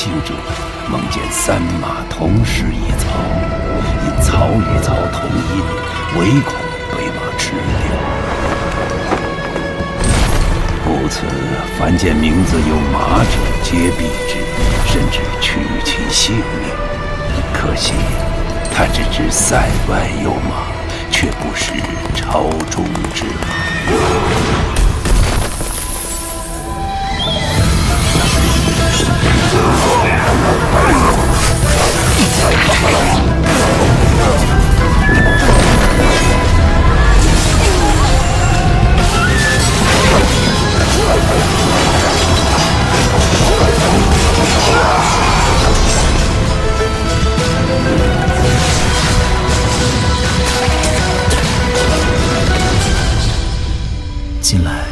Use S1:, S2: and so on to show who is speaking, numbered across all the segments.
S1: 行者梦见三马同时一槽，因槽与槽同音，唯恐被马吃掉。故此，凡见名字有马者，皆毙之，甚至取其性命。可惜，他只知塞外有马，却不识朝中之马。
S2: 近来，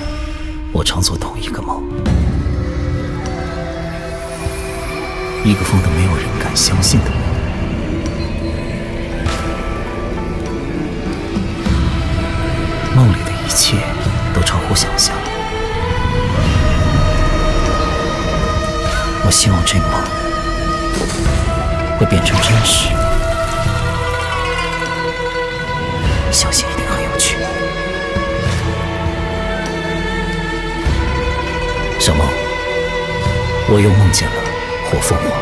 S2: 我常做同一个梦，一个疯得没有人敢相信的梦。梦里的一切都超乎想象。我希望这梦会变成真实，相信一定很有趣。小梦，我又梦见了火凤凰。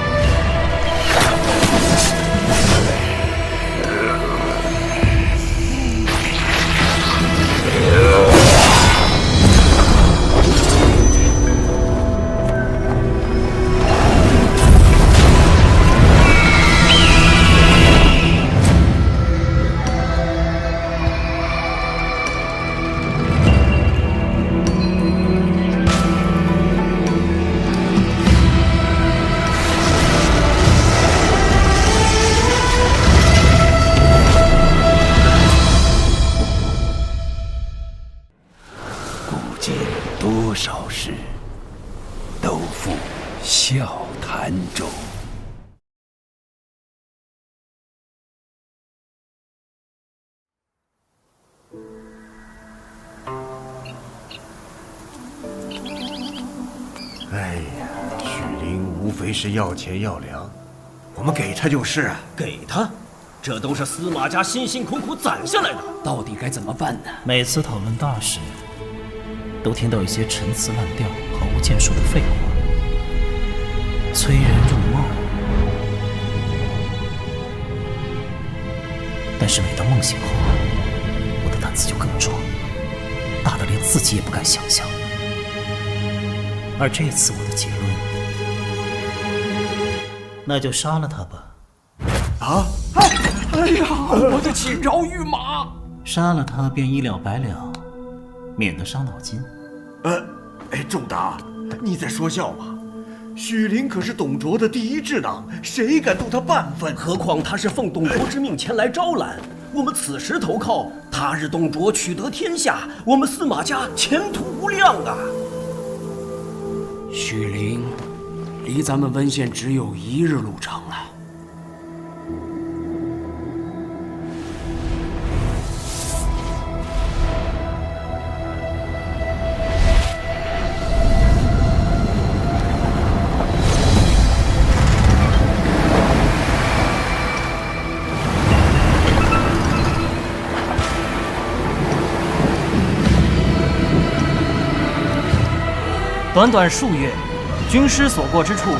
S1: 多少事，都付笑谈中。
S3: 哎呀，许灵无非是要钱要粮，我们给他就是啊。
S4: 给他，这都是司马家辛辛苦苦攒下来的，到底该怎么办呢？
S2: 每次讨论大事，都听到一些陈词滥调、毫无建树的废话，催人入梦。但是每当梦醒后，我的胆子就更壮，大得连自己也不敢想象。而这次我的结论，那就杀了他吧。
S3: 啊！
S4: 哎呀，我的金朝玉马！
S2: 杀了他便一了百了，免得伤脑筋。
S4: 何况他是奉董卓之命前来招揽，我们此时投靠，他日董卓取得天下，我们司马家前途无量啊！
S5: 许灵离咱们温县只有1日路程了。
S6: 短短数月，军师所过之处，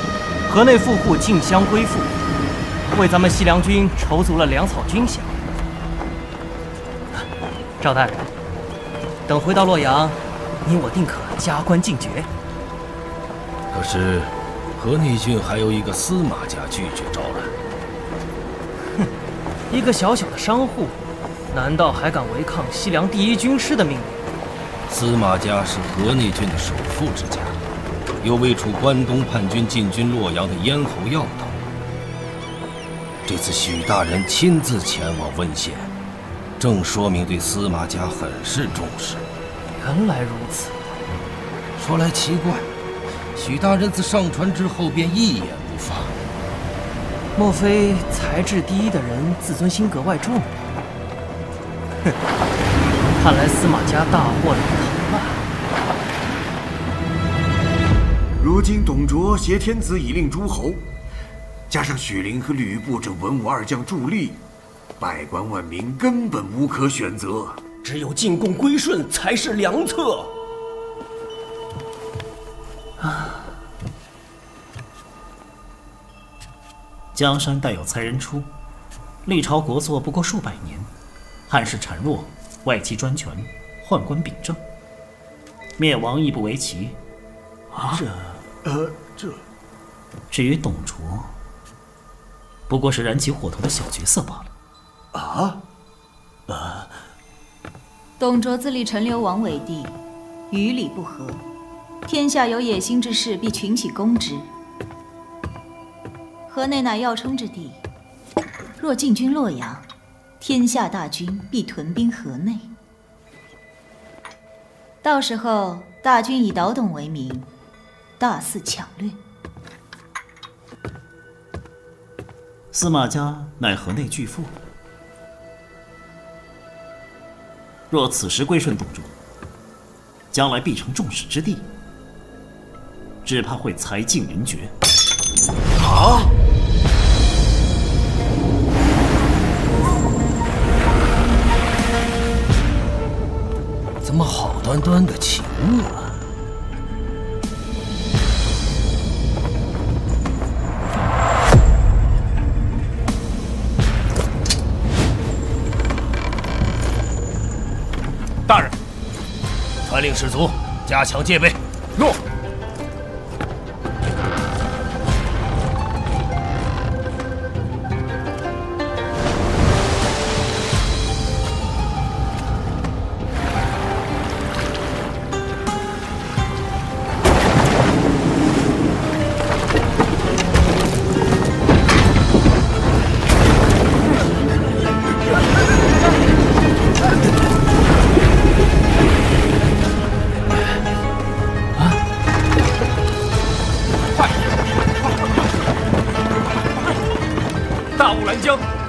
S6: 河内富户竞相归附，为咱们西凉军筹足了粮草军饷。赵大人，等回到洛阳，你我定可加官进爵。
S1: 可是，河内郡还有一个司马家拒绝招揽。
S6: 哼，一个小小的商户，难道还敢违抗西凉第一军师的命令？
S1: 司马家是河内郡的首富之家，又位处关东叛军进军洛阳的咽喉要道。这次许大人亲自前往温县，正说明对司马家很是重视。
S6: 原来如此。
S1: 说来奇怪，许大人自上船之后便一言不发。
S6: 莫非才智第一的人自尊心格外重？哼，看来司马家大祸临头了。
S3: 如今董卓挟天子以令诸侯，加上许陵和吕布这文武二将助力，百官万民根本无可选择。
S4: 只有进贡归顺才是良策。
S2: 江山代有才人出，历朝国祚不过数百年，汉室孱弱，外戚专权，宦官秉政，灭亡亦不为奇。至于董卓，不过是燃起火头的小角色罢了。
S7: 董卓自立陈留王为帝，与礼不合，天下有野心之士，必群起攻之。河内乃要冲之地，若进军洛阳，天下大军必屯兵河内。到时候，大军以倒董为名，大肆抢掠。
S2: 司马家乃河内巨富，若此时归顺董卓，将来必成众矢之的，只怕会财尽人绝。
S1: 怎么好端端的起雾了？
S8: 大人，
S1: 传令士卒加强戒备。
S8: 诺。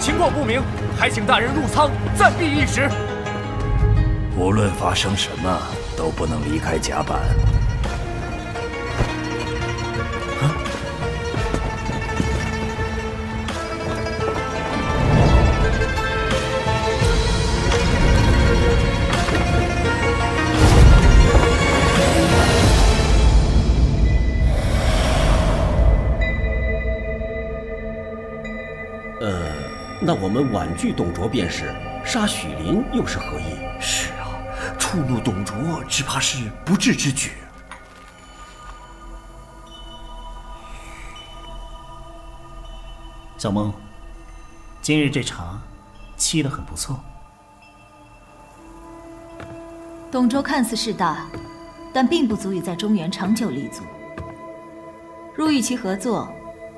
S8: 情况不明，还请大人入仓暂避一时。
S9: 无论发生什么，都不能离开甲板。
S4: 那我们婉拒董卓便是，杀许林又是何意？
S3: 是啊，触怒董卓，只怕是不智之举。
S2: 小孟，今日这茶沏得很不错。
S7: 董卓看似势大，但并不足以在中原长久立足。若与其合作，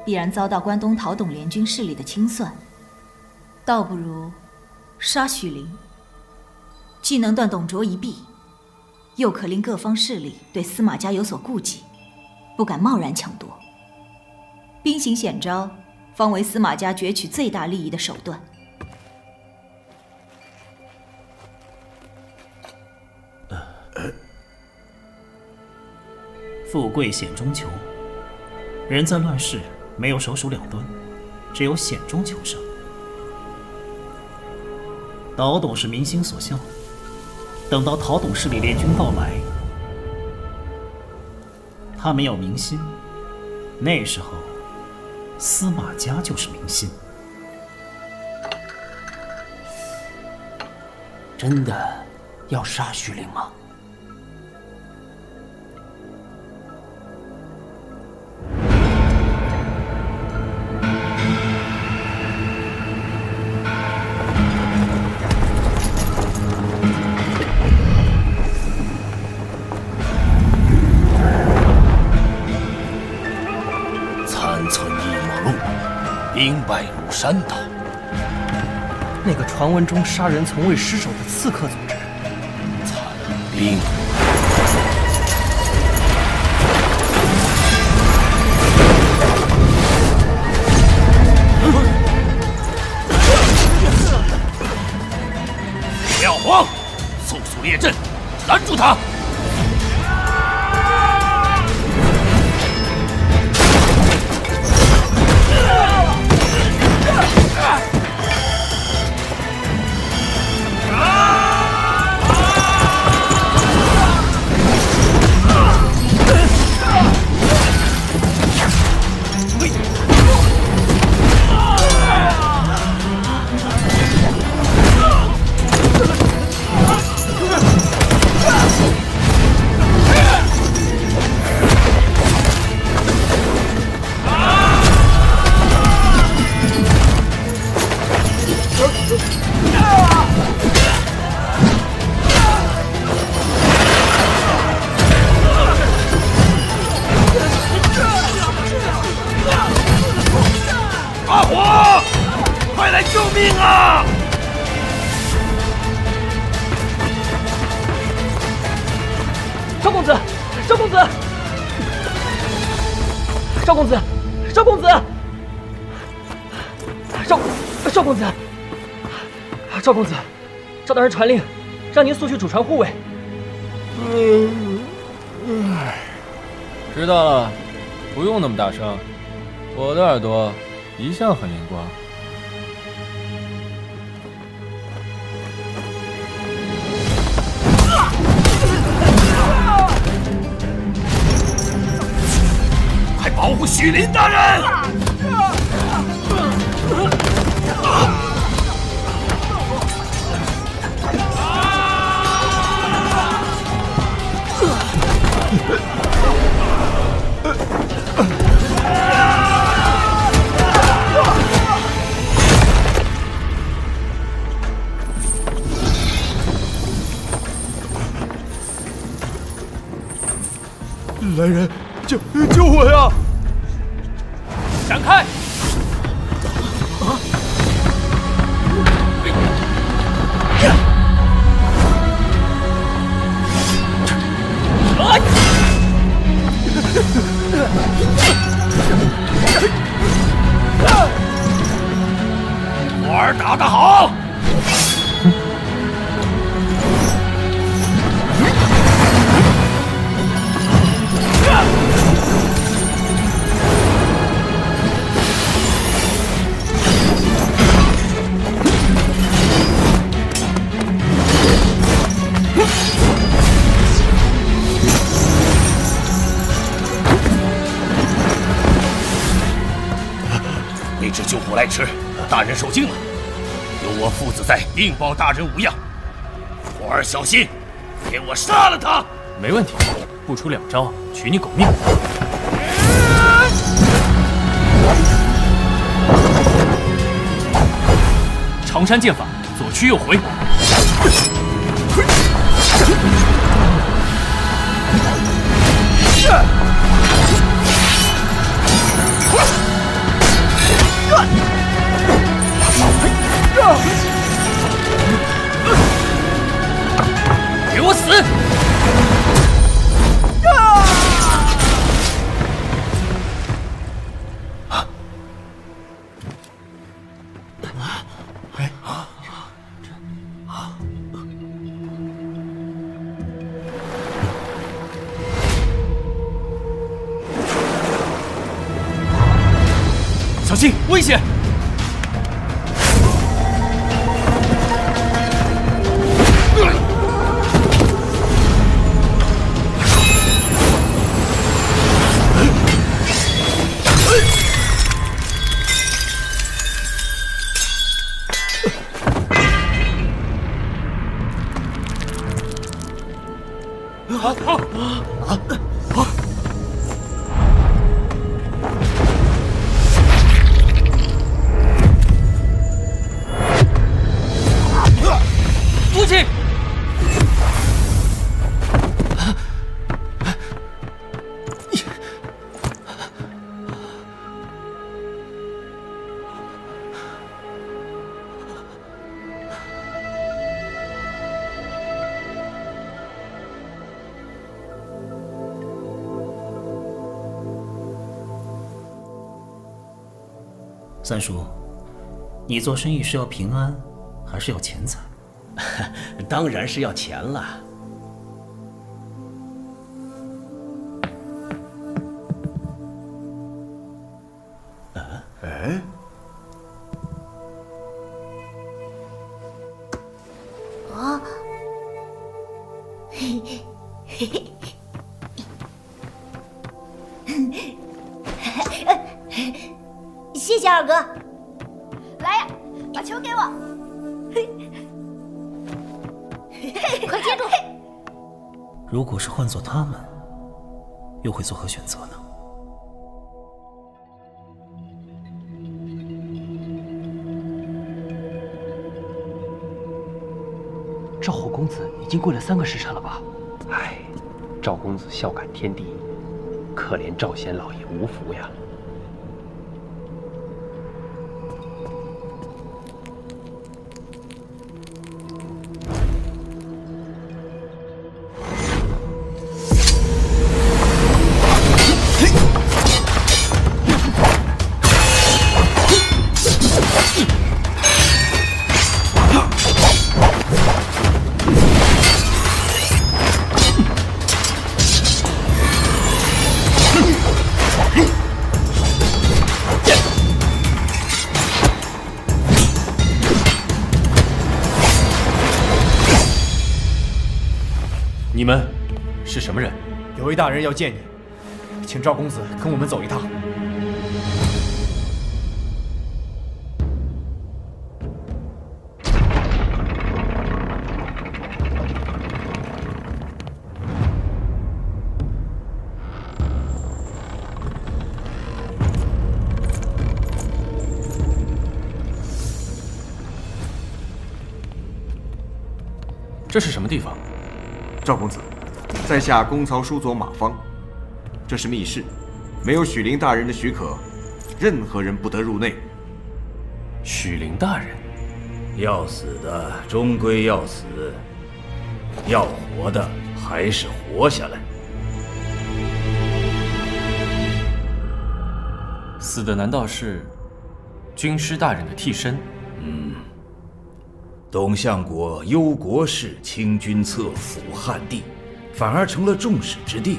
S7: 必然遭到关东讨董联军势力的清算。倒不如杀许陵，既能断董卓一臂，又可令各方势力对司马家有所顾忌，不敢贸然抢夺。兵行险招，方为司马家攫取最大利益的手段。
S2: 富贵险中求，人在乱世没有首鼠两端，只有险中求胜。倒董是民心所向，等到讨董势力联军到来，他们要民心，那时候司马家就是民心。
S5: 真的要杀许陵吗？
S1: 兵败如山倒。
S6: 那个传闻中杀人从未失手的刺客组织，
S1: 残兵。不要慌，速速列阵，拦住他！快来救命啊！
S6: 赵公子，赵公子，赵公子，赵公子，赵公子，赵公子，赵大人传令，让您速去主船护卫。
S8: 知道了，不用那么大声，我的耳朵一向很灵光。
S1: 快保护许林大人！
S8: 来人，救我呀！
S6: 闪开！
S1: 活儿打得好！那只救虎来迟，大人受惊了，有我父子在，定保大人无恙。活儿小心，给我杀了他！
S6: 没问题，不出2招，取你狗命。长山剑法，左去右回。给我死！小心，危险！父亲，
S2: 三叔，你做生意是要平安，还是要钱财？
S4: 当然是要钱了。
S3: 哎，
S10: 啊，嘿嘿嘿。谢谢二哥，来呀，把球给我，快接住！
S2: 如果是换做他们，又会作何选择呢？
S6: 赵后公子已经跪了3个时辰了吧？
S11: 唉，赵公子孝感天地，可怜赵贤老爷无福呀。
S8: 你们是什么人？
S12: 有位大人要见你，请赵公子跟我们走一趟。
S8: 这是什么地方？
S3: 赵公子，在下公曹叔佐马方，这是密室，没有许灵大人的许可，任何人不得入内。
S8: 许灵大人，
S9: 要死的终归要死，要活的还是活下来。
S8: 死的难道是军师大人的替身？
S9: 董相国忧国事，清君侧，抚汉地，反而成了众矢之的。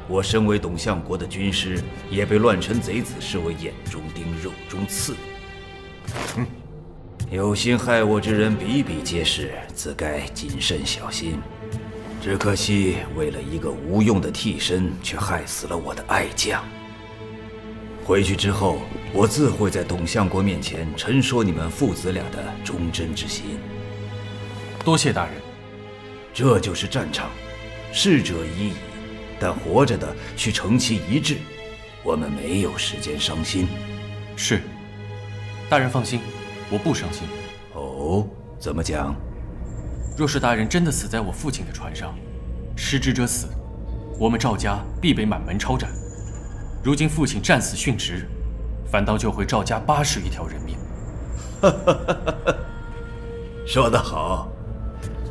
S9: 我身为董相国的军师，也被乱臣贼子视为眼中钉、肉中刺。有心害我之人比比皆是，自该谨慎小心。只可惜，为了一个无用的替身，却害死了我的爱将。回去之后，我自会在董相国面前陈说你们父子俩的忠贞之心。
S8: 多谢大人。
S9: 这就是战场，逝者已矣，但活着的需成其一致。我们没有时间伤心。
S8: 是，大人放心，我不伤心。
S9: 哦，怎么讲？
S8: 若是大人真的死在我父亲的船上，失职者死，我们赵家必被满门抄斩。如今父亲战死殉职，反倒救回赵家81条人命。
S9: 说得好，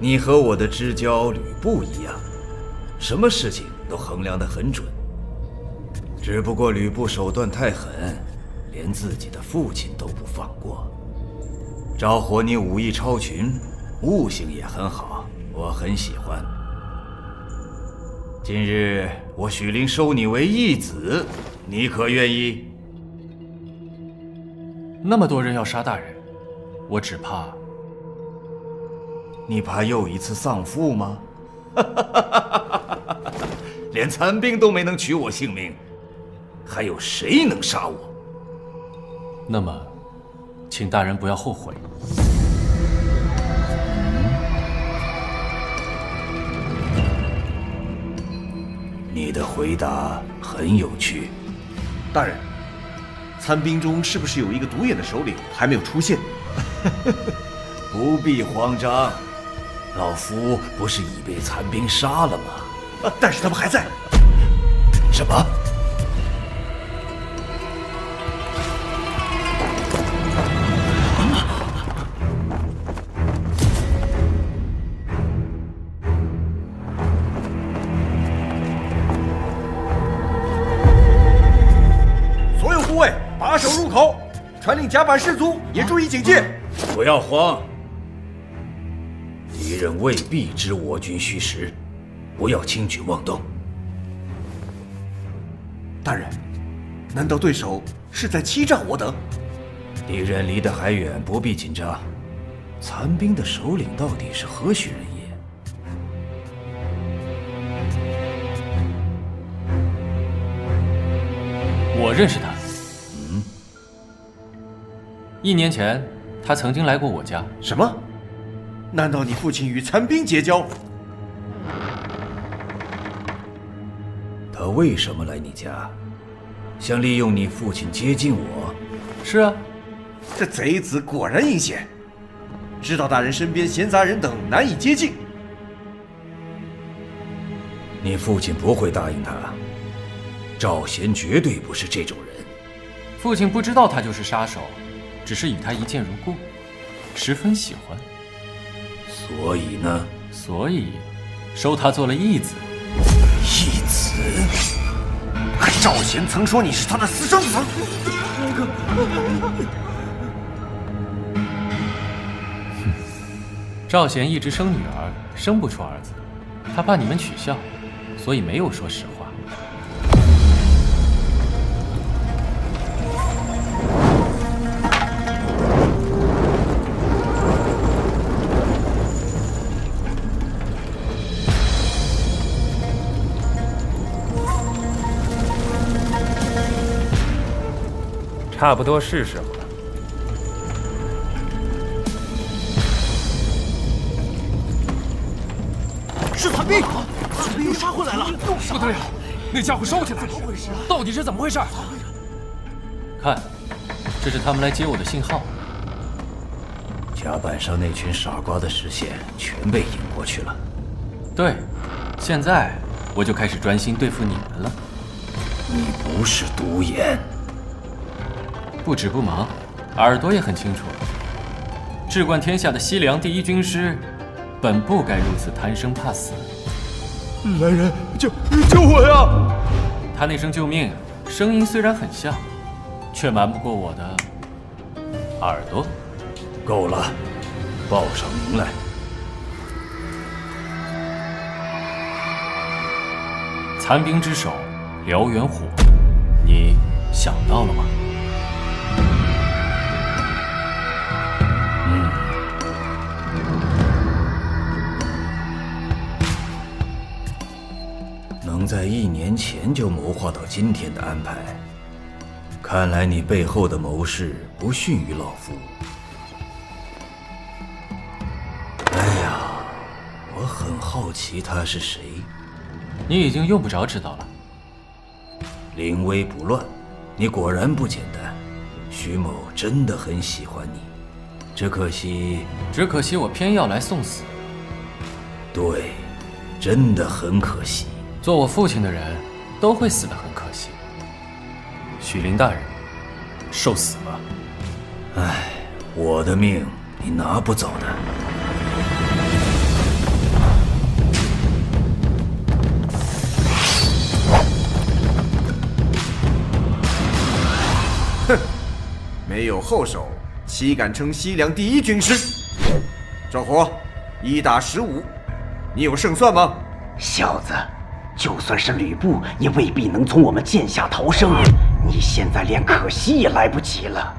S9: 你和我的知交吕布一样，什么事情都衡量得很准。只不过吕布手段太狠，连自己的父亲都不放过。赵火，你武艺超群，悟性也很好，我很喜欢。今日我许灵收你为义子，你可愿意？
S8: 那么多人要杀大人，我只怕……
S9: 你怕又一次丧父吗？连残兵都没能取我性命，还有谁能杀我？
S8: 那么，请大人不要后悔。
S9: 你的回答很有趣。
S3: 大人，残兵中是不是有一个独眼的首领还没有出现？
S9: 不必慌张，老夫不是已被残兵杀了吗？
S3: 但是他们还在。
S9: 什么？
S3: 所有护卫把守入口，传令甲板士卒也注意警戒。
S9: 不要慌，敌人未必知我军虚实，不要轻举妄动。
S3: 大人，难道对手是在欺诈我等？
S9: 敌人离得还远，不必紧张。残兵的首领到底是何许人也？
S8: 我认识他。1年前，他曾经来过我家。
S3: 什么？难道你父亲与残兵结交？
S9: 他为什么来你家？想利用你父亲接近我？
S8: 是啊。
S3: 这贼子果然阴险，知道大人身边闲杂人等难以接近。
S9: 你父亲不会答应他。赵贤绝对不是这种人。
S8: 父亲不知道他就是杀手，只是与他一见如故，十分喜欢。
S9: 所以呢？
S8: 所以收他做了义子。
S9: 义子？
S3: 赵贤曾说你是他的私生子。
S8: 赵贤一直生女儿，生不出儿子，他怕你们取笑，所以没有说实话。
S11: 差不多是时候了。
S4: 是残兵，残兵又杀回来了！
S8: 不对啊，那家伙烧起来了，到底是怎么回事？看，这是他们来接我的信号。
S9: 甲板上那群傻瓜的视线全被引过去了。
S8: 对，现在我就开始专心对付你们了。
S9: 你不是独眼，
S8: 不止不忙，耳朵也很清楚。至冠天下的西凉第一军师，本不该如此贪生怕死。
S12: 来人，救我呀！
S8: 他那声救命，声音虽然很像，却瞒不过我的耳朵。
S9: 够了，报上名来。
S8: 残兵之首，燎原火，你想到了吗？
S9: 能在1年前就谋划到今天的安排，看来你背后的谋士不逊于老夫。哎呀，我很好奇他是谁。
S8: 你已经用不着知道了。
S9: 临危不乱，你果然不简单。徐某真的很喜欢你，只可惜
S8: 我偏要来送死。
S9: 对，真的很可惜。
S8: 做我父亲的人都会死得很可惜。许林大人，受死吧。
S9: 唉，我的命你拿不走的。
S3: 哼，没有后手，岂敢称西凉第一军师？赵火，1打15，你有胜算吗？
S4: 小子，就算是吕布，也未必能从我们剑下逃生。你现在连可惜也来不及了。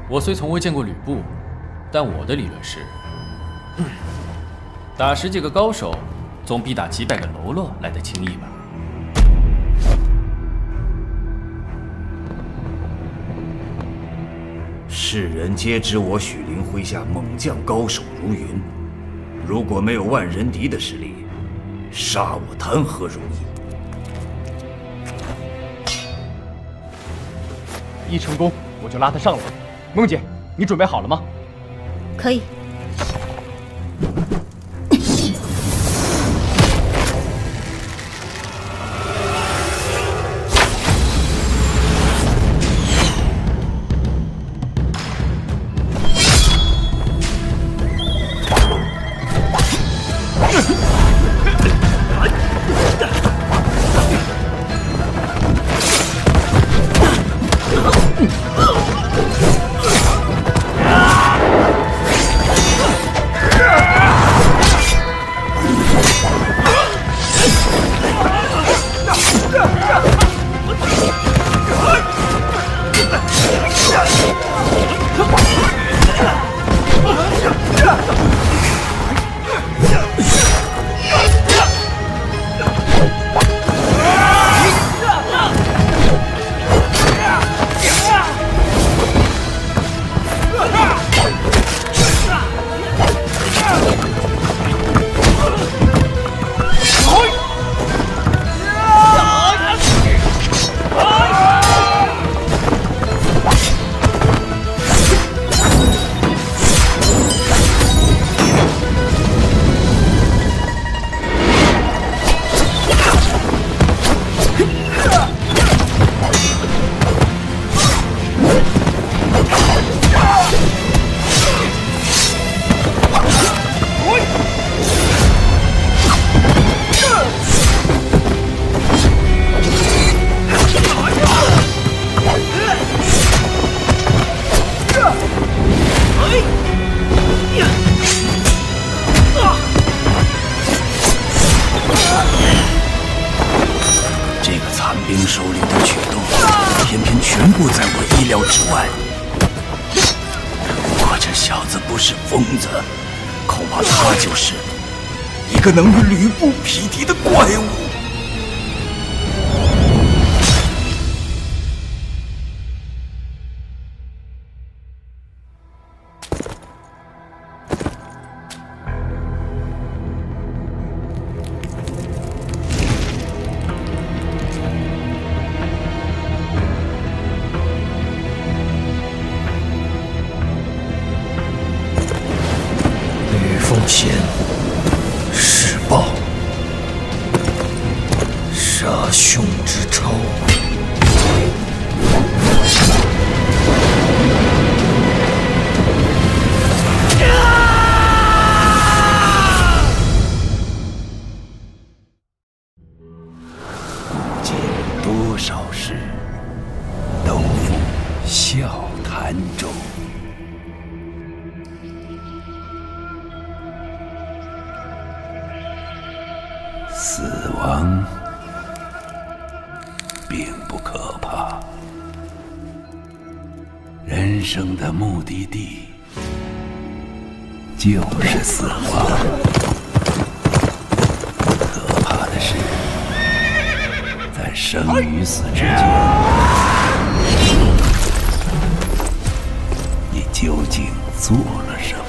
S8: 我虽从未见过吕布，但我的理论是，打10几个高手，总比打几百个喽啰来得轻易吧。
S9: 世人皆知我许林麾下猛将高手如云，如果没有万人敌的实力，杀我谈何容易？
S11: 一成功，我就拉他上来。孟姐，你准备好了吗？
S7: 可以。
S9: 手里的举动，偏偏全部在我意料之外。如果这小子不是疯子，恐怕他就是。
S3: 一个能与吕布匹敌的怪物。
S1: 奉先施暴，杀兄之仇。
S13: 古今多少事，都付笑谈中。死亡并不可怕，人生的目的地就是死亡。可怕的是，在生与死之间，你究竟做了什么？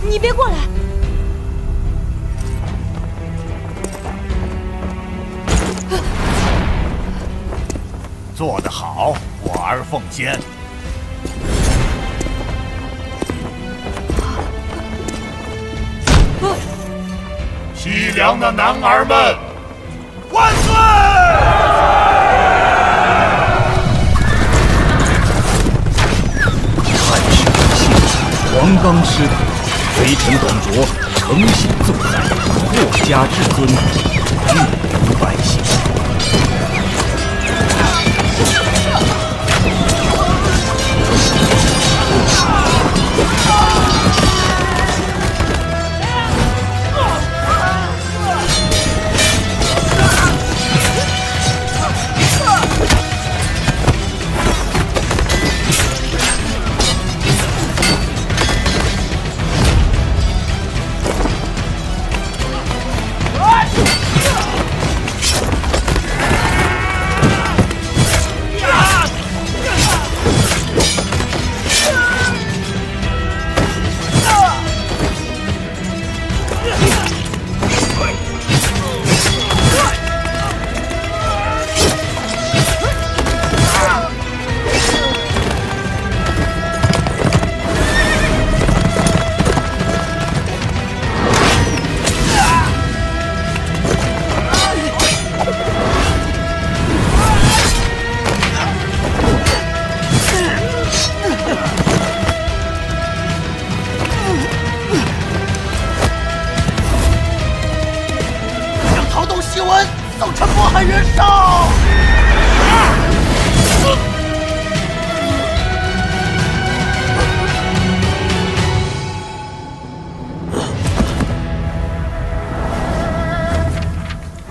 S10: 你别过来！
S14: 做得好，我儿奉先。西凉的男儿们，万岁！
S9: 汉室幸死，黄冈师徒。微臣董卓诚心纵在，国家至尊，育人百姓。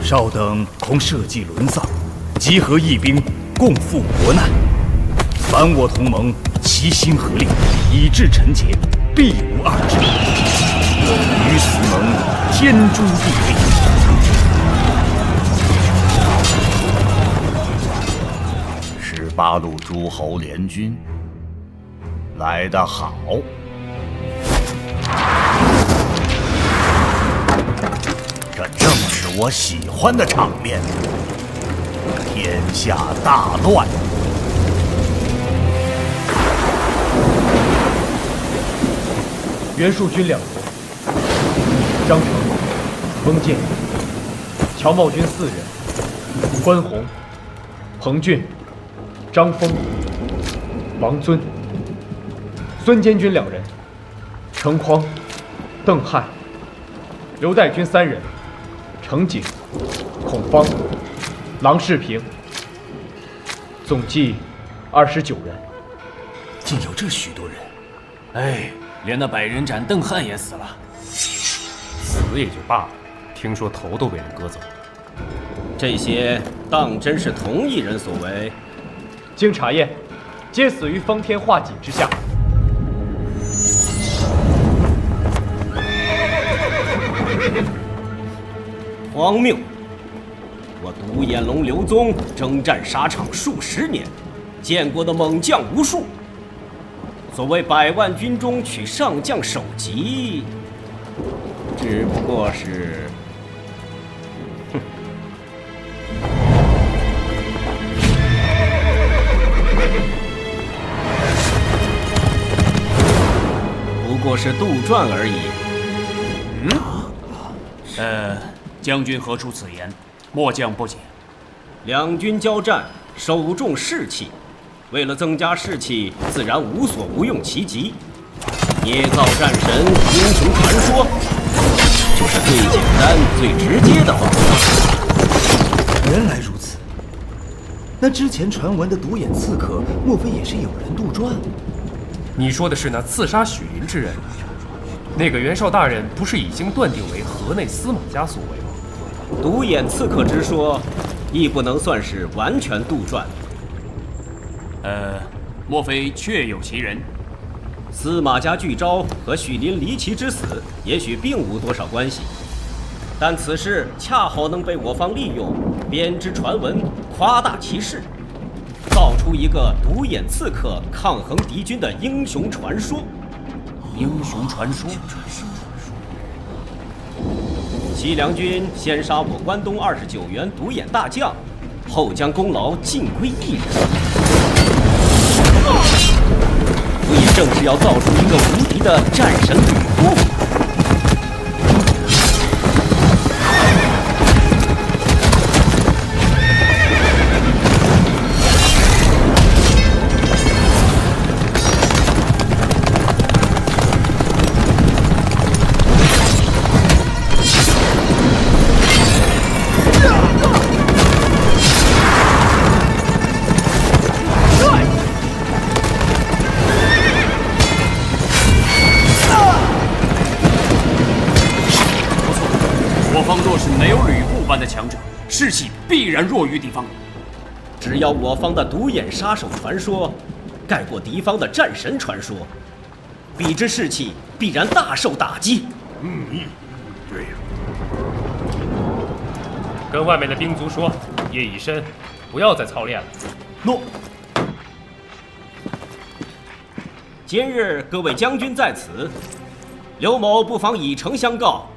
S9: 稍等，恐社稷沦丧，集合义兵，共赴国难。凡我同盟，齐心合力，以至臣节，必无二致。与死盟，天诛地
S14: 灭。18路诸侯联军，来得好！这正是我喜欢的场面，天下大乱。
S12: 袁术军2人，张成、翁建、乔瑁军4人，关宏、彭俊、张丰、王尊；孙坚军2人，程匡、邓汉；刘岱军3人，程景、孔方、郎世平。总计29人。
S2: 竟有这许多人！哎，连那百人斩邓汉也死了。
S12: 死也就罢了，
S11: 听说头都被人割走了。
S4: 这些当真是同一人所为？
S12: 经查验，皆死于方天画戟之下。
S4: 荒谬！我独眼龙刘宗征战沙场数十年，见过的猛将无数。所谓100万军中取上将首级，只不过是……不过是杜撰而已。
S5: 将军何出此言？末将不解。
S4: 两军交战，首重士气，为了增加士气，自然无所不用其极。捏造战神、英雄传说，就是最简单、最直接的方法。
S9: 原来如此，那之前传闻的独眼刺客，莫非也是有人杜撰？
S11: 你说的是那刺杀许林之人？那个袁绍大人不是已经断定为河内司马家所为吗？
S4: 独眼刺客之说，亦不能算是完全杜撰。
S5: 莫非确有其人？
S4: 司马家巨招和许林离奇之死，也许并无多少关系，但此事恰好能被我方利用，编织传闻，夸大其事，造出一个独眼刺客抗衡敌军的英雄传说。
S5: 英雄传说。
S4: 西凉军先杀我关东29员独眼大将，后将功劳尽归一人。不也正是要造出一个无敌的战神吕布？
S5: 强者士气必然弱于敌方。
S4: 只要我方的独眼杀手传说盖过敌方的战神传说，彼之士气必然大受打击。
S14: 对呀。
S11: 跟外面的兵卒说，夜已深，不要再操练了。
S4: 诺。今日各位将军在此，刘某不妨以诚相告，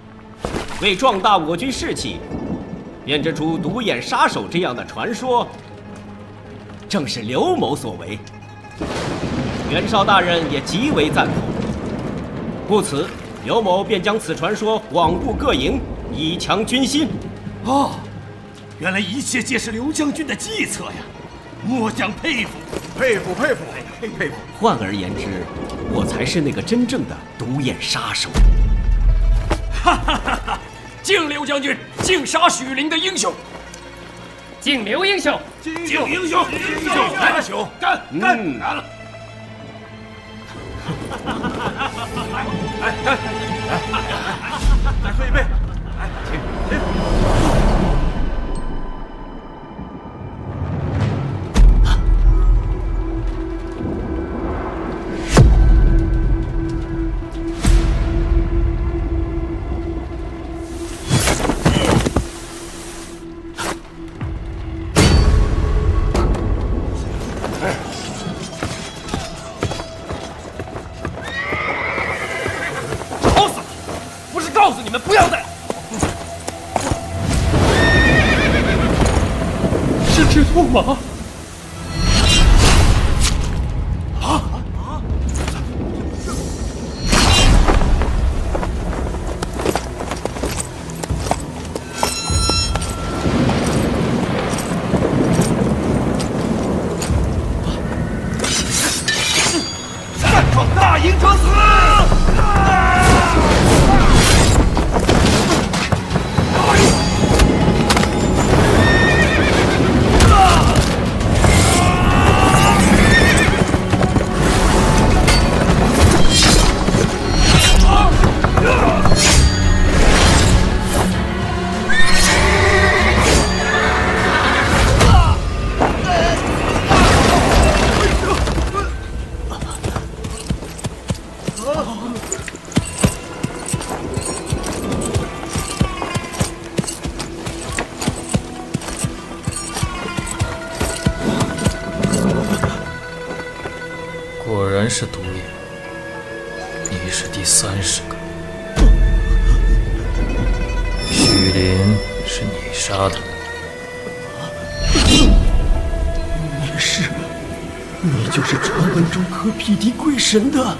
S4: 为壮大我军士气，编织出独眼杀手这样的传说，正是刘某所为。袁绍大人也极为赞同，故此刘某便将此传说广布各营，以强军心。
S14: 哦，原来一切皆是刘将军的计策呀！末将佩服，佩服，佩服，佩服。
S4: 换而言之，我才是那个真正的独眼杀手。
S5: 哈哈哈哈！敬刘将军，敬杀许林的英雄，
S11: 敬刘英雄，
S14: 敬英雄，敬英雄，干干干了！来干！再喝一杯，来，请。
S11: 不要再！是只兔马！
S14: 擅闯大营者死！
S13: 果然是毒液，你是第30个。许林是你杀的。
S5: 你就是传闻中和匹敌鬼神的。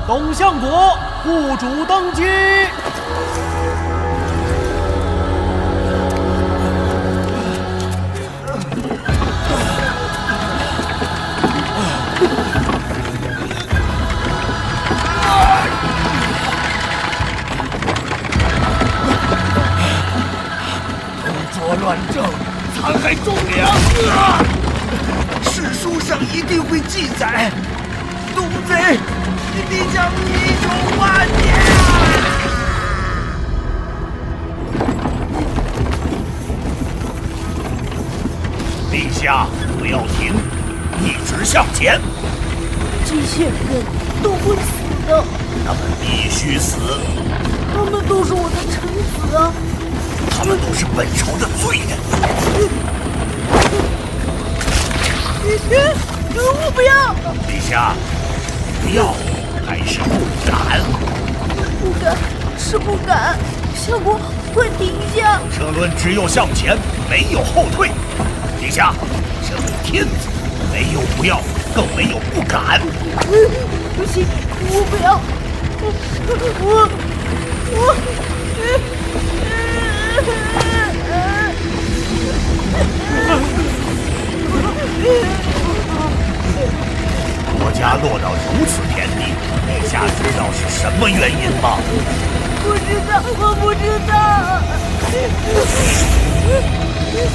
S2: 董相国护主登基。
S14: 乱政，残害忠良史书上一定会记载，东贼，你必将遗臭万年陛下，不要停，一直向前。
S10: 这些人都会死的。
S14: 他们必须死。
S10: 他们都是我的臣子啊。
S14: 他们都是本朝的罪人。
S10: 我不要！
S14: 陛下，不要还是不敢？
S10: 不敢，是不敢。相公，快停下！
S14: 这轮只有向前，没有后退。陛下，这位天子没有不要，更没有不敢。
S10: 不行，我不要！我。
S14: 国家落到如此田地，陛下知道是什么原因吗？
S10: 不知道，我不知道。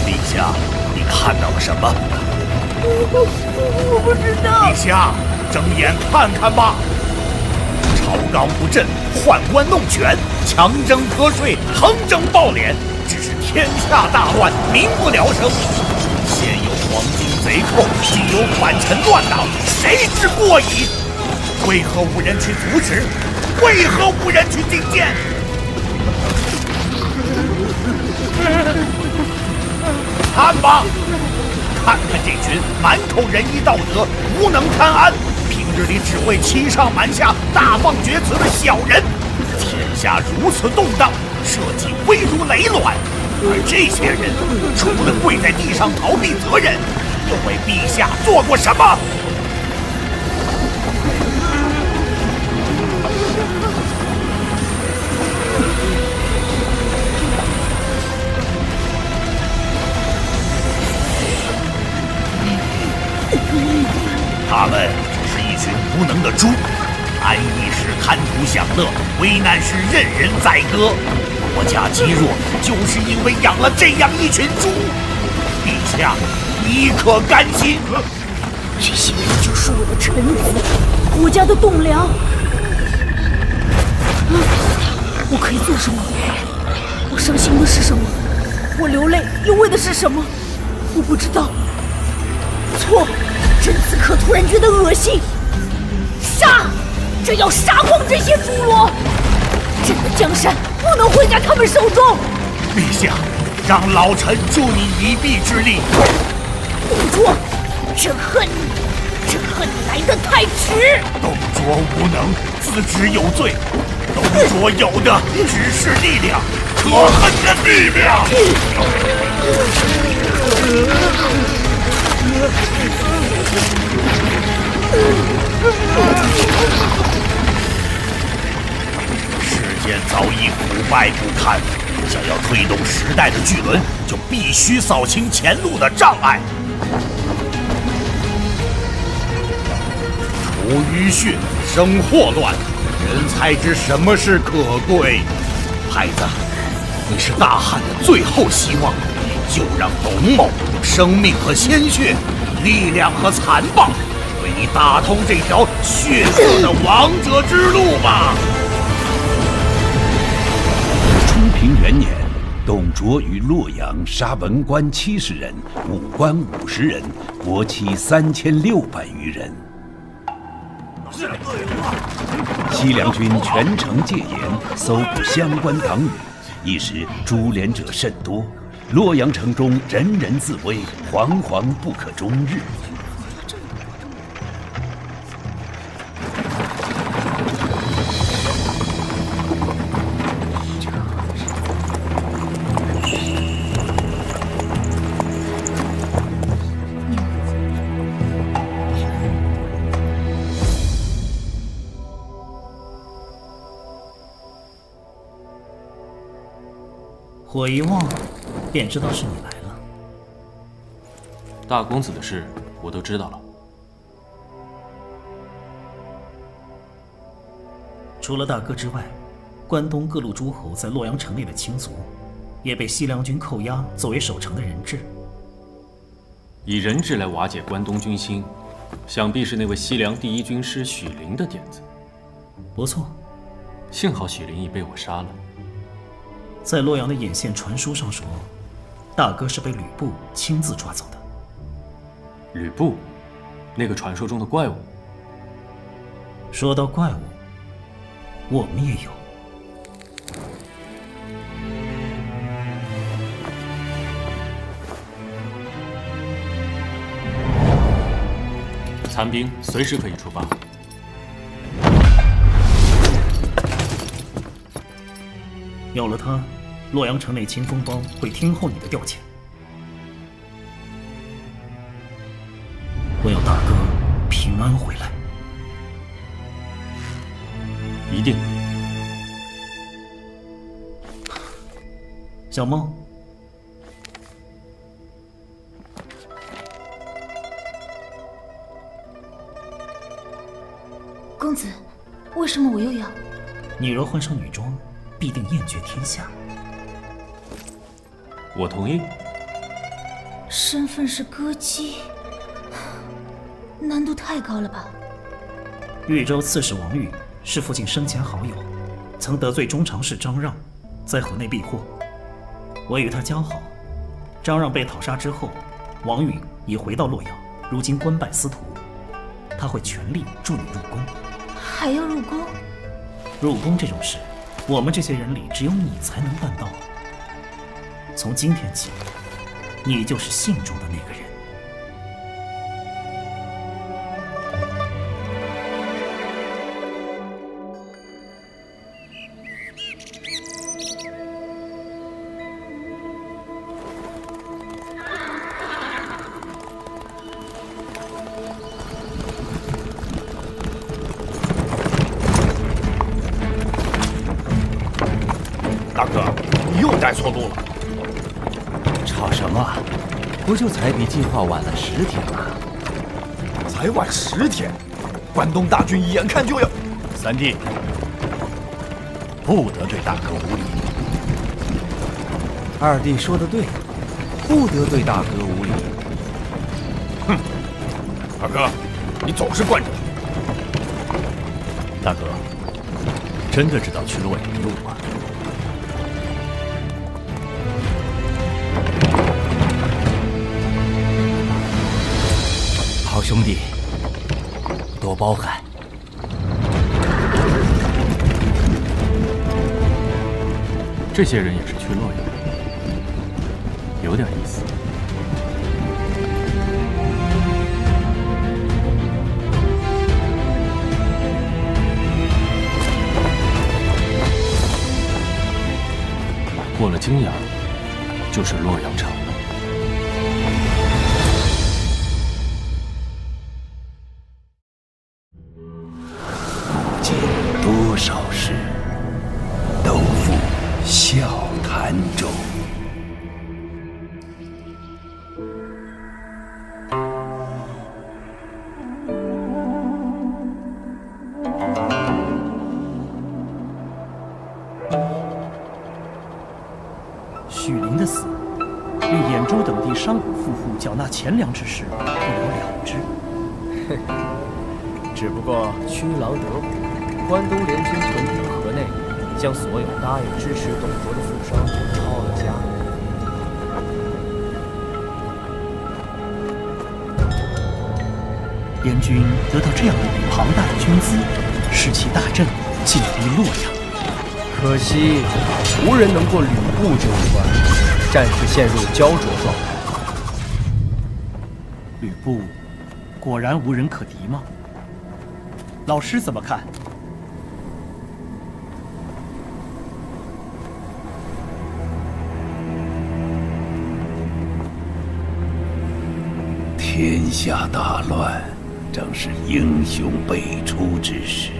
S14: 陛下，你看到了什么？
S10: 我不知道。
S14: 陛下，睁眼看看吧。朝纲不振，宦官弄权，强征苛税，横征暴敛，只是天下大乱，民不聊生。先有黄巾贼寇，今有反臣乱党，谁之过矣？为何无人去阻止？为何无人去觐见？看吧，看看这群满口仁义道德、无能贪安，平日里只会欺上瞒下、大放厥词的小人。天下如此动荡，社稷危如累卵，而这些人除了跪在地上逃避责任，又为陛下做过什么？他们只是一群无能的猪，安逸时贪图享乐，危难时任人宰割。国家积弱，就是因为养了这样一群猪。陛下，你可甘心？
S10: 这些人就是我的臣子，国家的栋梁。我可以做什么？我伤心的是什么？我流泪又为的是什么？我不知道。错。朕此刻突然觉得恶心，杀！朕要杀光这些猪猡！朕的江山不能毁在他们手中。
S14: 陛下，让老臣助你一臂之力。
S10: 董卓，朕恨你，朕恨你来得太迟。
S14: 董卓无能，自知有罪。董卓有的只是力量，可恨的力量。世间早已腐败不堪，想要推动时代的巨轮，就必须扫清前路的障碍。除淤血，生祸乱，人才知什么是可贵。孩子，你是大汉的最后希望，就让董某用生命和鲜血、力量和残暴，为你打通这条血色的王者之路吧。
S13: 初平元年，董卓于洛阳杀文官70人，武官50人，国戚3600余人。西凉军全城戒严，搜捕相关党羽，一时株连者甚多。洛阳城中人人自危，惶惶不可终日。
S2: 我一望，便知道是你来了。
S8: 大公子的事我都知道了。
S2: 除了大哥之外，关东各路诸侯在洛阳城内的亲族，也被西凉军扣押作为守城的人质。
S8: 以人质来瓦解关东军心，想必是那位西凉第一军师许灵的点子。
S2: 不错，
S8: 幸好许灵已被我杀了。
S2: 在洛阳的眼线传书上说，大哥是被吕布亲自抓走的。
S8: 吕布，那个传说中的怪物。
S2: 说到怪物，我们也有。
S8: 残兵随时可以出发。
S2: 有了他，洛阳城内清风帮会听候你的调遣。我要大哥平安回来。
S8: 一定。
S2: 小梦，
S10: 公子，为什么我又要？
S2: 你若换上女装，必定艳绝天下。
S8: 我同意。
S10: 身份是歌姬，难度太高了吧？
S2: 豫州刺史王允是父亲生前好友，曾得罪中常侍张让，在河内避祸。我与他交好，张让被讨杀之后，王允已回到洛阳，如今官拜司徒，他会全力助你入宫。
S10: 还要入宫？
S2: 入宫这种事，我们这些人里只有你才能办到。从今天起，你就是信中的那个人。
S14: 大哥，你又带错路了。
S13: 吵什么？不就才比计划晚了10天吗？
S14: 才晚10天，关东大军眼看就要……
S13: 三弟，不得对大哥无礼。
S9: 二弟说的对，不得对大哥无礼。
S14: 哼，二哥，你总是惯着他。
S13: 大哥，真的知道去洛阳的路吗？好兄弟，多包涵。
S8: 这些人也是去洛阳，有点意思。过了泾阳，就是洛阳城了。
S13: 多少事，都付笑谈中。
S6: 许灵的死，与兖州等地商贾富户缴纳钱粮之事不了了之。
S12: 只不过屈狼得虎，关东联军屯兵河内，
S6: 将所有答应支持董卓的富商抄了家。
S2: 联军得到这样一笔庞大的军资，士气大振，进逼洛阳。
S11: 可惜无人能过吕布这一关，战事陷入焦灼状态。
S2: 吕布果然无人可敌吗？老师怎么看？
S13: 天下大乱，正是英雄辈出之时。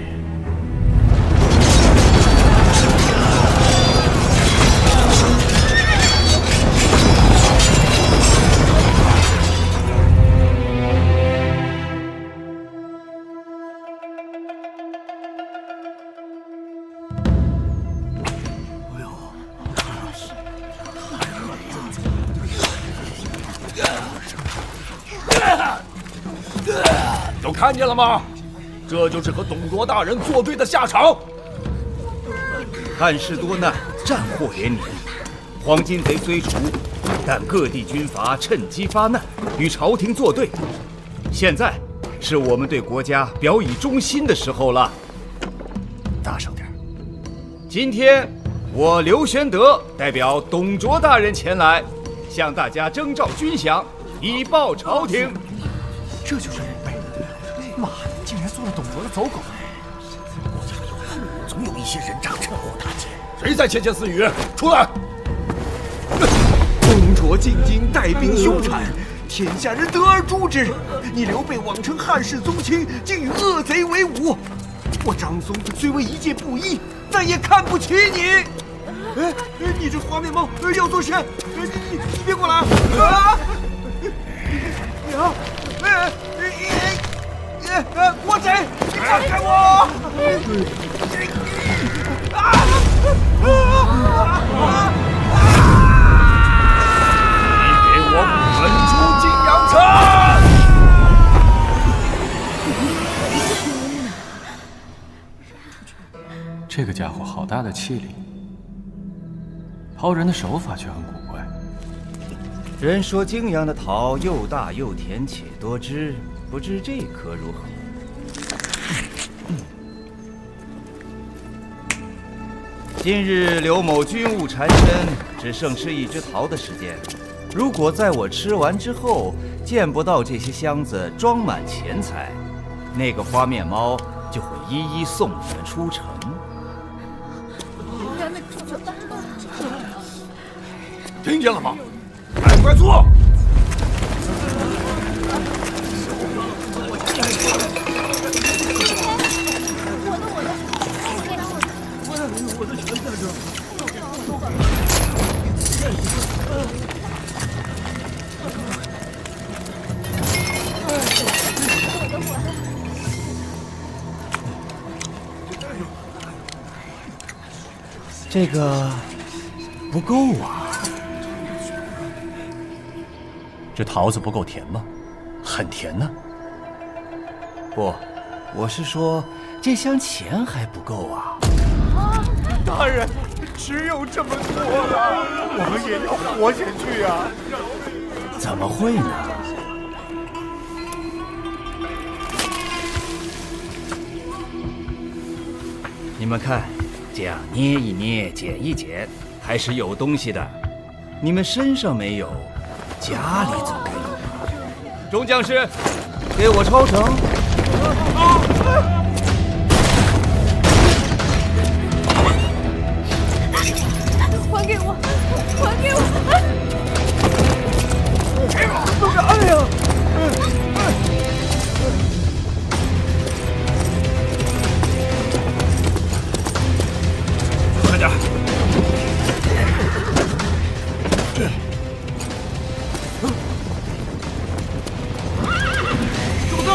S14: 都看见了吗？这就是和董卓大人作对的下场。
S9: 汉室多难，战祸连连，黄巾贼虽除，但各地军阀趁机发难，与朝廷作对。现在是我们对国家表以忠心的时候了。大声点！今天我刘玄德代表董卓大人前来，向大家征召军饷，以报朝廷。
S12: 这就是人辈！妈的，竟然做了董卓的走狗！
S14: 总有一些人渣趁火打劫。谁在窃窃私语？出来！
S3: 董卓进京带兵凶残，天下人得而诛之。你刘备妄称汉室宗亲，竟与恶贼为伍。我张松虽为一介布衣，但也看不起你。哎，你这花面猫要做甚？你别过来！啊！国贼，你放开我！
S14: 你给我滚出晋阳
S8: 城！这个家伙好大的气力，掏人的手法却很古怪。
S9: 人说泾阳的桃又大又甜且多汁，不知这颗如何？今日刘某军务缠身，只剩吃一只桃的时间。如果在我吃完之后见不到这些箱子装满钱财，那个花面猫就会一一送你们出城。
S14: 听见了吗？快坐！
S12: 我的拳在这儿。
S9: 这个不够啊。
S12: 这桃子不够甜吗？很甜呢。
S9: 不，我是说这箱钱还不够啊。
S14: 大人，只有这么多了，我们也要活下去啊！
S9: 怎么会呢？你们看，这样捏一捏，捡一捡，还是有东西的。你们身上没有，家里总该有吧？众将士，给我抄城！
S10: 还给我！还给我！
S14: 哎呀！快点！
S11: 主子，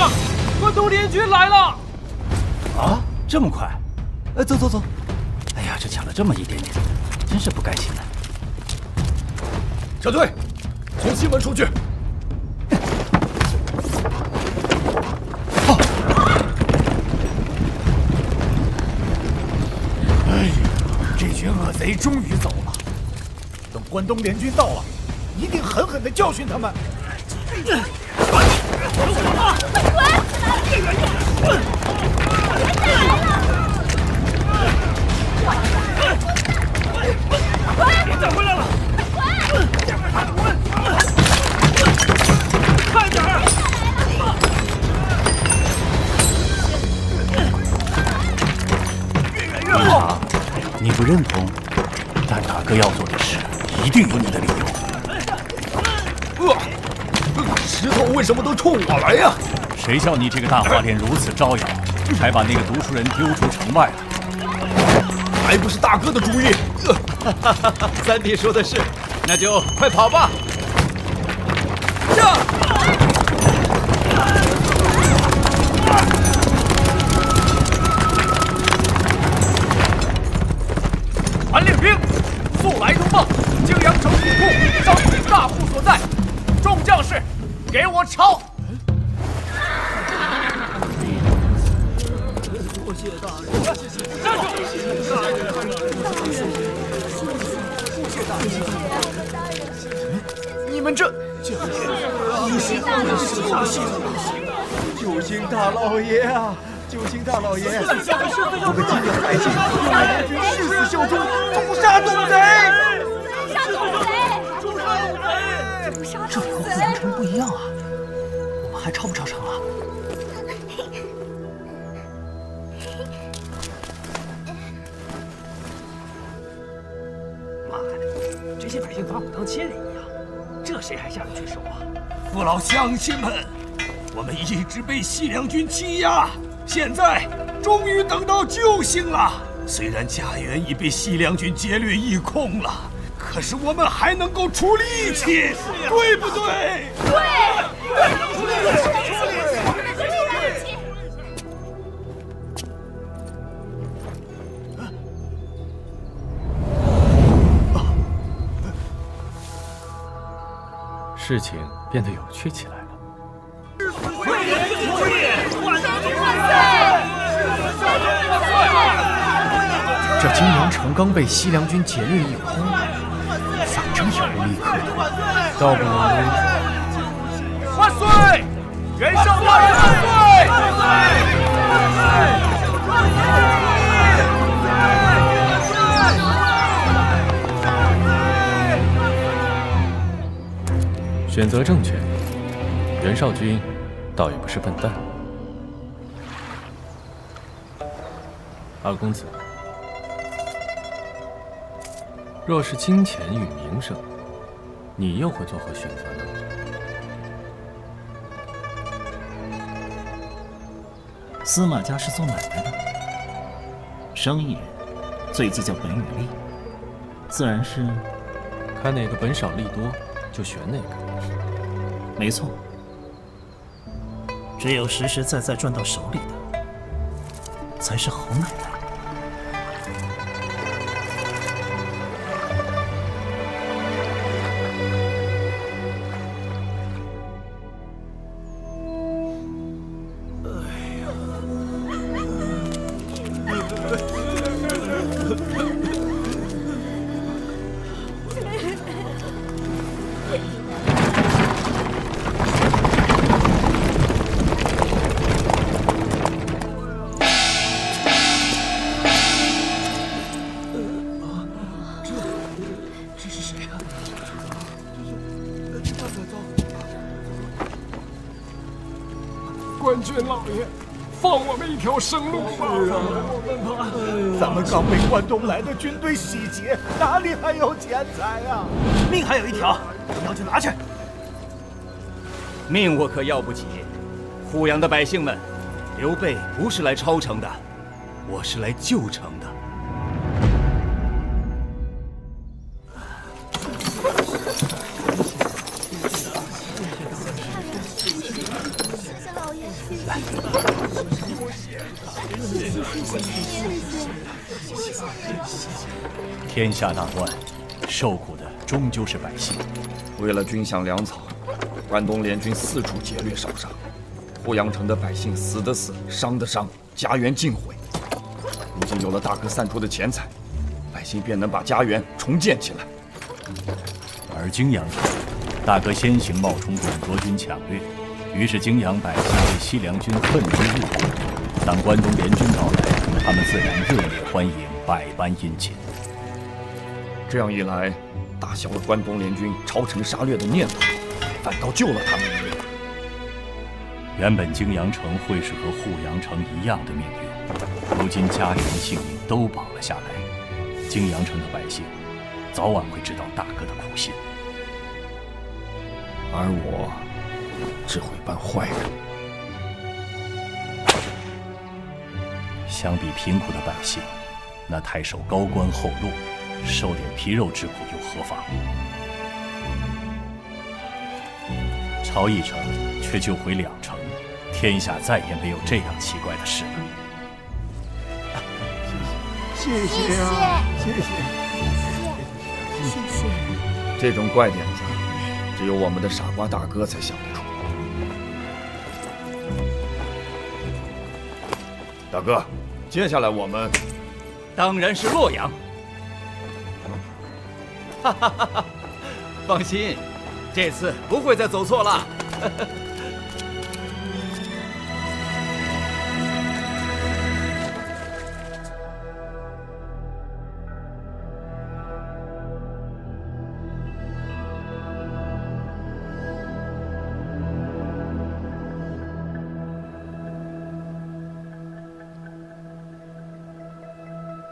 S11: 关东联军来了！
S9: 啊，这么快？走走走！哎呀，这抢了这么一点点，真是不该请的。
S14: 撤退，从西门出去。贼终于走了。等关东联军到了，一定狠狠地教训他们。
S5: 别再回来了！快点儿！
S14: 越好。你不认同，但大哥要做的事一定有你的理由。
S3: 石头为什么都冲我来呀？
S14: 谁叫你这个大花脸如此招摇，才把那个读书人丢出城外了？
S3: 还不是大哥的主意。
S9: 三弟说的是，那就快跑吧。
S14: 传令兵，速来通报，泾阳城府库张炳大户所在。众将士，给我抄！
S5: 谢大人，站住！
S3: 你们这救星大老爷啊！救星大老爷！我们今天百姓为联军誓死效忠，诛杀东贼！
S2: 这里和富阳城不一样啊，我们还抄不抄城啊？
S5: 妈的，这些百姓把我当亲人一样，这谁还下得去手啊？
S14: 父老乡亲们，我们一直被西凉军欺压，现在终于等到救星了。虽然家园已被西凉军劫掠一空了，可是我们还能够出力气，对不对？
S8: 事情变得有趣起来了。这泾阳城刚被西凉军劫掠一空，反正也无力可图，倒不如
S14: 万岁！袁绍大人万岁！
S8: 选择正确，袁绍军倒也不是笨蛋。二公子，若是金钱与名声，你又会作何选择呢？
S2: 司马家是做买卖的，生意人最计较本与利，自然是
S8: 看哪个本少利多就选哪个。
S2: 没错，只有实实在在赚到手里的，才是好买卖。
S5: 官军老爷，放我们一条生路吧！
S14: 咱们刚被关东来的军队洗劫，哪里还有钱财啊？
S2: 命还有一条，要就拿去。
S9: 命我可要不起。阜阳的百姓们，刘备不是来抄城的，我是来救城的。天下大乱，受苦的终究是百姓。
S15: 为了军饷粮草，关东联军四处劫掠烧杀，阜阳城的百姓死的死，伤的伤，家园尽毁。如今有了大哥散出的钱财，百姓便能把家园重建起来。
S14: 而泾阳城，大哥先行冒充董卓军抢掠，于是泾阳百姓对西凉军恨之入骨。当关东联军到来，他们自然热烈欢迎，百般殷勤。
S15: 这样一来，打消了关东联军抄城杀掠的念头，反倒救了他们一命。
S14: 原本泾阳城会是和户阳城一样的命运，如今家人性命都保了下来，泾阳城的百姓早晚会知道大哥的苦心，
S15: 而我只会办坏人。
S14: 相比贫苦的百姓，那太守高官厚禄，受点皮肉之苦又何妨？抄一城却救回2城，天下再也没有这样奇怪的事了。
S3: 谢谢啊，谢谢。
S15: 这种怪点子，只有我们的傻瓜大哥才想得出。大哥，接下来我们
S9: 当然是洛阳。哈哈哈哈！放心，这次不会再走错了。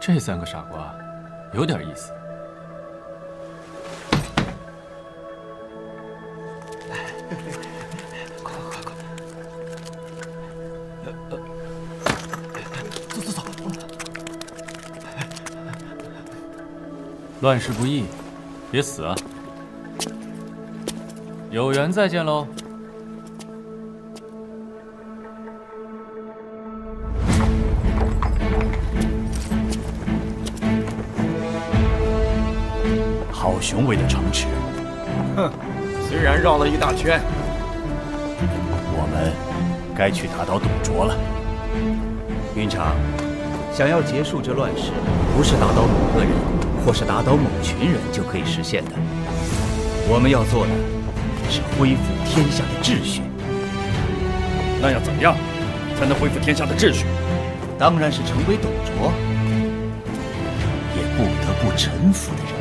S8: 这3个傻瓜，有点意思。
S3: 走。
S8: 乱世不易，别死啊！有缘再见喽。
S14: 好雄伟的城池！
S15: 哼，虽然绕了一大圈，
S14: 我们该去打倒董卓了。
S9: 云长，想要结束这乱世，不是打倒某个人，或是打倒某群人就可以实现的。我们要做的是恢复天下的秩序。
S15: 那要怎样才能恢复天下的秩序？
S9: 当然是成为董卓，
S14: 也不得不臣服的人。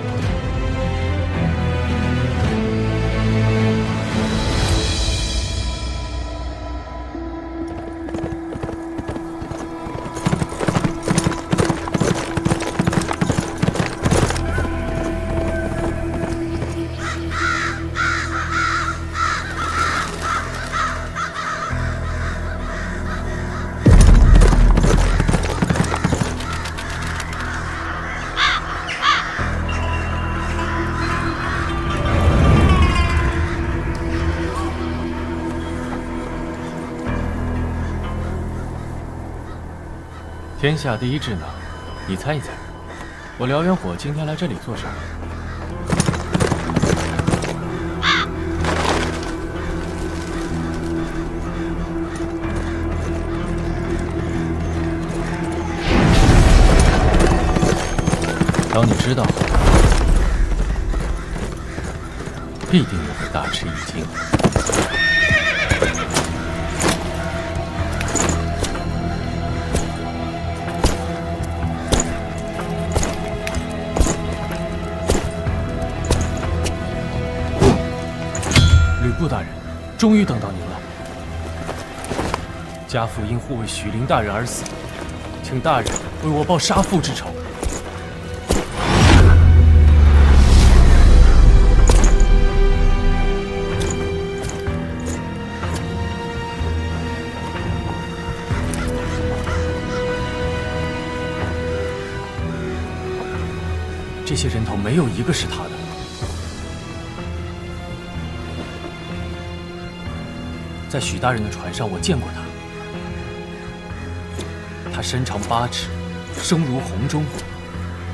S8: 天下第一智囊，你猜一猜，我燎原火今天来这里做什么？当你知道，必定也会大吃一惊。陆大人，终于等到您了。家父因护卫许灵大人而死，请大人为我报杀父之仇。这些人头没有一个是他的。在许大人的船上，我见过他。他身长8尺，声如洪钟，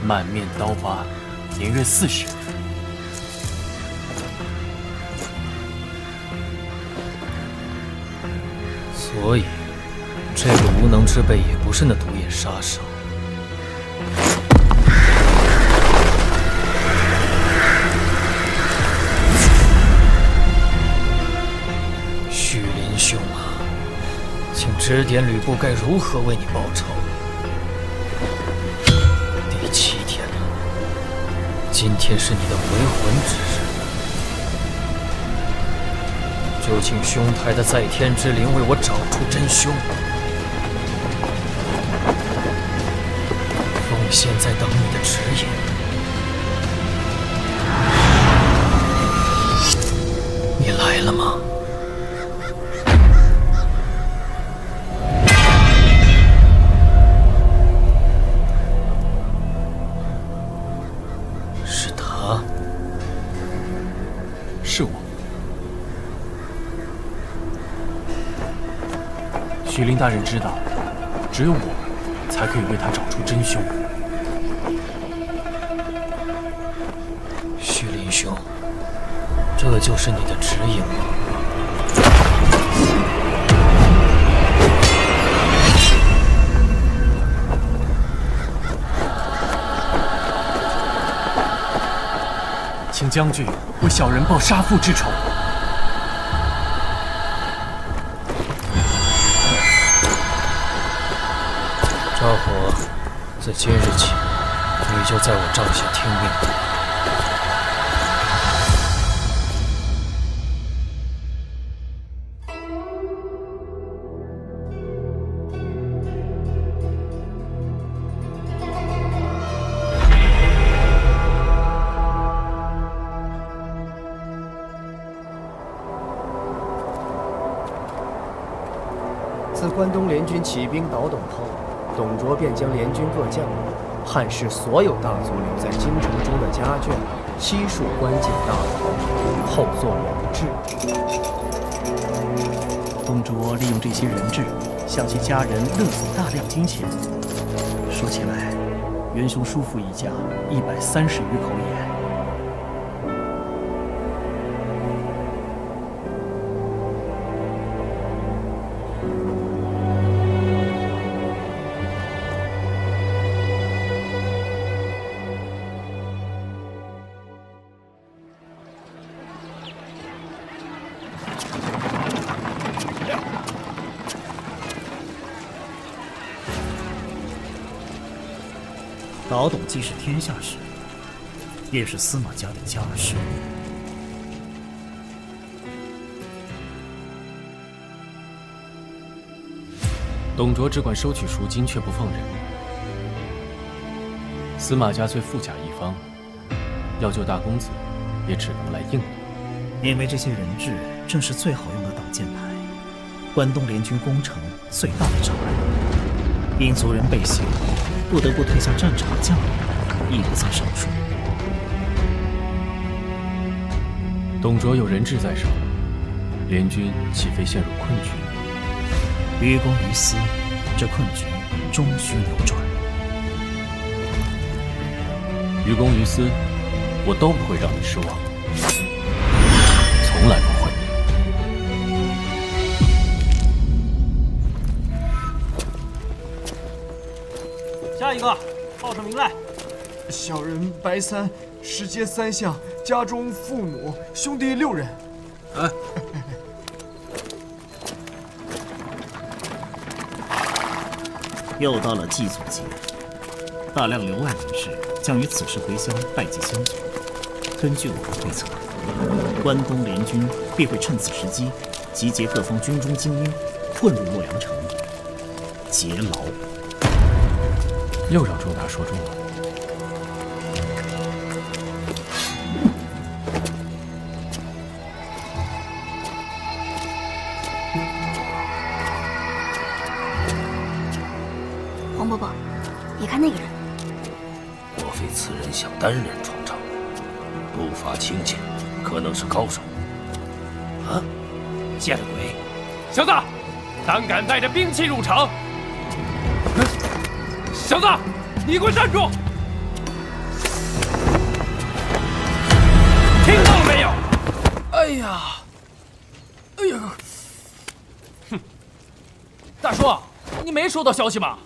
S8: 满面刀疤，年约40。
S1: 所以，这个无能之辈也不是那独眼杀手。
S6: 指点吕布该如何为你报仇。第7天了，今天是你的回魂之日，就请兄台的在天之灵为我找出真凶。奉现在等你的指引。你来了吗？是他，
S8: 是我。许林大人知道，只有我才可以为他找出真凶。
S6: 许林兄，这就是你的指引吗？
S8: 请将军为小人报杀父之仇。
S6: 赵火，自今日起，你就在我帐下听命。
S16: 自关东联军起兵倒董后，董卓便将联军各将领、汉室所有大族留在京城中的家眷悉数关进大牢，后作人质。
S2: 董卓利用这些人质，向其家人勒索大量金钱。说起来，元雄叔父一家130余口也。倒董既是天下事，也是司马家的家事。
S8: 董卓只管收取赎金，却不放人。司马家虽富甲一方，要救大公子，也只能来硬的。
S2: 因为这些人质正是最好用的挡箭牌，关东联军攻城最大的障碍。因族人被挟，不得不退下战场的将领亦不在少数。
S8: 董卓有人质在手，联军岂非陷入困局？
S2: 于公于私，这困局终须扭转。
S8: 于公于私，我都不会让你失望，从来不会。
S6: 下一个，报上名来。
S3: 小人白三，时节3相，家中父母兄弟6人。
S2: 又到了祭祖节，大量留外人士将于此时回乡拜祭先祖。根据我的推测，关东联军必会趁此时机集结各方军中精英，混入洛阳城，劫牢。
S8: 又让周达说中了。
S10: 黄伯伯，你看那个人，
S1: 莫非此人想单人闯场？步伐轻浅，可能是高手。啊，见了鬼！
S11: 小子，胆敢带着兵器入城！小子，你给我站住！听到了没有？
S5: 哎呀，哎呀！
S11: 哼，大叔，你没收到消息吗？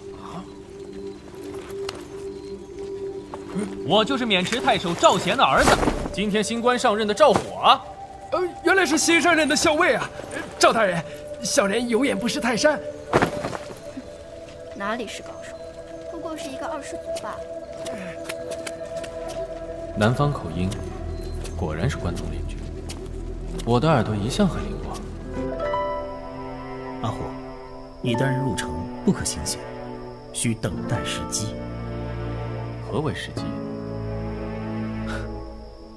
S6: 我就是渑池太守赵贤的儿子，今天新官上任的赵火啊。
S5: 原来是新上任的校尉啊！赵大人，小人有眼不识泰山，
S17: 哪里是高手，不过是一个二世祖罢了。
S8: 南方口音，果然是关东联军。我的耳朵一向很灵光。
S2: 阿虎，你单人入城不可行险，需等待时机。
S8: 何为时机？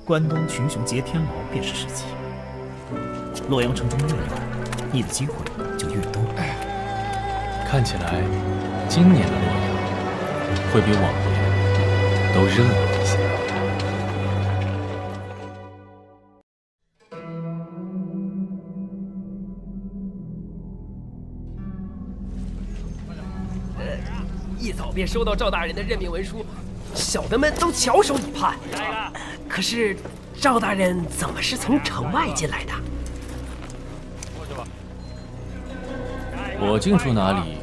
S2: 关东群雄劫天牢便是时机。洛阳城中越远，你的机会就越多。
S8: 看起来，今年的洛阳会比往年都热闹一些。
S18: 一早便收到赵大人的任命文书，小的们都翘首以盼。可是，赵大人怎么是从城外进来的？
S8: 我进出哪里，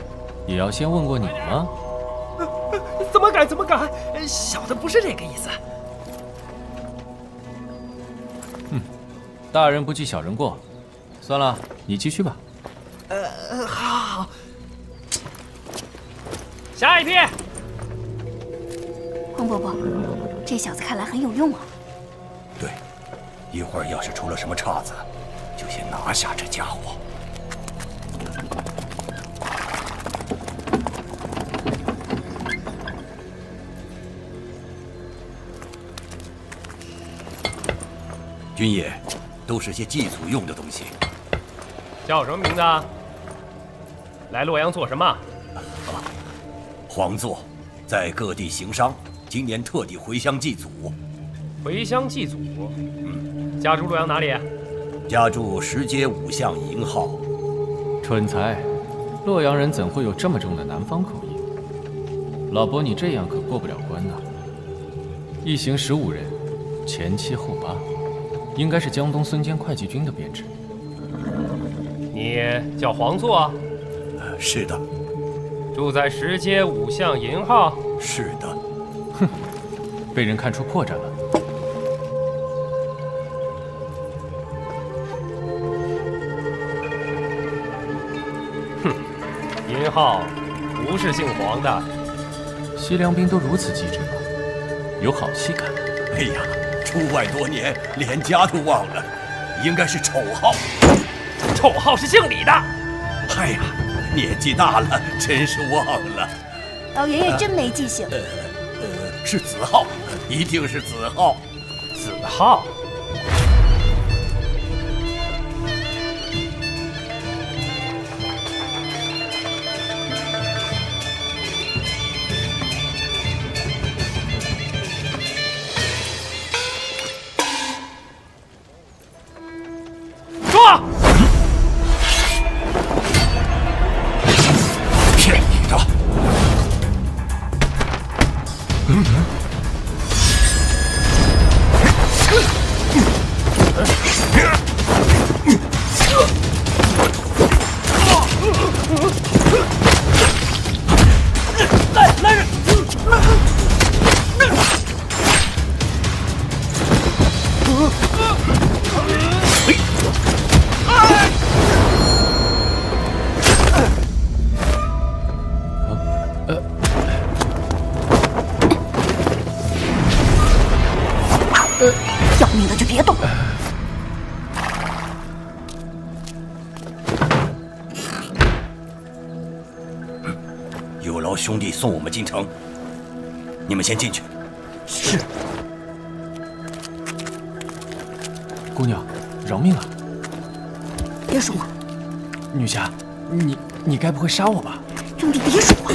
S8: 也要先问过你吗？
S18: 怎么敢？怎么敢？小的不是这个意思。
S8: 大人不计小人过。算了，你继续吧。
S18: 好。下一批。
S17: 黄伯伯，这小子看来很有用啊。
S14: 对，一会儿要是出了什么岔子，就先拿下这家伙。军爷，都是些祭祖用的东西。
S11: 叫什么名字？来洛阳做什么？
S14: 皇座在各地行商，今年特地回乡祭祖。
S11: 回乡祭祖？家住洛阳哪里？
S14: 家住石街5巷营号。
S8: 蠢材，洛阳人怎会有这么重的南方口音？老伯，你这样可过不了关呐。一行15人，前7后8，应该是江东孙坚会稽军的编制。
S11: 你叫黄座？
S14: 是的。
S11: 住在石街5巷营号？
S14: 是的。
S8: 哼，被人看出破绽了。
S11: 哼，营号不是姓黄的。
S8: 西凉兵都如此机智吗？有好戏看。
S14: 哎呀，出外多年，连家都忘了，应该是丑号。
S11: 丑号是姓李的。
S14: 哎呀，年纪大了，真是忘了。
S17: 老爷爷真没记性。
S14: 是子号，一定是子号。
S11: 子号。
S14: 抓！骗你的！
S18: 来人！
S17: 要命的就别动。
S14: 有劳兄弟送我们进城，你们先进去。
S8: 是。姑娘，饶命啊！
S17: 别说话。
S8: 女侠，你该不会杀我吧？
S17: 兄弟，别说话。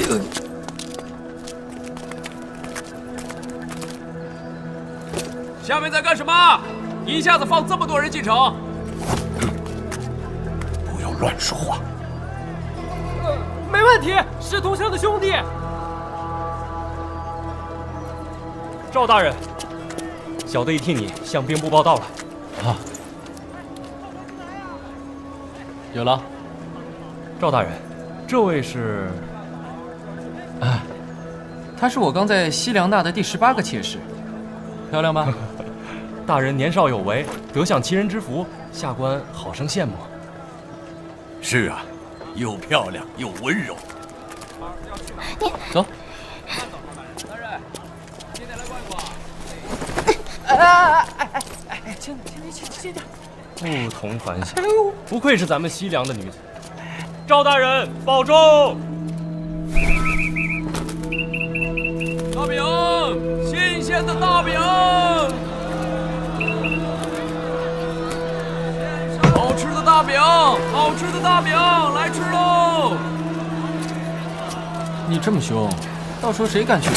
S11: 下面在干什么？一下子放这么多人进城？
S14: 不要乱说话。
S18: 没问题，是同乡的兄弟。
S12: 赵大人，小的已替你向兵部报到了。
S8: 啊，有了。
S12: 赵大人，这位是？
S8: 啊，他是我刚在西凉纳的第18个妾室，漂亮吧？
S12: 大人年少有为，得享其人之福，下官好生羡慕。
S14: 是啊，又漂亮又温柔。
S10: 你
S8: 走。
S11: 轻点。不同凡响，不愧是咱们西凉的女子。赵大人保重。
S5: 大饼，新鲜的大饼，好吃的大饼，好吃的大饼，来吃喽！
S8: 你这么凶，到时候谁敢去？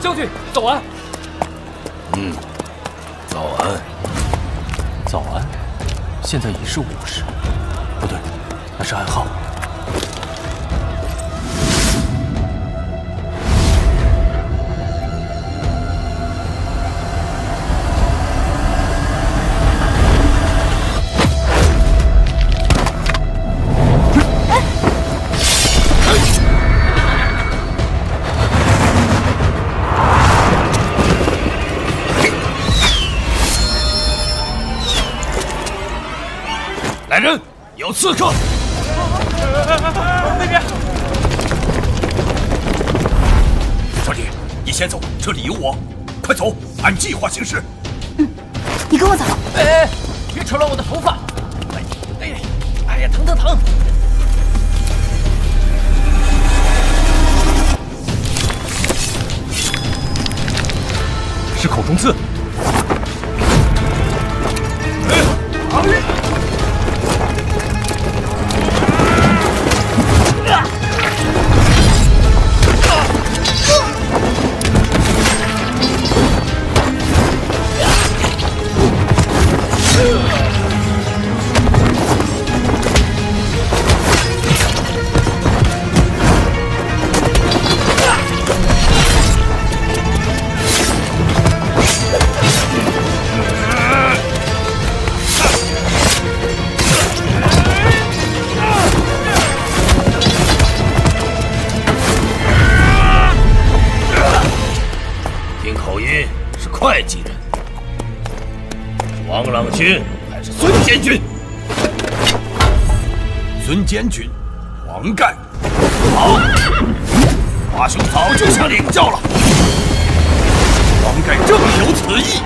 S11: 将军，早安。
S1: 早安。
S8: 早安。现在已是午时，不对，那是暗号。
S14: 来人，有刺客！
S11: 那边，
S14: 少爷，你先走，这里有我。快走，按计划行事。
S17: 你跟我走。
S6: 哎，别扯乱我的头发！哎呀，疼疼疼！
S8: 是口中刺。
S14: 会计人，是王朗军还是孙监军？孙监军，王盖。好，华兄早就下领教了。王盖正有此意。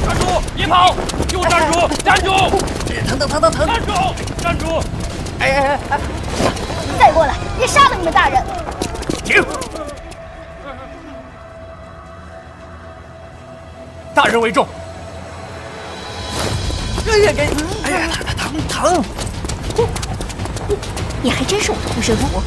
S11: 站住！别跑！给我站住！站住！
S17: 疼疼疼疼疼！
S11: 站住！站住！
S17: 哎！再过来，别杀了你们大人！
S14: 停！
S11: 大人为重。
S17: 哎呀，疼！你还真是我的护身符。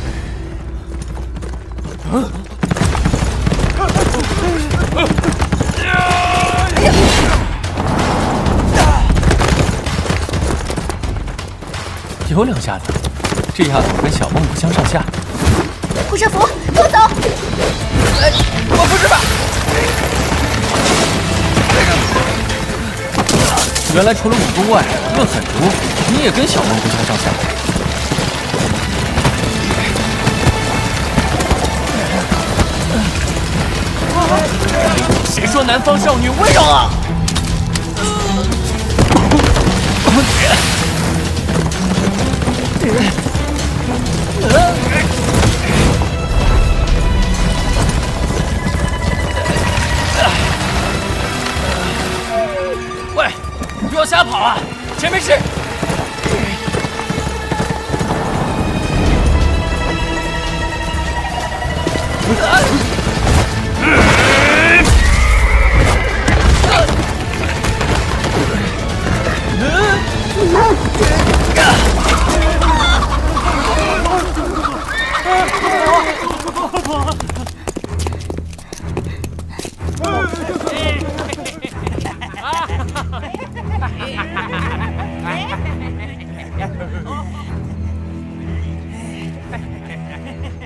S8: 有两下子，这丫头跟小梦不相上下。
S17: 护身符，给我走！
S6: 我不是吧？
S8: 原来除了武功外，论狠毒，你也跟小梦不相上下。
S6: 谁说南方少女温柔啊？喂，不要瞎跑啊！前面是。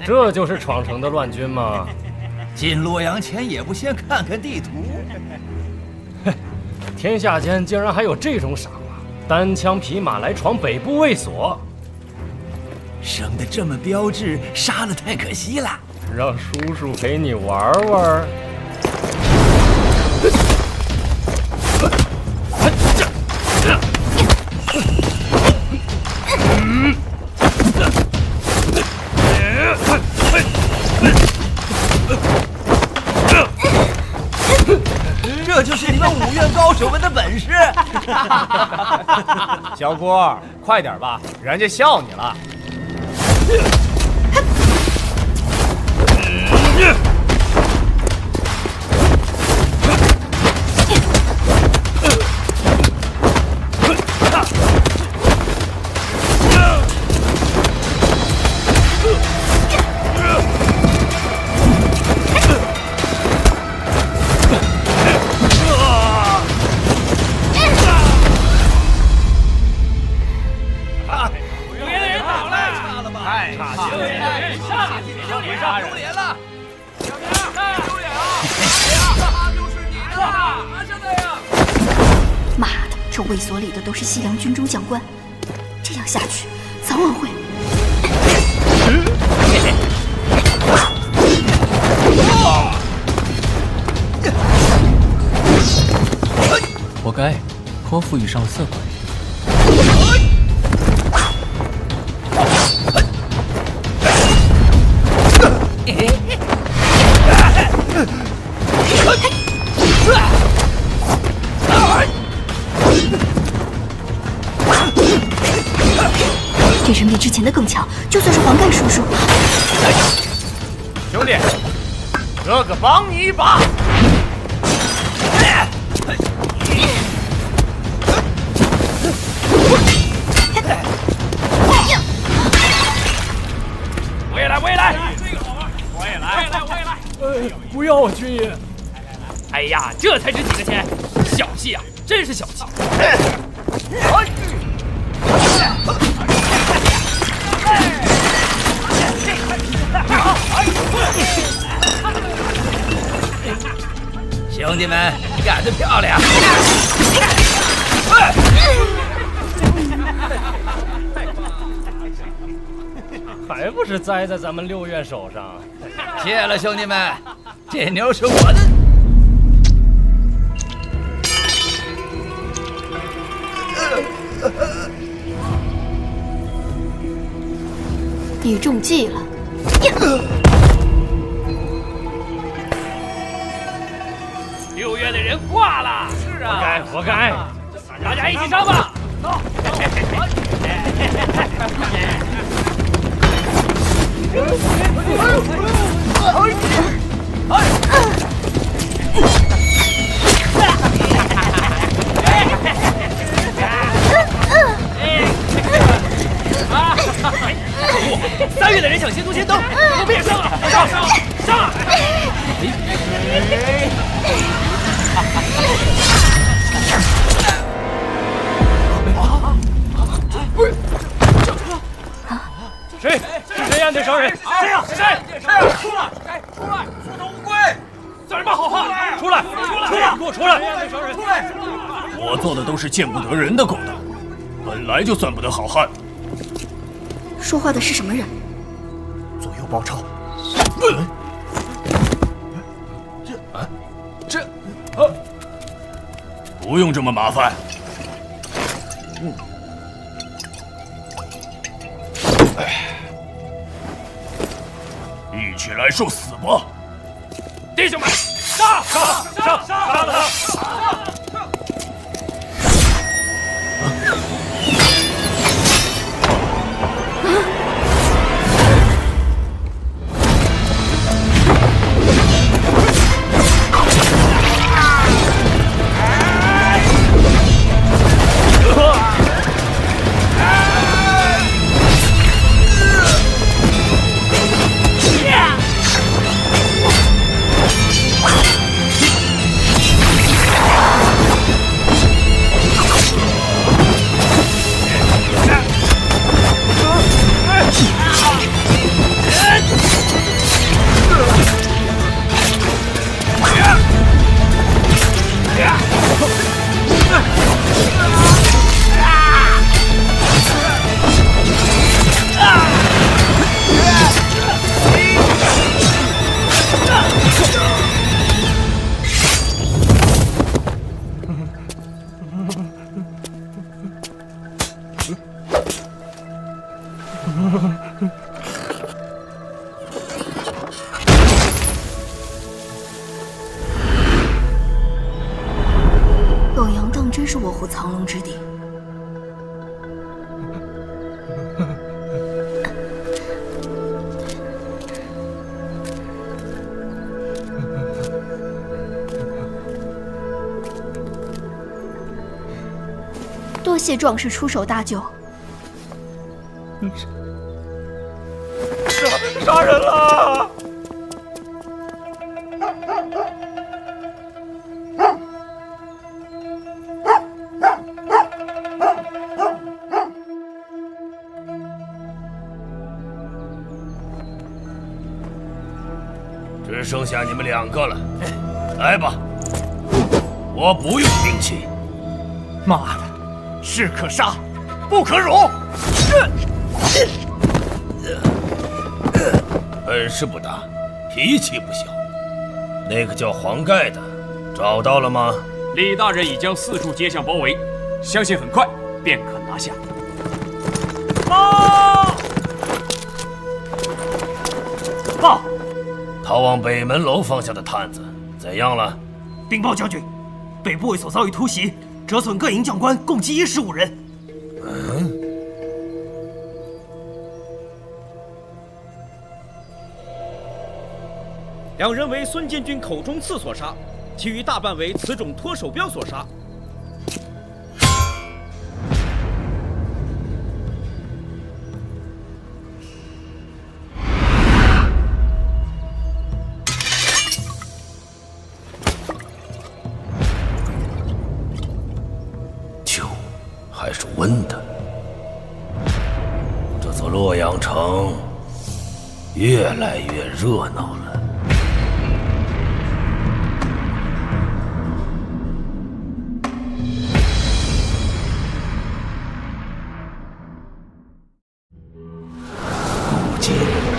S11: 这就是闯城的乱军吗？
S9: 进洛阳前也不先看看地图？
S12: 天下间竟然还有这种傻瓜，单枪匹马来闯北部卫所，
S14: 生得这么标致，杀了太可惜了。
S12: 让叔叔陪你玩玩。
S14: 这就是你们五院高手们的本事。
S12: 小郭，快点吧，人家笑你了。
S10: 卫所里的都是西凉军中将官，这样下去，早晚会……
S8: 活该，颇赋予上色鬼。
S10: 这人比之前的更强，就算是黄盖叔叔。
S12: 兄弟，哥哥帮你一把。
S5: 我也来，我也来，我也来，我也来。
S12: 不要啊，军爷！
S5: 哎呀，这才值几个钱，小气啊，真是小气。
S14: 兄弟们，干得漂亮！
S12: 还不是栽在咱们六院手上。
S14: 谢了，兄弟们，这牛是我的。
S10: 你中计了。
S5: 六院的人挂了，是啊，
S12: 活该！
S5: 大家一起上吧！走。3月的人想先夺先登，我们也上了，上！
S12: 谁？是谁呀？那商人？
S5: 谁呀？谁？出来！出头乌龟！算什么好汉？出来！
S12: 给我出来！
S5: 出来！
S11: 我做的都是见不得人的勾当，本来就算不得好汉。
S10: 说话的是什么人？
S11: 左右包抄。不用这么麻烦。一起来受死吧！
S5: 弟兄们，杀了他！
S10: 是卧虎藏龙之地。多谢壮士出手搭救。
S14: 杀人了！
S1: 只剩下你们2个了，来吧！我不用兵器。
S14: 妈的，士可杀，不可辱！
S1: 本事不大，脾气不小。那个叫黄盖的，找到了吗？
S11: 李大人已将4处街巷包围，相信很快便可拿下。
S2: 报！
S1: 逃往北门楼方向的探子怎样了？
S2: 禀报将军，北部卫所遭遇突袭，折损各营将官共计15人。
S4: 2人为孙建军口中刺所杀，其余大半为此种脱手镖所杀。
S1: 酒还是温的，这座洛阳城越来越热闹了。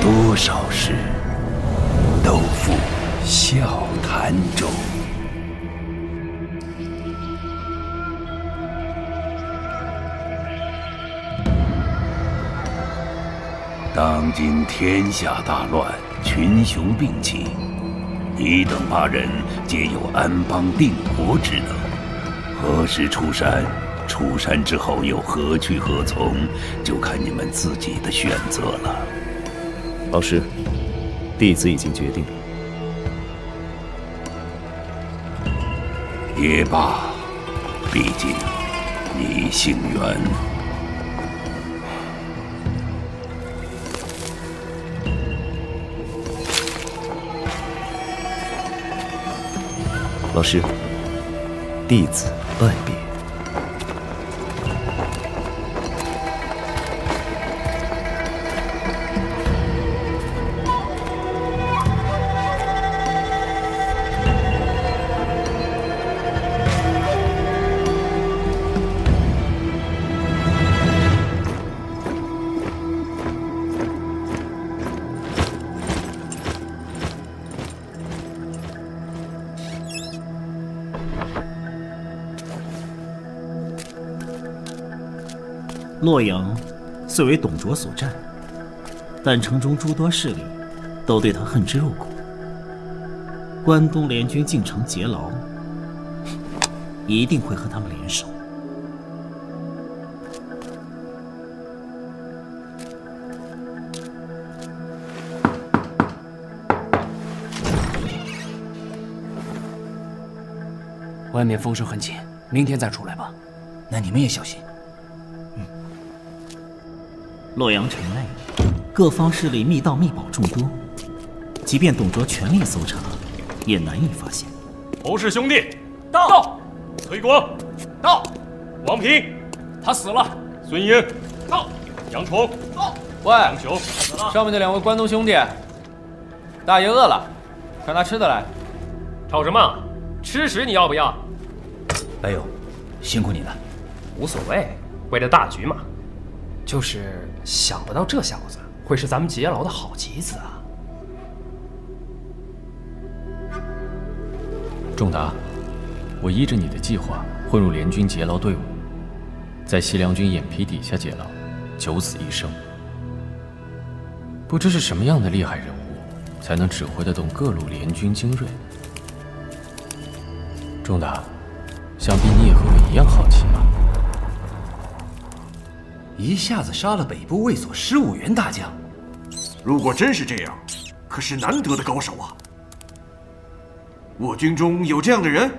S13: 多少事，都付笑谈中。当今天下大乱，群雄并起，你等8人皆有安邦定国之能。何时出山？出山之后又何去何从，就看你们自己的选择了。
S16: 老师，弟子已经决定了。
S13: 也罢，毕竟你姓袁。
S16: 老师，弟子拜别。
S2: 洛阳虽为董卓所占，但城中诸多势力都对他恨之入骨。关东联军进城劫牢，一定会和他们联手。
S5: 外面风声很紧，明天再出来吧。
S14: 那你们也小心。
S2: 洛阳城内，各方势力密道密宝众多，即便董卓全力搜查，也难以发现。
S11: 侯氏兄弟到，崔广到，王平
S5: 他死了，
S11: 孙英到，杨崇到。
S19: 喂，上面的2位关东兄弟，大爷饿了，快拿吃的来。
S11: 吵什么？吃食你要不要？
S14: 哎呦，辛苦你了。
S18: 无所谓，为了大局嘛。就是想不到这小子会是咱们劫牢的好棋子啊！
S8: 仲达，我依着你的计划混入联军劫牢队伍，在西凉军眼皮底下劫牢，九死一生。不知是什么样的厉害人物，才能指挥得动各路联军精锐。仲达，想想必你也和我一样好奇吧？
S9: 一下子杀了北部卫所15员大将，
S3: 如果真是这样，可是难得的高手啊！我军中有这样的人？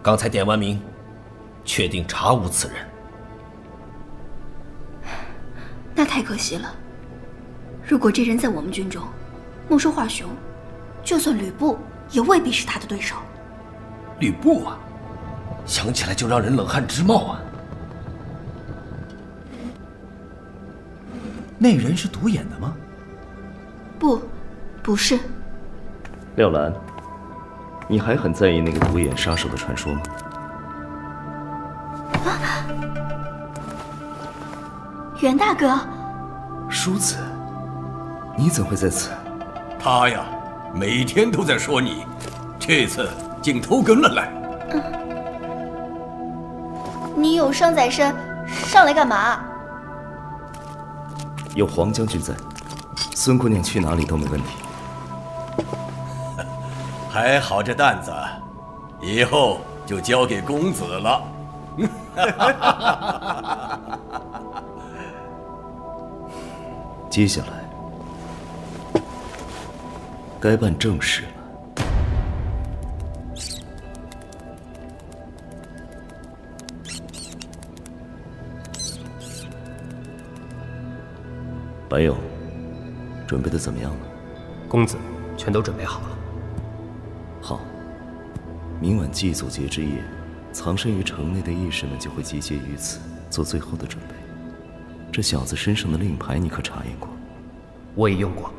S1: 刚才点完名，确定查无此人。
S10: 那太可惜了。如果这人在我们军中，木兽华雄，就算吕布也未必是他的对手。
S1: 吕布啊，想起来就让人冷汗直冒啊！
S9: 那人是独眼的吗？
S10: 不是。
S15: 廖兰，你还很在意那个独眼杀手的传说吗？
S10: 袁大哥，
S9: 叔子，你怎会在此？
S14: 他呀，每天都在说你，这次竟偷跟了来。
S17: 你有伤在身，上来干嘛？
S15: 有黄将军在，孙姑娘去哪里都没问题。
S14: 还好这担子，以后就交给公子了。
S15: 接下来该办正事了。白友，准备的怎么样了？
S18: 公子，全都准备好了。
S15: 好，明晚祭祖节之夜，藏身于城内的义士们就会集结于此，做最后的准备。这小子身上的令牌你可查验过？
S18: 我也用过，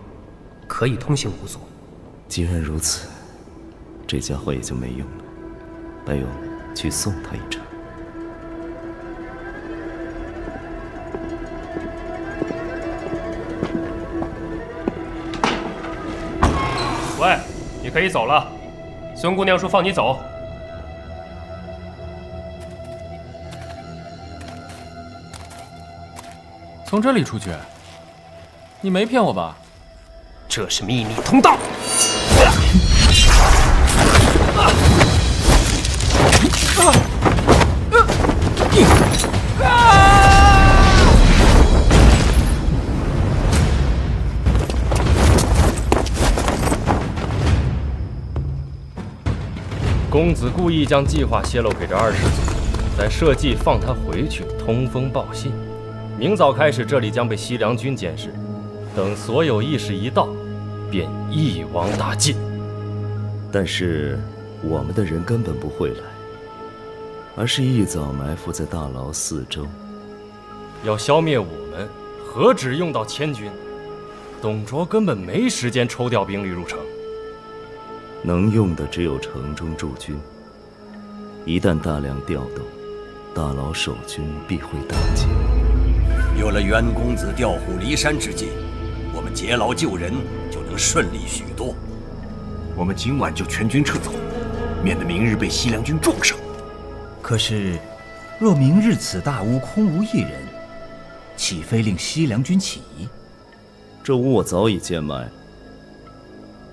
S18: 可以通行无阻。
S15: 既然如此，这家伙也就没用了。白勇，去送他一程。
S11: 喂，你可以走了。孙姑娘说放你走。
S8: 从这里出去？你没骗我吧？
S18: 这是秘密通道。
S6: 公子故意将计划泄露给这二世祖，再设计放他回去通风报信。明早开始，这里将被西凉军监视。等所有义士一到，便一网打尽。
S15: 但是我们的人根本不会来，而是一早埋伏在大牢四周。
S6: 要消灭我们，何止用到1000军？董卓根本没时间抽调兵力入城。
S15: 能用的只有城中驻军。一旦大量调动，大牢守军必会大减。
S14: 有了袁公子调虎离山之计，我们劫牢救人就能顺利许多。
S3: 我们今晚就全军撤走，免得明日被西凉军撞上。
S9: 可是，若明日此大屋空无一人，岂非令西凉军起疑？
S15: 这屋我早已贱卖了，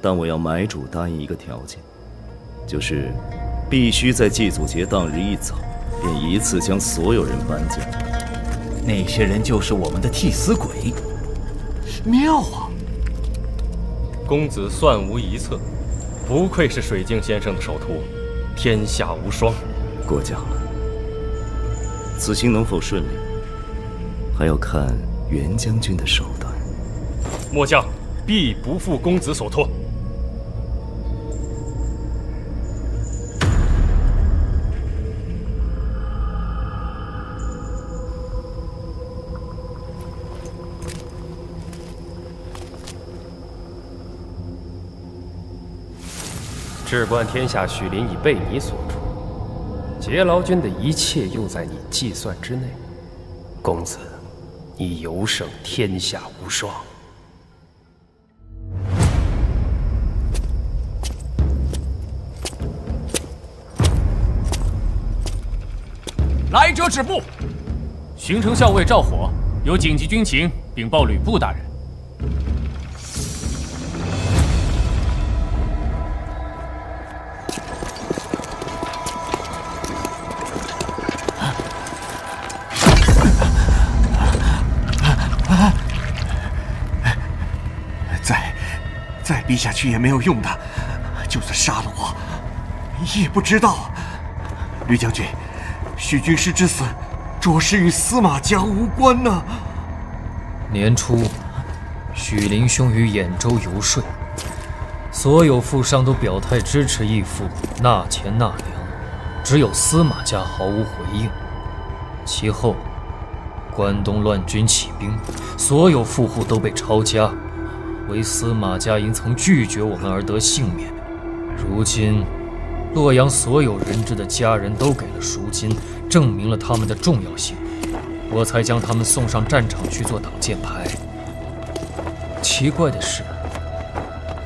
S15: 但我要买主答应一个条件，就是必须在祭祖节当日一早，便一次将所有人搬进。
S9: 那些人就是我们的替死鬼。
S3: 妙啊！
S6: 公子算无一策，不愧是水镜先生的首徒，天下无双。
S15: 过奖了。此行能否顺利，还要看袁将军的手段。
S6: 末将必不负公子所托。
S18: 至观天下许林已被你所助，劫牢军的一切又在你计算之内。公子，你有胜天下无双。
S11: 来者止步！
S8: 巡城校尉赵火有紧急军情禀报吕布大人。
S3: 再逼下去也没有用的，就算杀了我，也不知道。吕将军，许军师之死，着实与司马家无关呢。
S20: 年初，许林兄于兖州游说，所有富商都表态支持义父纳钱纳粮，只有司马家毫无回应。其后，关东乱军起兵，所有富户都被抄家，唯司马家因曾拒绝我们而得幸免。如今，洛阳所有人质的家人都给了赎金，证明了他们的重要性，我才将他们送上战场去做挡箭牌。奇怪的是，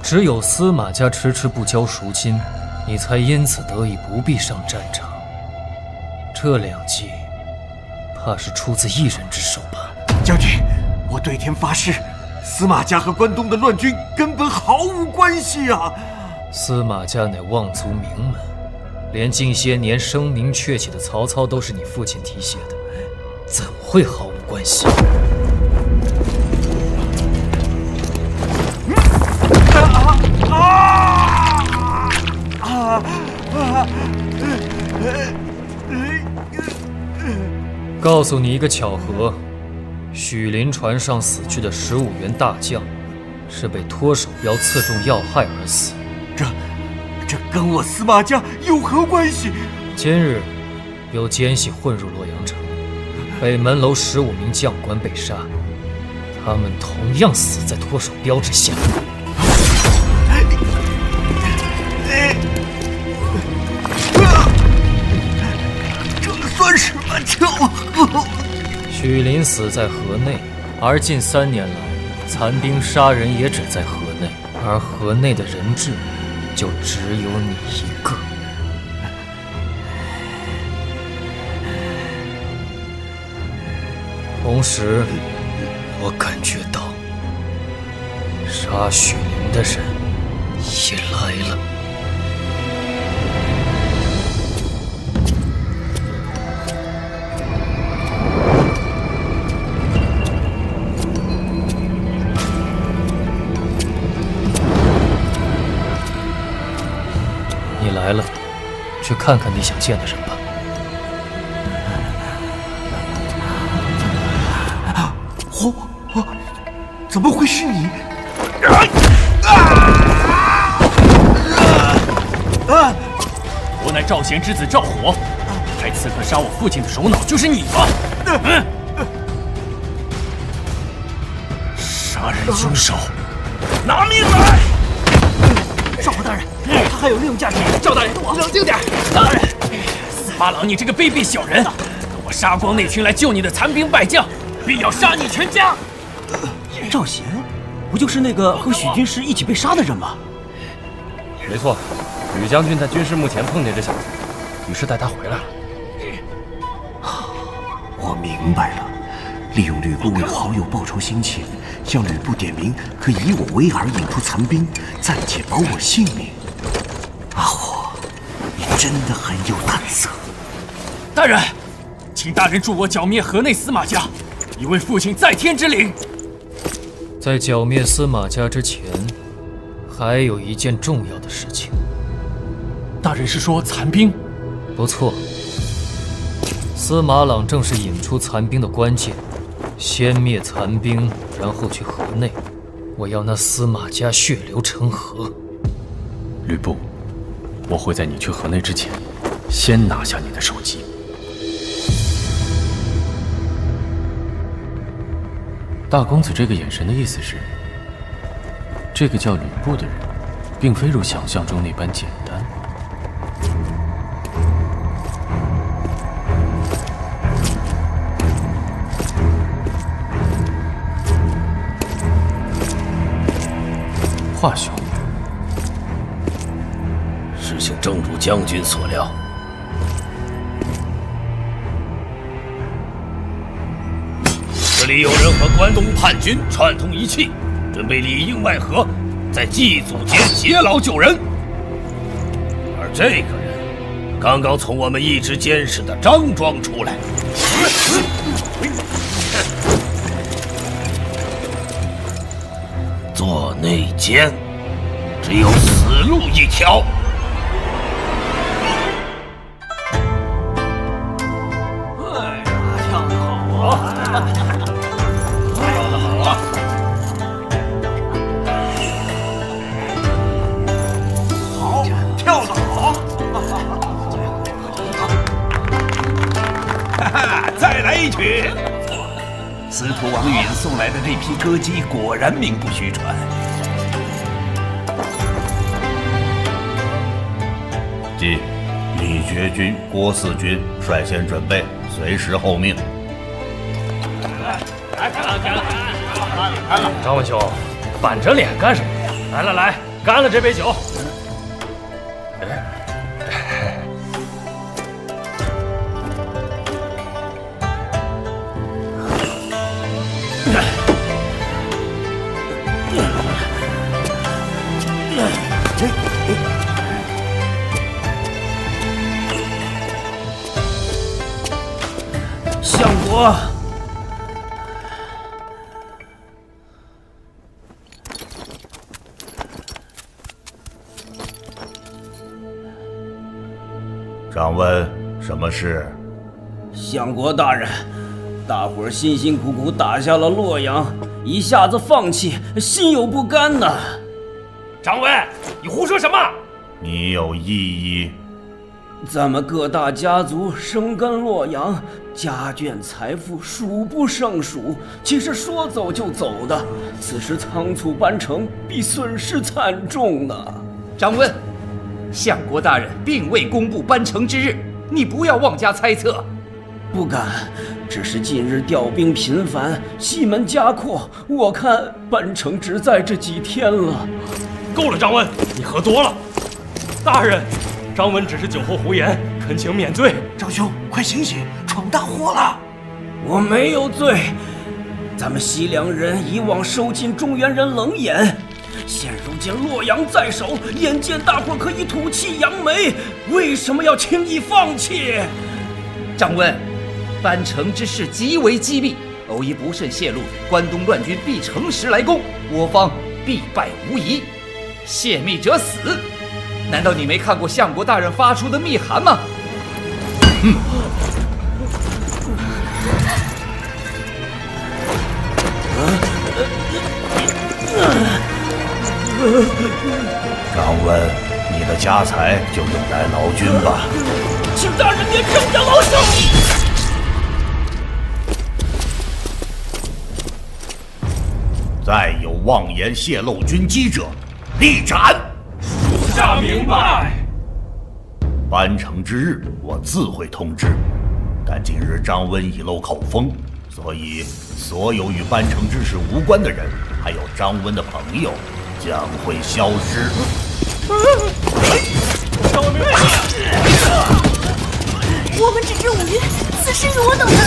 S20: 只有司马家迟迟不交赎金，你才因此得以不必上战场。这两计，怕是出自一人之手吧？
S3: 将军，我对天发誓，司马家和关东的乱军根本毫无关系啊！
S20: 司马家乃望族名门，连近些年声名鹊起的曹操都是你父亲提携的，怎么会毫无关系？告诉你一个巧合，许林船上死去的15员大将，是被脱手镖刺中要害而死。
S3: 这跟我司马家有何关系？
S20: 今日有奸细混入洛阳城，北门楼15名将官被杀，他们同样死在脱手镖之下。
S3: 这算什么巧合？
S20: 许林死在河内，而近3年来，残兵杀人也只在河内，而河内的人质就只有你一个。同时，我感觉到杀许林的人也来了。你来了，去看看你想见的人吧。
S3: 怎么会是你？
S8: 我乃赵贤之子赵火，派刺客杀我父亲的首脑就是你吗？杀人凶手，拿命来！
S5: 少侯大人，他还有利用价值。赵大人，冷静点。
S8: 大人，司马朗，你这个卑鄙小人，等我杀光那群来救你的残兵败将，必要杀你全家！
S5: 赵贤，不就是那个和许军师一起被杀的人吗？
S6: 没错，吕将军在军师墓前碰见这小子，于是带他回来了。
S3: 我明白了，利用吕布为好友报仇心切，向吕布点名可以我为饵引出残兵，暂且保我性命。阿火，你真的很有胆色。
S8: 大人，请大人助我剿灭河内司马家，以为父亲在天之灵。
S20: 在剿灭司马家之前，还有一件重要的事情。
S8: 大人是说残兵？
S20: 不错，司马朗正是引出残兵的关键。先灭残兵，然后去河内。我要那司马家血流成河。
S8: 吕布，我会在你去河内之前，先拿下你的首级。大公子这个眼神的意思是，这个叫吕布的人，并非如想象中那般简单。华兄，
S1: 事情正如将军所料。这里有人和关东叛军串通一气，准备里应外合，在祭祖节劫牢救人。而这个人刚刚从我们一直监视的张庄出来。做内奸，只有死路一条。
S5: 跳得好啊！跳得好啊！好，跳得好！
S14: 哈哈，再来一曲。司徒王允送来的这批歌姬果然名不虚传。
S21: 即李觉军、郭四军率先准备，随时候命。
S6: 张文兄，板着脸干什么？来，干了这杯酒。
S1: 相国，
S21: 长温，什么事？
S4: 相国大人，大伙儿辛辛苦苦打下了洛阳，一下子放弃，心有不甘呐。
S5: 张温，你胡说什么？
S21: 你有异议？
S4: 咱们各大家族生根洛阳，家眷财富数不胜数，岂是说走就走的？此时仓促搬城，必损失惨重呢。
S14: 张温，相国大人并未公布搬城之日，你不要妄加猜测。
S4: 不敢，只是近日调兵频繁，西门加扩，我看搬城只在这几天了。
S5: 够了，张温，你喝多了。大人，张温只是酒后胡言，恳请免罪。
S3: 张兄，快醒醒，闯大祸了！
S4: 我没有罪，咱们西凉人以往收尽中原人冷眼，现如今洛阳在手，眼见大伙可以吐气扬眉，为什么要轻易放弃？
S14: 张温，搬城之事极为机密，偶一不慎泄露，关东乱军必乘时来攻，我方必败无疑。泄密者死。难道你没看过相国大人发出的密函吗？
S21: 张温，你的家财就用来劳军吧。
S4: 请大人免郑家老手。
S21: 再有妄言泄露军机者，立斩！
S5: 属下明白。
S21: 搬城之日，我自会通知。但今日张温已露口风，所以所有与搬城之事无关的人，还有张温的朋友，将会消失。
S10: 我们只知5月，此事与我等无关。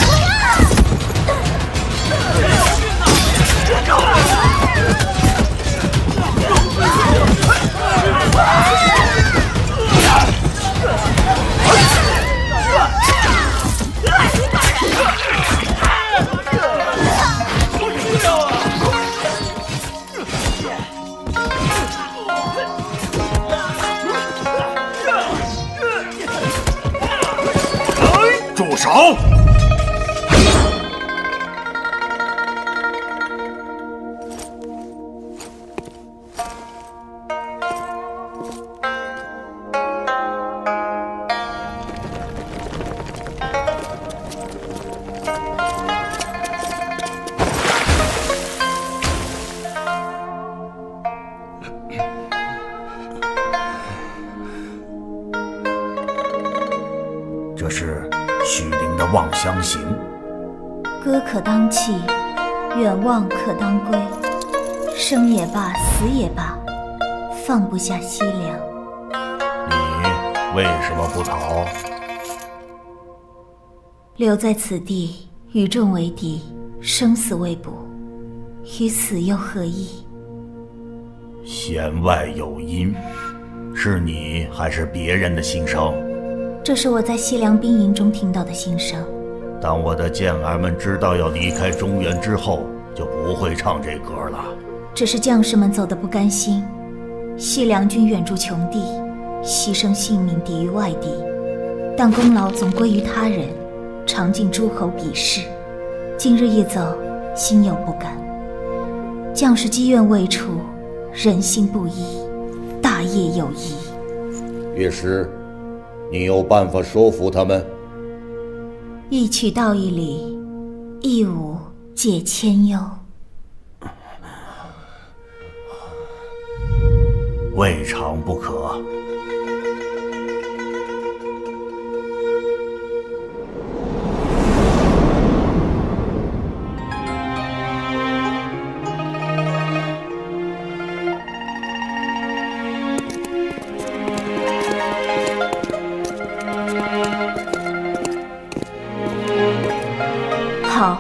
S14: 住手！
S21: 这是许灵的望乡行。
S7: 歌可当弃，远望可当归。生也罢，死也罢，放不下西凉。
S21: 你为什么不逃？
S7: 留在此地，与众为敌，生死未卜，与死又何益？
S21: 弦外有音，是你还是别人的心声？
S7: 这是我在西凉兵营中听到的心声。
S21: 当我的健儿们知道要离开中原之后，就不会唱这歌了。
S7: 只是将士们走得不甘心，西凉军远驻穷地，牺牲性命抵御外敌，但功劳总归于他人，常进诸侯鄙视。今日一走，心有不甘。将士积怨未除，人心不一，大业有疑。
S21: 乐师，你有办法说服他们？
S7: 一曲道一理，一舞解千忧。
S21: 未尝不可。
S7: 好。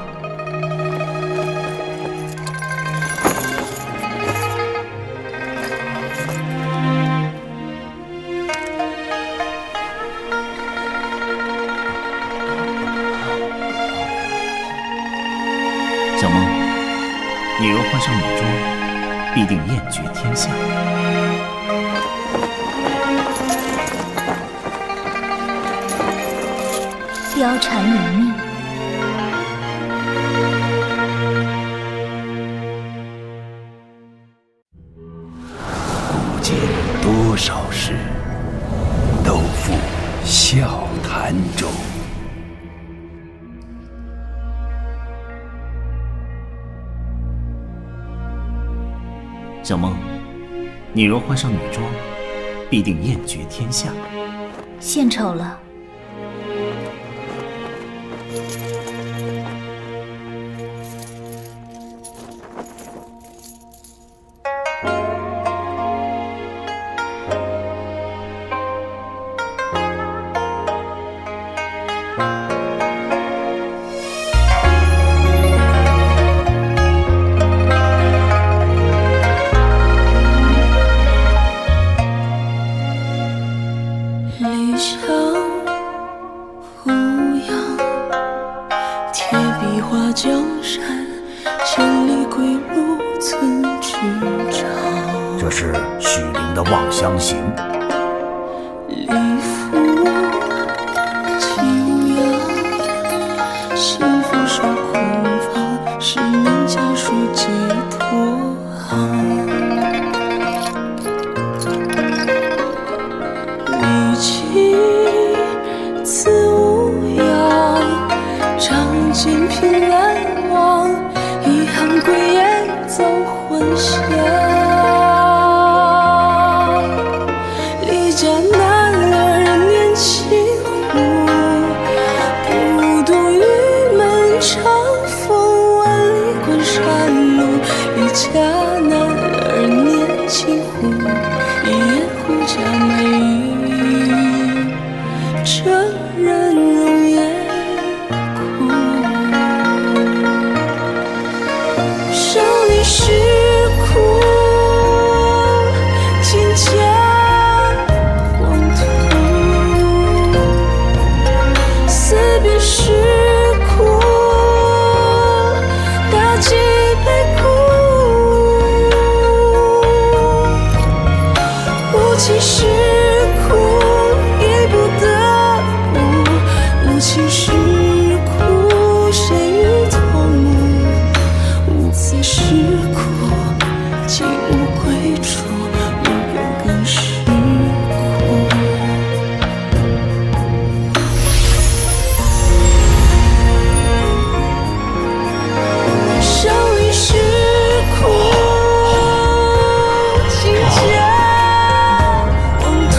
S14: 小梦，你若换上女装，必定艳绝天下。
S7: 貂蝉领命。
S13: 古今多少事，都付笑谈中。
S14: 小梦，你若换上女装，必定艳绝天下。
S7: 献丑了。
S10: 理想无恙，铁壁画江山，千里归路寸之长。
S21: 这是许灵的《望乡行》。
S10: 礼服清扬，幸福耍空房，是能家书寄托行。语气自无恙，仗剑凭栏望，遗憾归雁走魂香。离家男儿年轻忽，不度玉门长风万里关山路。离家男儿年轻忽，一眼护家美玉，这人容颜苦。生离是苦，蒹葭黄土。思别是苦，大几杯苦。无情是苦，也不得不。无情是苦，谁与同沐？无此是苦，竟无归处，无边更是苦。生离是苦，蒹葭黄土。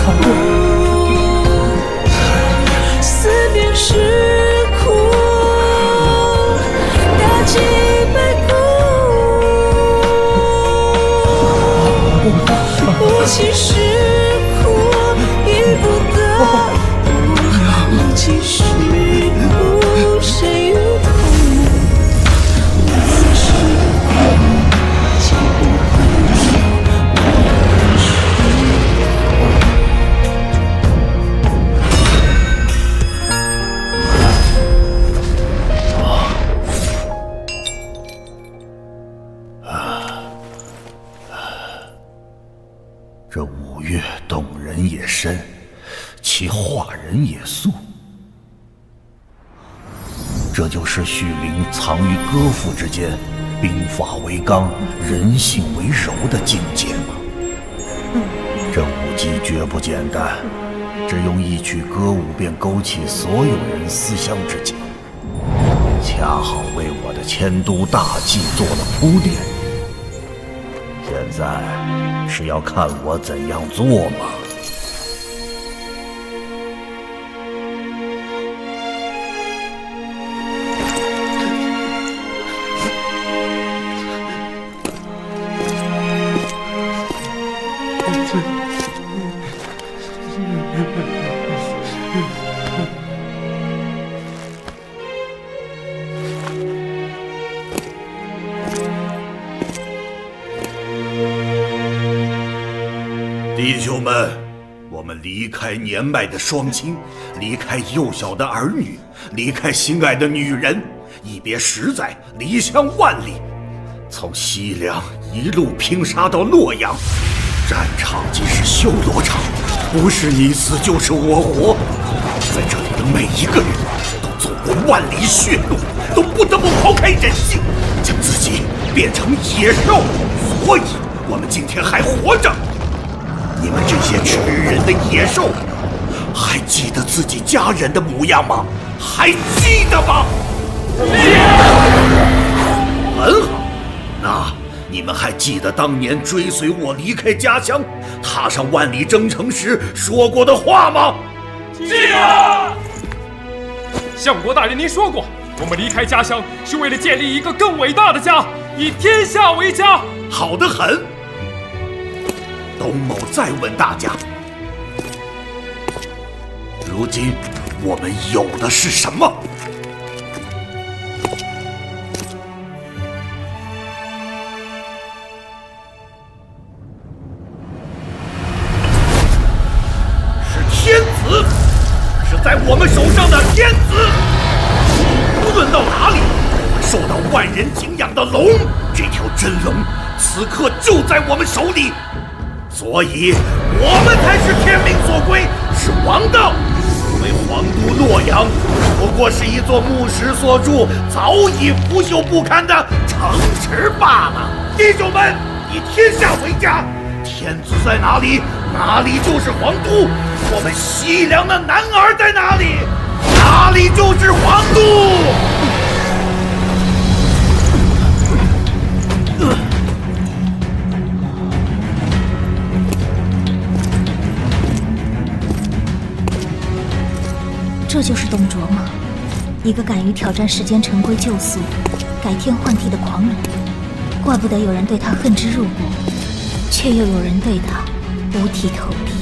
S10: 思别是苦，大几杯苦。无情是苦，亦不得不。无情是苦，谁与同沐？无此是苦，竟无归处，无边是
S21: 这五岳动人也深，其化人也素。这就是许灵藏于歌赋之间，兵法为刚，人性为柔的境界吗？这舞姬绝不简单，只用一曲歌舞便勾起所有人思乡之情，恰好为我的迁都大计做了铺垫。现在是要看我怎样做吗？弟兄们，我们离开年迈的双亲，离开幼小的儿女，离开心爱的女人，一别10载，离乡万里，从西凉一路拼杀到洛阳，战场即是修罗场，不是你死就是我活。在这里的每一个人都走过万里血路，都不得不抛开人性，将自己变成野兽，所以我们今天还活着。你们这些吃人的野兽，还记得自己家人的模样吗？还记得吗？很好，那你们还记得当年追随我离开家乡，踏上万里征程时说过的话吗？
S5: 记得。相国大人，您说过，我们离开家乡是为了建立一个更伟大的家，以天下为家。
S21: 好得很。董某再问大家，如今我们有的是什么？是天子，是在我们手上的天子。无论到哪里，受到万人敬仰的龙，这条真龙，此刻就在我们手里。所以，我们才是天命所归，是王道。因为皇都洛阳不过是一座木石所筑、早已腐朽不堪的城池罢了。弟兄们，以天下为家，天子在哪里，哪里就是皇都。我们西凉的男儿在哪里，哪里就是皇都。
S7: 这就是董卓吗？一个敢于挑战世间陈规旧俗、改天换地的狂人。怪不得有人对他恨之入骨，却又有人对他五体投地。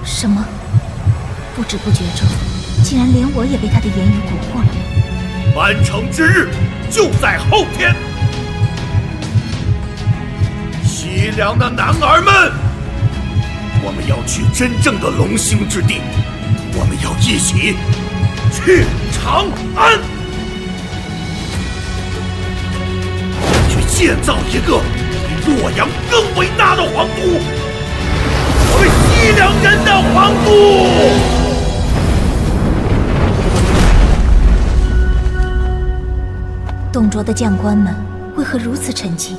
S7: 什么？不知不觉中，竟然连我也被他的言语蛊惑了。
S21: 完成之日就在后天。西凉的男儿们，我们要去真正的龙兴之地，我们要一起去长安，去建造一个比洛阳更伟大的皇都。我们西凉人的皇都。
S7: 董卓的将官们为何如此沉静？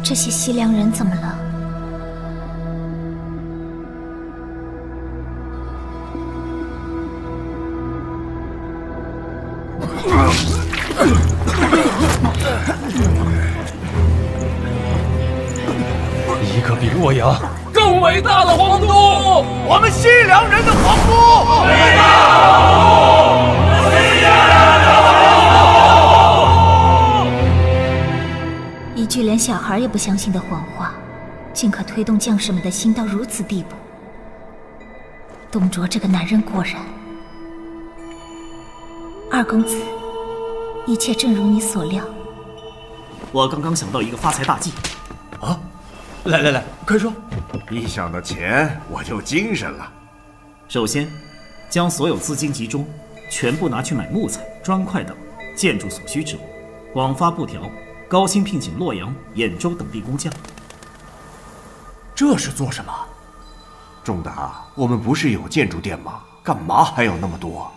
S7: 这些西凉人怎么了？
S6: 一个比洛阳
S5: 更伟大的皇都，
S14: 我们西凉人的皇都，
S5: 伟大西凉的皇
S7: 都。一句连小孩也不相信的谎话，竟可推动将士们的心到如此地步。董卓这个男人果然。二公子，一切正如你所料。
S2: 我刚刚想到一个发财大计。
S3: 啊！来，快说！一想到钱，我就精神了。
S2: 首先，将所有资金集中，全部拿去买木材、砖块等建筑所需之物，广发布条，高薪聘请洛阳、兖州等地工匠。
S3: 这是做什么？仲达，我们不是有建筑店吗？干嘛还要那么多？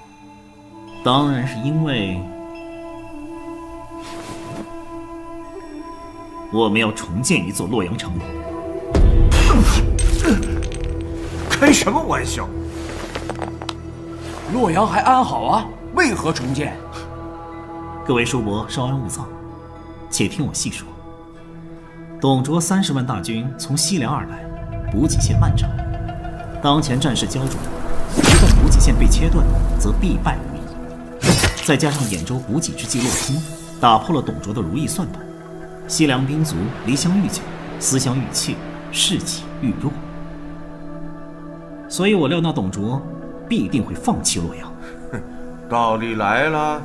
S2: 当然是因为我们要重建一座洛阳城。
S3: 开什么玩笑！
S19: 洛阳还安好啊，为何重建？
S2: 各位叔伯稍安勿躁，且听我细说。董卓30万大军从西凉而来，补给线漫长，当前战事焦灼，一旦补给线被切断，则必败无疑。再加上兖州补给之计落空，打破了董卓的如意算盘，西凉兵卒离乡愈久，思乡愈切，士气愈弱。所以我料到董卓必定会放弃洛阳。
S3: 道理来了。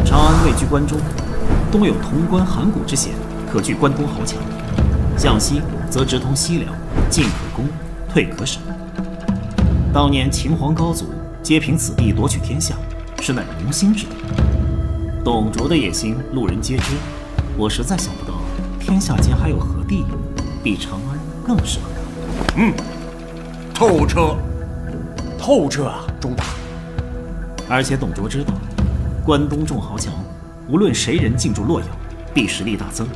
S2: 长安位居关中，东有潼关函谷之险，可据关东豪强；向西则直通西凉，进可攻，退可守。当年秦皇高祖皆凭此地夺取天下，实乃龙兴之地。董卓的野心，路人皆知。我实在想不到，天下间还有何地比长安更适合他。
S3: 透彻，
S19: 透彻啊，仲达。
S2: 而且董卓知道，关东众豪强，无论谁人进驻洛阳，必实力大增，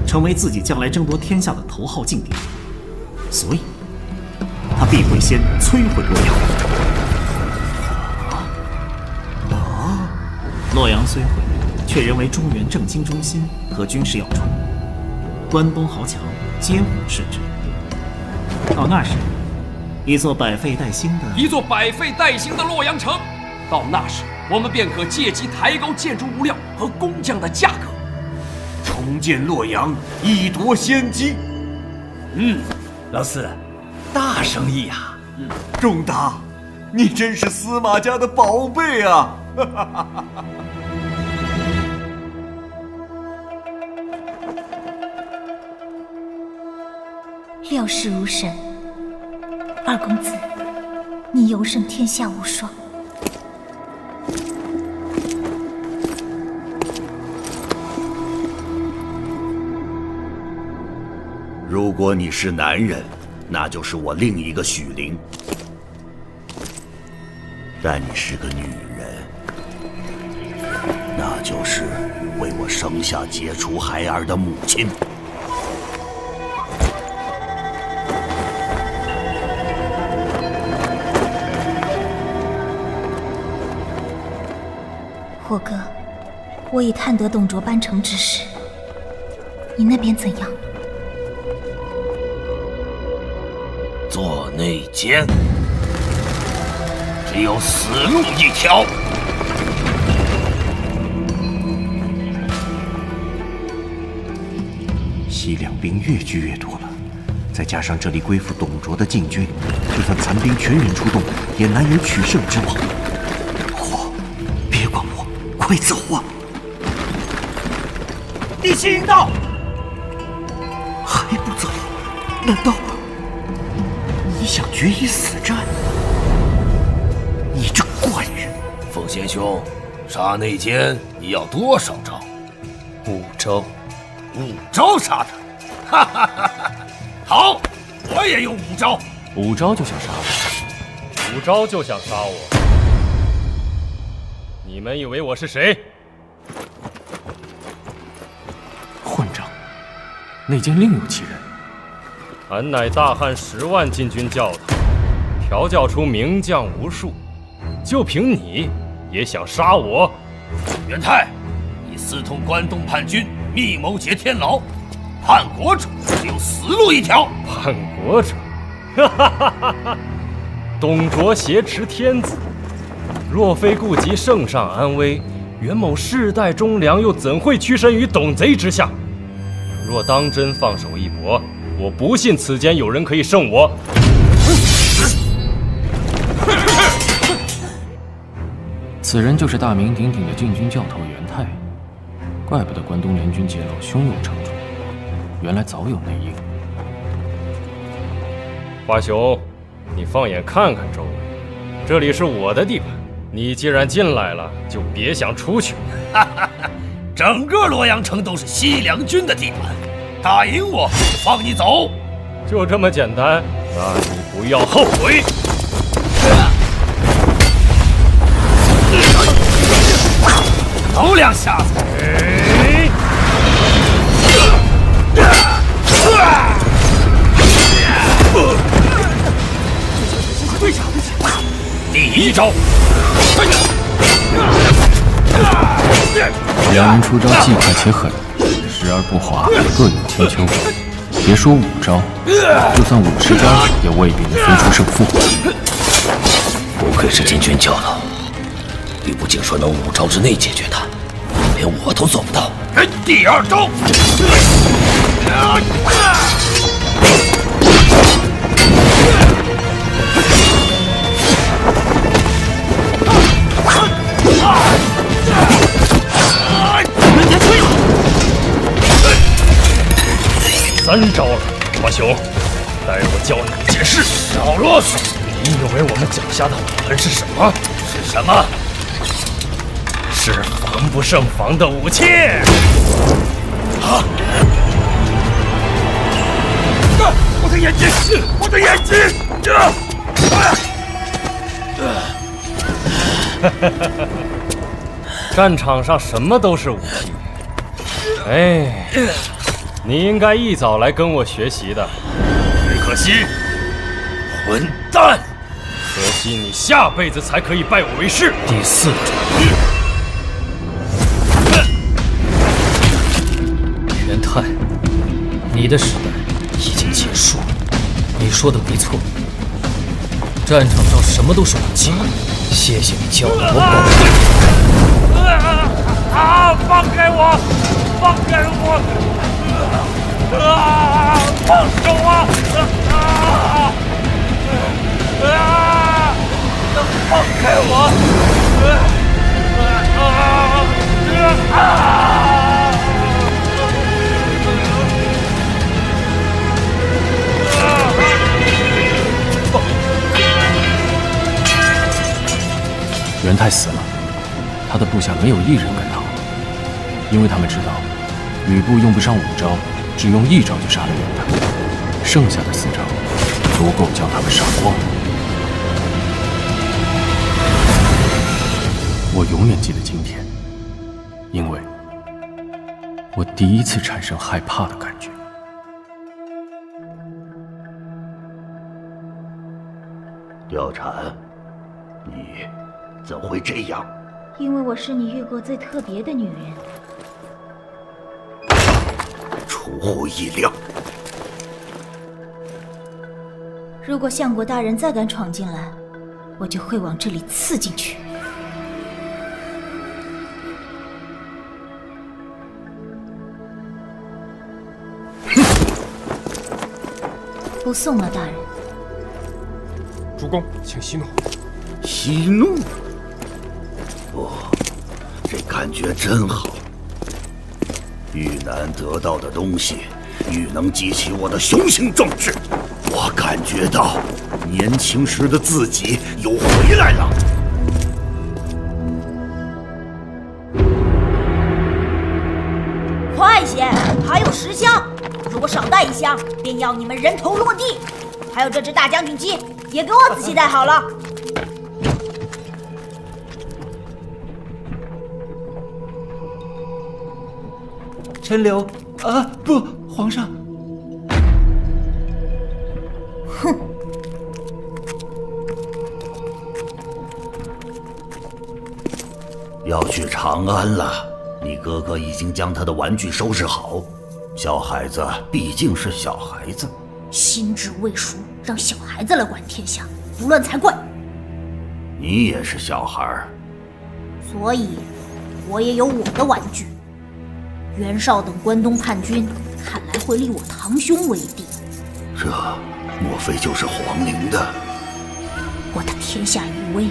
S2: 成为自己将来争夺天下的头号劲敌。所以，他必会先摧毁洛阳。洛阳虽毁，却仍为中原政经中心和军事要冲，关东豪强皆无视之。到那时，一座百废待兴的
S19: 洛阳城，到那时，我们便可借机抬高建筑物料和工匠的价格，
S3: 重建洛阳，以夺先机。
S14: 老四，大生意呀！
S3: 仲达，你真是司马家的宝贝啊！
S7: 料事如神，二公子，你尤胜天下无双。
S21: 如果你是男人，那就是我另一个许灵；但你是个女人，那就是为我生下杰出孩儿的母亲。
S7: 霍哥，我已探得董卓班城之事，你那边怎样？
S1: 做内奸，只有死路一条。
S3: 西凉兵越聚越多了，再加上这里归附董卓的禁军，就算残兵全员出动，也难有取胜之望。别管我，快走啊！
S14: 第七营到，
S3: 还不走？难道你想决一死战？你这怪人！
S1: 奉先兄，杀内奸你要多少招
S20: ？5招。
S1: 5招杀他？哈哈哈哈！好，我也用5招。
S8: 5招就想杀我？
S6: 5招就想杀我？你们以为我是谁？
S8: 混账！内奸另有其人。
S6: 俺乃大汉10万禁军教头，调教出名将无数，就凭你也想杀我？
S1: 元泰，你私通关东叛军，密谋劫天牢，叛国者只有死路一条。
S6: 叛国者，哈哈哈哈哈！董卓挟持天子，若非顾及圣上安危，袁某世代忠良，又怎会屈身于董贼之下？若当真放手一搏，我不信此间有人可以胜我。
S8: 此人就是大名鼎鼎的禁军教头袁泰，怪不得关东联军劫牢胸有成竹，原来早有内应。
S6: 华雄，你放眼看看周围，这里是我的地盘，你既然进来了，就别想出去。
S1: 哈哈哈！整个洛阳城都是西凉军的地盘，打赢我就放你走。
S6: 就这么简单？那你不要后悔。
S1: 头两下子。
S5: 对下，
S1: 第一招。
S8: 两人出招既快且狠，时而不华，各有千秋。别说5招，就算50招，也未必能分出胜负。
S1: 不愧是禁军教头，吕布竟说能5招之内解决他，连我都做不到。第二招。
S6: 3招了，华雄，待我教你一件事。
S1: 少啰嗦！
S6: 你以为我们脚下的武魂是什么？
S1: 是什么？
S6: 是防不胜防的武器。
S1: 啊！我的眼睛！我的眼睛！
S6: 战场上什么都是武器。哎，你应该一早来跟我学习的。
S1: 只可惜，混蛋！
S6: 可惜你下辈子才可以拜我为师。
S20: 第4招。袁泰，你的时代已经结束了。你说的没错，战场上什么都是武器。谢谢你教了我宝贝。
S5: 放开我！放开我！放手啊！放开我！
S8: 袁泰死了，他的部下没有一人敢逃，因为他们知道吕布用不上5招，只用1招就杀了袁泰，剩下的4招足够将他们杀光。我永远记得今天，因为我第一次产生害怕的感觉。
S21: 貂蝉，你怎会这样？
S17: 因为我是你遇过最特别的女人。
S21: 出乎意料。
S17: 如果相国大人再敢闯进来，我就会往这里刺进去。不送了，大人。
S5: 主公，请息怒。
S21: 息怒？不，这感觉真好。愈难得到的东西，愈能激起我的雄心壮志。我感觉到年轻时的自己又回来了。
S10: 快些，还有10箱，如果少带1箱，便要你们人头落地。还有这只大将军鸡，也给我仔细带好了。
S3: 陈留啊，不，皇上。
S17: 哼！
S21: 要去长安了，你哥哥已经将他的玩具收拾好。小孩子毕竟是小孩子，
S10: 心智未熟，让小孩子来管天下，不乱才怪。
S21: 你也是小孩，
S10: 所以我也有我的玩具。袁绍等关东叛军看来会立我堂兄为帝，
S21: 这莫非就是皇陵的？
S10: 我的天下余威，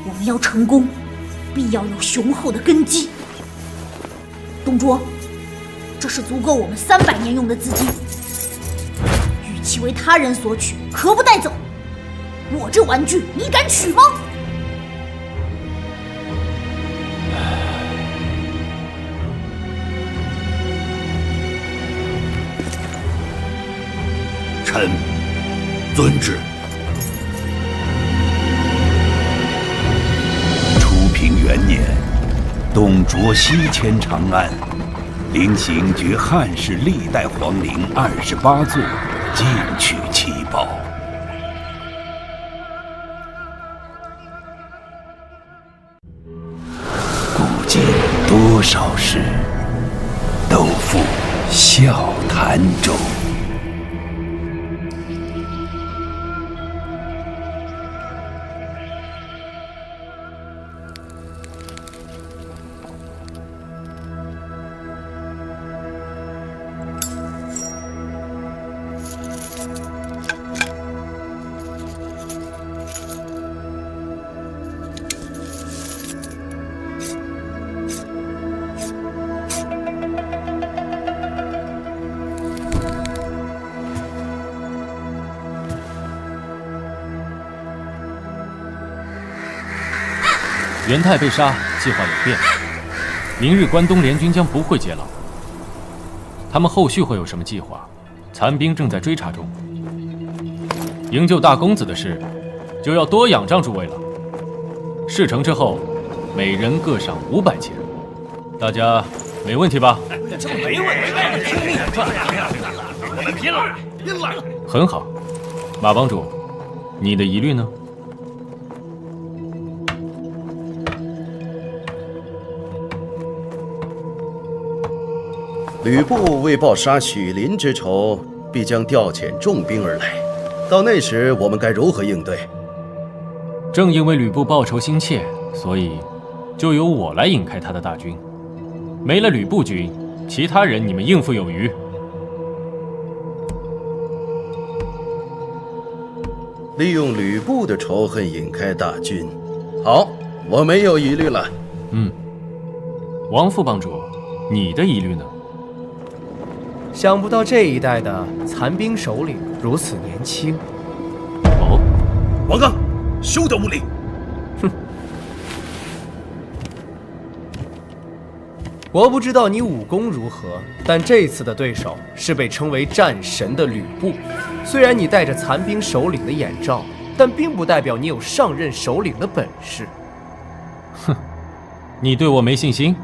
S10: 我们要成功，必要有雄厚的根基。董卓，这是足够我们300年用的资金，与其为他人所取，何不带走？我这玩具，你敢取吗？
S21: 臣遵旨。
S13: 初平元年，董卓西迁长安，临行掘汉室历代皇陵28座，尽取其宝。古今多少事，都付笑谈中。
S8: 袁泰被杀，计划有变。明日关东联军将不会劫牢。他们后续会有什么计划？残兵正在追查中。营救大公子的事，就要多仰仗诸位了。事成之后，每人各赏500钱。大家没问题吧？
S14: 这没问题，拼命我们拼了，拼了！
S8: 很好，马帮主，你的疑虑呢？
S12: 吕布为报杀许林之仇，必将调遣重兵而来。到那时，我们该如何应对？
S8: 正因为吕布报仇心切，所以就由我来引开他的大军。没了吕布军，其他人你们应付有余。
S12: 利用吕布的仇恨引开大军，好，我没有疑虑了。
S8: 王副帮主，你的疑虑呢？
S16: 想不到这一代的残兵首领如此年轻。
S8: 哦，
S14: 王刚，休得无礼！
S16: 哼，我不知道你武功如何，但这次的对手是被称为战神的吕布。虽然你戴着残兵首领的眼罩，但并不代表你有上任首领的本事。
S8: 哼，你对我没信心？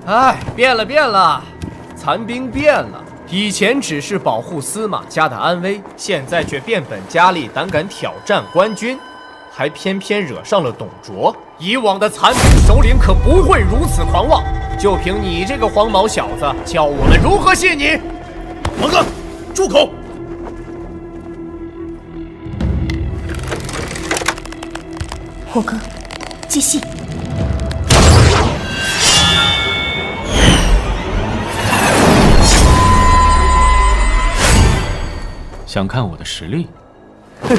S16: 哎，变了，残兵变了。以前只是保护司马家的安危，现在却变本加厉，胆敢挑战官军，还偏偏惹上了董卓。以往的残兵首领可不会如此狂妄，就凭你这个黄毛小子，叫我们如何信你？
S14: 王哥，住口！
S10: 霍哥，继续。
S8: 想看我的实力？
S16: 哼，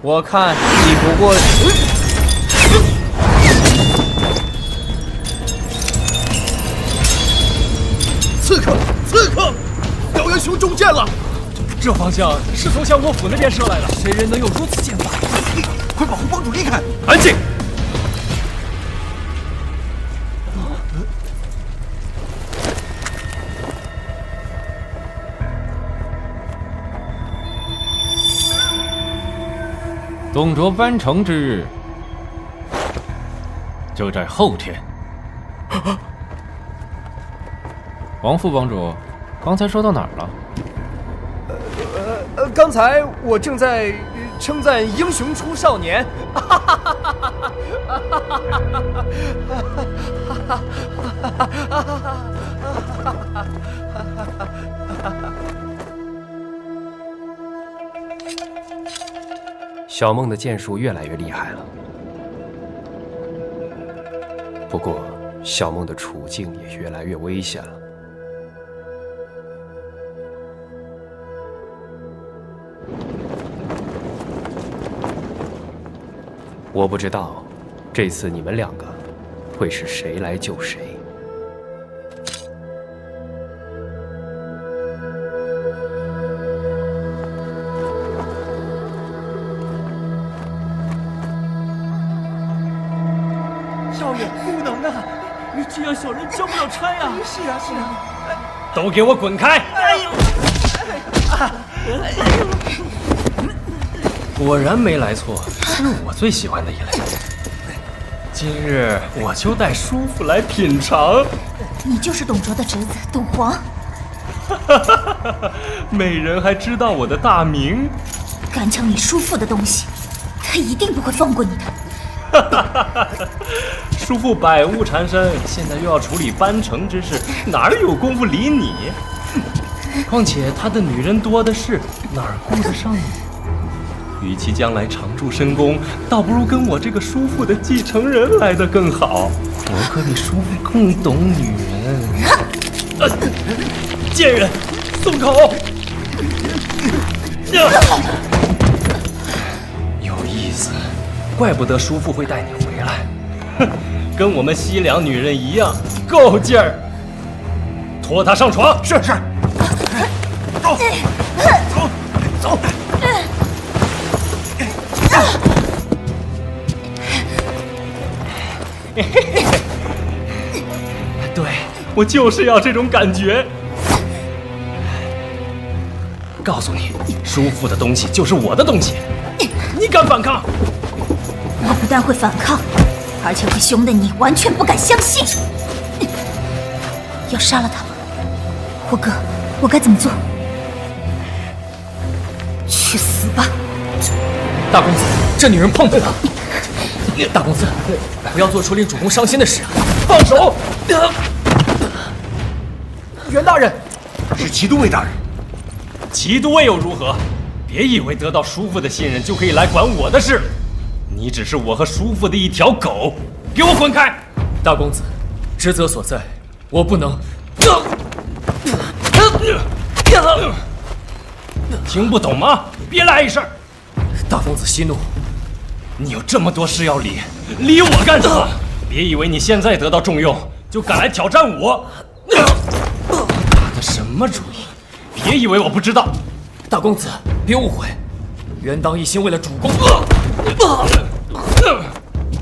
S16: 我看你不过
S14: 刺客！辽阳雄中箭了！
S11: 这方向是从相国府那边射来的，谁人能有如此剑法？
S3: 快保护帮主离开！
S11: 安静！
S8: 董卓班城之日，就在后天。王副帮主，刚才说到哪儿了？
S16: 刚才我正在称赞英雄出少年。
S18: 小梦的剑术越来越厉害了，不过小梦的处境也越来越危险了。我不知道，这次你们两个会是谁来救谁。
S3: 少爷，不能啊！这样小人交不了差呀！是啊，是啊。
S6: 都给我滚开！
S3: 哎呦！
S6: 果然没来错，是我最喜欢的一类。今日我就带叔父来品尝。
S17: 你就是董卓的侄子董黄。
S6: 美人还知道我的大名。
S17: 敢抢你叔父的东西，他一定不会放过你的。
S6: 叔父百无缠身，现在又要处理班城之事，哪儿有功夫理你？况且他的女人多的是，哪儿顾得上你？与其将来常驻深宫，倒不如跟我这个叔父的继承人来得更好。我可比叔父更懂女人。贱人，松口！有意思，怪不得叔父会带你回来。哼，跟我们西凉女人一样，够劲儿。拖他上床。是。走。对，我就是要这种感觉。告诉你，叔父的东西就是我的东西，你敢反抗？
S17: 我不但会反抗，而且会凶得你完全不敢相信。要杀了他吗？霍哥，我该怎么做？去死吧！
S18: 大公子，这女人碰不得。大公子，不要做出令主公伤心的事。放手！
S3: 袁大人，是齐都尉大人。
S6: 齐都尉又如何？别以为得到叔父的信任就可以来管我的事。你只是我和叔父的一条狗，给我滚开！
S18: 大公子，职责所在，我不能。
S6: 听不懂吗？别来一声！
S18: 大公子息怒。
S6: 你有这么多事要理，理我干什么？别以为你现在得到重用，就敢来挑战我。打的什么主意？别以为我不知道。
S18: 大公子，别误会，袁当一心为了主公。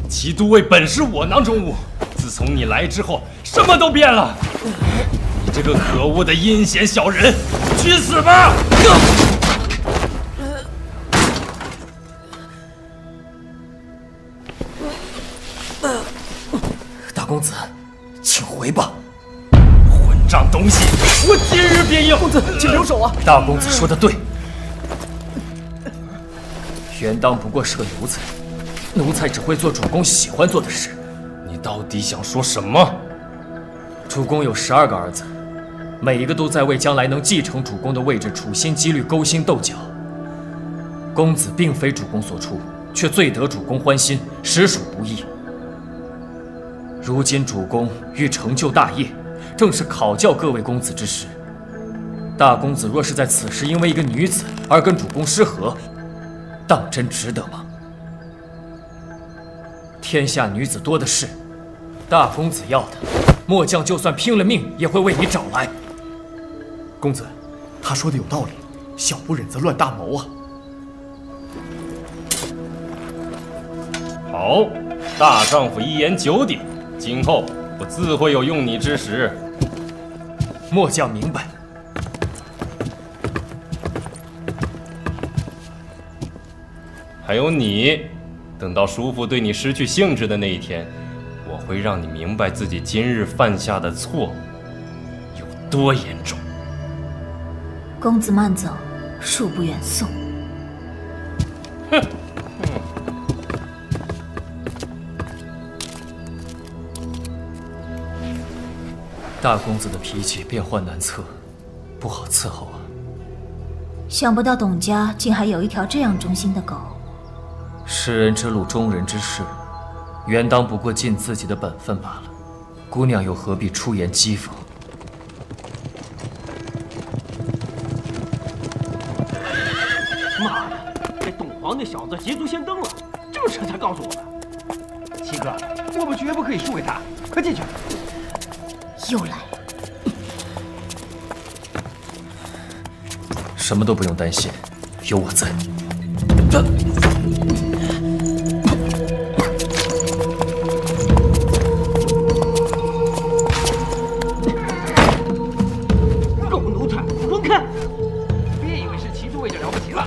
S6: 齐都尉本是我囊中物，自从你来之后，什么都变了。你这个可恶的阴险小人，去死吧！
S18: 大公子，请回吧。
S6: 混账东西，我今日便要！
S18: 公子，请留手啊！大公子说的对，袁当不过是个奴才，奴才只会做主公喜欢做的事。
S6: 你到底想说什么？
S18: 主公有12个儿子，每一个都在为将来能继承主公的位置处心积虑、勾心斗角。公子并非主公所出，却最得主公欢心，实属不易。如今主公欲成就大业，正是考教各位公子之时。大公子若是在此时因为一个女子而跟主公失和，当真值得吗？天下女子多的是，大公子要的，末将就算拼了命也会为你找来。
S14: 公子，他说的有道理，小不忍则乱大谋啊！
S6: 好，大丈夫一言九鼎，今后我自会有用你之时。
S18: 末将明白。
S6: 还有你，等到叔父对你失去兴致的那一天，我会让你明白自己今日犯下的错有多严重。
S17: 公子慢走，恕不远送。
S6: 哼！
S18: 大公子的脾气变幻难测，不好伺候啊。
S17: 想不到董家竟还有一条这样忠心的狗。
S18: 世人之路，忠人之事，原当不过尽自己的本分罢了。姑娘又何必出言讥讽？
S4: 妈的，这董皇那小子捷足先登了，这么迟才告诉我们。
S3: 七哥，我们绝不可以输给他，快进去。
S17: 又来了。
S18: 什么都不用担心，有我在。
S4: 狗奴才，滚开！别以为是骑着位就了不起了。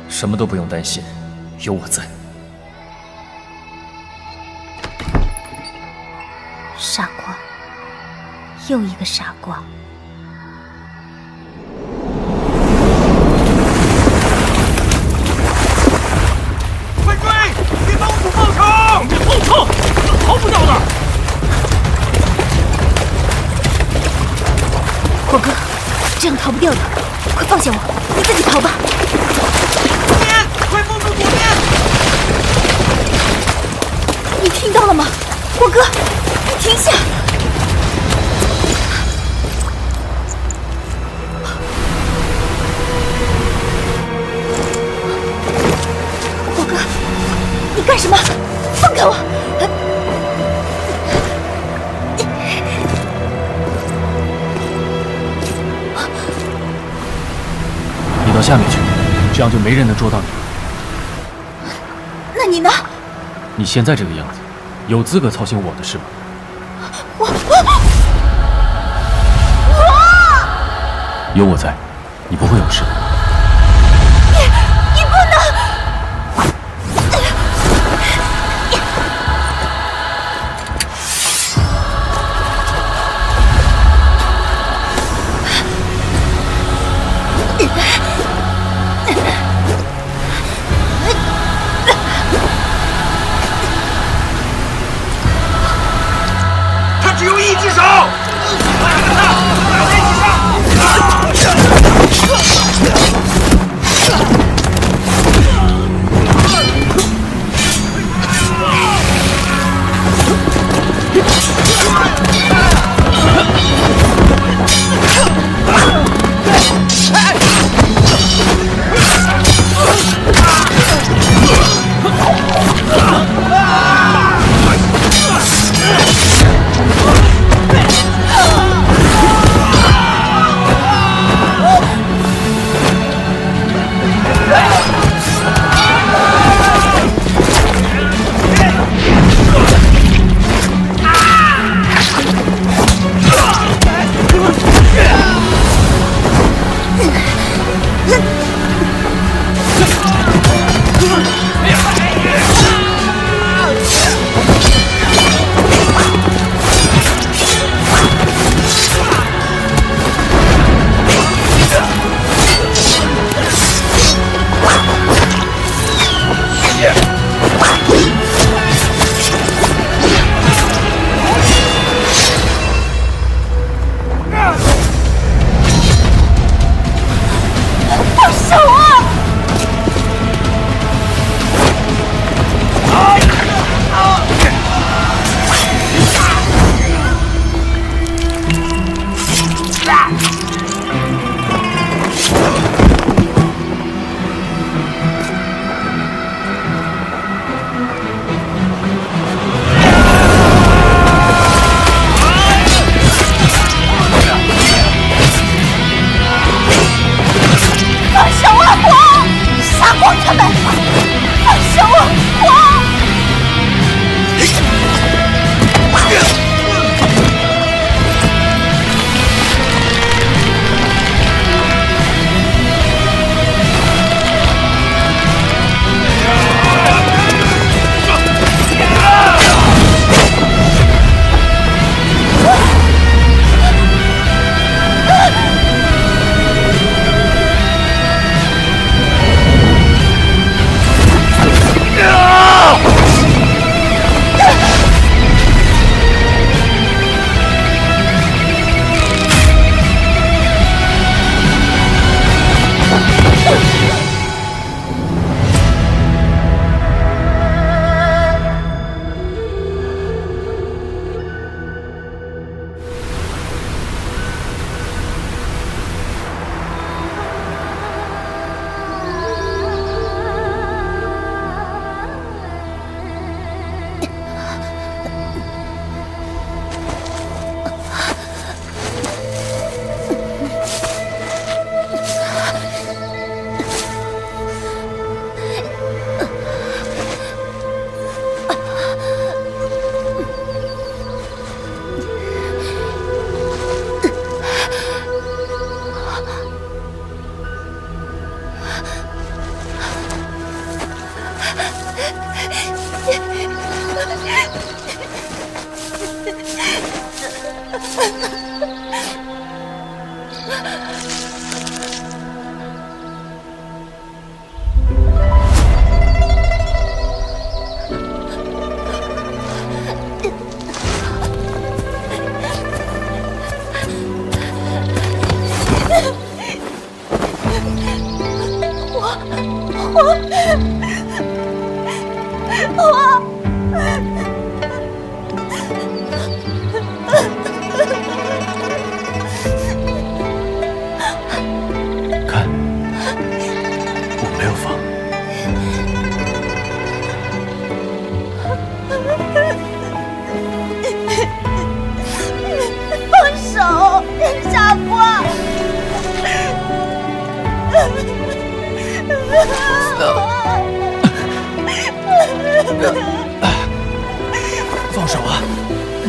S18: 什么都不用担心，有我在。
S17: 傻瓜，又一个傻瓜。
S3: 快追！别帮主报仇！
S4: 别后撤，逃不掉的。
S17: 火哥，这样逃不掉的，快放下我，你自己逃吧。
S3: 快封住左边！
S17: 你听到了吗，火哥？你停下！火哥，你干什么？放开我！
S8: 你到下面去，这样就没人能捉到你了。
S17: 那你呢？
S8: 你现在这个样子，有资格操心我的事吗？有我在，你不会有事的。
S17: 你不能！
S3: 他只有一只手。
S10: 王他们，放手我！
S14: 放手啊！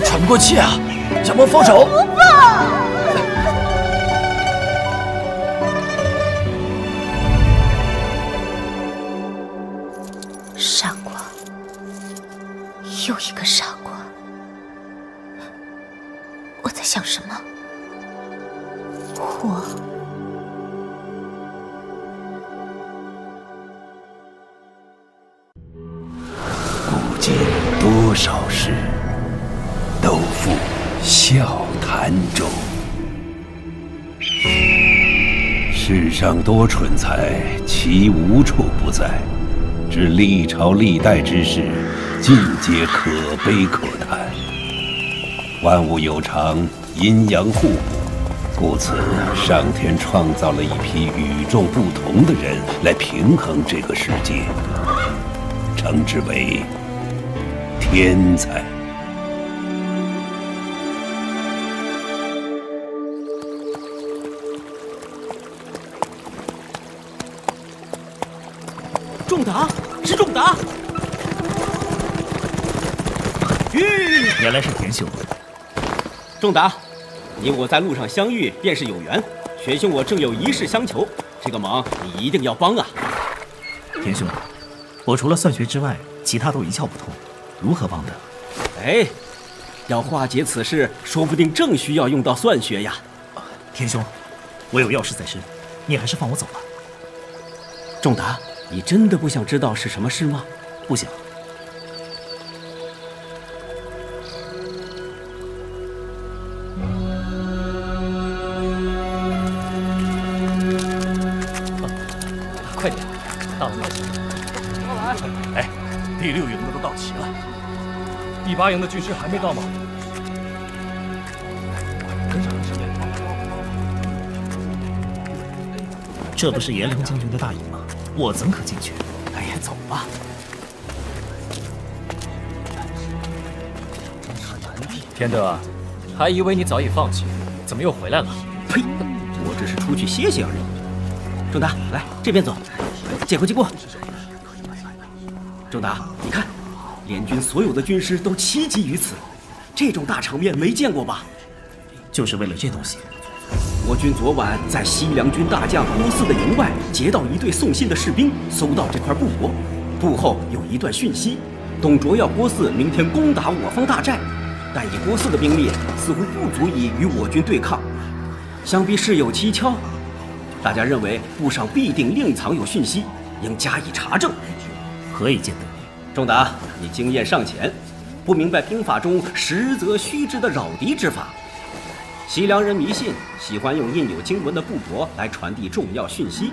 S14: 喘不过气啊！小梦，放手！
S10: 不放！
S17: 傻瓜，又一个傻瓜。我在想什么？我。
S13: 古今多少事，都付笑谈中。世上多蠢材，其无处不在。知历朝历代之事，尽皆可悲可叹。万物有常，阴阳互补，故此上天创造了一批与众不同的人来平衡这个世界，称之为天才。
S4: 仲达，是仲达！
S2: 原来是田兄。
S4: 仲达，你我在路上相遇便是有缘，玄兄我正有一事相求，这个忙你一定要帮啊！
S2: 田兄，我除了算学之外，其他都一窍不通，如何帮的？
S4: 哎，要化解此事，说不定正需要用到算学呀。
S2: 田兄，我有要事在身，你还是放我走吧。
S4: 仲达，你真的不想知道是什么事吗？
S2: 不想。
S14: 快点，到了。哎，第6营的都到齐了，
S6: 第8营的军师还没到吗？
S2: 这不是颜良将军的大营吗？我怎可进去？
S4: 哎呀，走吧。
S18: 天德，还以为你早已放弃，怎么又回来了？
S4: 呸！我只是出去歇歇而已。仲达，来这边走。借过借过。仲达，你看，联军所有的军师都齐集于此，这种大场面没见过吧？
S2: 就是为了这东西。
S4: 我军昨晚在西凉军大将郭汜的营外截到一队送信的士兵搜到这块布帛，布后有一段讯息，董卓要郭汜明天攻打我方大寨，但以郭汜的兵力似乎不足以与我军对抗，想必事有蹊跷。大家认为布上必定另藏有讯息，应加以查证。
S2: 何以见得？
S4: 仲达，你经验尚浅，不明白兵法中实则虚之的扰敌之法。西凉人迷信，喜欢用印有经文的布帛来传递重要讯息，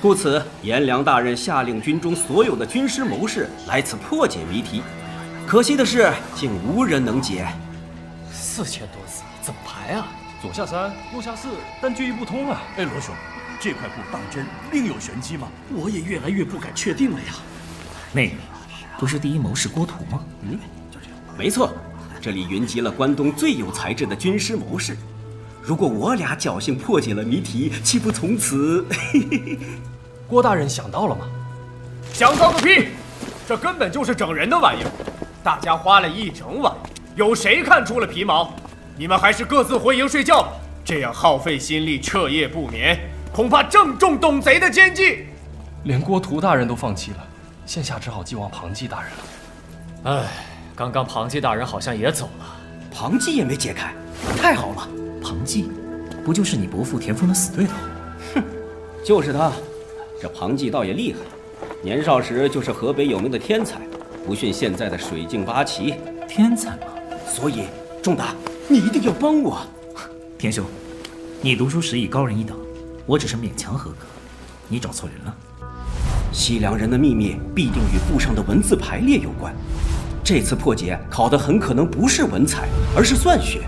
S4: 故此颜良大人下令军中所有的军师谋士来此破解谜题。可惜的是，竟无人能解。
S18: 4000多字，怎么排啊？
S6: 左下3，右下4，但句意不通啊！
S14: 哎，罗兄，这块布当真另有玄机吗？
S2: 我也越来越不敢确定了呀。那个不是第一谋士郭图吗？
S4: 没错。这里云集了关东最有才智的军师谋士，如果我俩侥幸破解了谜题，岂不从此……
S18: 郭大人想到了吗？
S11: 想到个屁！这根本就是整人的玩意儿，大家花了一整晚，有谁看出了皮毛？你们还是各自回营睡觉吧，这样耗费心力，彻夜不眠，恐怕正中董贼的奸计。
S6: 连郭图大人都放弃了，现下只好寄望庞纪大人了。
S18: 唉。刚刚庞纪大人好像也走了，
S4: 庞纪也没解开，太好了！
S2: 庞纪，不就是你伯父田丰的死对头？
S4: 哼，就是他。这庞纪倒也厉害，年少时就是河北有名的天才，不逊现在的水镜八奇。
S2: 天才吗？
S4: 所以，仲达，你一定要帮我。
S2: 田兄，你读书时已高人一等，我只是勉强合格，你找错人了。
S4: 西凉人的秘密必定与布上的文字排列有关。这次破解考的很可能不是文采，而是算学。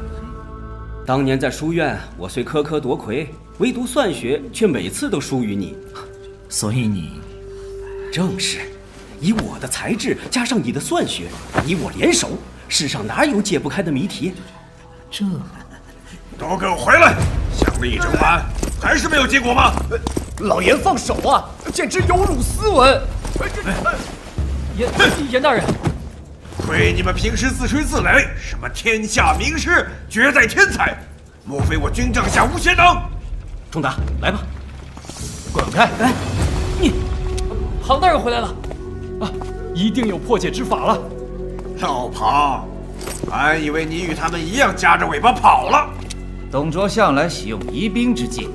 S4: 当年在书院，我虽科科夺魁，唯独算学却每次都输于你。
S2: 所以你……
S4: 正是，以我的才智加上你的算学，你我联手，世上哪有解不开的谜题？
S2: 这……
S14: 都给我回来！想了一整晚，还是没有结果吗？
S11: 老严放手啊！简直有辱斯文！
S18: 严大人。
S14: 亏你们平时自吹自擂，什么天下名师，绝代天才，莫非我军帐下无贤能？
S4: 仲达，来吧，
S18: 滚开！
S4: 来，你，
S18: 庞大人回来了，啊，一定有破解之法了。
S14: 老庞，俺以为你与他们一样夹着尾巴跑了。
S9: 董卓向来喜用疑兵之计，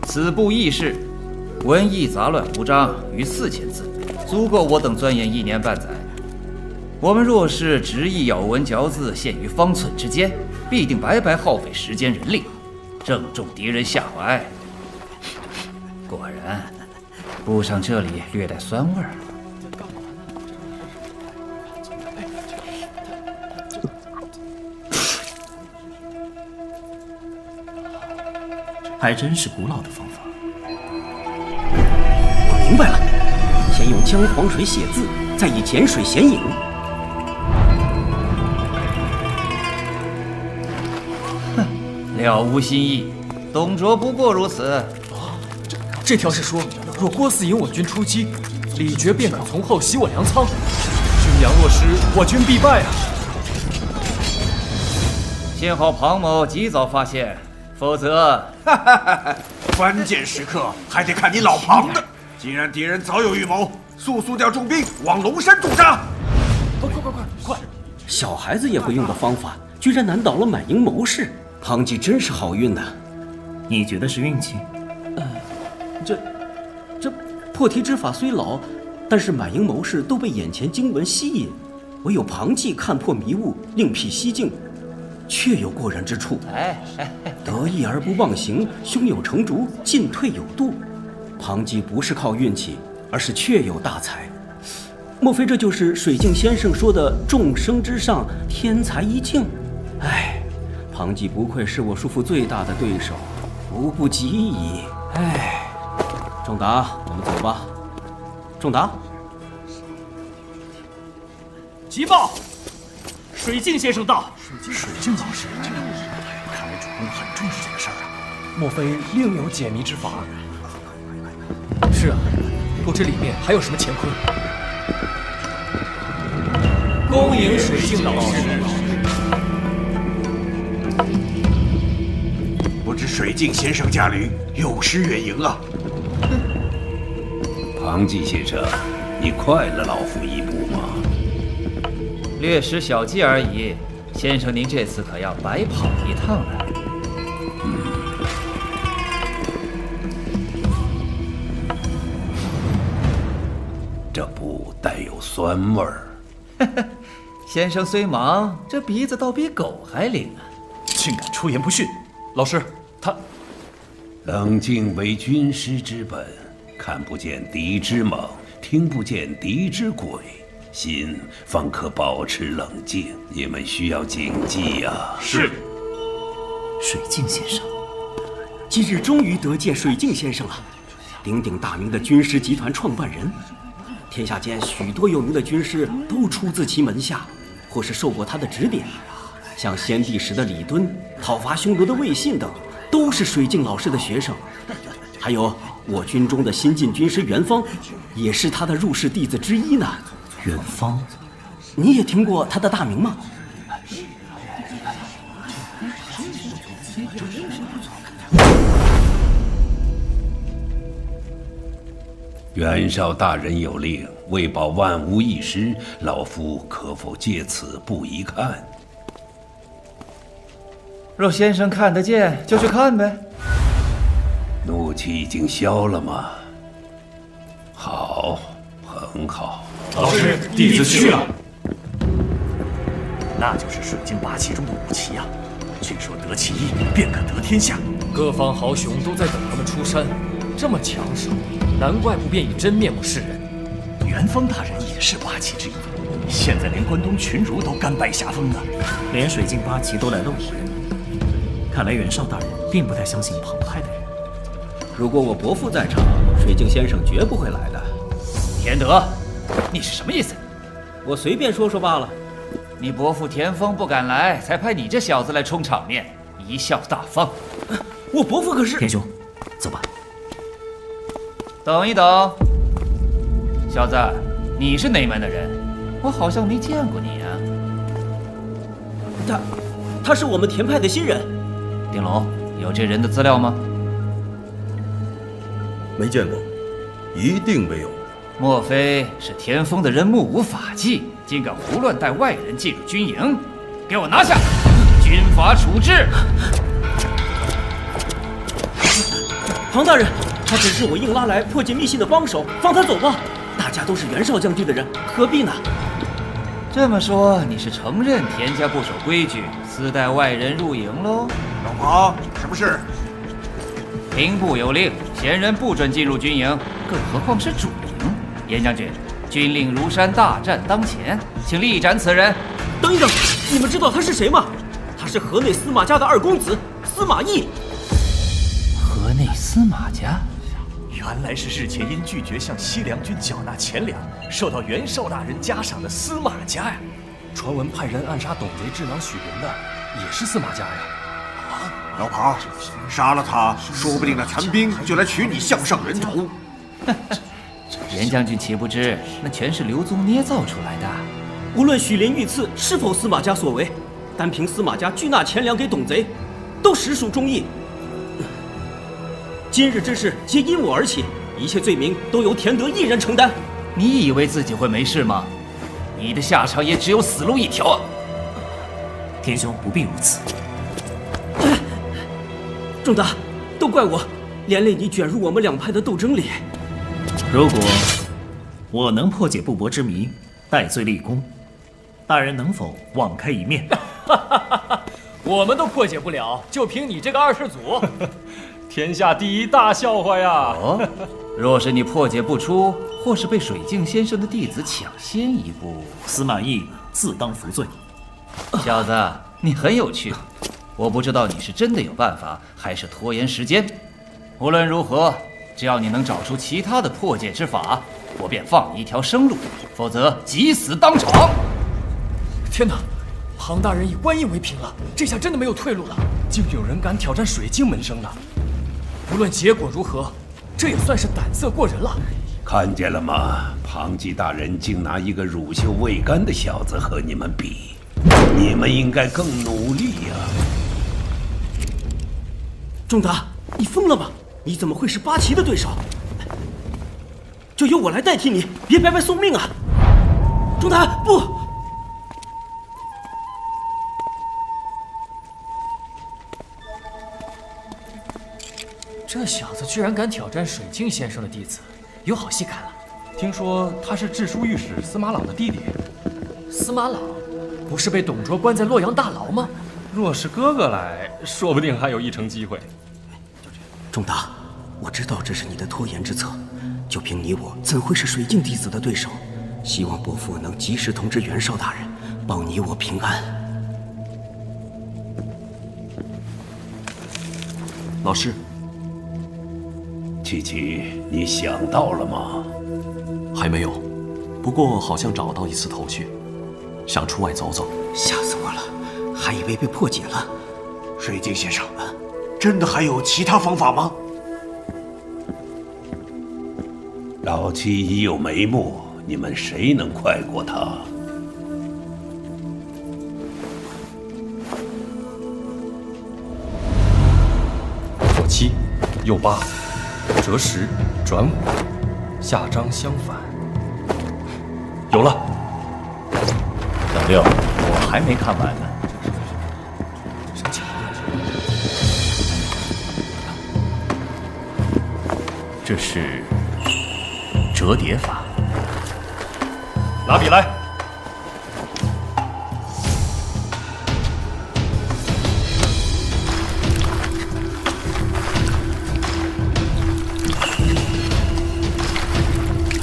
S9: 此部议事，文艺杂乱无章，逾4000字，足够我等钻研1年半载。我们若是执意咬文嚼字，陷于方寸之间，必定白白耗费时间人力，正中敌人下怀。果然，布上这里略带酸味儿。
S2: 还真是古老的方法。
S4: 我明白了，先用姜黄水写字，再以碱水显影。
S9: 了无新意，董卓不过如此。
S18: 这条是说，若郭汜引我军出击，李傕便可从后袭我粮仓。军粮若失，我军必败啊！
S9: 幸好庞某及早发现，否则，
S14: 关键时刻还得看你老庞的。既然敌人早有预谋，速调重兵往龙山驻扎。
S4: 快！小孩子也会用的方法，居然难倒了满营谋士。庞纪真是好运呐！
S2: 你觉得是运气？
S4: 这破题之法虽老，但是满营谋士都被眼前经文吸引，唯有庞纪看破迷雾，另辟蹊径，确有过人之处。得意而不忘形，胸有成竹，进退有度。庞纪不是靠运气，而是确有大才。莫非这就是水镜先生说的“众生之上，天才一境”？唉，庞纪不愧是我叔父最大的对手，无不及矣。唉，仲达，我们走吧。仲达，
S11: 急报！水镜先生到。
S2: 水镜老师，看来主公很重视这个事儿啊。
S11: 莫非另有解谜之法？
S18: 是啊，不知里面还有什么乾坤。恭迎水镜老师。
S3: 不知水镜先生驾临，有失远迎啊！
S13: 庞纪先生，你快了老夫一步吗？
S9: 略施小计而已。先生，您这次可要白跑一趟了。
S13: 这不带有酸味儿。
S9: 先生虽忙，这鼻子倒比狗还灵啊！
S14: 竟敢出言不逊！老师，他
S13: 冷静为军师之本，看不见敌之猛，听不见敌之鬼，心方可保持冷静。你们需要谨记呀！
S3: 是。
S2: 水镜先生，
S4: 今日终于得见水镜先生了，鼎鼎大名的军师集团创办人。天下间许多有名的军师都出自其门下，或是受过他的指点。像先帝时的李敦、讨伐匈奴的魏信等，都是水镜老师的学生。还有我军中的新晋军师袁方，也是他的入室弟子之一呢。
S2: 袁方，
S4: 你也听过他的大名吗？
S13: 袁绍大人有令，为保万无一失，老夫可否借此不一看？
S9: 若先生看得见，就去看呗。
S13: 怒气已经消了吗？好，很好。
S14: 老师，弟子去了。那就是水镜八旗中的武器啊！据说得其一，便可得天下。
S18: 各方豪雄都在等他们出山，这么抢手，难怪不便以真面目示人。
S14: 袁方大人也是八旗之一，现在连关东群儒都甘拜下风了，
S2: 连水镜八旗都来露脸。看来袁绍大人并不太相信彭派的人。
S4: 如果我伯父在场，水镜先生绝不会来的。
S9: 田德，你是什么意思？
S4: 我随便说说罢了。
S9: 你伯父田丰不敢来，才派你这小子来充场面，贻笑大方。
S4: 我伯父可是……
S2: 田兄，走吧。
S9: 等一等，小子，你是哪门的人？我好像没见过你
S4: 啊。他是我们田派的新人。
S9: 丁龙，有这人的资料吗？
S12: 没见过，一定没有。
S9: 莫非是田丰的人目无法纪，竟敢胡乱带外人进入军营？给我拿下，军法处置！
S4: 庞大人，他只是我硬拉来破解密信的帮手，放他走吧。大家都是袁绍将军的人，何必呢？
S9: 这么说，你是承认田家不守规矩，私带外人入营喽？
S3: 老庞，什么事？
S9: 兵部有令，闲人不准进入军营，更何况是主营。严将军，军令如山，大战当前，请力斩此人。
S4: 等一等，你们知道他是谁吗？他是河内司马家的二公子司马懿。
S9: 河内司马家？
S14: 原来是日前因拒绝向西凉军缴纳钱粮，受到袁绍大人嘉赏的司马家呀。
S6: 传闻派人暗杀董贼智囊许灵的，也是司马家呀。
S3: 老庞，杀了他，说不定那残兵就来取你项上人头。
S9: 严将军岂不知，那全是刘宗捏造出来的。
S4: 无论许林遇刺是否司马家所为，单凭司马家拒纳钱粮给董贼，都实属忠义。今日之事皆因我而起，一切罪名都由田德一人承担。
S9: 你以为自己会没事吗？你的下场也只有死路一条啊！
S2: 田兄不必如此。
S4: 仲达，都怪我，连累你卷入我们两派的斗争里。
S2: 如果我能破解布帛之谜，戴罪立功，大人能否网开一面？
S18: 我们都破解不了，就凭你这个二世祖，天下第一大笑话呀！
S9: 哦，若是你破解不出，或是被水镜先生的弟子抢先一步，
S2: 司马懿自当服罪。
S9: 小子，你很有趣。我不知道你是真的有办法，还是拖延时间。无论如何，只要你能找出其他的破解之法，我便放你一条生路，否则即死当场。
S18: 天哪！庞大人以官印为凭了，这下真的没有退路了。竟有人敢挑战水镜门生了。无论结果如何，这也算是胆色过人了。
S13: 看见了吗？庞吉大人竟拿一个乳臭未干的小子和你们比，你们应该更努力呀！
S15: 仲达，你疯了吧？你怎么会是八旗的对手？就由我来代替你，别白白送命啊！仲达，不！
S18: 这小子居然敢挑战水镜先生的弟子，有好戏看了。
S6: 听说他是治书御史司马朗的弟弟。
S18: 司马朗不是被董卓关在洛阳大牢吗？
S6: 若是哥哥来，说不定还有一成机会。
S15: 仲达，我知道这是你的拖延之策，就凭你我，怎会是水镜弟子的对手？希望伯父能及时通知袁绍大人，保你我平安。老师，
S13: 琪琪，你想到了吗？
S22: 还没有，不过好像找到一丝头绪，想出外走走。
S15: 吓死我了，还以为被破解了。
S3: 水镜先生，真的还有其他方法吗？
S13: 老七已有眉目，你们谁能快过他？
S6: 左七，右八，折十，转五，下章相反。有了。
S14: 小六，我还没看完呢。这是折叠法。
S6: 拿笔来。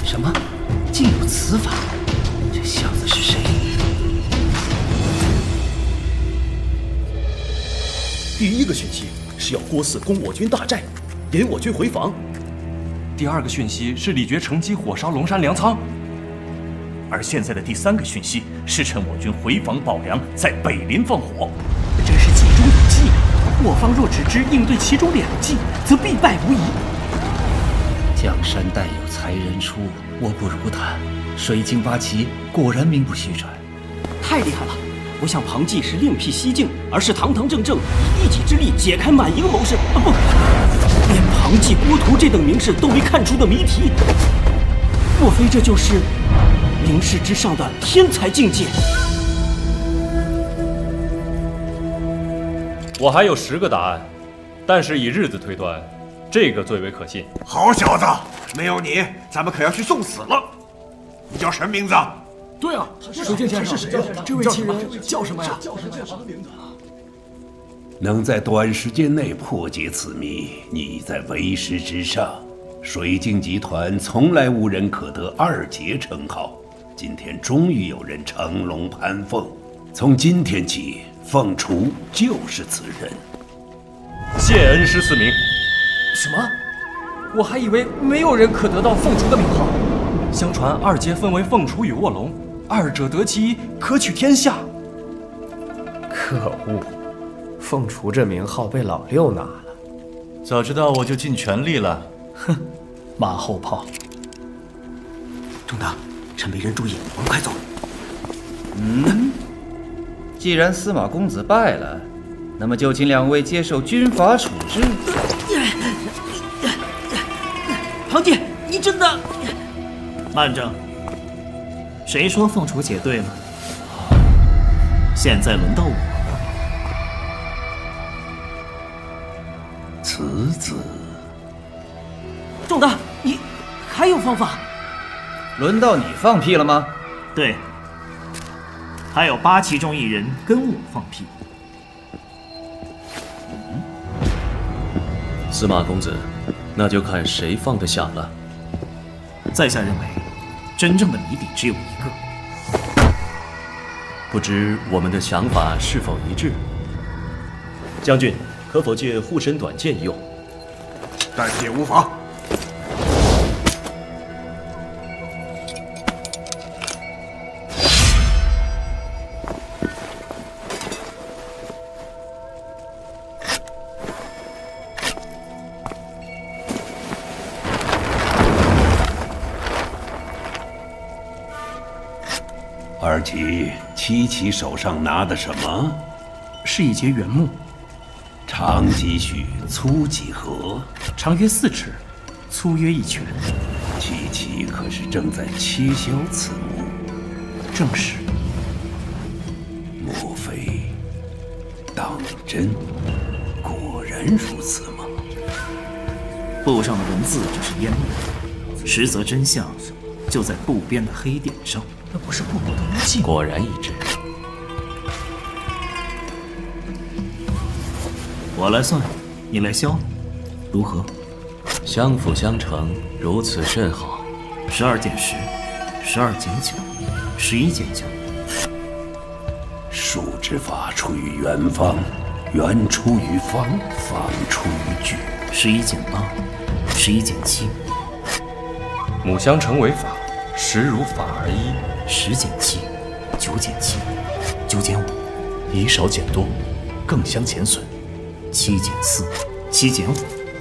S9: 什么？竟有此法？这小子是谁？
S12: 第一个讯息是要郭汜攻我军大寨，引我军回防。
S6: 第二个讯息是李傕乘机火烧龙山粮仓，
S14: 而现在的第三个讯息是趁我军回防保粮，在北林放火。
S15: 真是计中有计，我方若只知应对其中两计，则必败无疑。
S9: 江山代有才人出，我不如他。水镜八旗果然名不虚传，
S15: 太厉害了！不像庞纪是另辟蹊径，而是堂堂正正以一己之力解开满营谋士。不，连庞纪、郭图这等名士都没看出的谜题，莫非这就是名士之上的天才境界？
S6: 我还有10个答案，但是以日子推断，这个最为可信。
S3: 好小子，没有你，咱们可要去送死了。你叫什么名字？
S11: 对啊，水镜先生是谁呀？这位奇人叫什么呀？
S13: 能在短时间内破解此谜，你已在为时之上。水镜集团从来无人可得2杰称号，今天终于有人乘龙攀凤。从今天起，凤雏就是此人。
S6: 谢恩师赐名。
S18: 什么？我还以为没有人可得到凤雏的名号。
S6: 相传2杰分为凤雏与卧龙，2者得其一，可取天下。
S16: 可恶，凤雏这名号被老六拿了。
S14: 早知道我就尽全力了。
S16: 哼，马后炮。
S15: 仲达，趁没人注意，我们快走。
S9: 既然司马公子败了，那么就请两位接受军法处置。
S15: 庞纪，你真的……
S2: 慢着，谁说凤雏解对了？现在轮到我。
S13: 此子，
S15: 仲达，你还有方法？
S9: 轮到你放屁了吗？
S2: 对，还有8旗中1人跟我放屁。
S22: 司马公子，那就看谁放得下了。
S2: 在下认为，真正的谜底只有一个。
S22: 不知我们的想法是否一致？
S12: 将军，可否借护身短剑一用？
S3: 但借无妨。
S13: 二吉，七奇手上拿的什么？
S2: 是一节原木，
S13: 长几许，粗几何？
S2: 长约4尺，粗约1拳。
S13: 七奇可是正在切削此木？
S2: 正是。
S13: 莫非当真？果然如此吗？
S2: 布上的文字只是烟幕，实则真相就在布边的黑点上。那不是布帛的污迹？
S22: 果然一致。
S2: 我来算，你来消，如何？
S22: 相辅相成，如此甚好。
S2: 12减10，12减9，11减9。
S13: 术之法出于圆方，圆出于方，方出于矩。
S2: 11减8，11减7。
S6: 母相成为法，实如法而已。
S2: 10减7，9减7，9减5。
S14: 以少减多，更相减损。
S2: 7减4，7减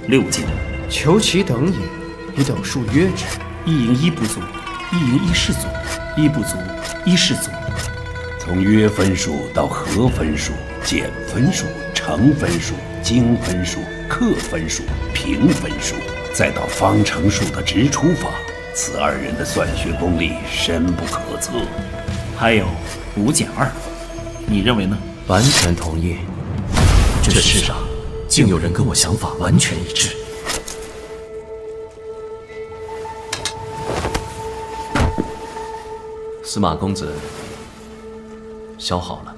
S2: 5，6减5。
S16: 求其等也，以等数约之。
S2: 1赢1不足，1赢1是足，1不足1是足。
S13: 从约分数到和分数、减分数、乘分数、经分数、克分数、平分数，再到方程数的直除法，此二人的算学功力深不可测。
S2: 还有5减2，你认为呢？
S22: 完全同意。这世上竟有人跟我想法完全一致。司马公子，削好了。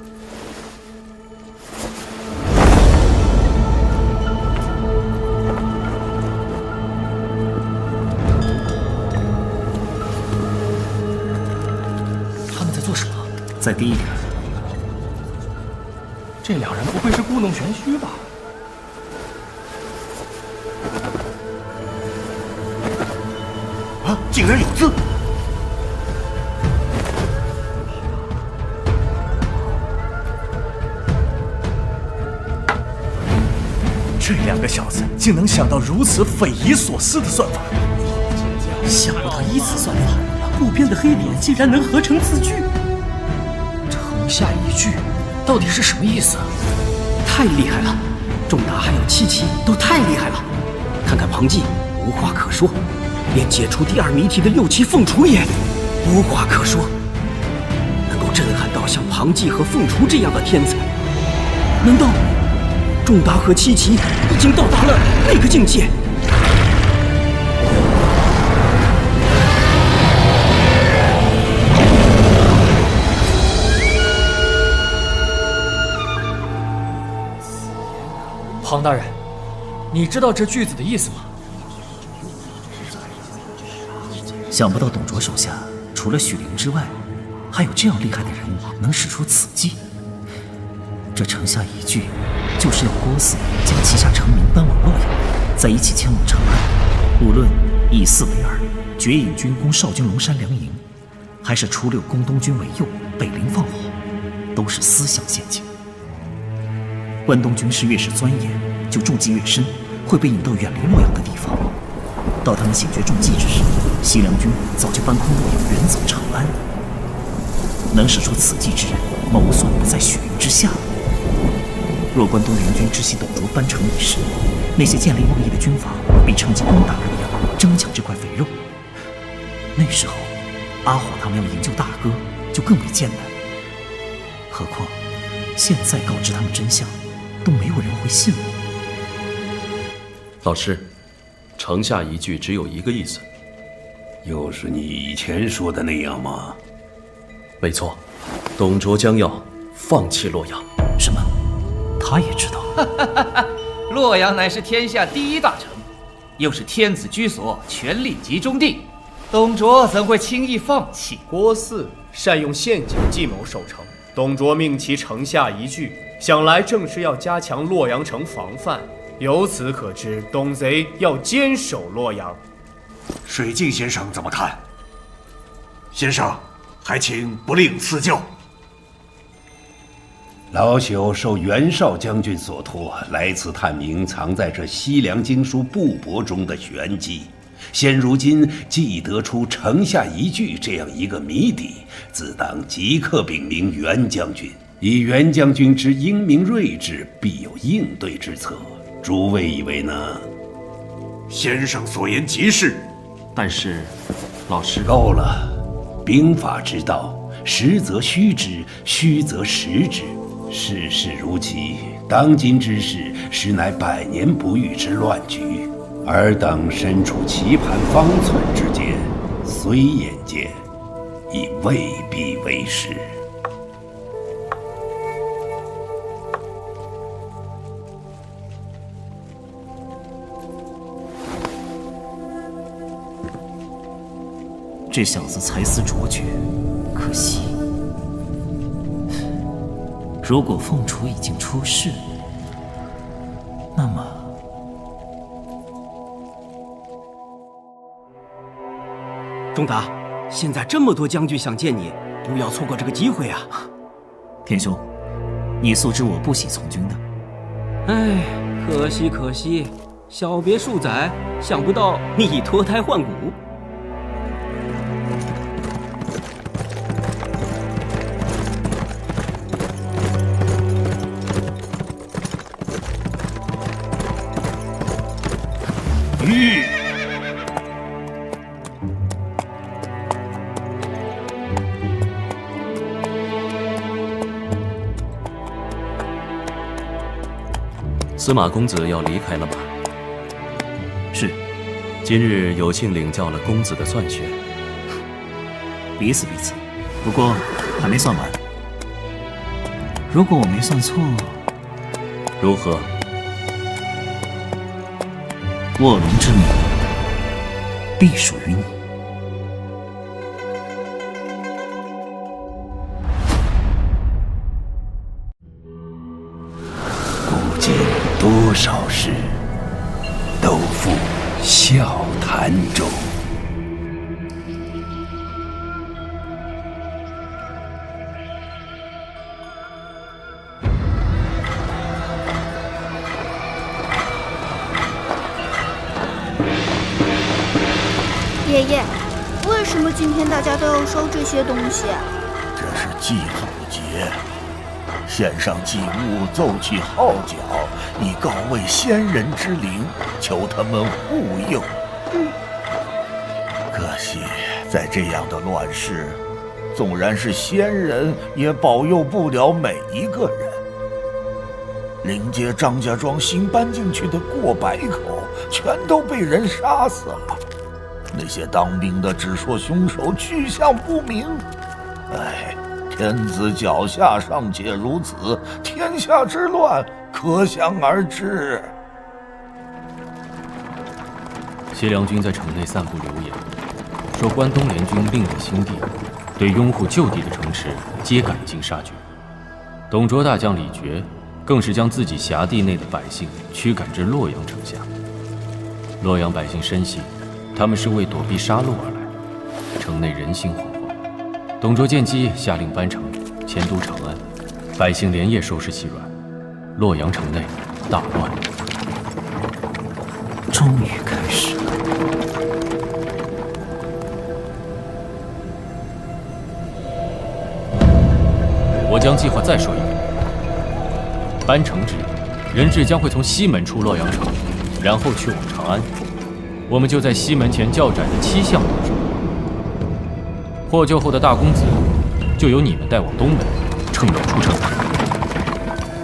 S2: 他们在做什么？再低一点。
S5: 这两人不会是故弄玄虚吧？
S14: 啊！竟然有字！这两个小子竟能想到如此匪夷所思的算法，
S15: 想不到依此算法，布边的黑点竟然能合成字句。
S2: 城下一句，到底是什么意思？
S15: 太厉害了！仲达还有七奇都太厉害了。看看庞纪，无话可说，连解除第2谜题的6奇凤雏也无话可说。能够震撼到像庞纪和凤雏这样的天才，难道仲达和七奇已经到达了那个境界？
S18: 庞大人，你知道这句子的意思吗？
S2: 想不到董卓手下除了许灵之外，还有这样厉害的人能使出此计。这城下一句，就是要郭汜将旗下成民搬往洛阳，再一起前往长安。无论以4为2，决引军攻少君龙山梁营，还是初6攻东军为右，北陵放火，都是思想陷阱。关东军士越是钻研，就中计越深，会被引到远离洛阳的地方。到他们醒觉中计之时，西凉军早就搬空洛阳，远走长安。能使出此计之人，谋算不在许灵之下。若关东联军知悉董卓班城已逝，那些见利忘义的军阀必趁机攻打洛阳，争抢这块肥肉。那时候，阿晃他们要营救大哥，就更为艰难。何况，现在告知他们真相，都没有人会信我。
S22: 老师，城下一句只有一个意思。
S13: 又是你以前说的那样吗？
S22: 没错，董卓将要放弃洛阳。
S2: 什么？他也知道？
S9: 洛阳乃是天下第1大城，又是天子居所，权力集中地，董卓怎会轻易放弃？
S16: 郭汜善用陷阱计谋守城，董卓命其城下一句，想来正是要加强洛阳城防范。由此可知，董贼要坚守洛阳。
S14: 水镜先生怎么看？先生，还请不吝赐教。
S13: 老朽受袁绍将军所托，来此探明藏在这西凉经书布帛中的玄机，现如今既得出城下一句这样一个谜底，自当即刻禀明袁将军。以袁将军之英明睿智，必有应对之策。诸位以为呢？
S14: 先生所言极是，
S22: 但是，老师
S13: 够了。兵法之道，实则虚之，虚则实之。世事如棋，当今之事，实乃百年不遇之乱局。尔等身处棋盘方寸之间，虽眼见，亦未必为是。
S2: 这小子才思卓绝，可惜，如果凤雏已经出世，那么
S15: 仲达，现在这么多将军想见你，不要错过这个机会啊！
S2: 天兄，你素知我不喜从军的。
S15: 哎，可惜可惜，小别数载，想不到你已脱胎换骨。
S22: 司马公子要离开了吗？
S2: 是。
S22: 今日有幸领教了公子的算学。
S2: 彼此彼此，不过还没算完。如果我没算错，
S22: 如何？
S2: 卧龙之名必属于你。
S13: 古今多少事，都付笑谈中。
S7: 爷爷，为什么今天大家都要烧这些东西？
S21: 这是祭祖节，献上祭物，奏起号角，以告慰先人之灵，求他们护佑。可惜，在这样的乱世，纵然是先人，也保佑不了每一个人。临街张家庄新搬进去的过百口，全都被人杀死了。那些当兵的只说凶手去向不明。哎，天子脚下尚且如此，天下之乱可想而知。
S6: 西凉军在城内散布流言，说关东联军另立新地，对拥护旧地的城池皆赶尽杀绝。董卓大将李傕更是将自己辖地内的百姓驱赶至洛阳城下。洛阳百姓深信，他们是为躲避杀戮而来，城内人心惶惶。董卓见机，下令班城迁都长安，百姓连夜收拾细软，洛阳城内大乱。
S2: 终于开始了。
S6: 我将计划再说一遍。班城之日，人质将会从西门出洛阳城，然后去往长安。我们就在西门前较窄的七巷落手。获救后的大公子，就由你们带往东门，趁乱出城。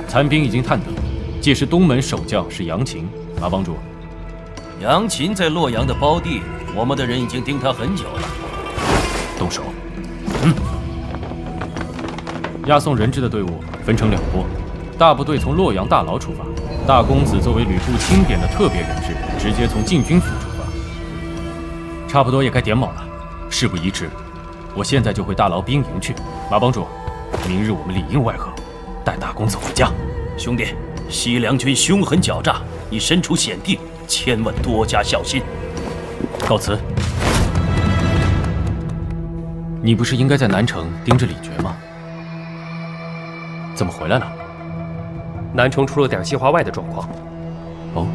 S6: 残兵已经探得，届时东门守将是杨琴。马帮主，
S1: 杨琴在洛阳的胞弟，我们的人已经盯他很久了。
S6: 动手。押送人质的队伍分成两波，大部队从洛阳大牢出发，大公子作为吕布钦点的特别人质，直接从禁军府出发。差不多也该点卯了，事不宜迟，我现在就回大牢兵营去。马帮主，明日我们里应外合，带大公子回家。
S1: 兄弟，西凉军凶狠狡诈，你身处险地，千万多加小心。
S6: 告辞。你不是应该在南城盯着李傕吗？怎么回来了？
S5: 南城出了点计划外的状况。
S6: 哦。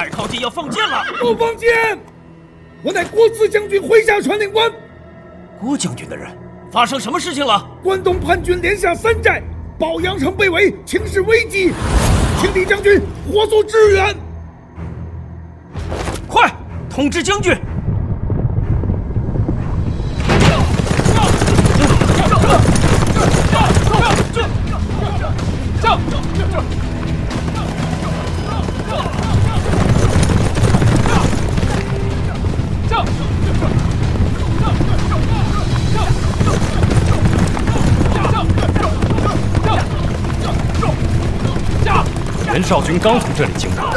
S1: 再靠近要放箭了！
S14: 不放箭！我乃郭汜将军麾下传令官。
S1: 郭将军的人，发生什么事情了？
S14: 关东叛军连下3寨，保阳城被围，情势危急，请李将军火速支援。
S1: 快，通知将军！
S6: 袁绍军刚从这里经过，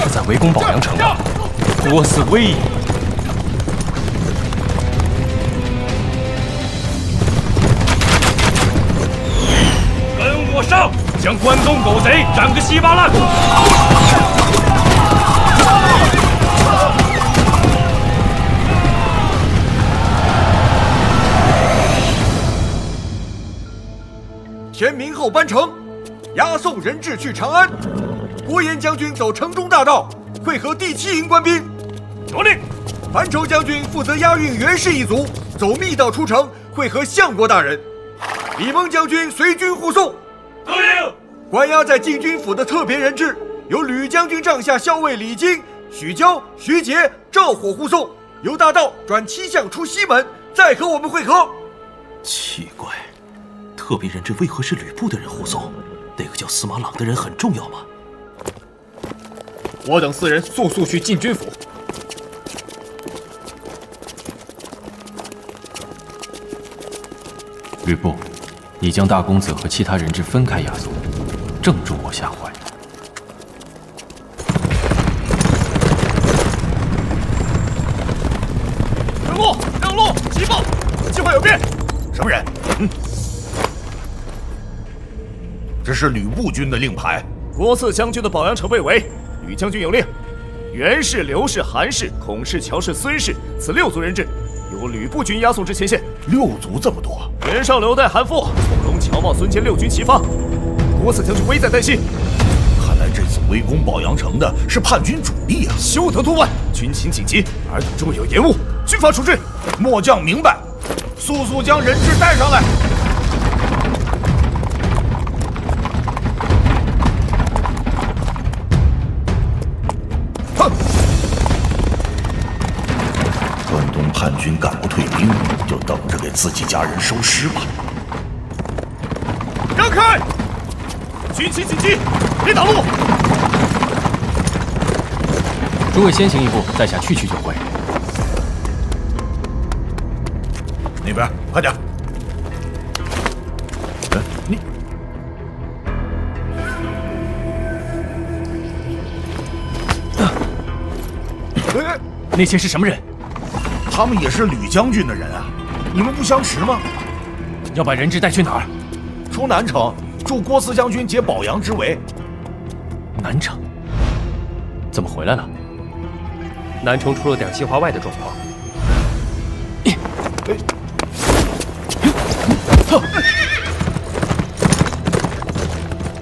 S6: 是在围攻保阳城吗？郭汜威也！
S1: 跟我上，将关东狗贼斩个稀巴烂！
S3: 天明后班城，押送人质去长安。郭延将军走城中大道，会合第7营官兵。
S1: 有令。
S3: 樊稠将军负责押运袁氏一族，走密道出城，会合相国大人。李蒙将军随军护送。
S1: 得令。
S3: 关押在禁军府的特别人质，由吕将军帐下校尉李经、许交、徐杰、赵火护送，由大道转7巷出西门，再和我们会合。
S22: 奇怪，特别人质为何是吕布的人护送？那个叫司马朗的人很重要吗？
S11: 我等4人速速去禁军府。
S8: 吕布，你将大公子和其他人质分开押送，正中我下怀。
S14: 让路！让路！急报！计划有变！
S21: 什么人？这是吕布军的令牌。
S14: 郭汜将军的保阳城被围，吕将军有令：袁氏、刘氏、韩氏、孔氏、乔氏、孙氏，此6族人质，由吕布军押送至前线。
S21: 6族这么多？
S14: 袁绍、刘岱、韩馥、孔融、乔瑁、孙坚6军齐发，郭汜将军危在旦夕。
S21: 看来这次围攻保阳城的是叛军主力啊！
S14: 休得多问，军情紧急，尔等若有延误，军法处置。
S21: 末将明白，速速将人质带上来。关东叛军敢不退兵，就等着给自己家人收尸吧。
S14: 让开！军情紧急，别挡路！
S8: 诸位先行一步，在下去就会。
S21: 那边快点！你
S14: 那些是什么人？
S21: 他们也是吕将军的人啊！你们不相识吗？
S8: 要把人质带去哪儿？
S21: 出南城，助郭汜将军解保阳之围。
S8: 南城？怎么回来了？
S6: 南城出了点计划外的状况。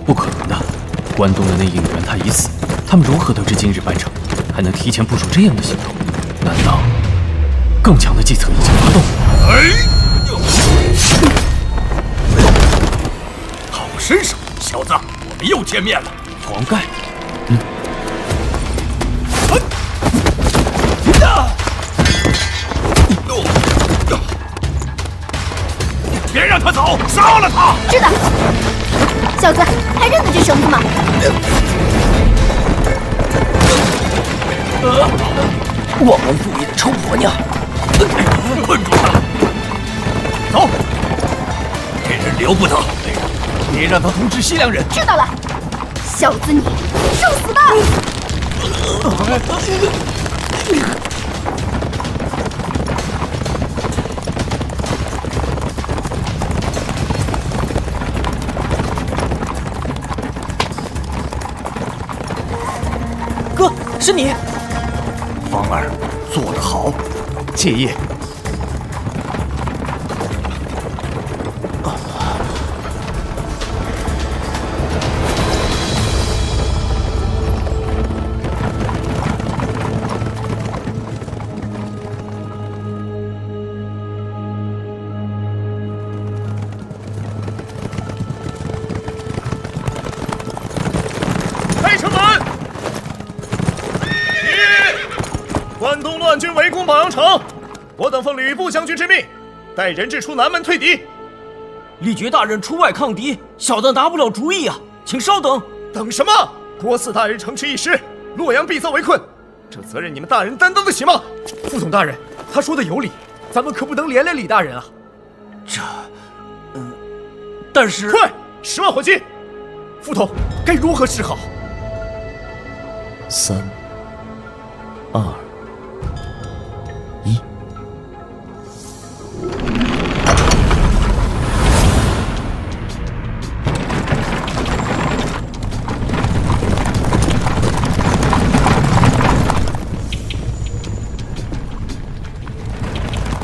S8: 不可能的，关东的内应袁泰已死，他们如何得知今日班城，还能提前部署这样的行动？难道更强的计策已经发动？
S14: 好身手，小子，我们又见面了。
S8: 黄盖，
S14: 别让他走，杀了他！
S7: 知道。小子，还认得这绳子吗？
S15: 忘恩负义的臭婆娘！
S14: 困住他！走，这人留不得，别让他通知西凉人。
S7: 知道了，小子你受死吧！
S15: 哥，是你！
S21: 方儿，做得好！
S14: 谢业。乱军围攻宝阳城，我等奉吕布将军之命，带人质出南门退敌。
S15: 李傕大人出外抗敌，小的拿不了主意啊，请稍等。
S14: 等什么？郭汜大人城池一失，洛阳必遭围困，这责任你们大人担当得起吗？
S11: 副总大人，他说的有理，咱们可不能连累李大人啊。
S15: 但是
S14: 快，10万火急！副统，该如何是好
S19: ？3、2、1。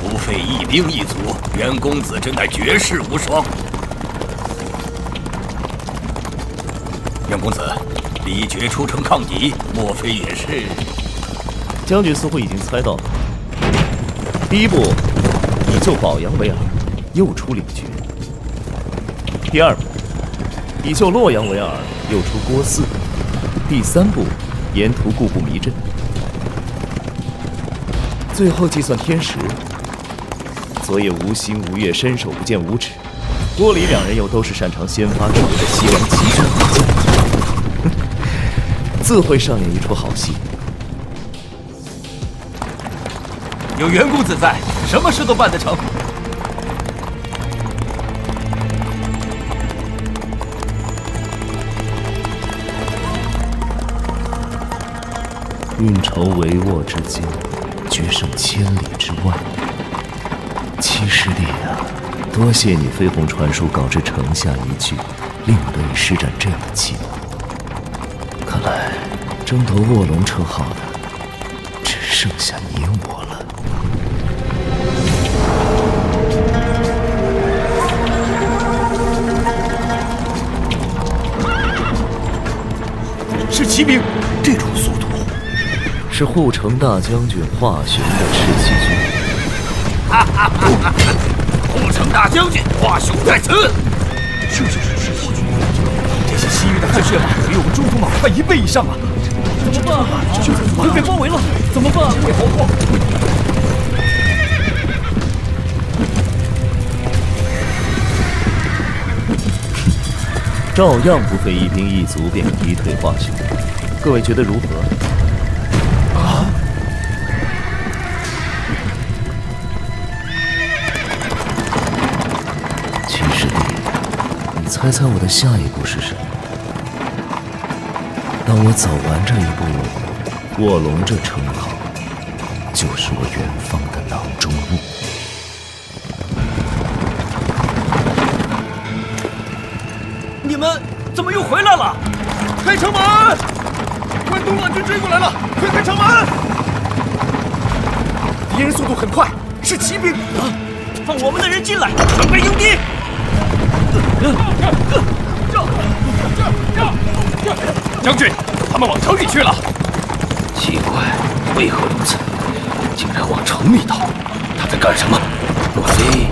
S1: 不费一兵一卒，袁公子真乃绝世无双。袁公子，李傕出城抗敌，莫非也是？
S19: 将军似乎已经猜到了。第一步，以救宝阳为饵，诱出李傕；第二步，以救洛阳为饵，诱出郭汜；第三步，沿途固步迷阵；最后计算天时。昨夜无星无月，伸手不见五指。郭李两人又都是擅长先发制人的西凉奇帅武将，自会上演一出好戏。
S9: 有袁公子在，什么事都办得成。
S19: 运筹帷幄之间，决胜千里之外。七师弟啊，多谢你飞鸿传书告知城下一句，令我得以施展这样的计谋。看来争夺卧龙称号的只剩下你我了。
S14: 是骑兵，这种速度
S19: 是护城大将军华雄的赤骑军。
S1: 护城大将军华雄在此。
S14: 这就是赤骑军，这些西域的汗血马比我们中途马快1倍以上啊！
S15: 怎么办？会被包围了，怎么办？
S14: 会好过。
S19: 照样不费一兵一卒便击退华雄，各位觉得如何？
S14: 啊！
S19: 七师弟，你猜猜我的下一步是什么？当我走完这一步，卧龙这称号就是我远方的囊中物。
S15: 你们怎么又回来了？
S14: 开城门！关东乱军追过来了，快开城门！敌人速度很快，是骑兵。
S15: 放我们的人进来，准备迎敌。
S5: 将军，他们往城里去了。
S1: 奇怪，为何如此？竟然往城里逃？他在干什么？莫非？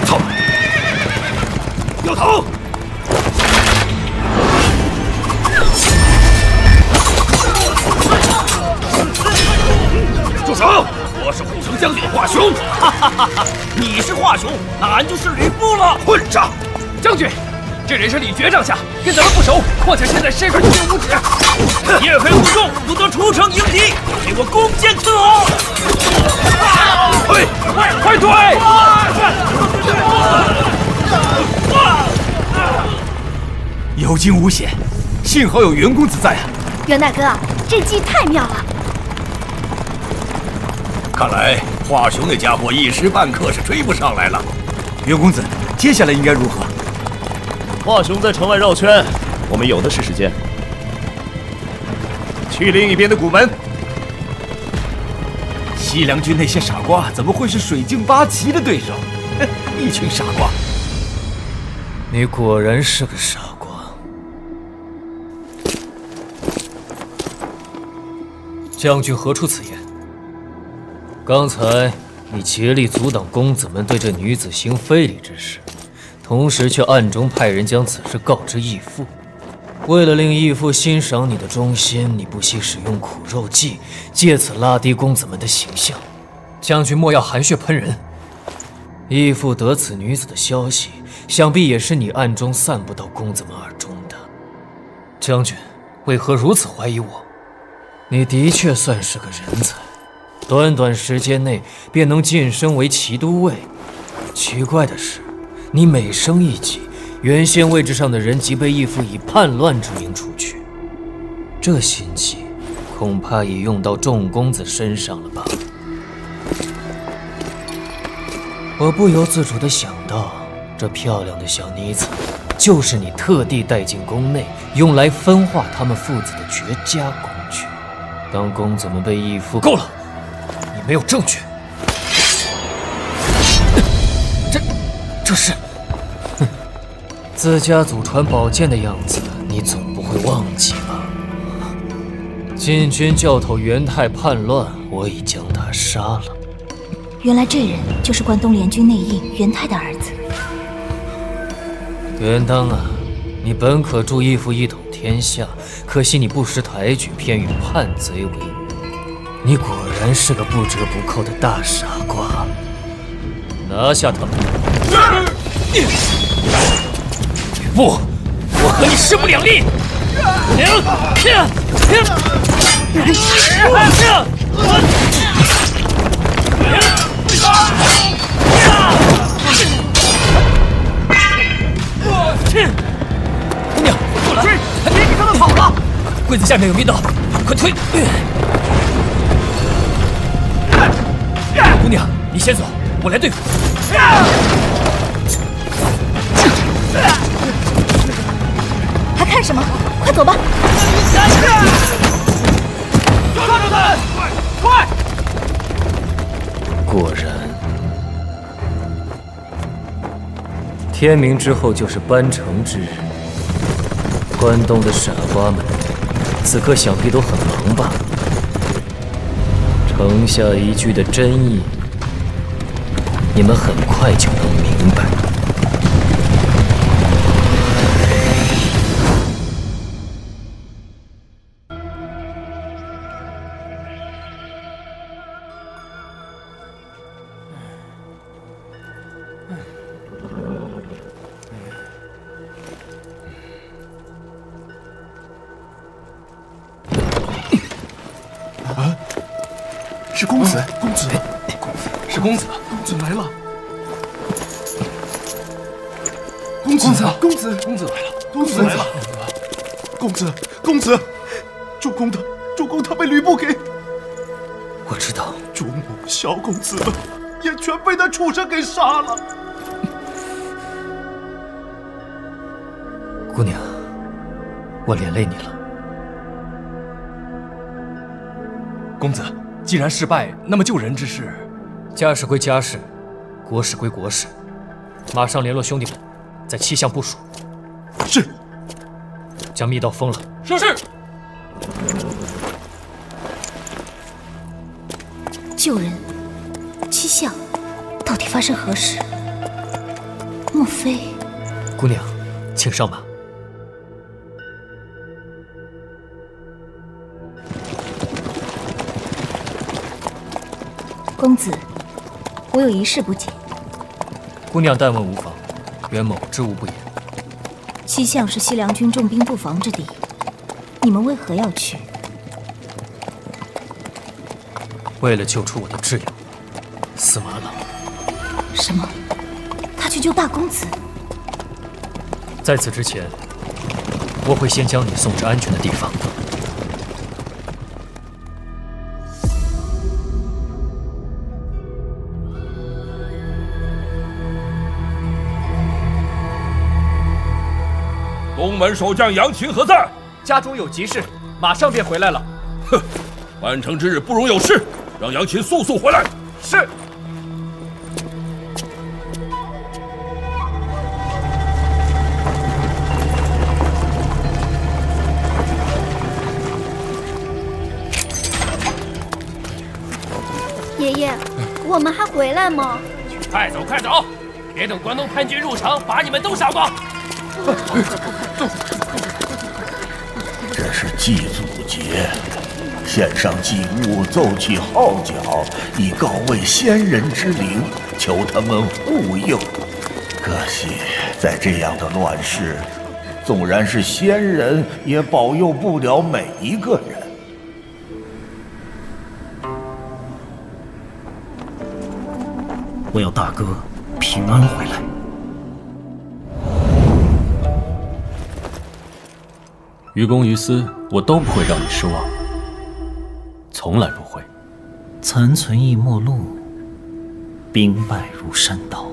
S1: 操！掉头！住手！我是护城将军华雄。
S15: 哈哈哈哈！你是华雄，那俺就是吕布了。
S1: 混账！
S5: 将军，这人是李傕帐下，跟咱们不熟，况且现在身上就有五指。
S15: 夜黑无众，不得出城迎敌，给我弓箭伺候！
S5: 退！快退！
S9: 有惊无险，幸好有袁公子在啊！
S7: 袁大哥，这计太妙了。
S1: 看来华雄那家伙一时半刻是追不上来了。
S9: 袁公子，接下来应该如何？
S19: 华雄在城外绕圈，我们有的是时间。
S14: 去另一边的古门。
S9: 西凉军那些傻瓜怎么会是水镜八旗的对手？一群傻瓜！
S18: 你果然是个傻瓜。将军何出此言？刚才你竭力阻挡公子们对这女子行非礼之事，同时却暗中派人将此事告知义父。
S10: 为了令义父欣赏你的忠心，你不惜使用苦肉计，借此拉低公子们的形象。
S18: 将军莫要含血喷人。
S10: 义父得此女子的消息，想必也是你暗中散布到公子们耳中的。
S18: 将军为何如此怀疑我？
S10: 你的确算是个人才，短短时间内便能晋升为骑都尉。奇怪的是，你每升一级，原先位置上的人即被义父以叛乱之名除去。这心计，恐怕已用到众公子身上了吧？我不由自主地想到，这漂亮的小妮子，就是你特地带进宫内，用来分化他们父子的绝佳工具。当公子们被义父……
S18: 够了，你没有证据。这是……
S10: 自家祖传宝剑的样子，你总不会忘记吧？禁军教头元泰叛乱，我已将他杀了。
S17: 原来这人就是关东联军内应元泰的儿子。
S10: 元当啊，你本可助义父一统天下，可惜你不识抬举，偏与叛贼为伍。你果然是个不折不扣的大傻瓜。拿下他们！
S18: 不，我和你势不两立。姑娘，过来！别给他们跑了！柜子下面有密道，快推！姑娘，你先走，我来对付。
S17: 还看什么？快走吧！
S11: 抓住他们！快！
S10: 果然，天明之后就是班城之日。关东的傻瓜们，此刻想必都很忙吧？城下一句的真意，你们很快就能明白。
S14: 是公子，公子，
S18: 是公子，
S14: 公子来了。公子，公子，
S18: 公子来了，
S14: 公子来了。公子，公子，主公他被吕布给……
S10: 我知道，
S14: 主母、小公子们也全被那畜生给杀了。
S10: 姑娘，我连累你了。
S18: 公子。既然事败，那么救人之事，
S10: 家事归家事，国事归国事。马上联络兄弟们，在七巷部署。
S14: 是。
S10: 将密道封了。
S18: 是。
S17: 救人，七巷，到底发生何事？莫非……
S10: 姑娘，请上马。
S17: 公子，我有一事不解。
S10: 姑娘但问无妨，袁某知无不言。
S17: 七巷是西凉军重兵布防之地，你们为何要去？
S10: 为了救出我的挚友司马朗。
S17: 什么？他去救大公子？
S10: 在此之前，我会先将你送至安全的地方。
S20: 东门守将杨群何在？
S11: 家中有急事，马上便回来了。
S20: 哼，班城之日不容有失，让杨群速速回来。
S11: 是。
S7: 爷爷，我们还回来吗？
S5: 快走，快走！别等关东叛军入城，把你们都杀光！
S21: 是祭祖节，献上祭物，奏起号角，以告慰先人之灵，求他们护佑。可惜，在这样的乱世，纵然是先人，也保佑不了每一个人。
S2: 我要大哥平安回来。
S8: 于公于私，我都不会让你失望，从来不会。
S2: 残存亦末路，兵败如山倒。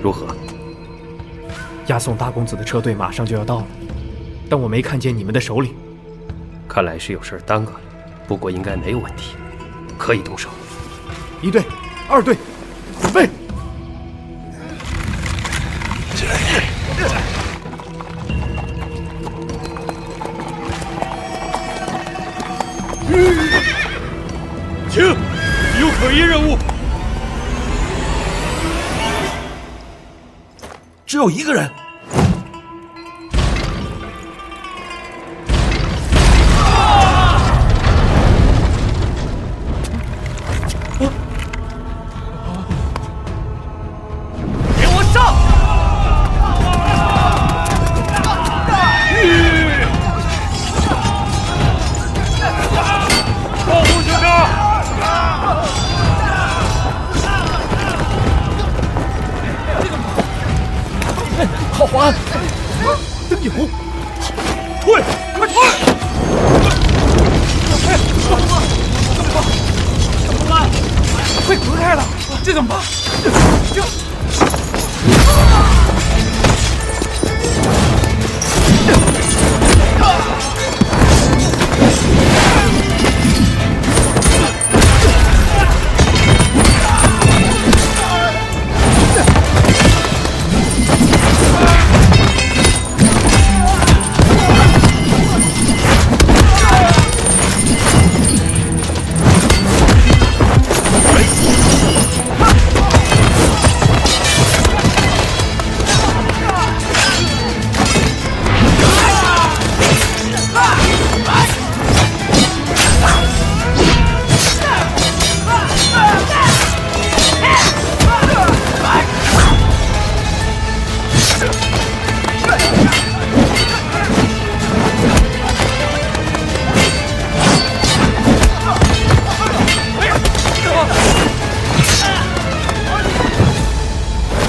S16: 如何？押送大公子的车队马上就要到了，但我没看见你们的首领。
S4: 看来是有事耽搁了，不过应该没有问题，可以动手。
S16: 一队、二队，准备！
S20: 请，有可疑任务。
S22: 只有一个人。
S20: 给我上！保护这边！
S11: 好滑！灯油，退，快退！怎么办？被隔开了，这怎么办？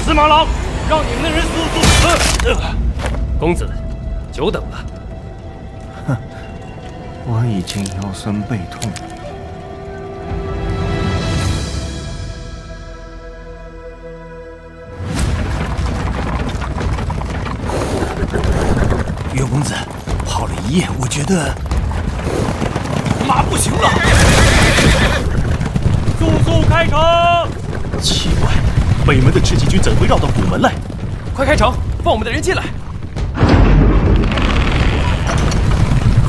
S22: 司马郎，让你们的人速死！
S4: 公子，久等了。
S3: 哼，我已经腰酸背痛。
S22: 岳公子，跑了一夜，我觉得马不行了。速速开城！奇怪，北门的赤骑军怎会绕到古门来？
S11: 快开城，放我们的人进来！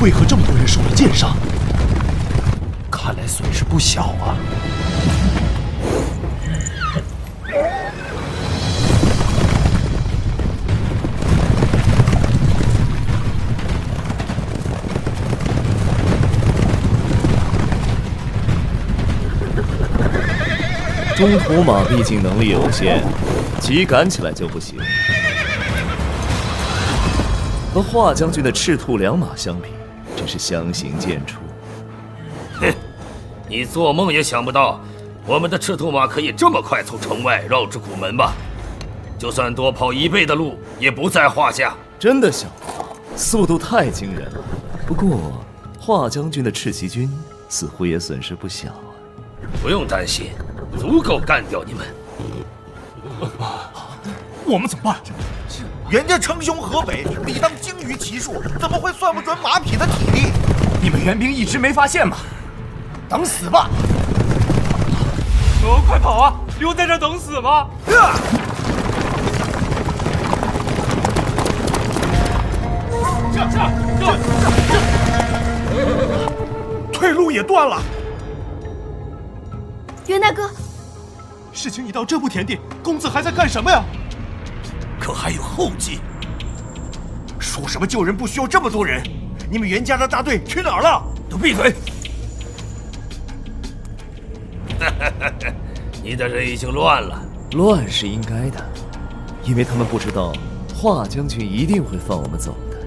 S22: 为何这么多人受了箭伤？看来损失不小啊！
S19: 中途马毕竟能力有限，急赶起来就不行。和华将军的赤兔良马相比，真是相形见绌。
S1: 哼，你做梦也想不到，我们的赤兔马可以这么快从城外绕至古门吧？就算多跑1倍的路，也不在话下。
S19: 真的想不到，速度太惊人了。不过，华将军的赤骑军似乎也损失不小啊。
S1: 不用担心，足够干掉你们。
S22: 我们怎么办？
S3: 人家称雄河北，理当精于骑术，怎么会算不准马匹的体力？
S11: 你们援兵一直没发现吗？等死吧！
S22: 快跑啊！留在这等死吗？
S14: 退路也断了。
S7: 袁大哥，
S14: 事情已到这步田地，公子还在干什么呀？
S21: 可还有后继。
S3: 说什么救人不需要这么多人？你们袁家的大队去哪儿了？
S21: 都闭嘴！
S1: 你的人已经乱了。
S19: 乱是应该的，因为他们不知道华将军一定会放我们走的。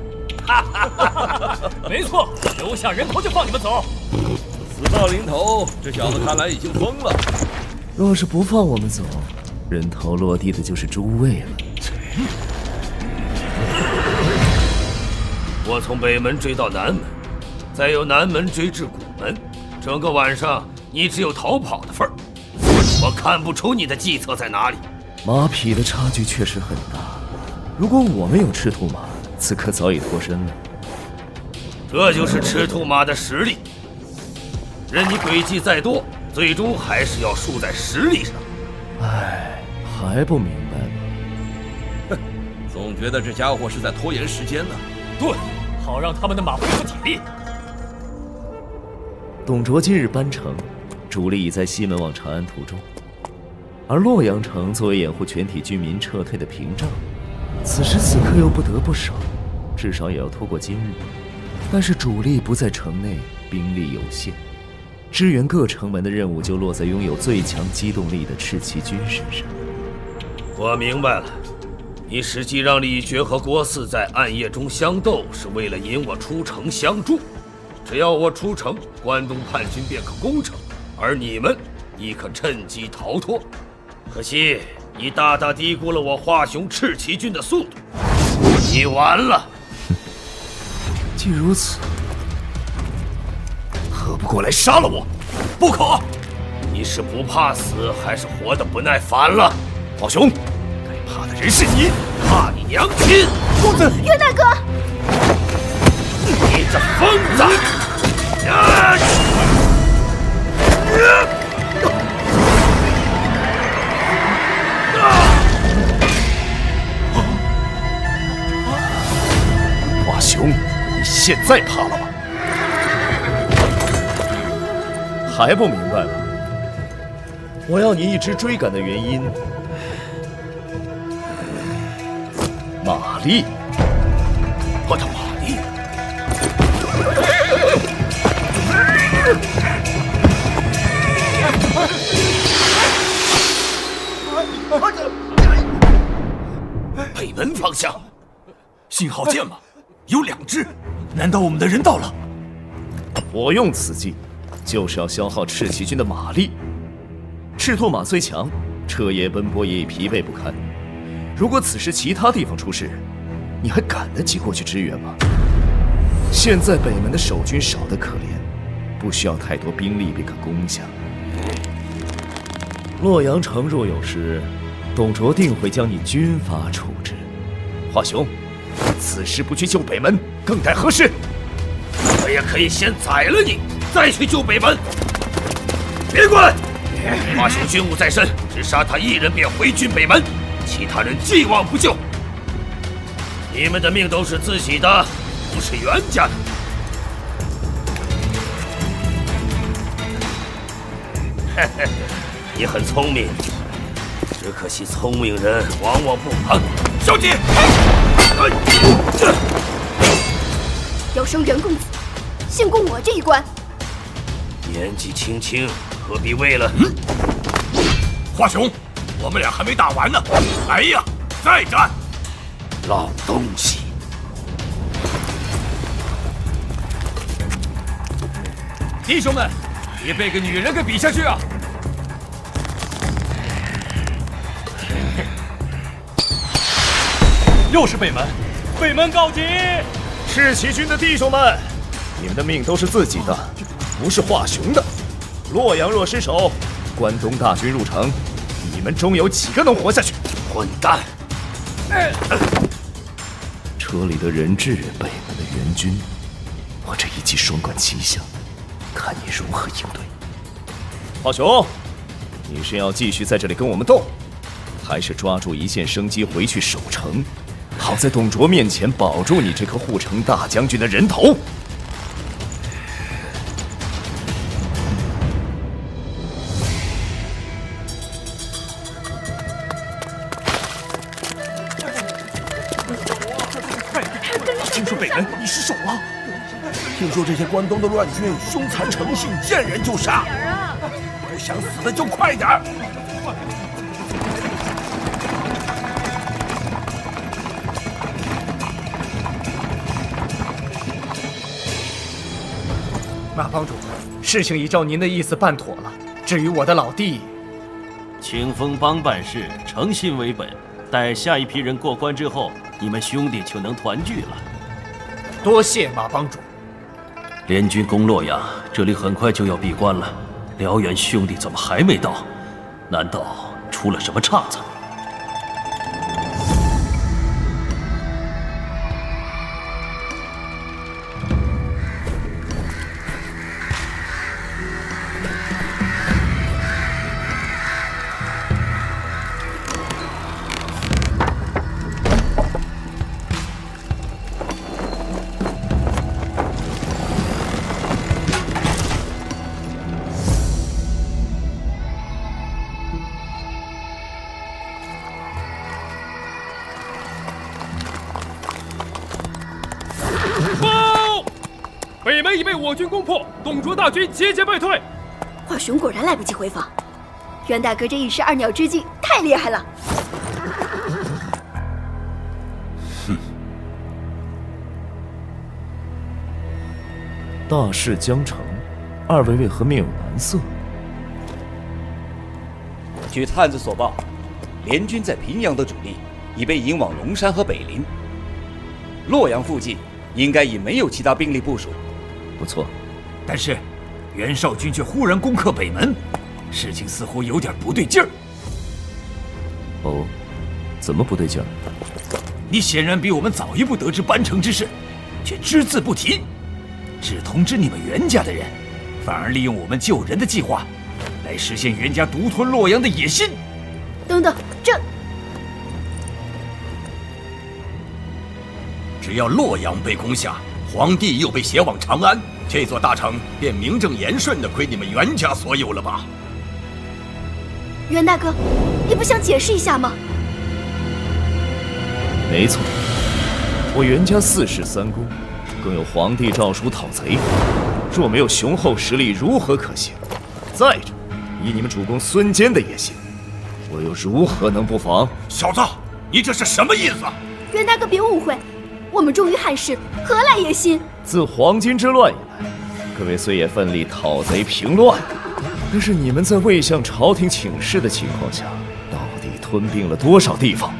S6: 没错，留下人头就放你们走。
S20: 死到临头，这小子看来已经疯了。
S19: 若是不放我们走，人头落地的就是诸位了。
S1: 我从北门追到南门，再由南门追至古门，整个晚上你只有逃跑的份儿。我看不出你的计策在哪里。
S19: 马匹的差距确实很大，如果我们有赤兔马，此刻早已脱身了。
S1: 这就是赤兔马的实力。任你诡计再多，最终还是要输在实力上。
S19: 唉，还不明白吗？
S20: 哼，总觉得这家伙是在拖延时间呢。
S6: 对，好让他们的马恢复体力。
S19: 董卓今日班城，主力已在西门往长安途中，而洛阳城作为掩护全体军民撤退的屏障，此时此刻又不得不守，至少也要拖过今日。但是主力不在城内，兵力有限，支援各城门的任务就落在拥有最强机动力的赤旗军身上。
S1: 我明白了，你实际让李傕和郭汜在暗夜中相斗，是为了引我出城相助。只要我出城，关东叛军便可攻城，而你们亦可趁机逃脱。可惜你大大低估了我华雄赤旗军的速度，你完了。
S19: 既如此，
S14: 何不过来杀了我？不可！
S1: 你是不怕死，还是活得不耐烦了？
S14: 华雄，该怕的人是你，
S1: 怕你娘亲！
S14: 公子，
S7: 袁大哥，
S1: 你这疯子！
S14: 华雄，你现在怕了吗？
S19: 还不明白吗？我要你一直追赶的原因，马力，
S14: 我的马力。
S21: 北门方向，
S14: 信号箭吗？有2只，难道我们的人到了？
S19: 我用此计，就是要消耗赤旗军的马力。赤兔马虽强，彻夜奔波也已疲惫不堪。如果此时其他地方出事，你还赶得及过去支援吗？现在北门的守军少得可怜，不需要太多兵力便可攻下。洛阳城若有失，董卓定会将你军法处置。华雄，此时不去救北门，更待何时？
S1: 我也可以先宰了你，再去救北门。别管，华雄军务在身，只杀他一人便回军北门，其他人既往不咎。你们的命都是自己的，不是袁家的。嘿嘿，你很聪明，只可惜聪明人往往不旁。小姐，
S7: 要生袁公子，先过我这一关。
S1: 年纪轻轻，何必为了……
S14: 华雄，我们俩还没打完呢！来呀，再战！
S1: 老东西！
S5: 弟兄们，别被个女人给比下去啊！
S14: 又是北门，北门告急！赤旗军的弟兄们，你们的命都是自己的，不是华雄的。洛阳若失守，关东大军入城，你们中有几个能活下去？
S1: 混蛋！
S19: 车里的人质，北门的援军，我这一计双管齐下，看你如何应对。
S14: 华雄，你是要继续在这里跟我们斗，还是抓住一线生机回去守城，好在董卓面前保住你这颗护城大将军的人头。
S21: 听说北门你失手了，听说这些关东的乱军凶残成性，见人就杀，不想死的就快点儿！
S11: 马帮主，事情已照您的意思办妥了。至于我的老弟，
S12: 清风帮办事诚信为本，待下一批人过关之后，你们兄弟就能团聚了。
S11: 多谢马帮主。
S12: 联军攻洛阳，这里很快就要闭关了。辽源兄弟怎么还没到？难道出了什么岔子？
S5: 北门已被我军攻破，董卓大军节节败退。
S13: 华雄果然来不及回防，袁大哥这一石二鸟之计太厉害了。
S14: 哼！大事将成，二位为何面有难色？
S23: 据探子所报，联军在平阳的主力已被引往龙山和北陵，洛阳附近应该已没有其他兵力部署。
S14: 不错，
S21: 但是袁绍军却忽然攻克北门，事情似乎有点不对劲儿。
S14: 哦，怎么不对劲儿？
S21: 你显然比我们早一步得知班城之事，却只字不提，只通知你们袁家的人，反而利用我们救人的计划，来实现袁家独吞洛阳的野心。
S13: 等等，这
S21: 只要洛阳被攻下，皇帝又被挟往长安，这座大城便名正言顺的归你们袁家所有了吧？
S13: 袁大哥，你不想解释一下吗？
S14: 没错，我袁家4世3公，更有皇帝诏书讨贼，若没有雄厚实力，如何可行？再者，以你们主公孙坚的野心，我又如何能不防？
S21: 小子，你这是什么意思？
S13: 袁大哥别误会，我们忠于汉室，何来野心？
S14: 自黄巾之乱以来，各位虽也奋力讨贼平乱，但是你们在未向朝廷请示的情况下，到底吞并了多少地方？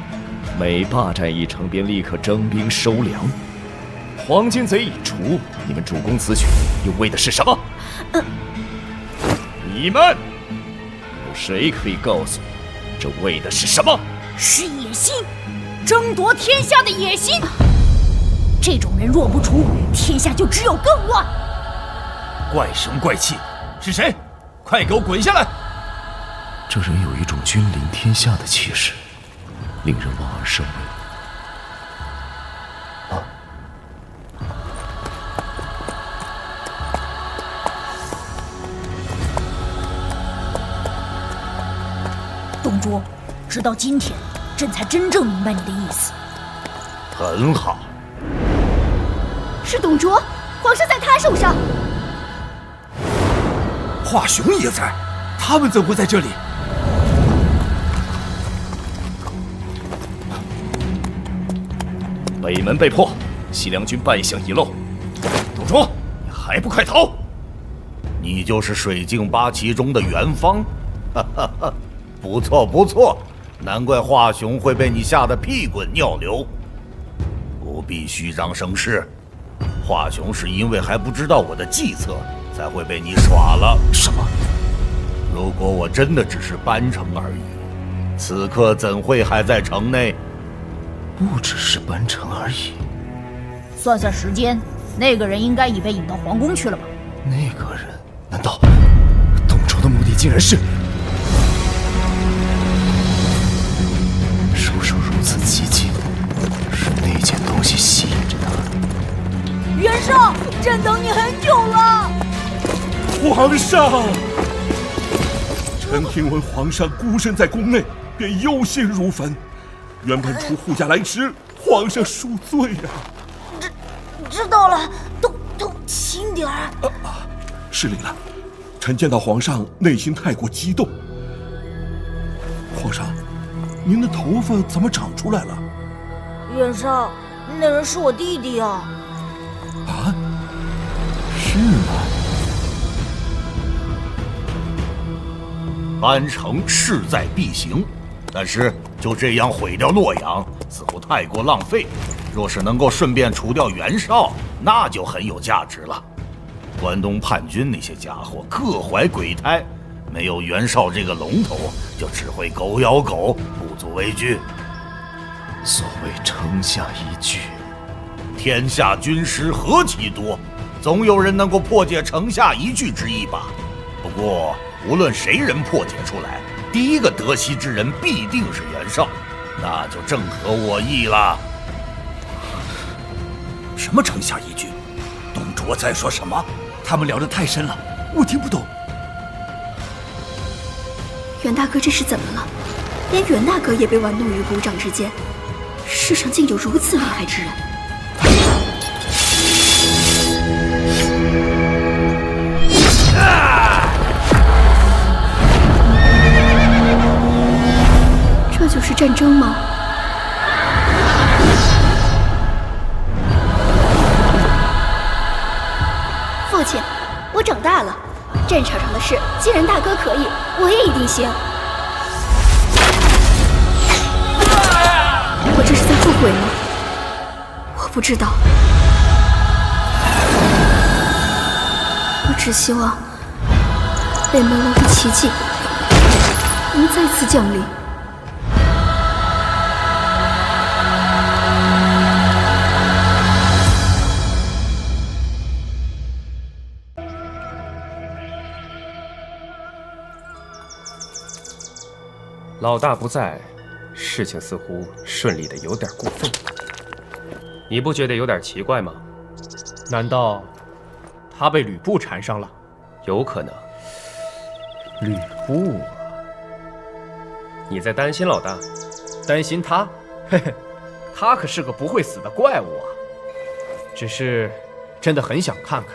S14: 每霸占一城，便立刻征兵收粮。黄巾贼已除，你们主公此举又为的是什么？你们有谁可以告诉我，这为的是什么？
S17: 是野心，争夺天下的野心。这种人若不除，天下就只有更乱。
S21: 怪声怪气，是谁？快给我滚下来！
S19: 这人有一种君临天下的气势，令人望而生畏。
S17: 董卓，直到今天，朕才真正明白你的意思。
S21: 很好。
S13: 是董卓，皇上在他手上。
S21: 华雄也在，他们怎会在这里？
S14: 北门被破，西凉军败相已露。董卓，你还不快逃！
S21: 你就是水镜八奇中的袁方，哈哈哈，不错不错，难怪华雄会被你吓得屁滚尿流。不必虚张声势，华雄是因为还不知道我的计策，才会被你耍了。
S14: 什么？
S21: 如果我真的只是班城而已，此刻怎会还在城内？
S19: 不只是班城而已。
S17: 算算时间，那个人应该已被引到皇宫去了吧？
S19: 那个人，难道董卓的目的竟然是？叔叔如此激进，是
S17: 上，朕等你很久了。
S20: 皇上，臣听闻皇上孤身在宫内，便忧心如焚。原本出护驾来迟，皇上恕罪啊！
S17: 知道了，都轻点儿。
S20: 失礼了，臣见到皇上内心太过激动。皇上，您的头发怎么长出来了？
S17: 袁绍，那人是我弟弟啊。
S20: 啊？是吗？
S21: 班城势在必行，但是就这样毁掉洛阳，似乎太过浪费。若是能够顺便除掉袁绍，那就很有价值了。关东叛军那些家伙各怀鬼胎，没有袁绍这个龙头，就只会狗咬狗，不足为惧。
S19: 所谓城下一句，
S21: 天下军师何其多，总有人能够破解城下一句之意吧。不过无论谁人破解出来，第一个得悉之人必定是袁绍，那就正合我意了。
S14: 什么城下一句？董卓在说什么？他们聊得太深了，我听不懂。
S7: 袁大哥这是怎么了？连袁大哥也被玩弄于股掌之间，世上竟有如此厉害之人！这就是战争吗？父亲，我长大了，战场上的事，既然大哥可以，我也一定行。我这是在后悔吗？我不知道，我只希望北门楼的奇迹能再次降临。
S6: 老大不在，事情似乎顺利的有点过分，你不觉得有点奇怪吗？
S11: 难道他被吕布缠上了？
S6: 有可能。
S11: 吕布，
S6: 你在担心老大？
S11: 担心他？嘿嘿，他可是个不会死的怪物啊！只是真的很想看看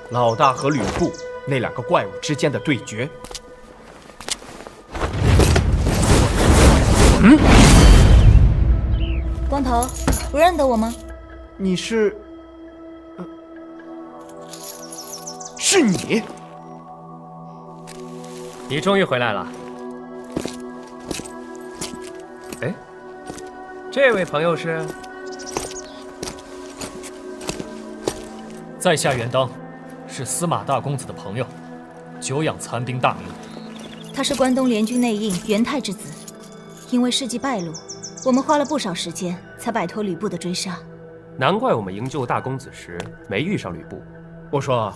S11: 老大和吕布那两个怪物之间的对决。
S17: 光头，不认得我吗？
S11: 你是？是你？
S6: 你终于回来了。哎，这位朋友是？
S2: 在下袁当，是司马大公子的朋友，久仰残兵大名。
S17: 他是关东联军内应袁泰之子，因为事迹败露，我们花了不少时间才摆脱吕布的追杀。
S6: 难怪我们营救大公子时没遇上吕布。
S11: 我说，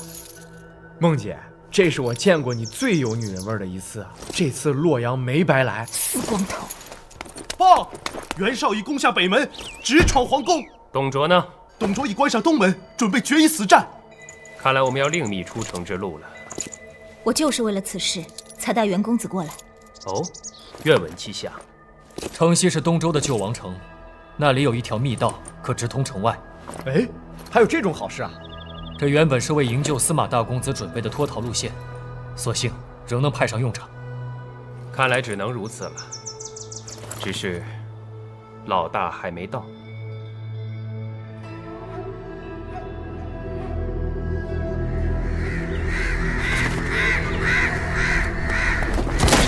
S11: 梦姐，这是我见过你最有女人味的一次啊！这次洛阳没白来。
S17: 死光头！
S14: 报，袁绍已攻下北门，直闯皇宫。
S6: 董卓呢？
S14: 董卓已关上东门，准备决一死战。
S6: 看来我们要另觅出城之路了。
S17: 我就是为了此事才带袁公子过来。
S6: 哦，愿闻其详。
S2: 城西是东周的旧王城，那里有一条密道可直通城外。
S11: 哎，还有这种好事啊！
S2: 这原本是为营救司马大公子准备的脱逃路线，所幸仍能派上用场。
S6: 看来只能如此了。只是老大还没到。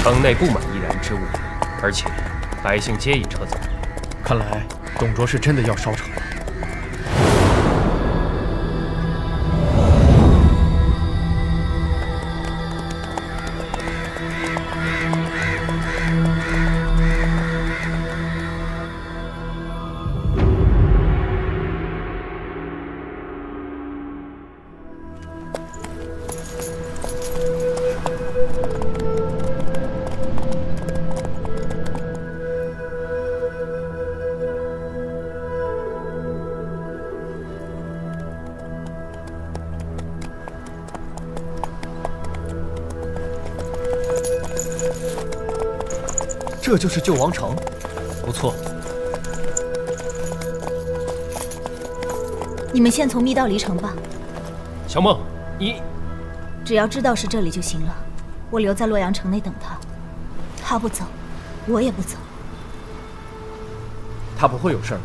S6: 城内布满易燃之物，而且百姓皆已撤走。
S11: 看来董卓是真的要烧城了。
S16: 这就是救王城。
S10: 不错。
S17: 你们先从密道离城吧。
S5: 小梦，你
S17: 只要知道是这里就行了。我留在洛阳城内等他，他不走，我也不走。
S16: 他不会有事儿的，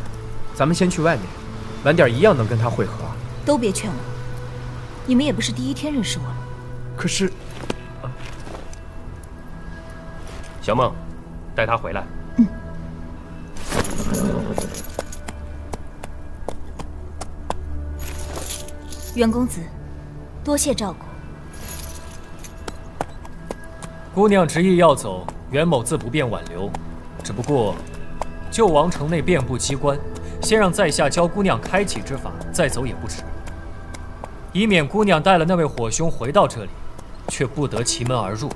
S16: 咱们先去外面，晚点一样能跟他会合。
S17: 都别劝我，你们也不是第一天认识我了。
S16: 可是，
S5: 小梦，带他回来。
S17: 袁公子，多谢照顾。
S10: 姑娘执意要走，袁某自不便挽留。只不过，旧王城内遍布机关，先让在下教姑娘开启之法，再走也不迟。以免姑娘带了那位火兄回到这里，却不得其门而入。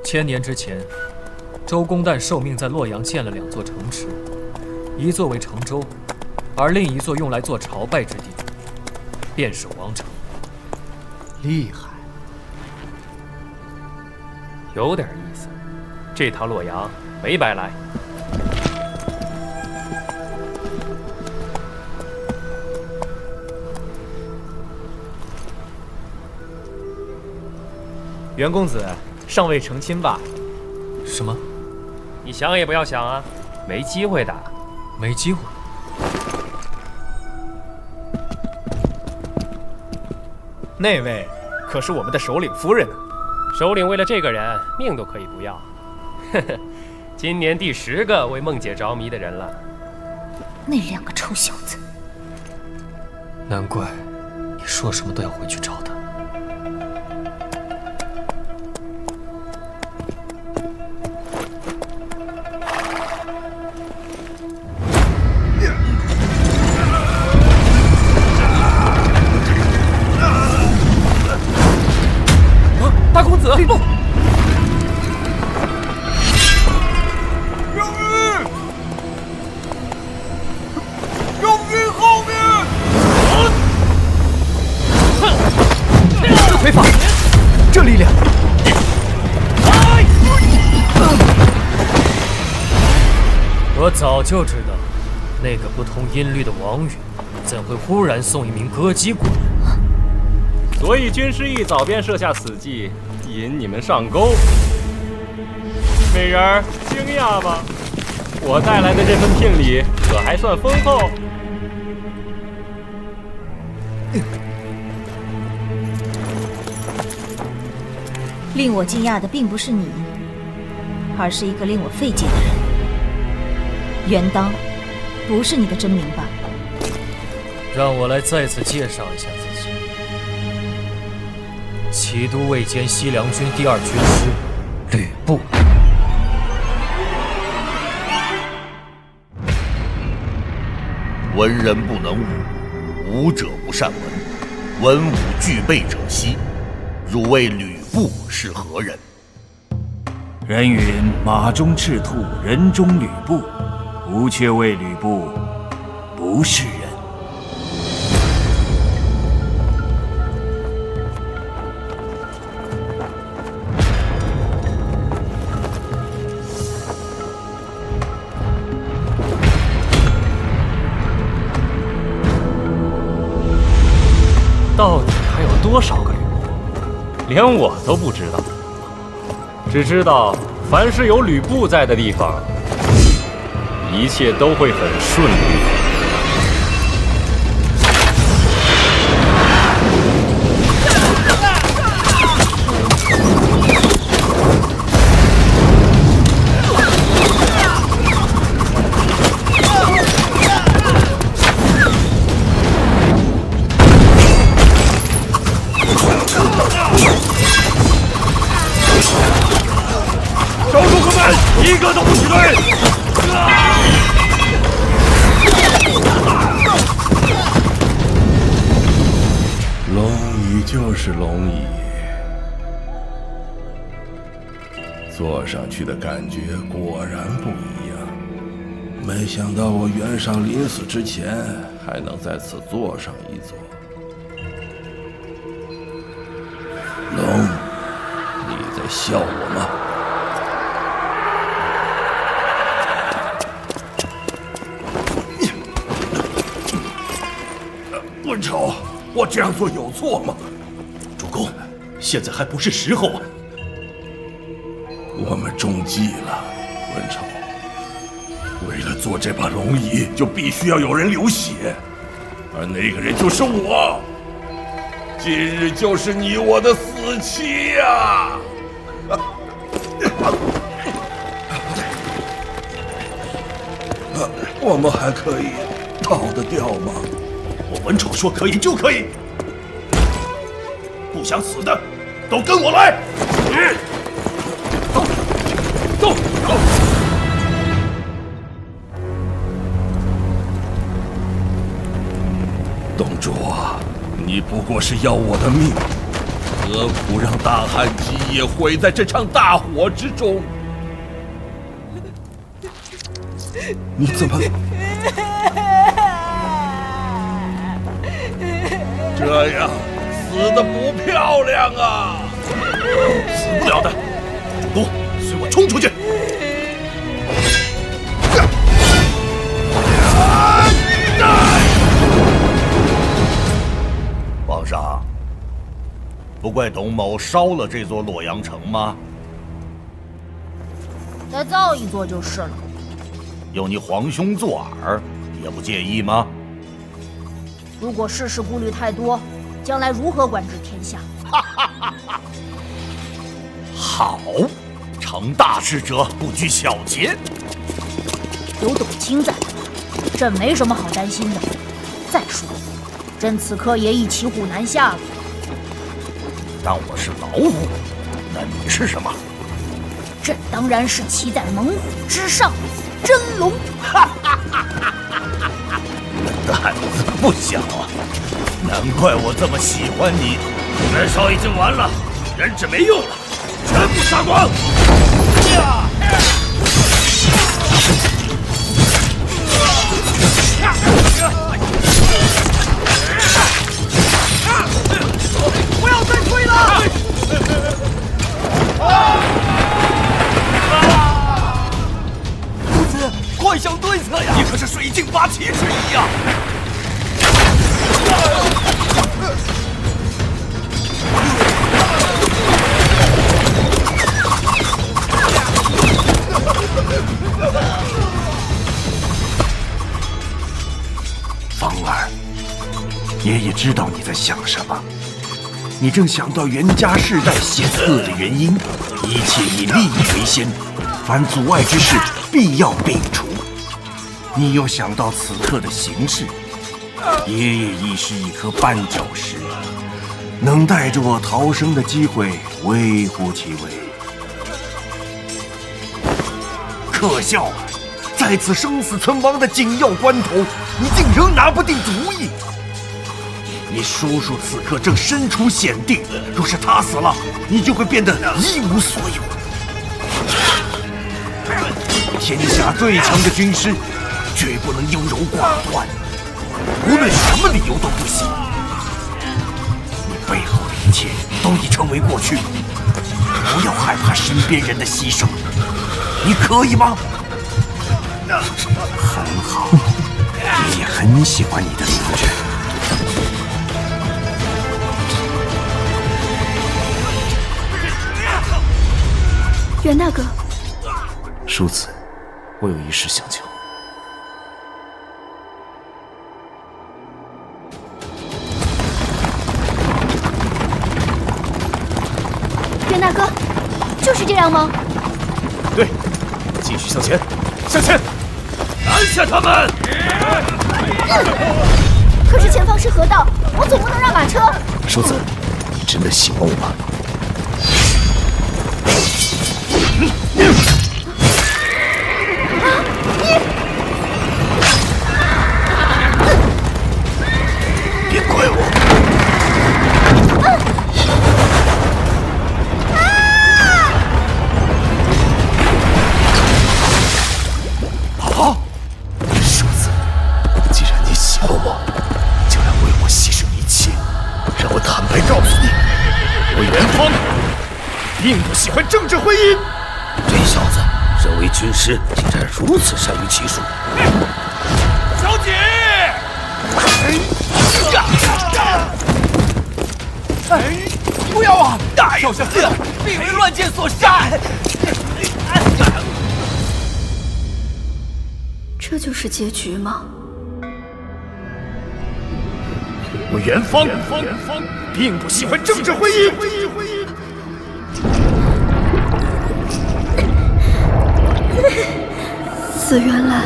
S10: 千年之前，周公旦受命在洛阳建了2座城池，一座为成州，而另一座用来做朝拜之地，便是王城。
S16: 厉害，
S5: 有点意思。这趟洛阳没白来。
S16: 袁公子尚未成亲吧？
S10: 什么？
S5: 你想也不要想啊，没机会的。
S10: 没机会？
S16: 那位可是我们的首领夫人呢。
S5: 首领为了这个人，命都可以不要。呵呵，今年第10个为梦姐着迷的人了。
S17: 那2个臭小子。
S10: 难怪你说什么都要回去找他。
S5: 大公子，吕布，
S3: 杨玉后面！
S16: 这腿法，这力量！
S10: 我早就知道，那个不通音律的王允，怎会忽然送一名歌姬过来？
S6: 所以军师一早便设下死计，引你们上钩。美人儿，惊讶吧？我带来的这份聘礼可还算丰厚。
S17: 令我惊讶的并不是你，而是一个令我费解的人。袁当，不是你的真名吧？
S10: 让我来再次介绍一下自己。骑都尉兼西凉军第2军师吕布。
S21: 文人不能武，武者不善文，文武俱备者稀。汝谓吕布是何人？
S9: 人云马中赤兔，人中吕布。吾却谓吕布不是人。
S6: 到底还有多少个吕布？连我都不知道，只知道凡是有吕布在的地方，一切都会很顺利。
S14: 少主哥们，一个都不许退！
S20: 坐上去的感觉果然不一样。没想到我袁尚临死之前还能在此坐上一坐。龙，你在笑我吗？文丑，我这样做有错吗？
S22: 主公，现在还不是时候啊！
S20: 我们中计了，文丑。为了做这把龙椅，就必须要有人流血，而那个人就是我。今日就是你我的死期呀！我们还可以逃得掉吗？
S14: 我文丑说可以就可以，不想死的都跟我来！走！
S20: 董卓，你不过是要我的命，何苦让大汉基业毁在这场大火之中？你怎么这样死得不漂亮啊？
S14: 死不了的，主公，随我冲出去！
S21: 皇上，不怪董某烧了这座洛阳城吗？
S8: 再造一座就是了。
S21: 有你皇兄做饵，也不介意吗？
S8: 如果事事顾虑太多，将来如何管治天下？
S21: 好，成大事者不拘小节。
S8: 有董卿在，朕没什么好担心的。再说，朕此刻也已骑虎难下了。
S21: 当我是老虎，那你是什么？
S8: 朕当然是骑在猛虎之上的真龙。
S21: 胆子不小啊！难怪我这么喜欢你。
S14: 袁绍已经完了，人质没用了，全部杀光！
S3: 不要再推了！
S14: 公子，快想对策呀！你可是水镜八旗之一呀！
S3: 方儿，爷爷知道你在想什么。你正想到袁家世代险恶的原因，一切以利益为先，凡阻碍之事必要摒除。你又想到此刻的形势，爷爷已是一颗绊脚石，能带着我逃生的机会微乎其微。可笑啊！在此生死存亡的紧要关头，你竟仍拿不定主意。你叔叔此刻正身处险地，若是他死了，你就会变得一无所有。天下最强的军师，绝不能优柔寡断，无论什么理由都不行。你背后的一切都已成为过去，不要害怕身边人的牺牲，你可以吗？很好，爷爷很喜欢你的理智。
S7: 袁大哥，
S19: 叔子，我有一事相求。
S7: 袁大哥，就是这样吗？
S14: 对，继续向前，向前，拦下他们！
S7: 可是前方是河道，我总不能让马车。
S19: 叔子，你真的喜欢我吗？
S3: 别怪我！
S14: 并不喜欢政治婚姻。
S1: 这小子身为军师，竟然如此善于骑术。
S14: 小姐，不要啊！小心，必为乱箭所杀。
S7: 这就是结局吗？
S14: 我元芳并不喜欢政治婚姻。
S7: 紫渊来，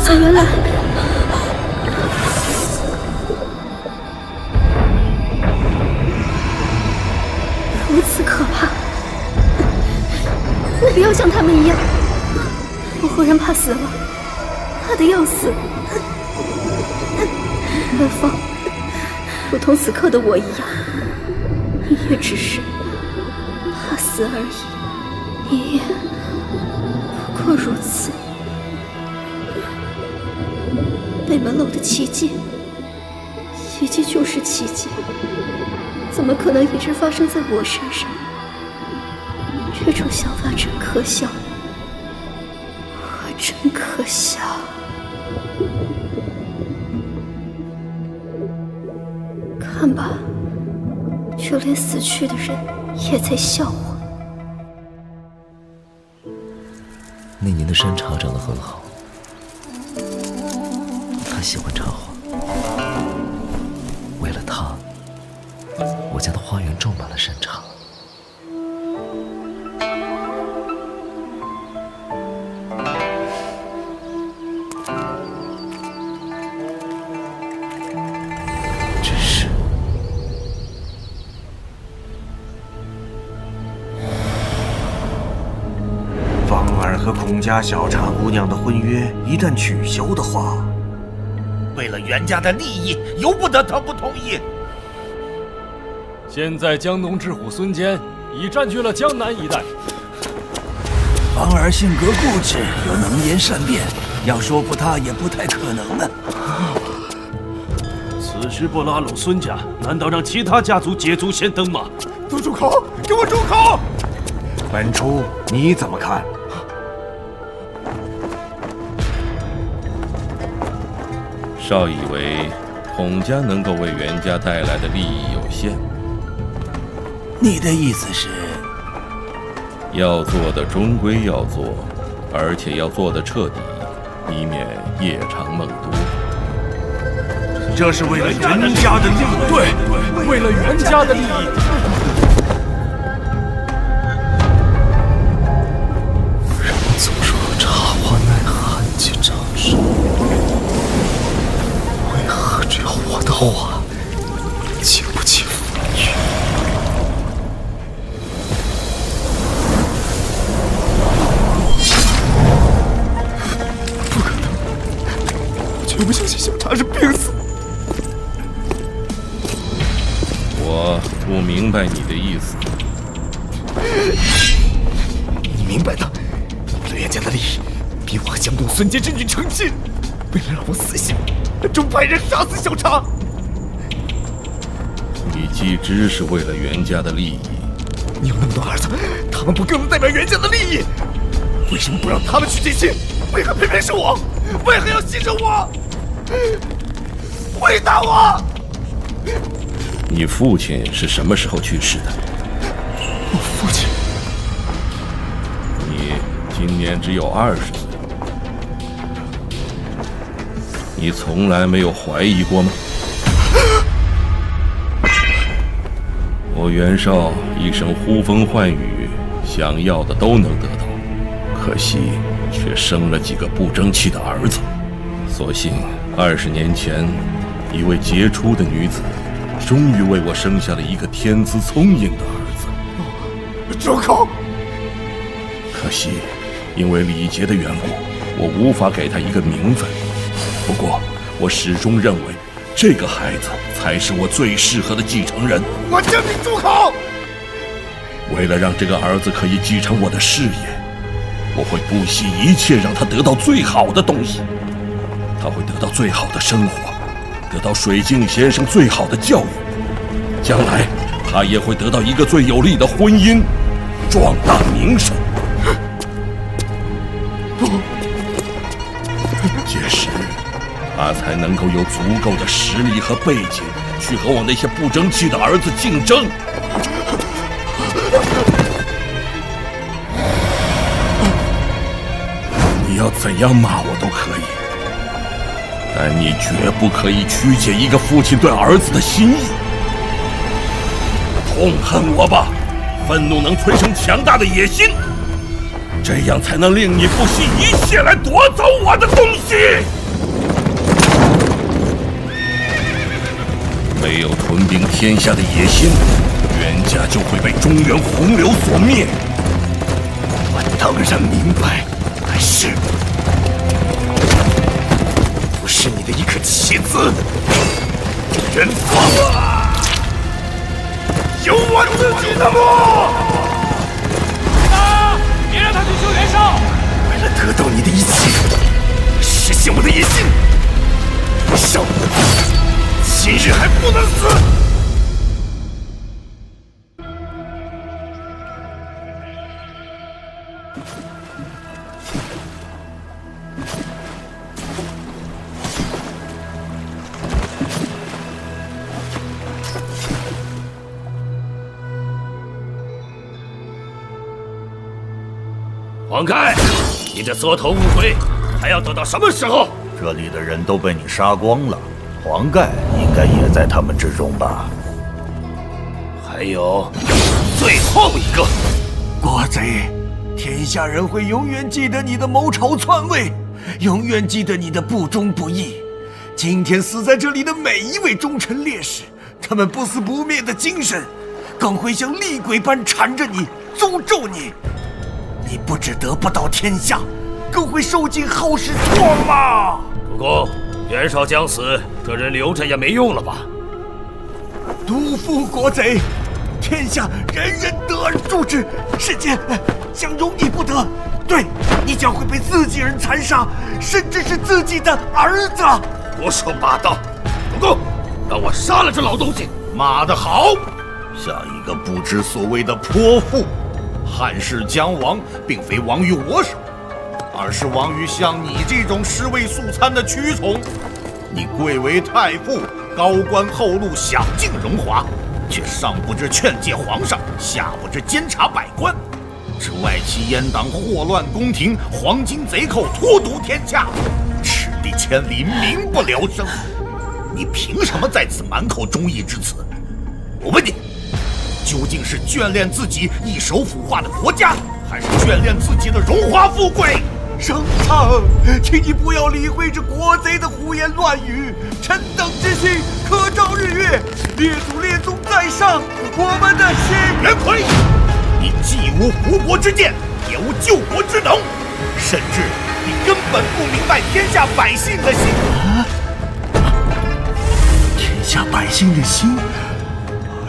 S7: 紫渊来，如此可怕！我不要像他们一样，我忽然怕死了，怕得要死。元芳，如同此刻的我一样，你也只是怕死而已。你也不过如此。北门楼的奇迹，奇迹就是奇迹，怎么可能一直发生在我身上？这种想法真可笑，我真可笑。看吧，就连死去的人也在笑我。
S19: 那年的山茶长得很好，他喜欢插花。为了他，我家的花园种满了山茶。只是
S3: 芳儿和孔家小茶姑娘的婚约一旦取消的话，
S14: 为了袁家的利益，由不得他不同意。
S6: 现在江东之虎孙坚已占据了江南一带。
S4: 芳儿性格固执，又能言善辩，要说服他也不太可能啊。
S22: 此时不拉拢孙家，难道让其他家族捷足先登吗？
S14: 都住口！给我住口！
S3: 本初，你怎么看？
S20: 少以为孔家能够为袁家带来的利益有限。
S4: 你的意思是，
S20: 要做的终归要做，而且要做的彻底，以免夜长梦多。
S3: 这是为了袁家的利益。
S5: 对，为了袁家的利益。
S19: 人们总说茶花耐寒气长寿，为何只有我的话经不起风雨？
S14: 不可能！我绝不相信小茶是病死。
S20: 我不明白你的意思。
S14: 你明白的，为了袁家的利益，逼我和江东孙坚之女成亲，为了让我死心，终派人杀死小茶。
S20: 你既知是为了袁家的利益，
S14: 你有那么多儿子，他们不更能代表袁家的利益？为什么不让他们去进亲？为何偏偏是我？为何要牺牲我？回答我！
S20: 你父亲是什么时候去世的？
S14: 我父亲，
S20: 你今年只有20岁，你从来没有怀疑过吗？我袁绍一生呼风唤雨，想要的都能得到，可惜却生了几个不争气的儿子。所幸20年前，一位杰出的女子终于为我生下了一个天资聪颖的儿子。
S14: 住口！
S20: 可惜，因为礼节的缘故，我无法给他一个名分。不过，我始终认为，这个孩子才是我最适合的继承人。
S14: 我叫你住口！
S20: 为了让这个儿子可以继承我的事业，我会不惜一切让他得到最好的东西。他会得到最好的生活，得到水镜先生最好的教育。将来他也会得到一个最有利的婚姻，壮大名声。不，届时他才能够有足够的实力和背景，去和我那些不争气的儿子竞争。你要怎样骂我都可以，但你绝不可以曲解一个父亲对儿子的心意。痛恨我吧，愤怒能催生强大的野心，这样才能令你不惜一切来夺走我的东西。没有吞并天下的野心，袁家就会被中原洪流所灭。我当然明白，但是不是你的一颗棋子。元芳啊，有我自己的路。
S5: 别让他去救袁绍！
S20: 为了得到你的一切，实现我的野心，袁绍今日还不能死！
S1: 黄盖，你这缩头乌龟还要等到什么时候？
S21: 这里的人都被你杀光了，黄盖应该也在他们之中吧？
S1: 还有最后一个
S3: 国贼，天下人会永远记得你的谋朝篡位，永远记得你的不忠不义。今天死在这里的每一位忠臣烈士，他们不死不灭的精神，更会像厉鬼般缠着你，诅咒你。你不只得不到天下，更会受尽后世唾骂。
S1: 主公，袁绍将死，这人留着也没用了吧？
S3: 督抚国贼，天下人人得而诛之，世间将容你不得。对，你将会被自己人残杀，甚至是自己的儿子。
S1: 胡说八道！主公，让我杀了这老东西！
S21: 骂得好，像一个不知所谓的泼妇。汉室将亡，并非亡于我手，而是亡于像你这种尸位素餐的蛆虫。你贵为太傅，高官厚禄，享尽荣华，却上不知劝诫皇上，下不知监察百官，是外戚阉党祸乱宫廷，黄金贼寇荼毒天下，赤地千里，民不聊生。你凭什么在此满口忠义之词？我问你，究竟是眷恋自己一手腐化的国家，还是眷恋自己的荣华富贵？
S3: 圣上，请你不要理会这国贼的胡言乱语。臣等之心可照日月，列祖列宗在上，我们的心。
S21: 袁奎，你既无扶国之见，也无救国之能，甚至你根本不明白天下百姓的心。
S3: 天下百姓的心？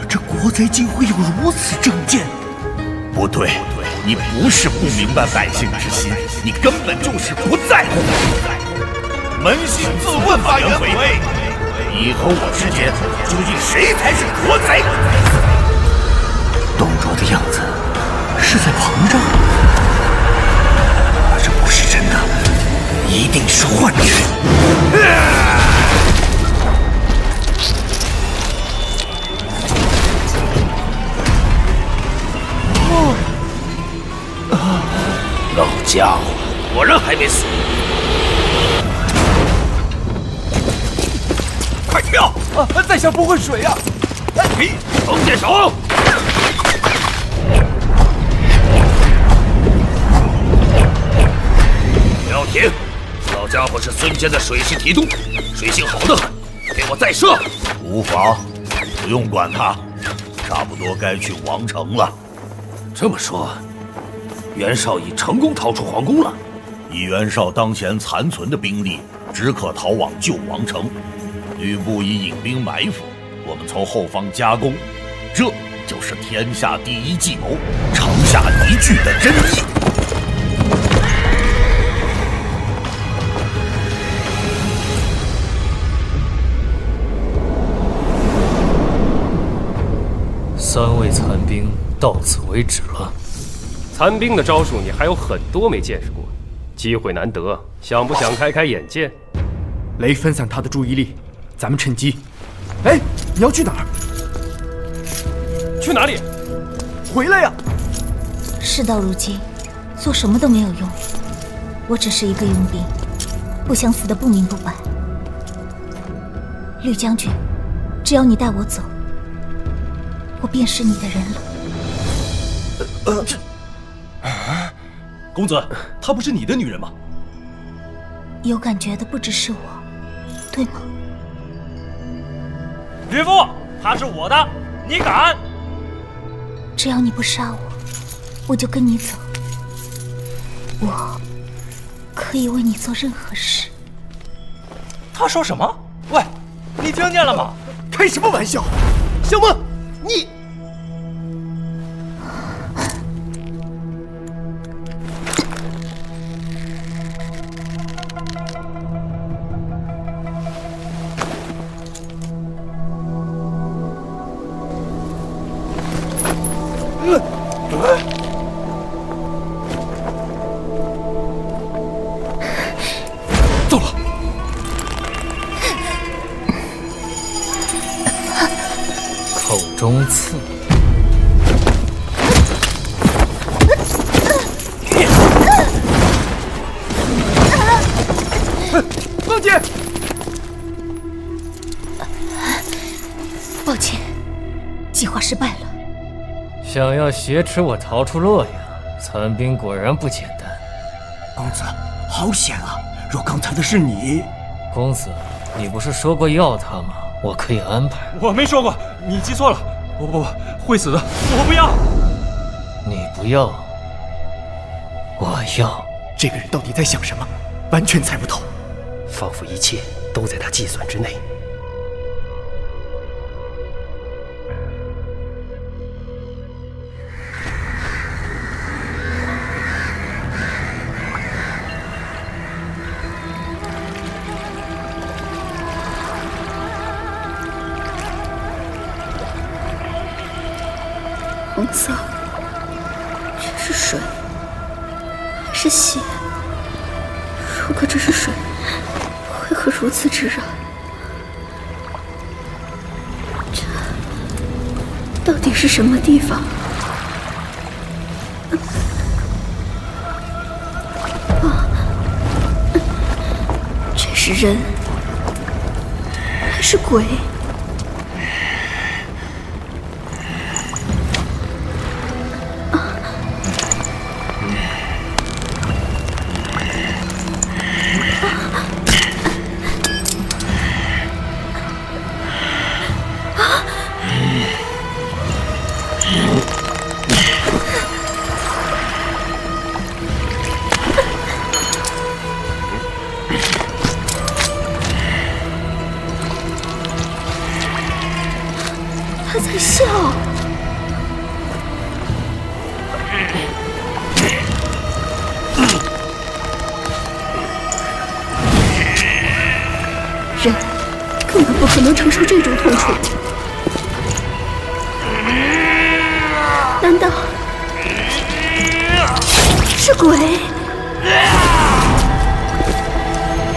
S3: 这国贼竟会有如此政见？
S21: 不对，你不是不明白百姓之心，你根本就是不在乎。扪心自问吧，袁奎，你和我之间究竟谁才是国贼？
S3: 董卓的样子是在膨胀，这不是真的，一定是幻觉。
S1: 老家伙，果然还没死！快跳！
S11: 在下不会水呀！
S1: 嘿，弓箭手！廖廷，老家伙是孙坚的水系提督，水性好得很，给我再射！
S21: 无妨，不用管他，差不多该去王城了。
S1: 这么说，袁绍已成功逃出皇宫了。
S21: 以袁绍当前残存的兵力，只可逃往旧王城。吕布已引兵埋伏，我们从后方夹攻，这就是天下第一计谋，城下一句的真意。
S10: 3位残兵到此为止了。
S5: 残兵的招数你还有很多没见识过，机会难得，想不想开开眼界？
S11: 雷分散他的注意力，咱们趁机。哎，你要去哪儿？
S5: 去哪里？
S11: 回来呀！
S17: 事到如今，做什么都没有用。我只是一个佣兵，不想死得不明不白。吕将军，只要你带我走，我便是你的人了。
S22: 公子，她不是你的女人吗？
S17: 有感觉的不只是我，对吗？
S22: 吕布，她是我的，你敢？
S17: 只要你不杀我，我就跟你走。我可以为你做任何事。
S22: 他说什么？喂，你听见了吗？
S11: 开什么玩笑？小梦，你……
S22: 走了。
S10: 口中刺。
S11: 梦姐，
S17: 抱歉，计划失败了。
S10: 想要挟持我逃出洛阳，残兵果然不简单。
S3: 公子，好险啊！若刚才的是你，
S10: 公子，你不是说过要他吗？我可以安排。
S22: 我没说过，你记错了。不，会死的，我不要。
S10: 你不要，我要。
S11: 这个人到底在想什么？完全猜不透。
S3: 仿佛一切都在他计算之内。
S7: 红色，这是水还是血？如果这是水，为何如此之热？这到底是什么地方？这是人还是鬼？他在笑。人根本不可能承受这种痛楚。难道是鬼？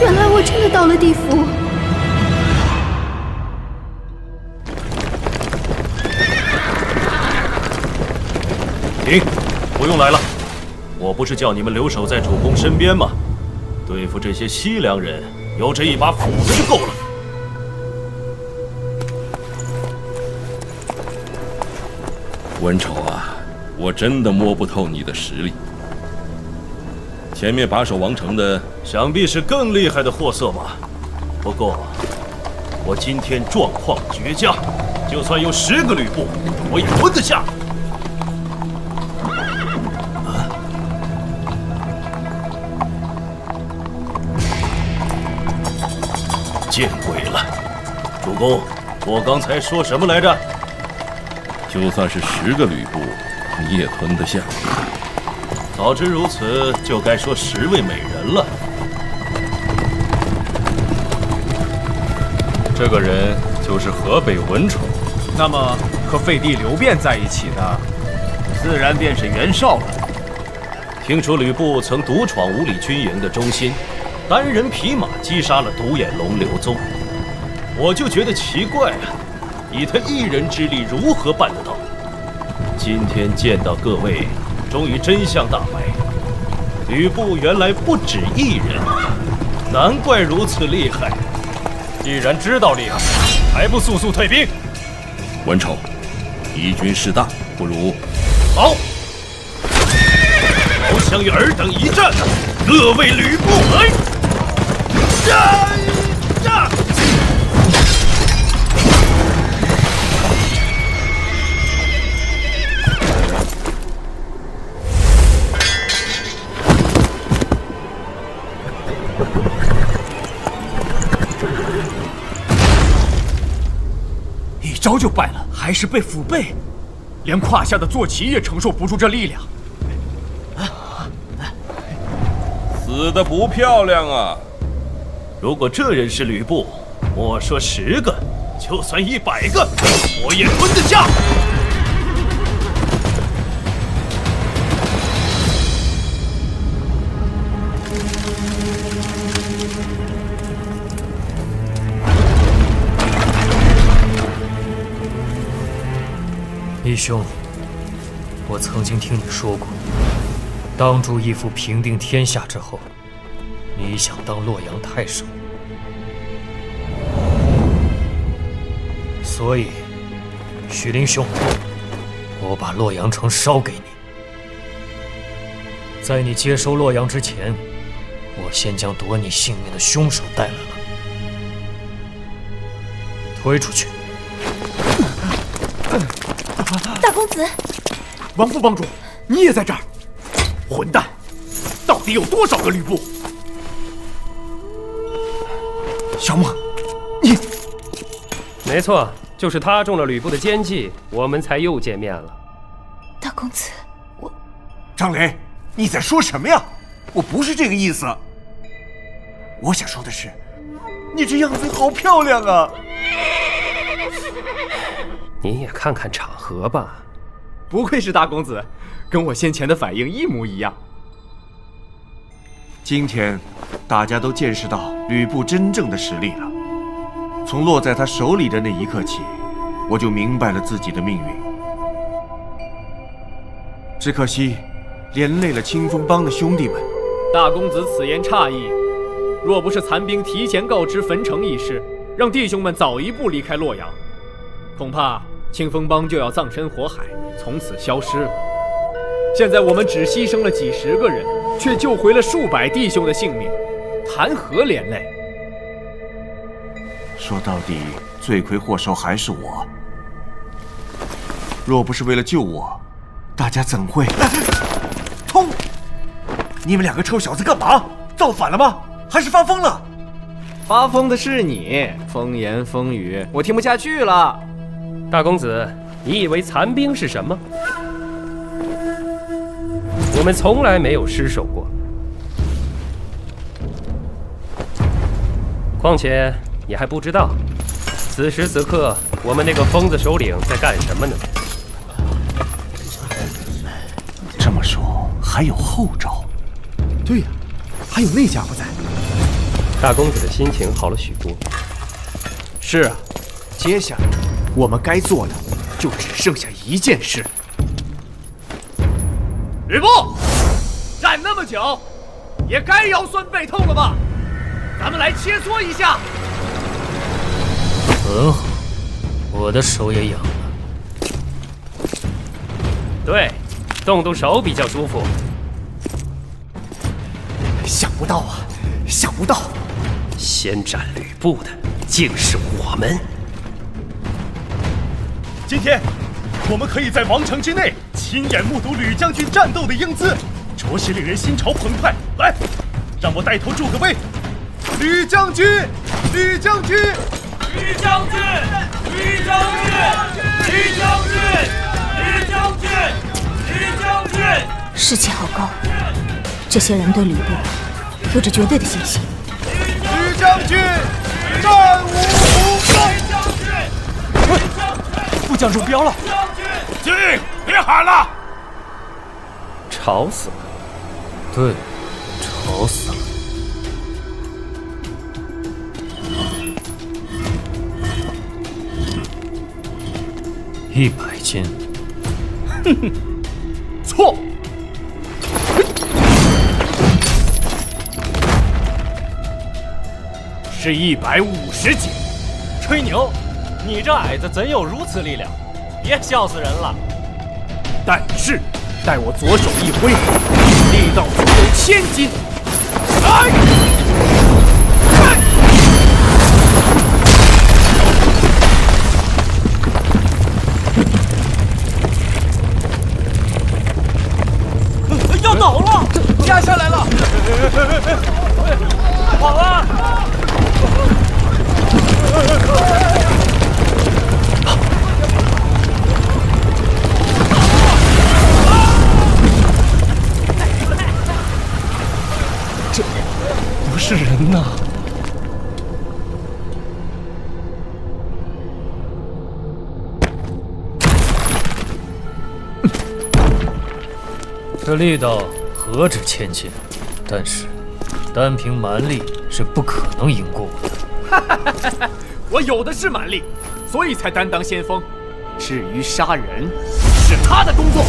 S7: 原来我真的到了地府。
S22: 停！不用来了，我不是叫你们留守在主公身边吗？对付这些西凉人，有这一把斧子就够了。
S20: 文丑啊，我真的摸不透你的实力。前面把守王城的，
S22: 想必是更厉害的货色吧？不过，我今天状况绝佳，就算有10个吕布，我也吞得下。见鬼了！主公，我刚才说什么来着？
S20: 就算是10个吕布，你也吞得下。
S22: 早知如此，就该说10位美人了。
S6: 这个人就是河北文丑，
S11: 那么和废帝刘辩在一起的，
S22: 自然便是袁绍了。听说吕布曾独闯五里军营的中心，单人匹马击杀了独眼龙刘宗，我就觉得奇怪啊，以他一人之力如何办得到？今天见到各位，终于真相大白，吕布原来不止一人，难怪如此厉害。既然知道厉害，还不速速退兵？
S20: 文丑，敌军势大，不如
S22: 好，好想与尔等一战，各为吕布来！战！
S11: 一招就败了，还是被腹背，连胯下的坐骑也承受不住这力量。
S20: 死得不漂亮啊！
S22: 如果这人是吕布，莫说10个，就算100个，我也吞得下。
S10: 义兄，我曾经听你说过，当初义父平定天下之后，你想当洛阳太守，所以，许灵兄，我把洛阳城烧给你。在你接收洛阳之前，我先将夺你性命的凶手带来了。推出去！
S8: 大公子，
S11: 王副帮主，你也在这儿！混蛋，到底有多少个吕布？小马，你……
S5: 没错，就是他中了吕布的奸计，我们才又见面了。
S8: 大公子，我……
S3: 张雷，你在说什么呀？我不是这个意思。我想说的是，你这样子好漂亮啊！
S5: 你也看看场合吧。
S11: 不愧是大公子，跟我先前的反应一模一样。
S3: 今天，大家都见识到吕布真正的实力了。从落在他手里的那一刻起，我就明白了自己的命运。只可惜，连累了清风帮的兄弟们。
S11: 大公子此言差矣，若不是残兵提前告知汾城一事，让弟兄们早一步离开洛阳，恐怕清风帮就要葬身火海，从此消失了。现在我们只牺牲了几十个人，却救回了数百弟兄的性命，谈何连累？
S3: 说到底，罪魁祸首还是我。若不是为了救我，大家怎会……痛！你们两个臭小子干嘛？造反了吗？还是发疯了？
S11: 发疯的是你，风言风语，我听不下去了。
S5: 大公子，你以为残兵是什么？我们从来没有失手过。况且你还不知道，此时此刻我们那个疯子首领在干什么呢？
S3: 这么说还有后招？
S11: 对呀，还有那家伙在。
S5: 大公子的心情好了许多。
S11: 是啊，接下来我们该做的就只剩下一件事。吕布，站那么久，也该腰酸背痛了吧？咱们来切磋一下。
S10: 很好，我的手也痒了。
S5: 对，动动手比较舒服。
S11: 想不到啊，想不到，
S5: 先斩吕布的竟是我们。
S14: 今天，我们可以在王城之内亲眼目睹吕将军战斗的英姿，着实令人心潮澎湃。来，让我带头助个威！吕将军，吕将军，
S12: 吕将军，吕将军，吕将军，吕将军，吕将军！
S8: 士气好高，这些人对吕布有着绝对的信心。
S14: 吕将军，战无不胜！
S3: 不
S11: 将中标了！
S14: 进，别喊了！
S6: 吵死了。
S10: 对，吵死了。100斤。
S11: 哼哼，错。是150斤。
S6: 吹牛！你这矮子怎有如此力量？别笑死人了。
S11: 但是，待我左手一挥，力道足有1000斤。来！
S12: 要倒了，压下来了，跑啊！
S6: 这不是人呐！
S10: 这力道何止1000斤，但是单凭蛮力是不可能赢过我的。
S11: 我有的是蛮力，所以才担当先锋。至于杀人，是他的工作。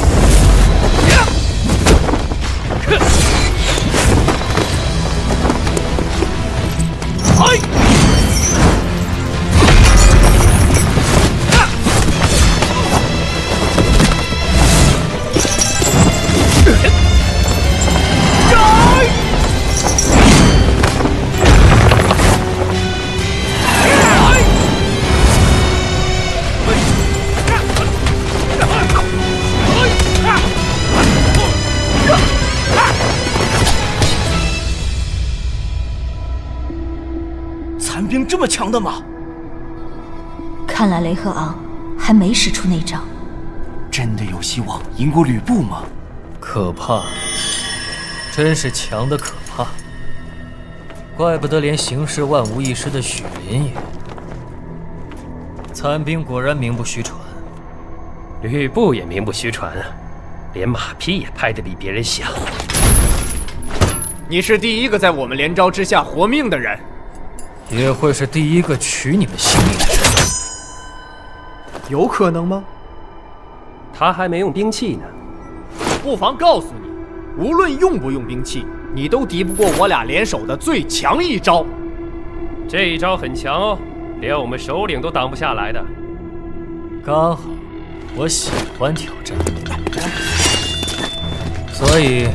S4: 残兵这么强的吗？
S17: 看来雷赫昂还没使出那招。
S4: 真的有希望赢过吕布吗？
S10: 可怕，真是强的可怕。怪不得连行事万无一失的许林也。残兵果然名不虚传。
S5: 吕布也名不虚传啊，连马屁也拍得比别人响。
S11: 你是第一个在我们连招之下活命的人，
S10: 也会是第一个取你们性命的人。
S16: 有可能吗？
S5: 他还没用兵器呢。
S11: 不妨告诉你，无论用不用兵器，你都敌不过我俩联手的最强一招。
S5: 这一招很强哦，连我们首领都挡不下来的。
S10: 刚好，我喜欢挑战，所以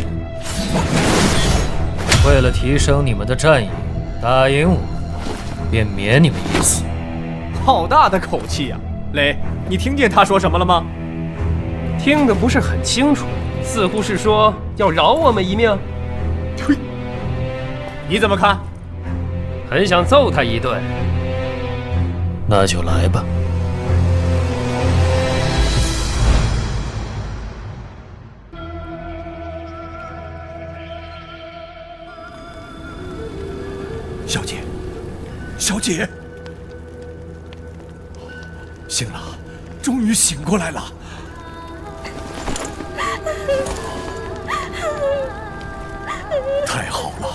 S10: 为了提升你们的战意，打赢我，便免你们一死。
S11: 好大的口气呀！雷，你听见他说什么了吗？
S5: 听得不是很清楚，似乎是说要饶我们一命。
S11: 呸！你怎么看？
S5: 很想揍他一顿。
S10: 那就来吧。
S4: 小姐，小姐，醒了，终于醒过来了。太好了，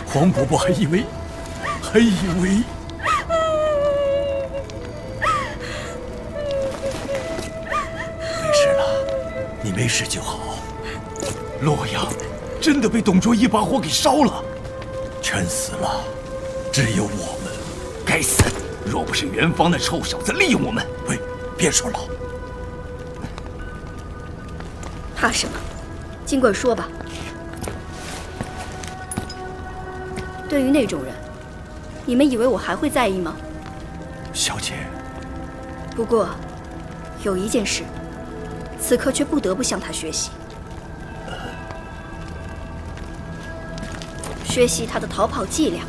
S4: 黄伯伯还以为没事了，你没事就好。洛阳真的被董卓一把火给烧了，臣死了，只有我们。该死！若不是元芳那臭小子利用我们，喂，别说了。
S13: 怕什么？尽管说吧。对于那种人，你们以为我还会在意吗？
S4: 小姐。
S13: 不过，有一件事，此刻却不得不向他学习。学习他的逃跑伎俩。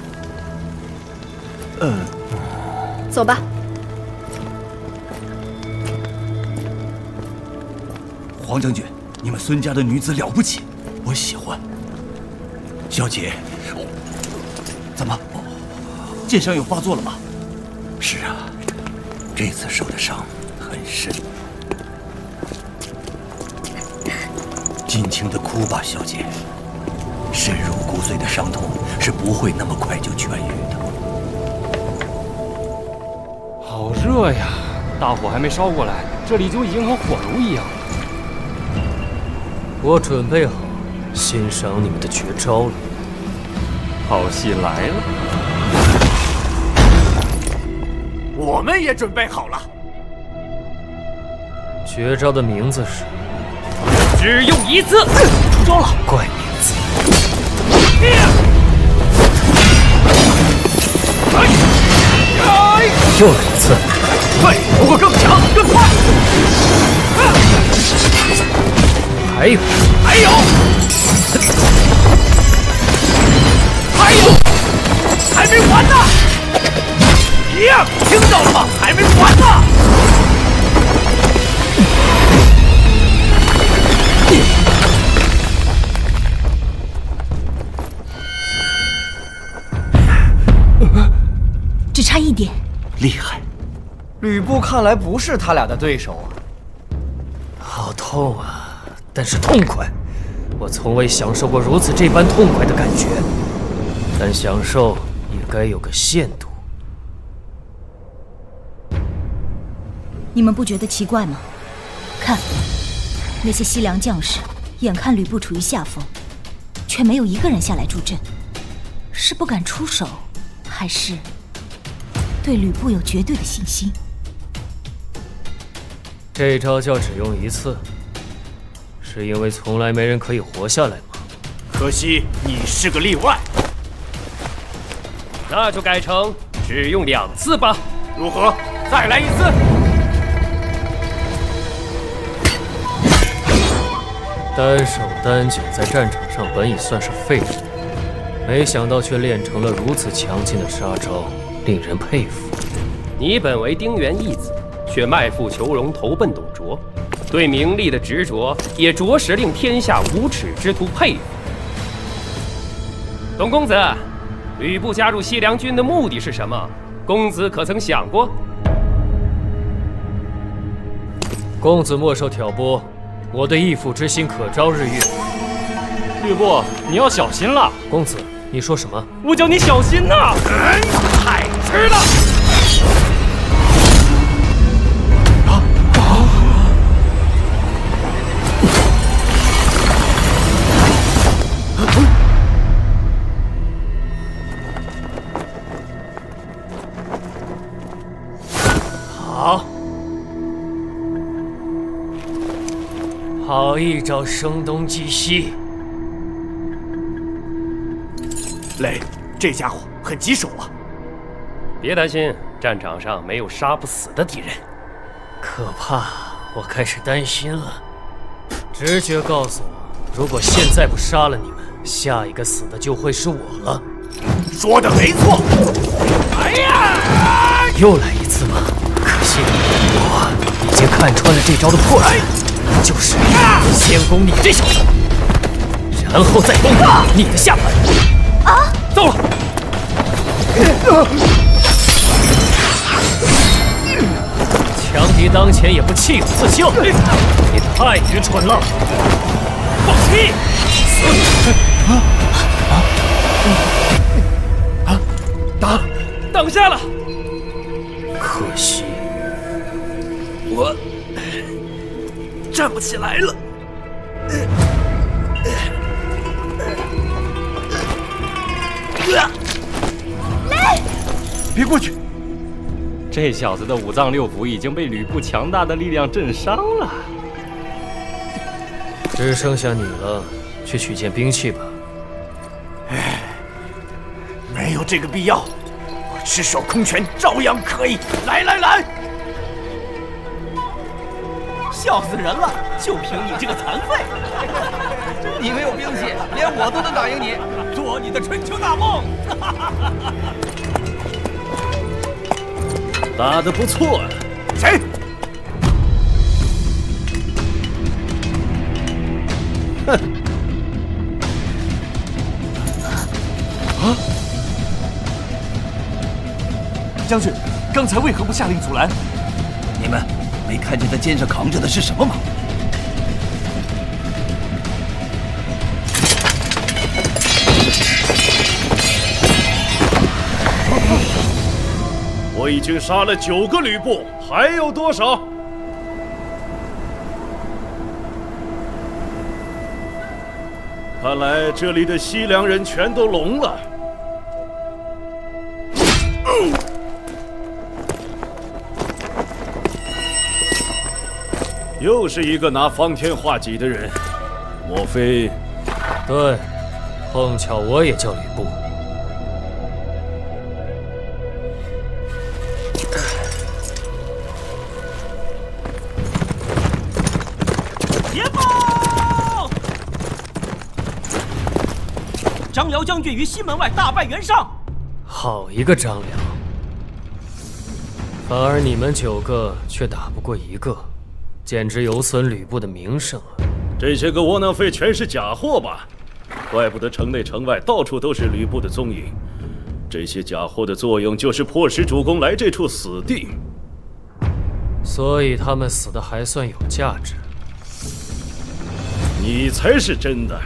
S13: 走吧。
S4: 黄将军，你们孙家的女子了不起，我喜欢。小姐，怎么，剑伤有发作了吗？是啊，这次受的伤很深。尽情的哭吧，小姐。深入骨髓的伤痛是不会那么快就痊愈的。
S6: 好热呀！大火还没烧过来，这里就已经和火炉一样了。
S10: 我准备好欣赏你们的绝招了。
S6: 好戏来了！
S11: 我们也准备好了。
S10: 绝招的名字是
S5: 只用一次。
S11: 出招了！
S10: 怪名字。又来一次。
S11: 对，不过更强更快。
S10: 还有。
S11: 还没完呢！一样，听到了吗？还没完呢！
S8: 只差一点。
S16: 厉害，吕布看来不是他俩的对手啊。
S10: 好痛啊，但是痛快。我从未享受过如此这般痛快的感觉，但享受也该有个限度。
S8: 你们不觉得奇怪吗？看，那些西凉将士，眼看吕布处于下风，却没有一个人下来助阵，是不敢出手，还是对吕布有绝对的信心？
S10: 这招叫只用一次，是因为从来没人可以活下来吗？
S11: 可惜你是个例外。
S5: 那就改成只用2次吧。
S11: 如何？再来一次。
S10: 单手单脚在战场上本已算是废物，没想到却练成了如此强劲的杀招，令人佩服。
S5: 你本为丁原义子，却卖富求荣，投奔董卓，对名利的执着也着实令天下无耻之徒佩服。董公子，吕布加入西凉军的目的是什么？公子可曾想过？
S10: 公子莫受挑拨，我对义父之心可昭日月。
S6: 吕布，你要小心了。
S10: 公子，你说什么？
S6: 我叫你小心呐！
S11: 太迟了！
S10: 好，好一招声东击西。
S11: 雷，这家伙很棘手啊！
S5: 别担心，战场上没有杀不死的敌人。
S10: 可怕，我开始担心了。直觉告诉我，如果现在不杀了你们，下一个死的就会是我了。
S11: 说的没错。哎呀！
S10: 又来一次吗？可惜，我已经看穿了这招的破绽，就是先攻你这小手，然后再攻你的下盘。
S8: 啊！
S10: 糟了！强敌当前也不弃自救，你太愚蠢了！放屁！
S5: 挡下了。
S10: 可惜，
S5: 我站不起来了。
S8: 雷，
S11: 别过去！
S6: 这小子的五脏六腑已经被吕布强大的力量震伤了。
S10: 只剩下你了，去取件兵器吧。
S11: 唉，没有这个必要，我赤手空拳照样可以。来来来！
S3: 笑死人了！就凭你这个残废，你没有兵器，连我都能打赢你，做你的春秋大梦！
S22: 打得不错啊！
S11: 谁？
S22: 哼！
S11: 啊！将军，刚才为何不下令阻拦？
S4: 你们没看见他肩上扛着的是什么吗？
S22: 我已经杀了9个吕布，还有多少？看来这里的西凉人全都聋了。又是一个拿方天画戟的人，莫非？
S10: 对，碰巧我也叫吕布。
S12: 捷报！张辽将军于西门外大败袁尚。
S10: 好一个张辽！反而你们9个却打不过1个。简直有损吕布的名声啊！
S22: 这些个窝囊废全是假货吧？怪不得城内城外到处都是吕布的踪影。这些假货的作用就是迫使主公来这处死地，
S10: 所以他们死的还算有价值。
S22: 你才是真的。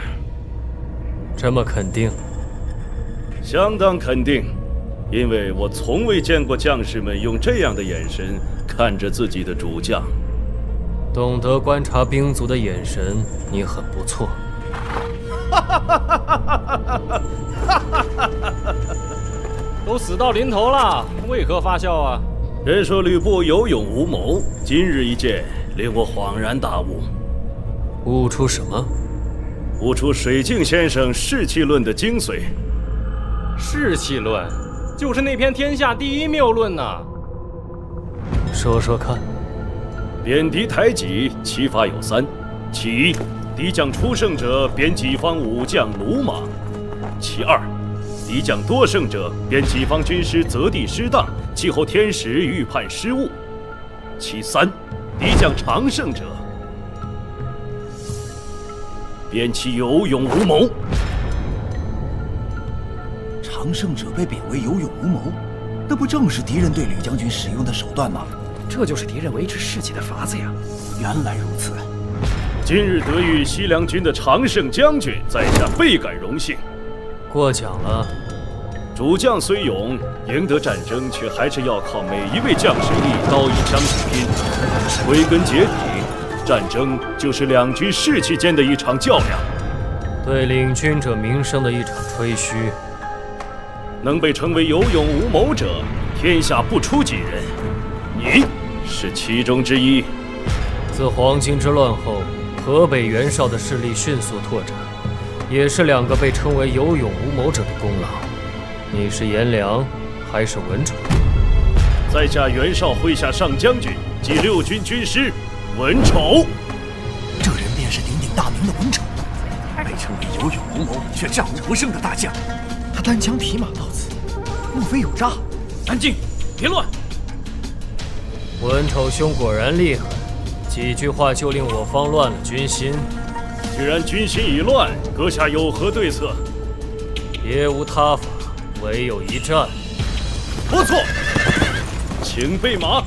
S10: 这么肯定？
S22: 相当肯定，因为我从未见过将士们用这样的眼神看着自己的主将。
S10: 懂得观察兵卒的眼神，你很不错。
S6: 都死到临头了，为何发笑啊？
S22: 人说吕布有勇无谋，今日一见，令我恍然大悟。
S10: 悟出什么？
S22: 悟出水镜先生士气论的精髓。
S6: 士气论，就是那篇天下第一谬论呐。
S10: 说说看。
S22: 贬敌台己，其法有3：其一，敌将出胜者，贬己方武将鲁马；其二，敌将多胜者，贬己方军师择地失当，其后天时预判失误；其三，敌将常胜者，贬其有勇无谋。
S4: 常胜者被贬为有勇无谋，那不正是敌人对吕将军使用的手段吗？
S3: 这就是敌人维持士气的法子呀！
S4: 原来如此。
S22: 今日得遇西凉军的常胜将军，在下倍感荣幸。
S10: 过奖了。
S22: 主将虽勇，赢得战争却还是要靠每一位将士一刀一枪去拼。归根结底，战争就是两军士气间的一场较量，
S10: 对领军者名声的一场吹嘘。
S22: 能被称为有勇无谋者，天下不出几人。你是其中之一。
S10: 自黄巾之乱后，河北袁绍的势力迅速拓展，也是2个被称为有勇无谋者的功劳。你是颜良还是文丑？
S22: 在下袁绍麾下上将军及6军军师文丑。
S4: 这人便是鼎鼎大名的文丑，被称为有勇无谋却战无不胜的大将。他单枪匹马到此，莫非有诈？
S5: 安静，别乱！
S10: 文丑兄果然厉害，几句话就令我方乱了军心。
S22: 既然军心已乱，阁下有何对策？
S10: 别无他法，唯有一战。
S22: 不错，请备马。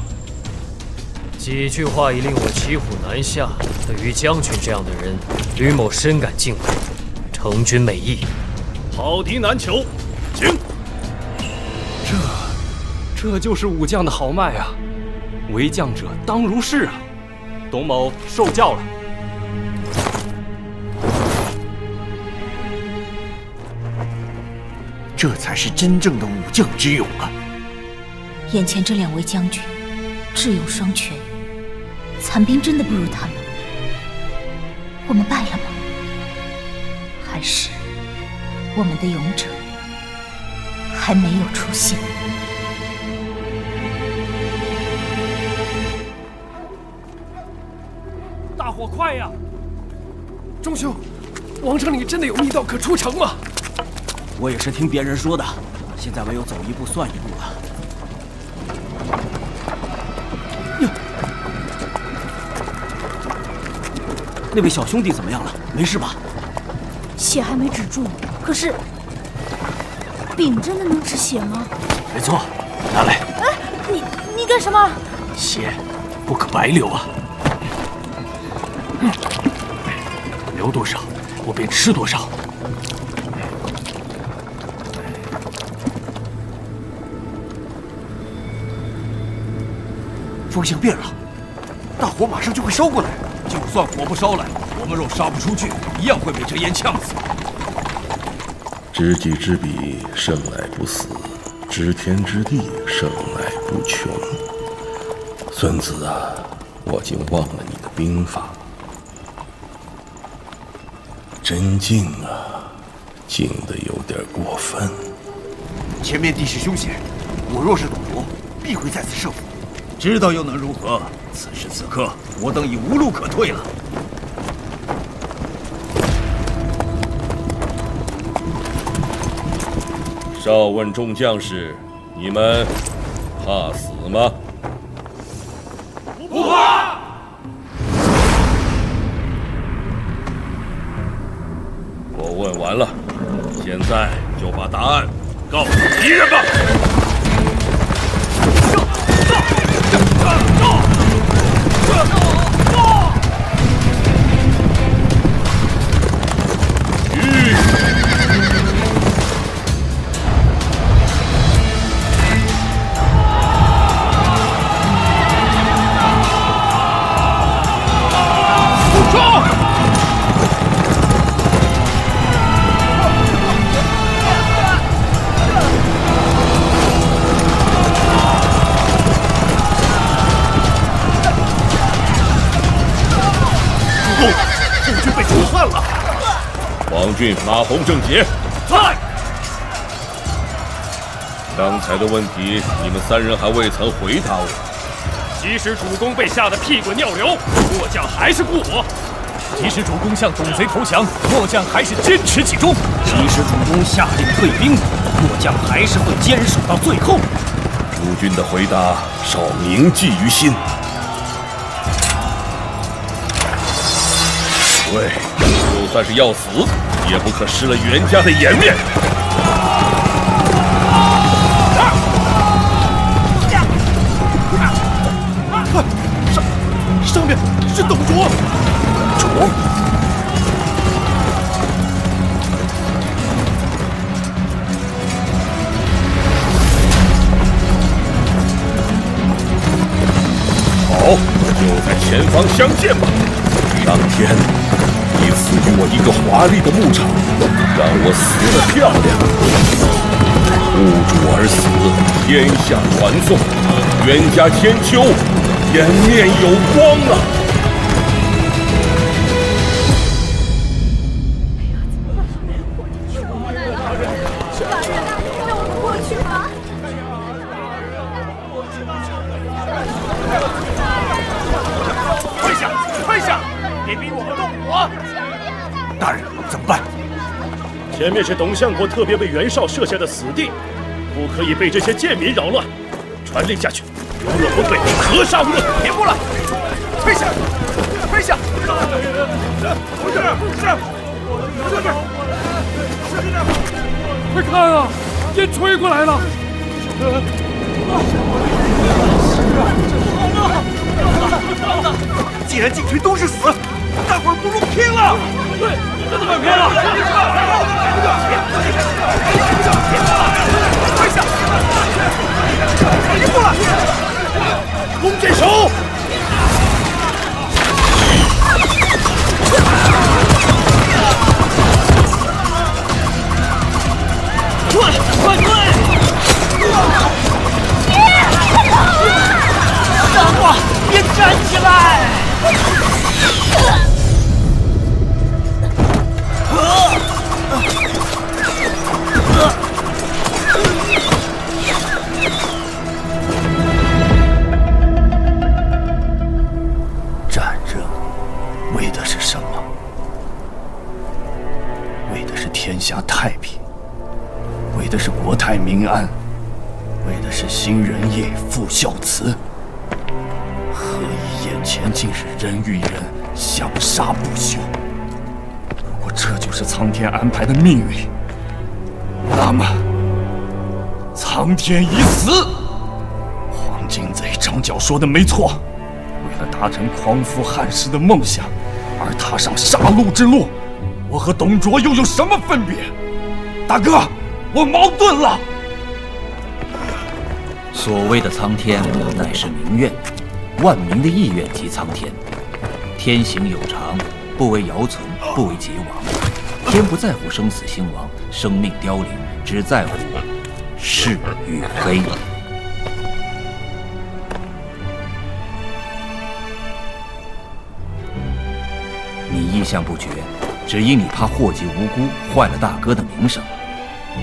S10: 几句话已令我骑虎难下，对于将军这样的人，吕某深感敬畏，成军美意。
S22: 好敌难求，请。
S5: 这就是武将的豪迈啊！为将者当如是啊！董某受教了。
S4: 这才是真正的武将之勇啊！
S8: 眼前这2位将军，智勇双全，残兵真的不如他们？我们败了吗？还是我们的勇者还没有出现？
S5: 大伙快呀！钟兄，王城里真的有密道可出城吗？
S3: 我也是听别人说的，现在唯有走一步算一步了。哟，那位小兄弟怎么样了？没事吧？
S17: 血还没止住，可是饼真的能止血吗？
S4: 没错，拿来。
S17: 哎，你干什么？
S4: 血，
S9: 不可白留啊！留多少，我便吃多少。
S3: 风向变了，大火马上就会烧过来。就算火不烧来，我们若杀不出去，一样会被这烟呛死。
S20: 知己知彼，生来不死；知天知地，生来不穷。孙子啊，我竟忘了你的兵法，真静啊，静得有点过分。
S3: 前面地势凶险，我若是董卓，必会在此设伏。
S14: 知道又能如何？此时此刻，我等已无路可退了。
S20: 少问众将士，你们怕死吗？
S12: 不怕。
S20: 我问完了，现在就把答案告诉敌人吧。王俊、马洪、郑杰，
S12: 在。
S20: 刚才的问题，你们三人还未曾回答我。
S5: 即使主公被吓得屁滚尿流，末将还是顾我；
S9: 即使主公向董贼投降，末将还是坚持己忠；
S2: 即使主公下令退兵，末将还是会坚守到最后。
S20: 诸君的回答，少铭记于心。对，就算是要死，也不可失了袁家的颜面。
S3: 上面是董卓。
S20: 卓。好，就在前方相见吧。上天，你赐予我一个华丽的牧场，让我死得漂亮。误主而死，天下传颂，袁家千秋，颜面有光啊！
S12: 让我们过去吧。
S14: 退下，退下！别逼我们动火！
S3: 大人，怎么办？
S22: 前面是董相国特别为袁绍设下的死地，不可以被这些贱民扰乱。传令下去，无恶不对，格杀勿论。
S14: 别过来！退下，退下！
S5: 快看啊，烟吹过来了！
S3: 既然进去都是死，大伙儿不如拼了！
S12: 对，那怎么拼了？
S14: 退下！别过来！弓箭手！
S12: 快退！傻瓜，别站起来！
S9: 战争为的是什么？为的是天下太平，为的是国泰民安，为的是兴仁义、复孝慈。何以眼前竟是人与人相杀不休？如果这就是苍天安排的命运，那么苍天已死。黄金贼张角说的没错，达成匡扶汉室的梦想，而踏上杀戮之路。我和董卓又有什么分别？大哥，我矛盾了。
S15: 所谓的苍天，乃是民愿，万民的意愿即苍天。天行有常，不为尧存，不为桀亡。天不在乎生死兴亡，生命凋零，只在乎是与非。你意向不决，只因你怕祸及无辜，坏了大哥的名声。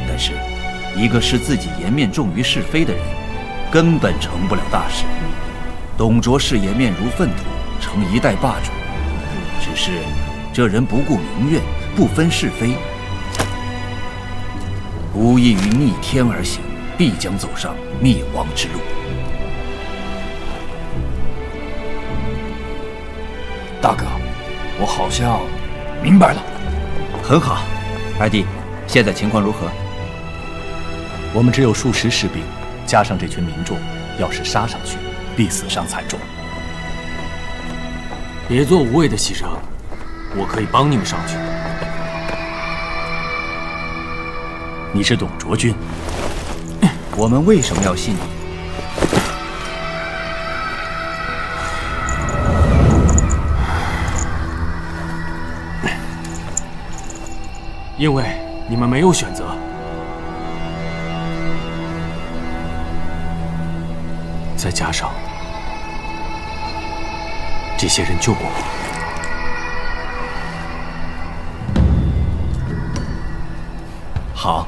S15: 但是，一个视自己颜面重于是非的人，根本成不了大事。董卓视颜面如粪土，成一代霸主。只是，这人不顾民怨，不分是非，无异于逆天而行，必将走上灭亡之路。
S9: 大哥，我好像明白了。
S15: 很好，二弟，现在情况如何？
S14: 我们只有数十士兵，加上这群民众，要是杀上去，必死伤惨重。
S18: 别做无谓的牺牲，我可以帮你们上去。
S14: 你是董卓军，
S15: 我们为什么要信你？
S18: 因为你们没有选择。再加上这些人救过我。
S15: 好，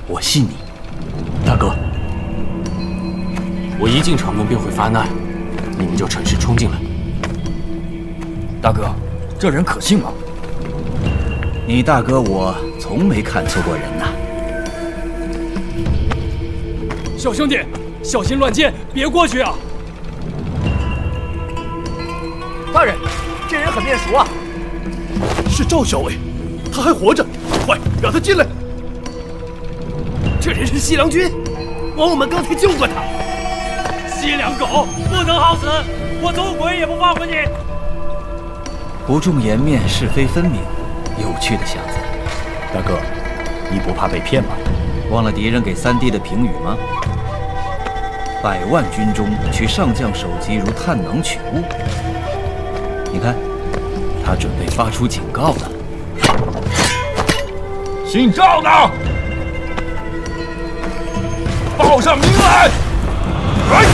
S15: 我信你。
S18: 大哥，我一进城门便会发难，你们就趁势冲进来。
S9: 大哥，这人可信吗？
S15: 你大哥我从没看错过人呐。
S5: 小兄弟，小心乱箭，别过去啊！
S11: 大人，这人很面熟啊。
S4: 是赵校尉，他还活着，快让他进来。
S5: 这人是西凉军，我们刚才救过他。西凉狗，不能好死，我走鬼也不放过你。
S15: 不重颜面，是非分明，有趣的小子。
S14: 大哥，你不怕被骗吗？
S15: 忘了敌人给三弟的评语吗？100万军中，取上将首级如探囊取物。你看，他准备发出警告了。
S20: 姓赵的，报上名来！来！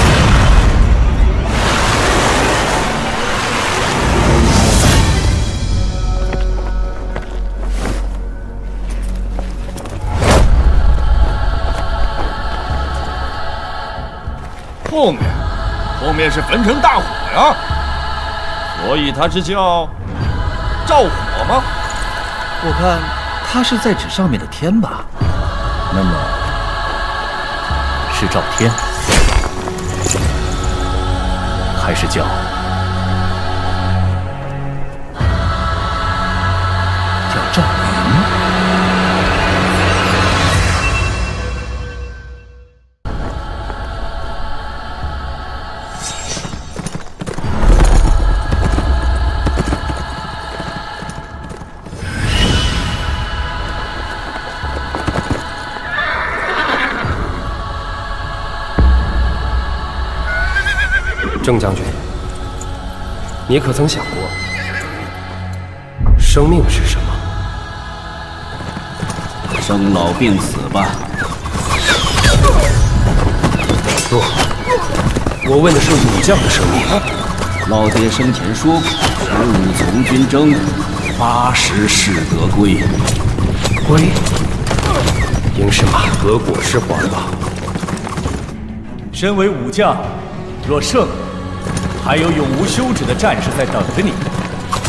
S20: 后面是焚成大火呀，所以他是叫赵火吗？
S15: 我看他是在指上面的天吧。
S14: 那么是赵天，还是叫
S15: 赵云？
S5: 郑将军，你可曾想过，生命是什么？
S15: 生老病死吧。
S5: 不，我问的是武将的生命。
S15: 老爹生前说过，15从军征，80誓得归。
S5: 归？应是马革裹尸还吧。
S14: 身为武将，若胜，还有永无休止的战事在等着你；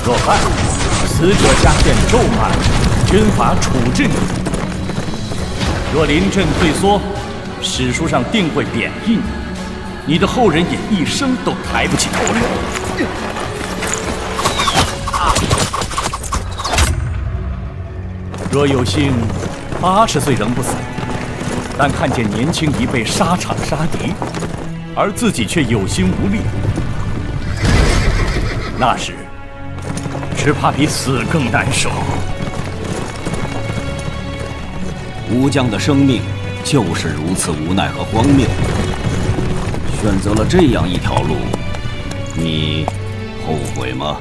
S14: 若败，死者家眷咒骂你，军法处置你。若临阵退缩，史书上定会贬义你，你的后人也一生都抬不起头来。若有幸80岁仍不死，但看见年轻一辈沙场杀敌，而自己却有心无力，那时只怕比死更难受。
S1: 武将的生命就是如此无奈和荒谬，选择了这样一条路，你后悔吗？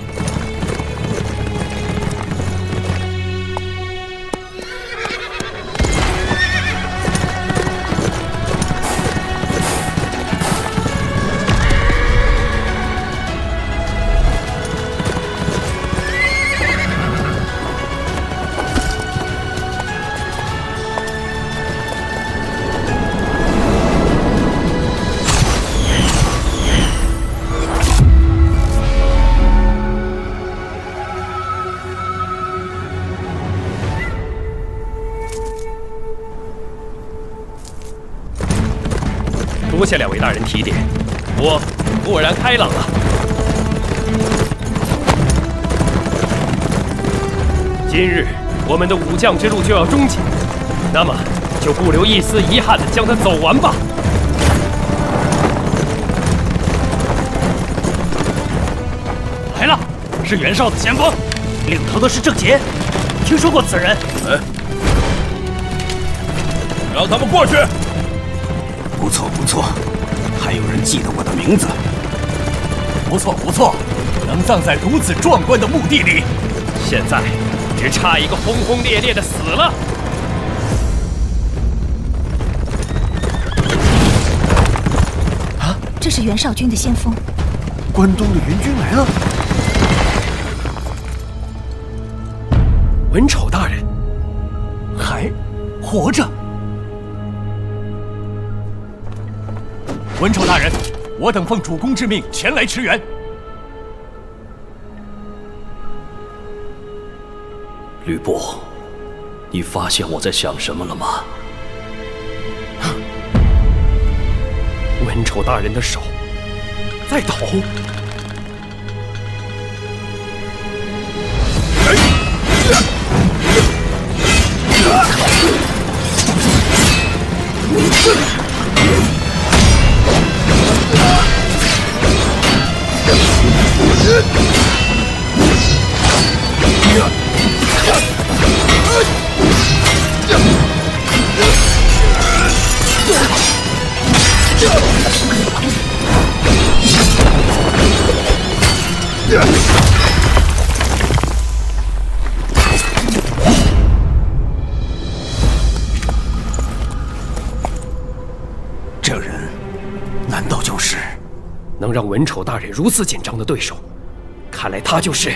S5: 多谢两位大人提点，我豁然开朗了。今日我们的武将之路就要终结，那么就不留一丝遗憾地将它走完吧。
S14: 来了，是袁绍的先锋，领头的是郑杰，听说过此人。
S21: 让他们过去。
S1: 不错不错，还有人记得我的名字。
S14: 不错不错，能葬在如此壮观的墓地里。
S5: 现在只差一个轰轰烈烈的死了。
S8: 啊，这是袁绍军的先锋。
S3: 关东的援军来了。
S11: 文丑大人还活着。
S14: 文丑大人，我等奉主公之命前来驰援。
S9: 吕布，你发现我在想什么了吗？
S11: 文丑大人的手在抖。
S3: 这人难道就是
S11: 能让文丑大人如此紧张的对手？看来他就是。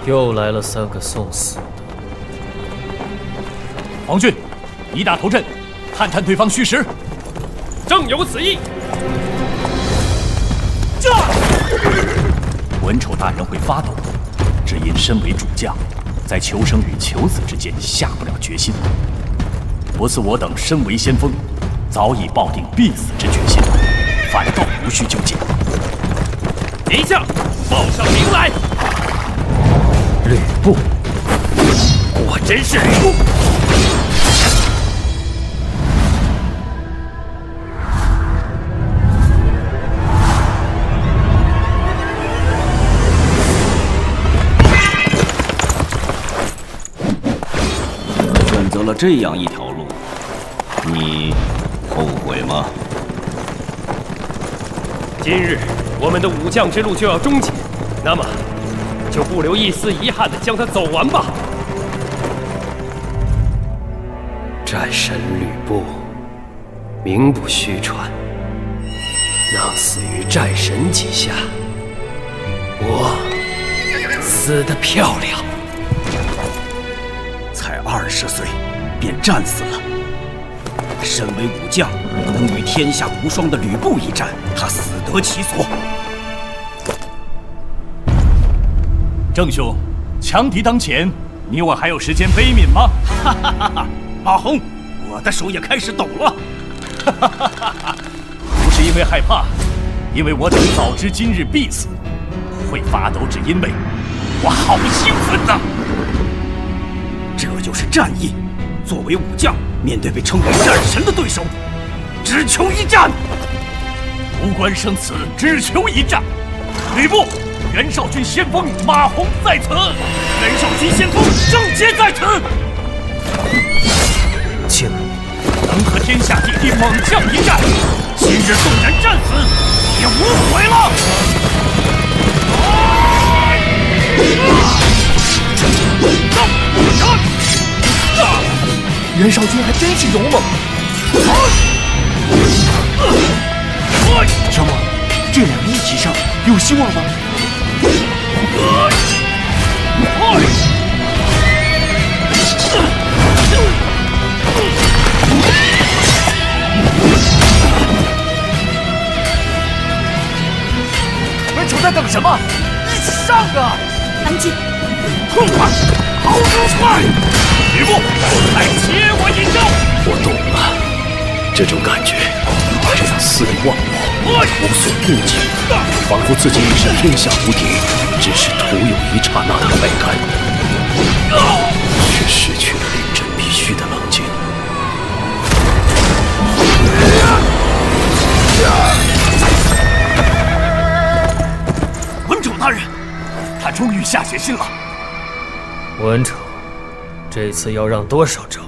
S10: 又来了3个送死的。
S14: 黄俊，以打头阵，探探对方虚实。
S5: 正有此意。
S14: 文丑大人会发抖，只因身为主将，在求生与求死之间下不了决心。不似我等身为先锋，早已抱定必死之决心，反倒无需纠结。
S5: 敌将，报上名来。
S10: 吕布，
S5: 果真是吕布。
S1: 选择了这样一条路，你后悔吗？
S5: 今日我们的武将之路就要终结，那么就不留一丝遗憾地将它走完吧。
S11: 战神吕布，名不虚传，能死于战神旗下，我死得漂亮。
S1: 才20岁，便战死了。身为武将，能与天下无双的吕布一战，他死得其所。
S14: 郑兄，强敌当前，你我还有时间悲悯吗？
S1: 哈哈哈哈！马红，我的手也开始抖了。
S14: 哈哈哈哈！不是因为害怕，因为我等早知今日必死，会发抖，只因为我好兴奋呐！
S1: 这就是战役。作为武将，面对被称为战神的对手，只求一战。
S14: 无关生死，只求一战。吕布，袁绍军先锋马洪在此，袁绍军先锋郑杰在此。
S10: 请
S14: 能和天下第一猛将一战，今日纵然战死，也无悔了。
S3: 袁绍军还真是勇猛。小马，这两个一起上，有希望吗？
S14: 文丑在等什么？一起上啊！
S8: 安静！
S14: 痛快，好痛快！吕布，来接我一招！
S9: 我懂了，这种感觉，这样肆意忘我，无所顾忌，仿佛自己已是天下无敌，只是徒有一刹那的快感，却失去了临阵必须的冷静。
S14: 文丑大人，他终于下决心了。
S10: 文丑，这次要让多少招？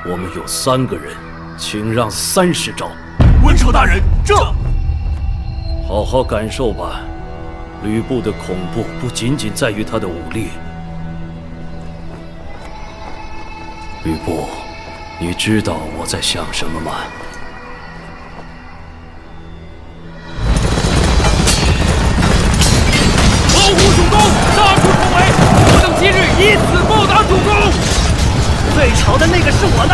S9: 我们有3个人，请让30招。
S14: 文丑大人，这
S9: 好好感受吧。吕布的恐怖不仅仅在于他的武力。吕布，你知道我在想什么吗？
S5: 保护主公，杀出重围，我等今日以死报答主公。
S11: 最吵的那个是我的。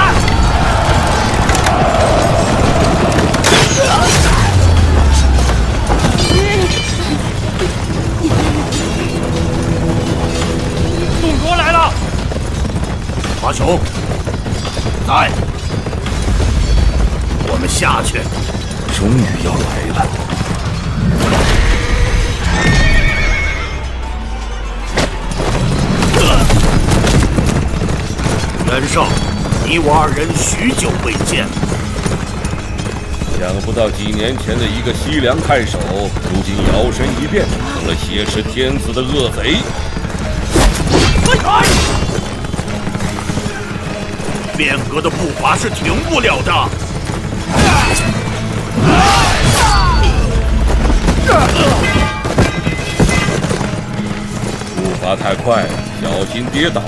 S5: 董卓来了。
S14: 华雄，在。我们下去。
S9: 终于要来了。
S14: 袁绍，你我2人许久未见。
S20: 想不到几年前的一个西凉太守，如今摇身一变成了挟持天子的恶贼。
S14: 变革的步伐是停不了的。
S20: 步伐太快，小心跌倒。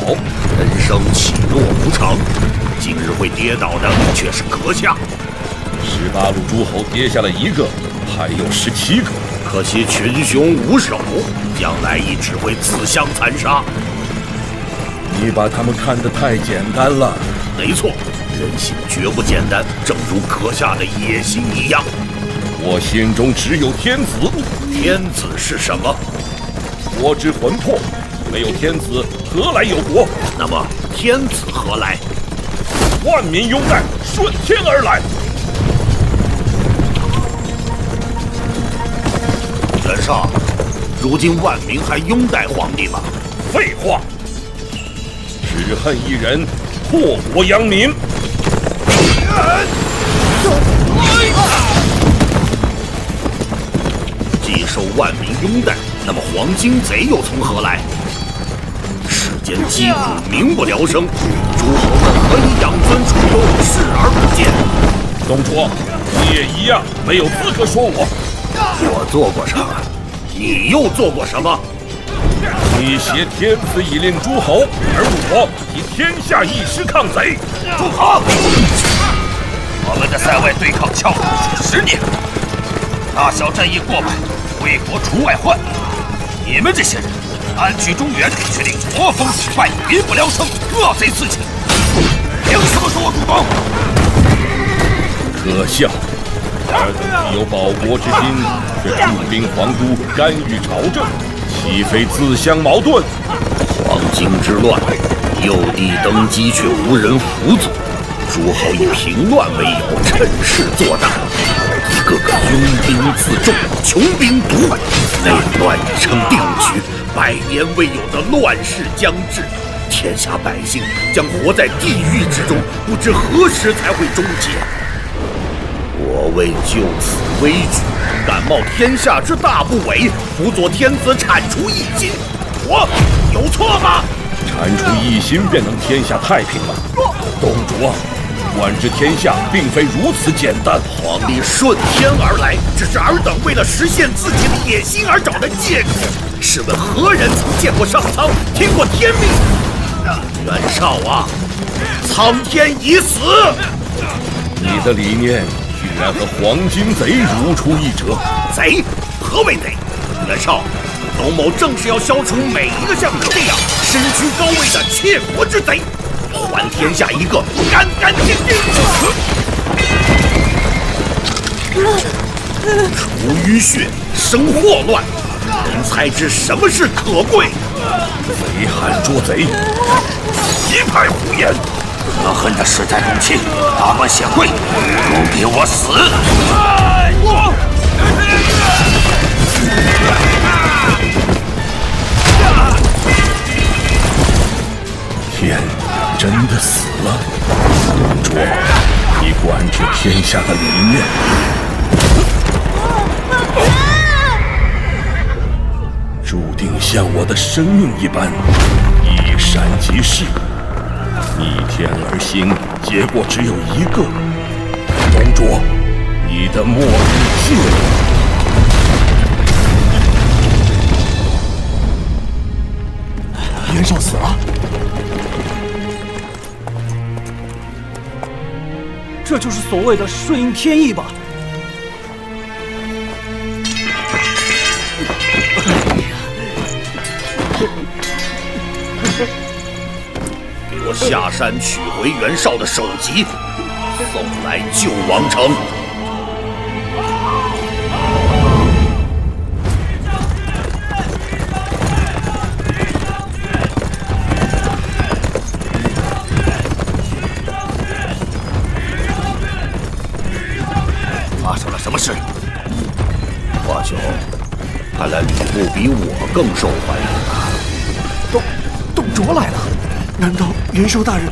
S14: 人生起落无常，今日会跌倒的却是阁下。
S20: 18路诸侯跌下了1个，还有17个。
S14: 可惜群雄无首，将来亦只会自相残杀。
S20: 你把他们看得太简单了。
S14: 没错，人性绝不简单，正如阁下的野心一样。
S20: 我心中只有天子。
S14: 天子是什么？
S20: 国之魂魄。没有天子，何来有国？
S14: 那么天子何来？
S20: 万民拥戴，顺天而来。
S14: 袁绍，如今万民还拥戴皇帝吗？
S20: 废话，只恨一人，祸国殃民。
S14: 既受万民拥戴，那么黄巾贼又从何来？世间疾苦，民不聊生，诸侯们何以养尊处优，视而不见？
S20: 董卓，你也一样，没有资格说我。
S14: 我做过什么？你又做过什么？
S20: 你挟天子以令诸侯，而我以天下义师抗贼。
S14: 住口！我们在塞外对抗羌胡数10年，大小战役过百，为国除外患。你们这些人安居中原，却令国风腐败，民不聊生，恶贼四起。凭什么说我主公？
S20: 可笑！尔等既有保国之心，却驻兵皇都，干预朝政，岂非自相矛盾？
S14: 黄巾之乱，幼帝登基却无人辅佐，诸侯以平乱为由，趁势做大，一个个拥兵自重，穷兵黩武，内乱已成定局，100年未有的乱世将至。
S21: 天下百姓将活在地狱之中，不知何时才会终结。我为就此危惧，敢冒天下之大不韪，辅佐天子铲除异心，我有错吗？
S20: 铲除异心便能天下太平吗？董卓，管治天下并非如此简单。
S21: 皇帝顺天而来，只是尔等为了实现自己的野心而找的借口。试问何人曾见过上苍，听过天命？袁绍啊，苍天已死！
S20: 你的理念居然和黄巾贼如出一辙。
S21: 贼？何为贼？袁绍，董某正是要消除每一个像你这样身居高位的窃国之贼，还天下一个干干净净。除淤血，生祸乱，人才知什么是可贵。
S20: 贼喊捉贼，
S21: 一派胡言！
S14: 可恨的世代公卿，大官显贵，都给我死！
S20: 天真的死了。董卓，你管治天下的理念，注定像我的生命一般，一闪即逝。逆天而行，结果只有一个。董卓，你的末日近了。
S4: 袁绍死了，
S2: 这就是所谓的顺应天意吧？
S21: 给我下山取回袁绍的首级，送来救王城。发生了什么事？华兄，看来吕布比我更受欢迎啊！
S3: 董卓来了，难道袁绍大人？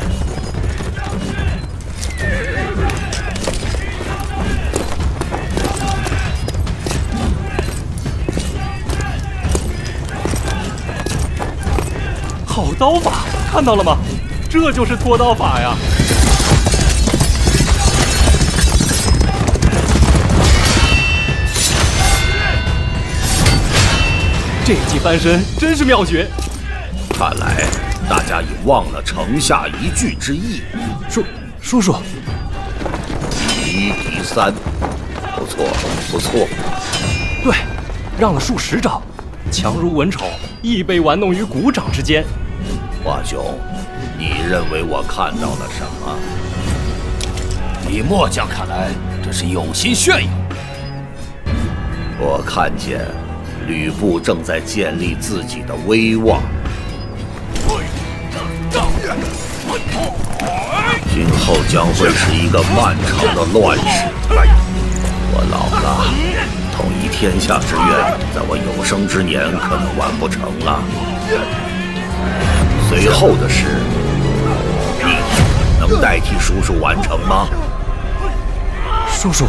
S5: 好刀法，看到了吗？这就是脱刀法呀！这记翻身真是妙绝。
S21: 看来大家已忘了城下一句之意。
S4: 叔叔
S21: 1敌3，不错不错。
S5: 对，让了数10招，强如文丑，亦被玩弄于股掌之间。
S21: 华兄，你认为我看到了什么？
S14: 以末将看来，这是有心炫耀。
S21: 我看见吕布正在建立自己的威望。今后将会是一个漫长的乱世。我老了，统一天下之愿，在我有生之年可能完不成了。随后的事，你能代替叔叔完成吗？
S4: 叔叔，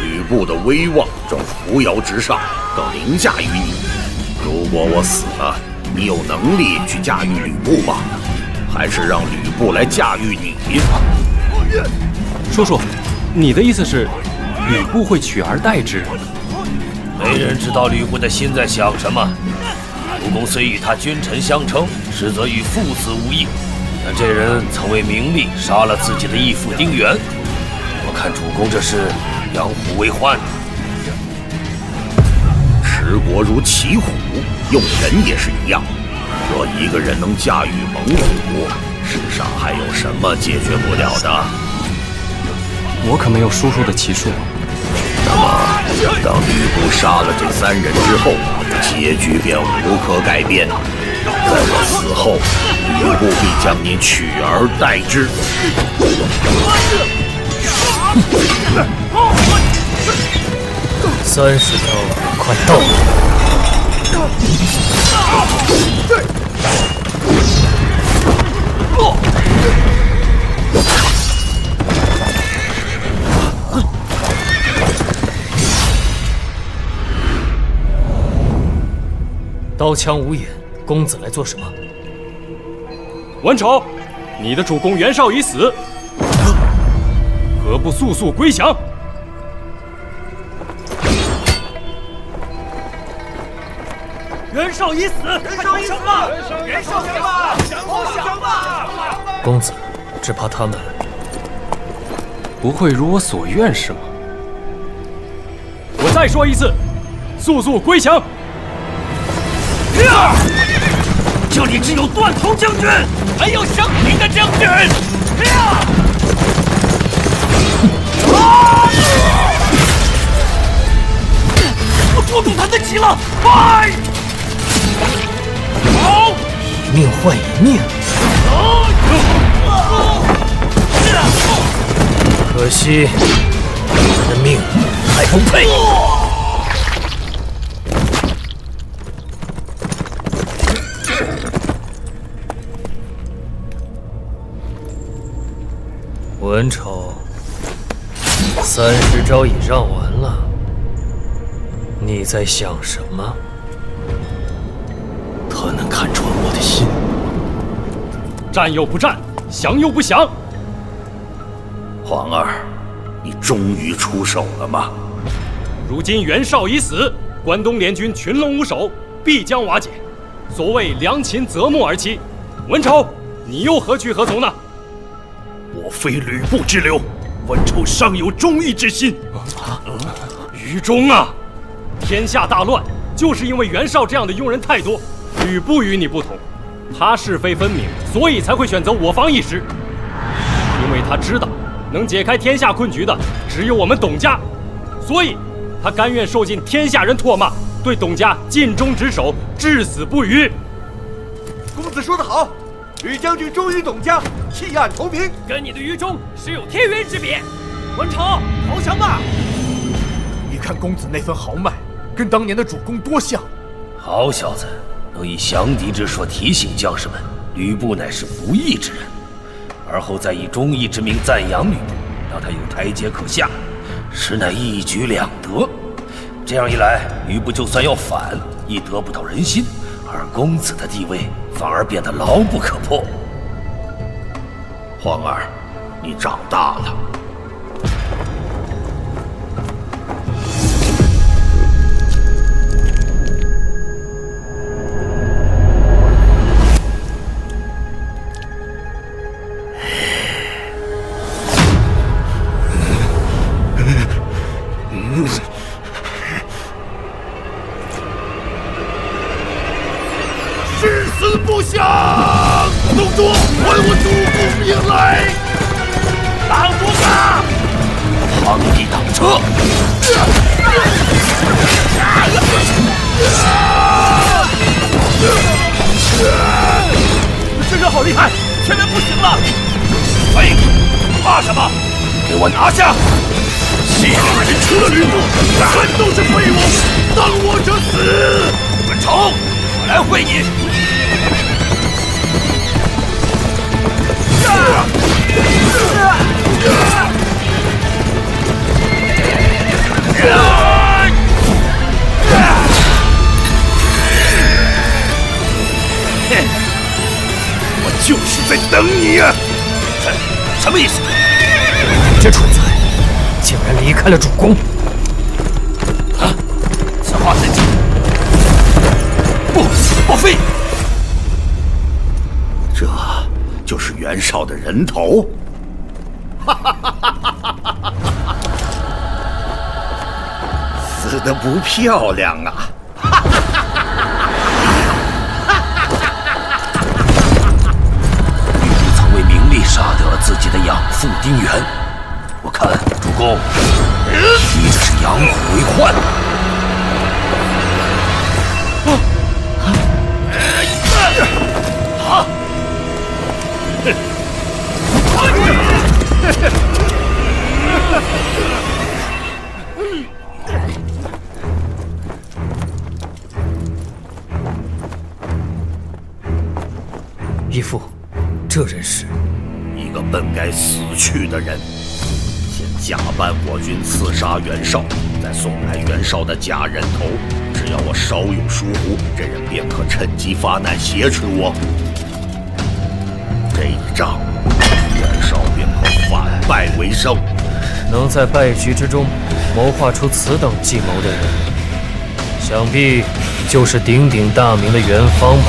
S21: 吕布的威望正扶摇直上，更凌驾于你。如果我死了，你有能力去驾驭吕布吗？还是让吕布来驾驭你？
S5: 叔叔，你的意思是，吕布会取而代之？
S14: 没人知道吕布的心在想什么。主公虽与他君臣相称，实则与父子无异。但这人曾为名利杀了自己的义父丁原，我看主公这是养虎为患。
S21: 持国如骑虎，用人也是一样。若一个人能驾驭猛虎，世上还有什么解决不了的？
S5: 我可没有叔叔的骑术。
S21: 那么，当吕布杀了这3人之后，结局便无可改变。在我死后，吕布必将你取而代之。
S10: 30招，快到！刀枪无眼，公子来做什么？
S5: 文丑，你的主公袁绍已死，何不速速归降？
S12: 袁绍已死，袁绍已死吧！袁绍降吧！投降吧！
S10: 公子，只怕他们
S5: 不会如我所愿是吗？我再说一次，速速归降！
S12: 这里只有断头将军，没有生平的将军。我捉住他的旗了！快！好！
S10: 一命换一命。可惜，我的命还不配。文丑，30招已让完了，你在想什么？
S4: 他能看穿我的心，
S5: 战又不战，降又不降。
S21: 皇儿，你终于出手了吗？
S5: 如今袁绍已死，关东联军群龙无首，必将瓦解。所谓良禽择木而栖，文丑，你又何去何从呢？
S14: 我非吕布之流，文丑尚有忠义之心。
S5: 于忠啊，天下大乱，就是因为袁绍这样的庸人太多。吕布与你不同，他是非分明，所以才会选择我方一师。因为他知道，能解开天下困局的只有我们董家，所以他甘愿受尽天下人唾骂，对董家尽忠职守，至死不渝。
S3: 公子说得好，吕将军忠于董家，弃暗投明，
S12: 跟你的于忠实有天渊之别。文丑，投降吧！
S11: 你看公子那份豪迈，跟当年的主公多像。
S7: 好小子，能以降敌之说提醒将士们，吕布乃是不义之人，而后再以忠义之名赞扬吕布，让他有台阶可下，实乃一举两得。这样一来，吕布就算要反，亦得不到人心，而公子的地位反而变得牢不可破。
S21: 皇儿，你长大了。
S14: 誓死不降！董卓，还我主公命来！
S12: 挡住他！
S7: 螳臂挡车！
S12: 这人好厉害，全员不行了！
S14: 喂，怕什么？给我拿下！西凉人除了吕布，全都是废物，当我者死！文丑，我来会你！我就是在等你呀！
S7: 什么意思？
S10: 你这蠢材，竟然离开了主公！
S7: 啊！此话怎讲？不，莫非？
S21: 这就是袁绍的人头？死得不漂亮啊！
S7: 吕布曾为名利杀掉了自己的养父丁原，我看主公提着是养虎为患。
S14: 好。
S10: 义父，这人是
S21: 个本该死去的人。先假扮我军刺杀袁绍，再送来袁绍的假人头。只要我稍有疏忽，这人便可趁机发难挟持我。这一仗，袁绍便可反败为胜。
S10: 能在败局之中谋划出此等计谋的人，想必就是鼎鼎大名的袁方吧。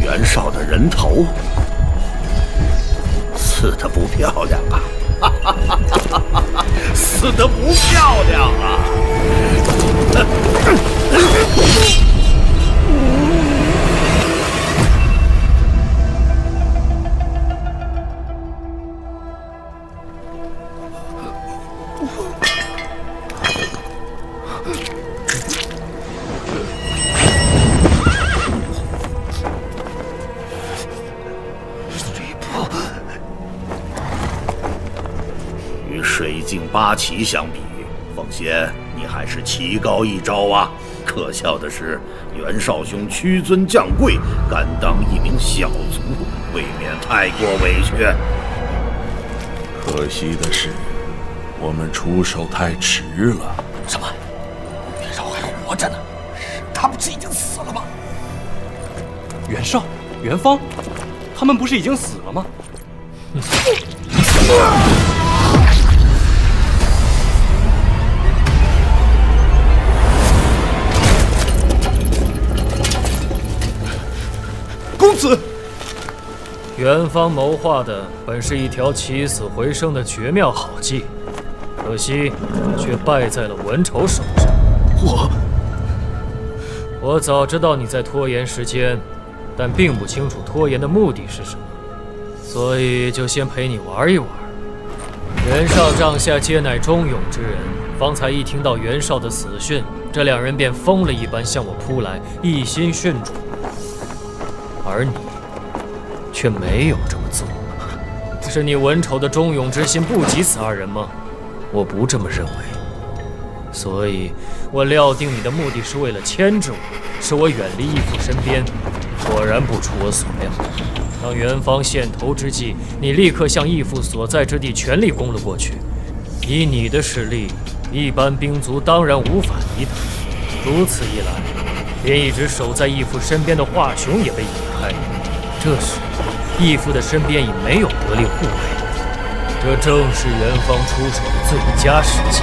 S21: 袁绍的人头，死得不漂亮啊！死得不漂亮啊！与水镜八奇相比，奉先你还是棋高一招啊！可笑的是，袁绍兄屈尊降贵，甘当一名小卒，未免太过委屈。
S20: 可惜的是，我们出手太迟了。
S4: 什么？袁绍还活着呢？他不是已经死了吗？
S5: 袁绍、袁方，他们不是已经死了吗？
S4: 公子，
S10: 袁方谋划的本是一条起死回生的绝妙好计，可惜却败在了文丑手上。我早知道你在拖延时间，但并不清楚拖延的目的是什么，所以就先陪你玩一玩。袁绍帐下皆乃忠勇之人，方才一听到袁绍的死讯，这两人便疯了一般向我扑来，一心殉主。而你却没有这么做，是你文丑的忠勇之心不及此二人吗？我不这么认为，所以我料定你的目的是为了牵制我，使我远离义父身边。果然不出我所料，当袁方献头之际，你立刻向义父所在之地全力攻了过去。以你的实力，一般兵卒当然无法抵挡。如此一来，连一直守在义父身边的华雄也被引开。这时，义父的身边已没有得力护卫，这正是袁方出手的最佳时机。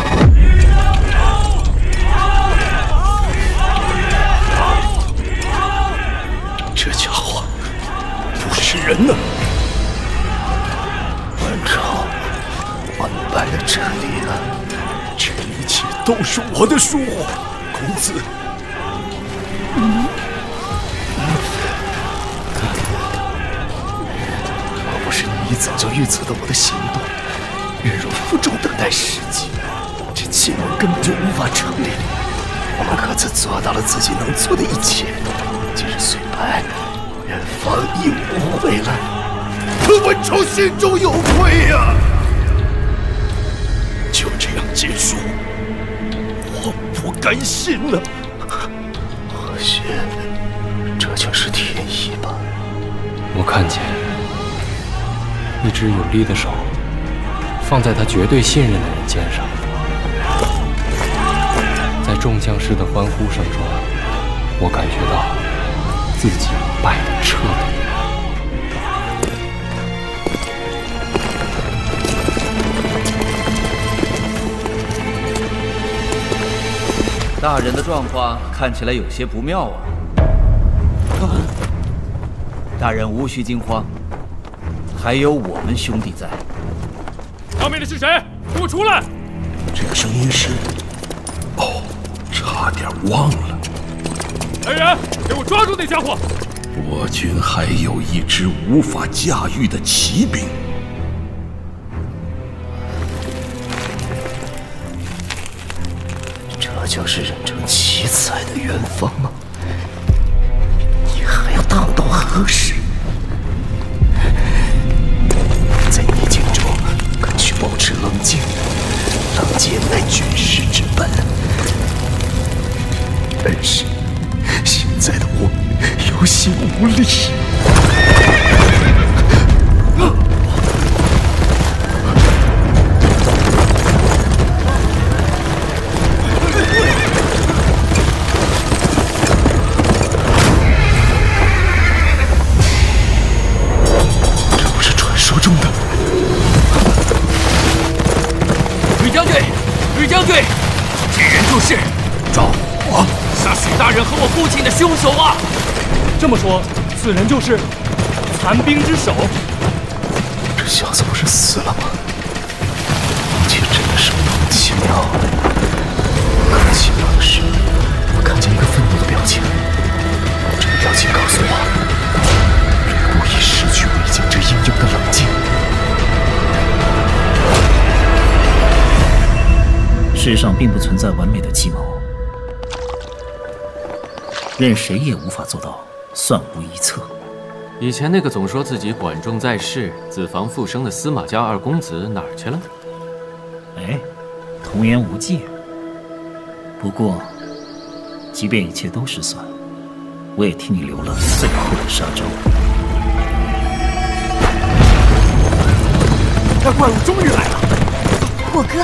S4: 这家伙不是人呢！
S9: 文丑，安排了这里了，
S4: 这一切都是我的疏忽，公子。
S9: 若不是你早就预测到我的行动，忍辱负重等待时机，这计谋根本就无法成立。我们各自做到了自己能做的一切，今日虽败，袁方亦无悔了。
S4: 可文丑心中有愧呀！就这样结束，我不甘心了。
S9: 或许这就是天意吧。
S6: 我看见一只有力的手放在他绝对信任的人肩上，在众将士的欢呼声中，我感觉到自己败得彻底。
S15: 大人的状况看起来有些不妙啊！大人无需惊慌，还有我们兄弟在。
S5: 上面的是谁？给我出来！
S20: 这个声音是……哦，差点忘了。
S5: 来人，给我抓住那家伙！
S20: 我军还有一支无法驾驭的骑兵。
S9: 这就是忍城奇才的远方吗？你还要荡到何时？在逆境中，可需保持冷静，冷静乃军事之本。但是，现在的我有心无力。这不是传说中的
S12: 吕将军，吕将军，这人就是赵火，杀许大人和我父亲的凶手啊！
S5: 这么说，此人就是残兵之首。
S9: 这小子不是死了吗？一切真的是莫名其妙。更奇妙的是，我看见一个愤怒的表情，这个表情告诉我，吕布已失去未经之英勇的冷静。
S2: 世上并不存在完美的计谋，任谁也无法做到算无一策。
S10: 以前那个总说自己管仲在世、子房复生的司马家二公子哪儿去了？
S2: 哎，童言无忌。不过，即便一切都失算，我也替你留了最后的杀招。
S3: 那怪物终于来了！
S8: 火哥，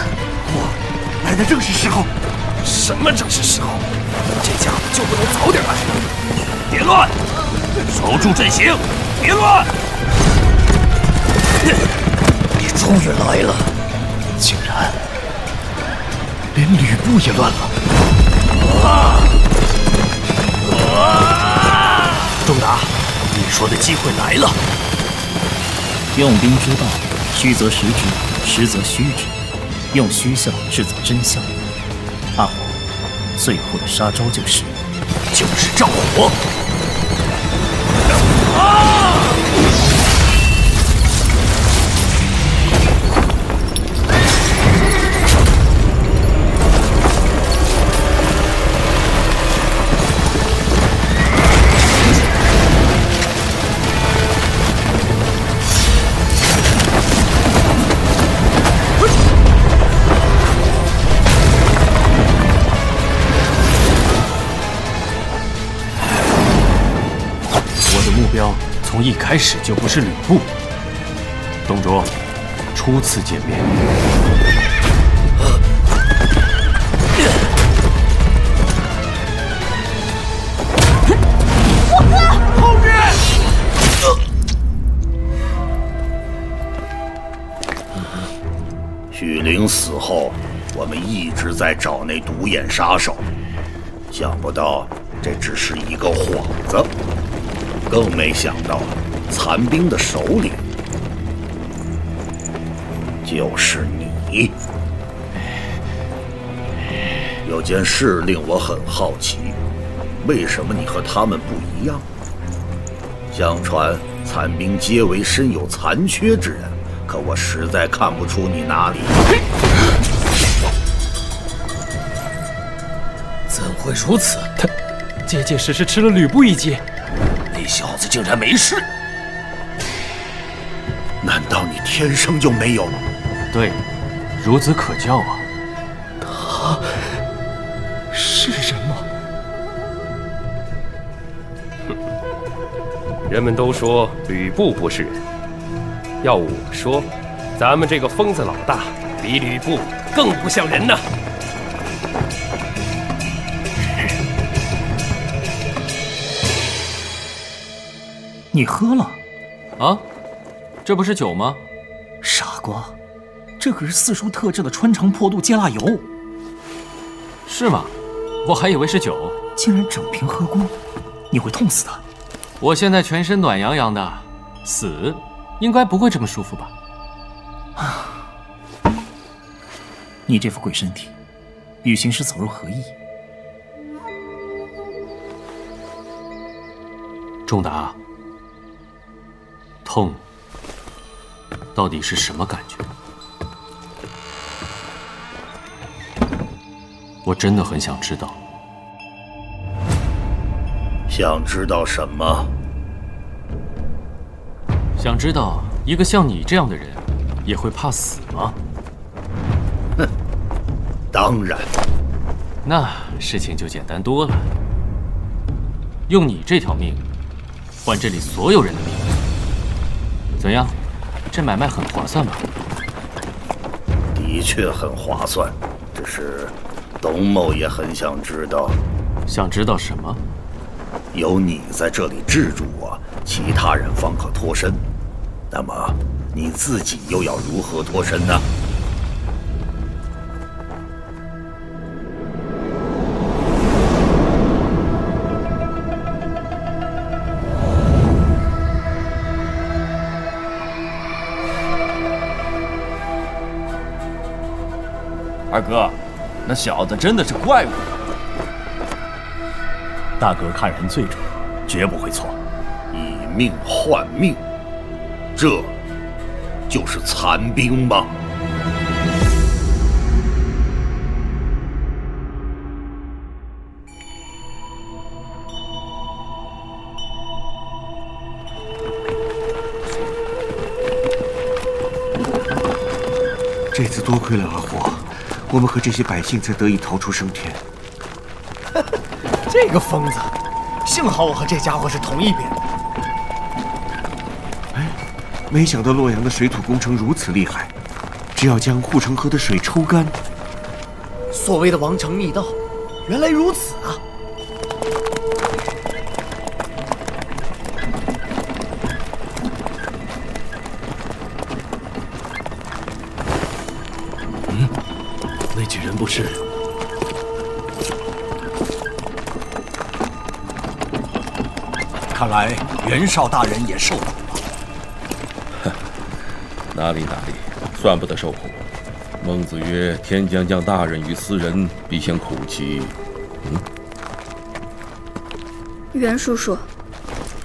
S3: 来的正是时候。
S7: 什么正是时候？这家伙就不能早点来？别乱，守住阵型，别乱！
S9: 你终于来了，竟然连吕布也乱了。
S7: 仲达，你说的机会来了。
S2: 用兵之道，虚则实之，实则虚之，用虚效制造真相。阿火，最后的杀招就是
S7: 赵火。
S18: 从一开始就不是吕布。董卓，初次见面，
S3: 后面！
S21: 许灵死后，我们一直在找那独眼杀手，想不到这只是一个幌子。更没想到，残兵的首领就是你。有件事令我很好奇，为什么你和他们不一样？相传残兵皆为身有残缺之人，可我实在看不出你哪里。
S7: 怎会如此？
S5: 他结结实实吃了吕布一击。
S7: 那小子竟然没事？
S21: 难道你天生就没有？
S18: 对，孺子可教啊。
S9: 他是人吗？
S6: 人们都说吕布不是人，要我说，咱们这个疯子老大比吕布更不像人呢。
S2: 你喝了？
S10: 啊，这不是酒吗？
S2: 傻瓜，这可是四叔特制的川城破肚芥辣油。
S10: 是吗？我还以为是酒。
S2: 竟然整瓶喝光，你会痛死的。
S10: 我现在全身暖洋洋的，死应该不会这么舒服吧？
S2: 你这副鬼身体，与行尸走肉何异？
S18: 仲达，痛到底是什么感觉？我真的很想知道。
S21: 想知道什么？
S18: 想知道一个像你这样的人也会怕死吗？
S21: 哼，当然。
S18: 那事情就简单多了。用你这条命换这里所有人的命，怎样？这买卖很划算吧？
S21: 的确很划算，只是董某也很想知道。
S18: 想知道什么？
S21: 有你在这里制住我，其他人方可脱身。那么你自己又要如何脱身呢？
S9: 二哥，那小子真的是怪物。
S21: 大哥看人最准，绝不会错。以命换命，这就是残兵吗？
S3: 这次多亏了阿火，我们和这些百姓才得以逃出升天。
S11: 这个疯子，幸好我和这家伙是同一边的。
S3: 哎，没想到洛阳的水土工程如此厉害，只要将护城河的水抽干。
S11: 所谓的王城密道，原来如此啊！
S4: 那几人不是？看来袁绍大人也受苦了。
S20: 哪里，算不得受苦。孟子曰：“天将降大任于斯人，必先苦其……”
S13: 袁叔叔，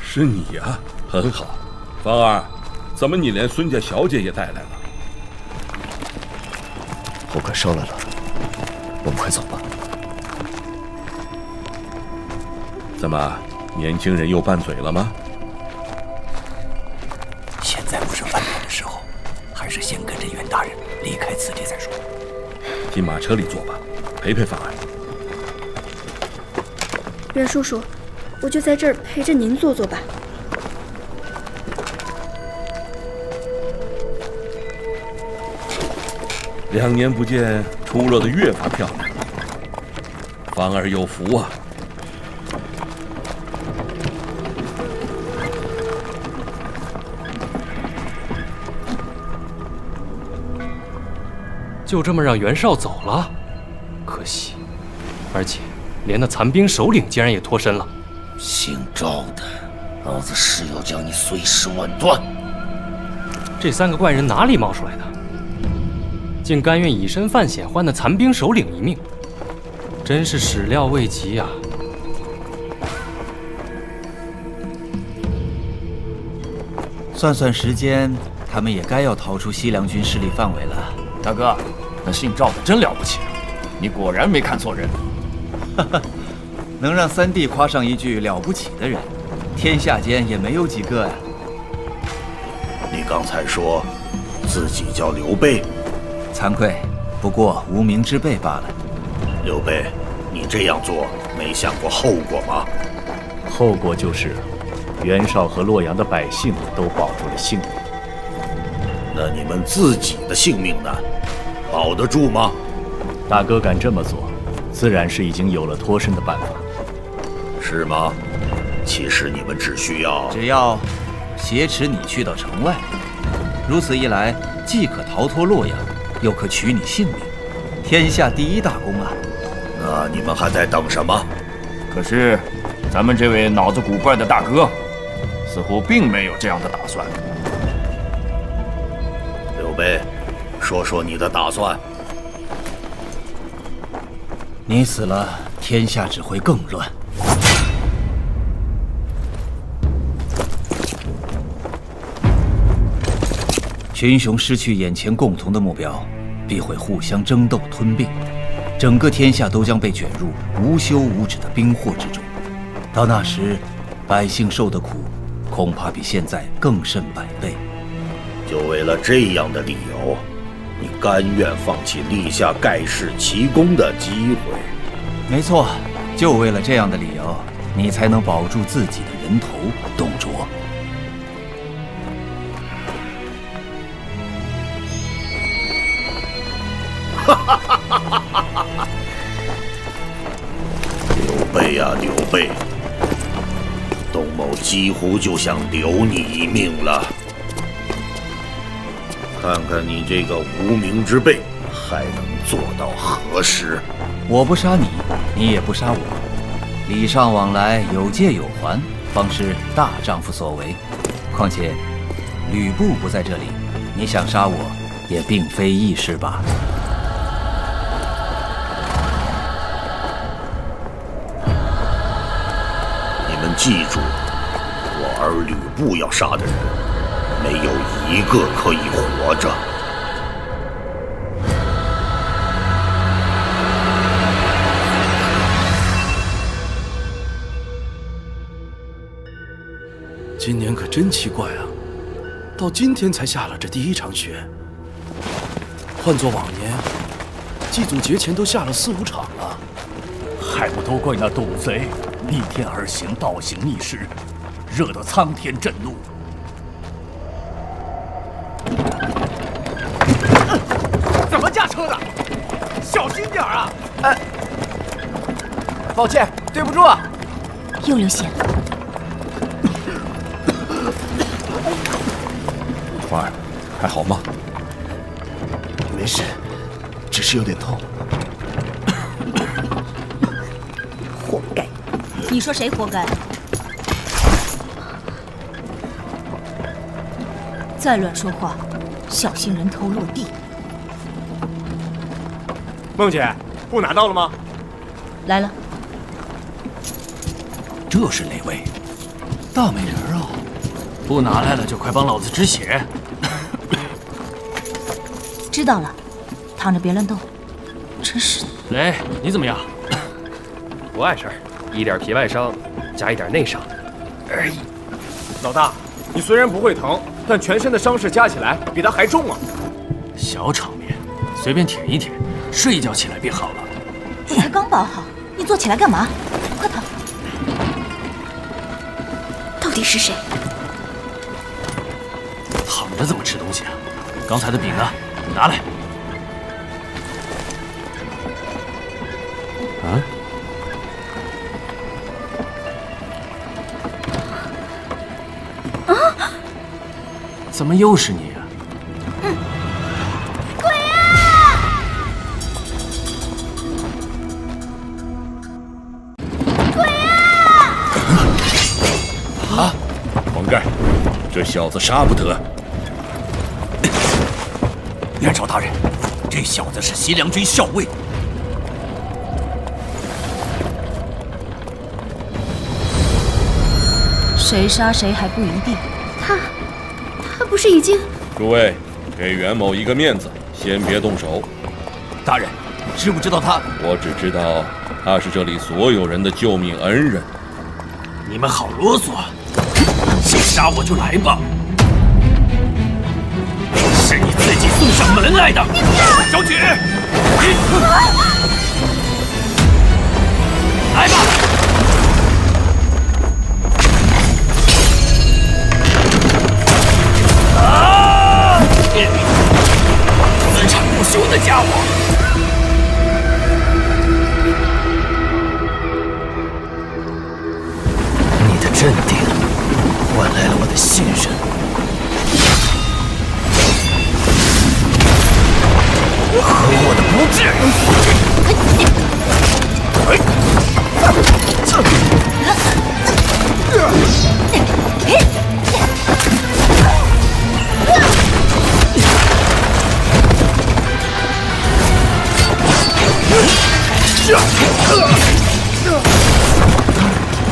S20: 是你呀，很好。芳儿，怎么你连孙家小姐也带来了？
S9: 后可收了了，我们快走吧。
S20: 怎么，年轻人又拌嘴了吗？
S4: 现在不是翻脸的时候，还是先跟着袁大人离开此地再说。
S20: 进马车里坐吧，陪陪芳儿。
S13: 袁叔叔，我就在这儿陪着您坐坐吧。
S20: 2年不见，出落得越发漂亮。芳儿有福啊！
S6: 就这么让袁绍走了，可惜，而且连那残兵首领竟然也脱身了。
S7: 姓赵的，老子誓要将你碎尸万段！
S6: 这3个怪人哪里冒出来的？竟甘愿以身犯险换那残兵首领一命，真是始料未及啊！
S15: 算算时间，他们也该要逃出西凉军势力范围了。
S9: 大哥，那姓赵的真了不起，你果然没看错人。
S15: 哈哈，能让3弟夸上一句了不起的人，天下间也没有几个呀。
S21: 你刚才说自己叫刘备？
S15: 惭愧，不过无名之辈罢了。
S21: 刘备，你这样做没想过后果吗？
S14: 后果就是袁绍和洛阳的百姓都保住了性命。
S21: 那你们自己的性命呢？保得住吗？
S14: 大哥敢这么做，自然是已经有了脱身的办法。
S21: 是吗？其实你们只要
S15: 挟持你去到城外，如此一来，既可逃脱洛阳，又可取你性命，天下第一大功啊！
S21: 那你们还在等什么？
S9: 可是，咱们这位脑子古怪的大哥，似乎并没有这样的打算。
S21: 刘备，说说你的打算。
S15: 你死了，天下只会更乱。群雄失去眼前共同的目标，必会互相争斗吞并，整个天下都将被卷入无休无止的兵祸之中。到那时，百姓受的苦，恐怕比现在更甚100倍。
S21: 就为了这样的理由，你甘愿放弃立下盖世奇功的机会？
S15: 没错，就为了这样的理由，你才能保住自己的人头，董卓。
S21: 刘备呀，刘备，董某几乎就想留你一命了。看看你这个无名之辈，还能做到何时？
S15: 我不杀你，你也不杀我，礼尚往来，有借有还，方是大丈夫所为。况且，吕布不在这里，你想杀我，也并非易事吧？
S21: 你们记住，我儿吕布要杀的人，没有一个可以活着。
S4: 今年可真奇怪啊，到今天才下了这第1场雪。换作往年，祭祖节前都下了4、5场了。
S14: 还不都怪那董贼逆天而行，倒行逆施，惹得苍天震怒。
S11: 怎么驾车的？小心点啊！
S3: 抱歉，对不住啊。
S8: 又流血了。
S4: 花儿，还好吗？
S3: 没事，只是有点痛。
S8: 活该！你说谁活该？再乱说话，小心人头落地。
S11: 孟姐，布拿到了吗？
S8: 来了。
S9: 这是哪位？大美人啊！
S18: 不拿来了就快帮老子止血。
S8: 知道了，躺着别乱动。真是的。
S18: 雷，你怎么样？不碍事儿，一点皮外伤，加一点内伤而已。
S11: 老大，你虽然不会疼，但全身的伤势加起来比他还重啊！
S18: 小场面，随便舔一舔，睡一觉起来便好了。
S8: 我才刚保好，你坐起来干嘛？快跑！到底是谁？
S18: 躺着怎么吃东西啊？刚才的饼呢？拿来。啊？
S8: 啊！
S18: 怎么又是你啊？
S8: 鬼啊！鬼啊！
S20: 啊！黄盖，这小子杀不得。
S14: 元朝大人，这小子是西凉军校尉。
S8: 谁杀谁还不一定。
S13: 他不是已经……
S20: 诸位，给袁某一个面子，先别动手。
S14: 大人，知不知道他？
S20: 我只知道他是这里所有人的救命恩人。
S14: 你们好啰嗦，想杀我就来吧。是你自己送上门来的，小曲，来吧！啊！自产不休的家伙！
S9: 你的镇定换来了我的信任。和我的不智！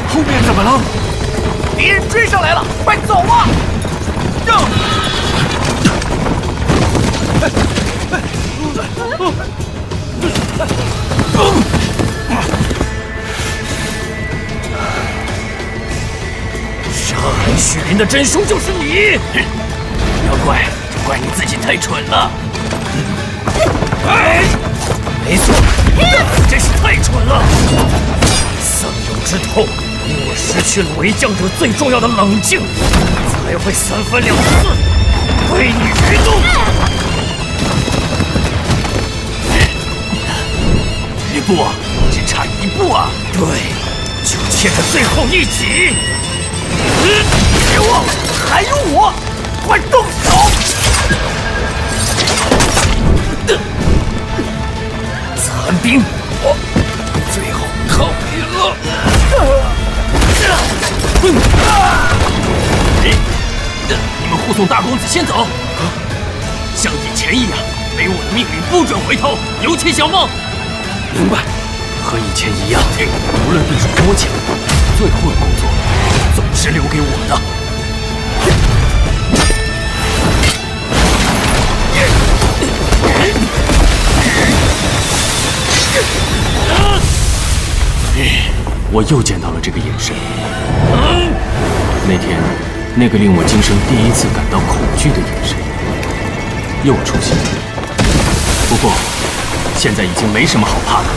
S14: 后面怎么了？敌人追上来了，快走啊！
S10: 人的真凶就是你！不要怪，只怪你自己太蠢了。没错，真是太蠢了。丧友之痛，令我失去了为将者最重要的冷静，才会三番两次为你愚弄。吕布，只差一步啊！对，就欠着最后一击。别忘了，还有我，快动手！残兵，我最后靠你了！你们护送大公子先走，像以前一样，没有我的命令不准回头，有请小梦。明白，和以前一样，无论对手多强，最后的工作总是留给我的。我又见到了这个眼神。那天，那个令我今生第一次感到恐惧的眼神又出现了。不过，现在已经没什么好怕的了。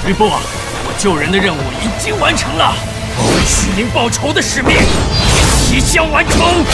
S10: 吕布，我救人的任务已经完成了，我为徐陵报仇的使命即将完成。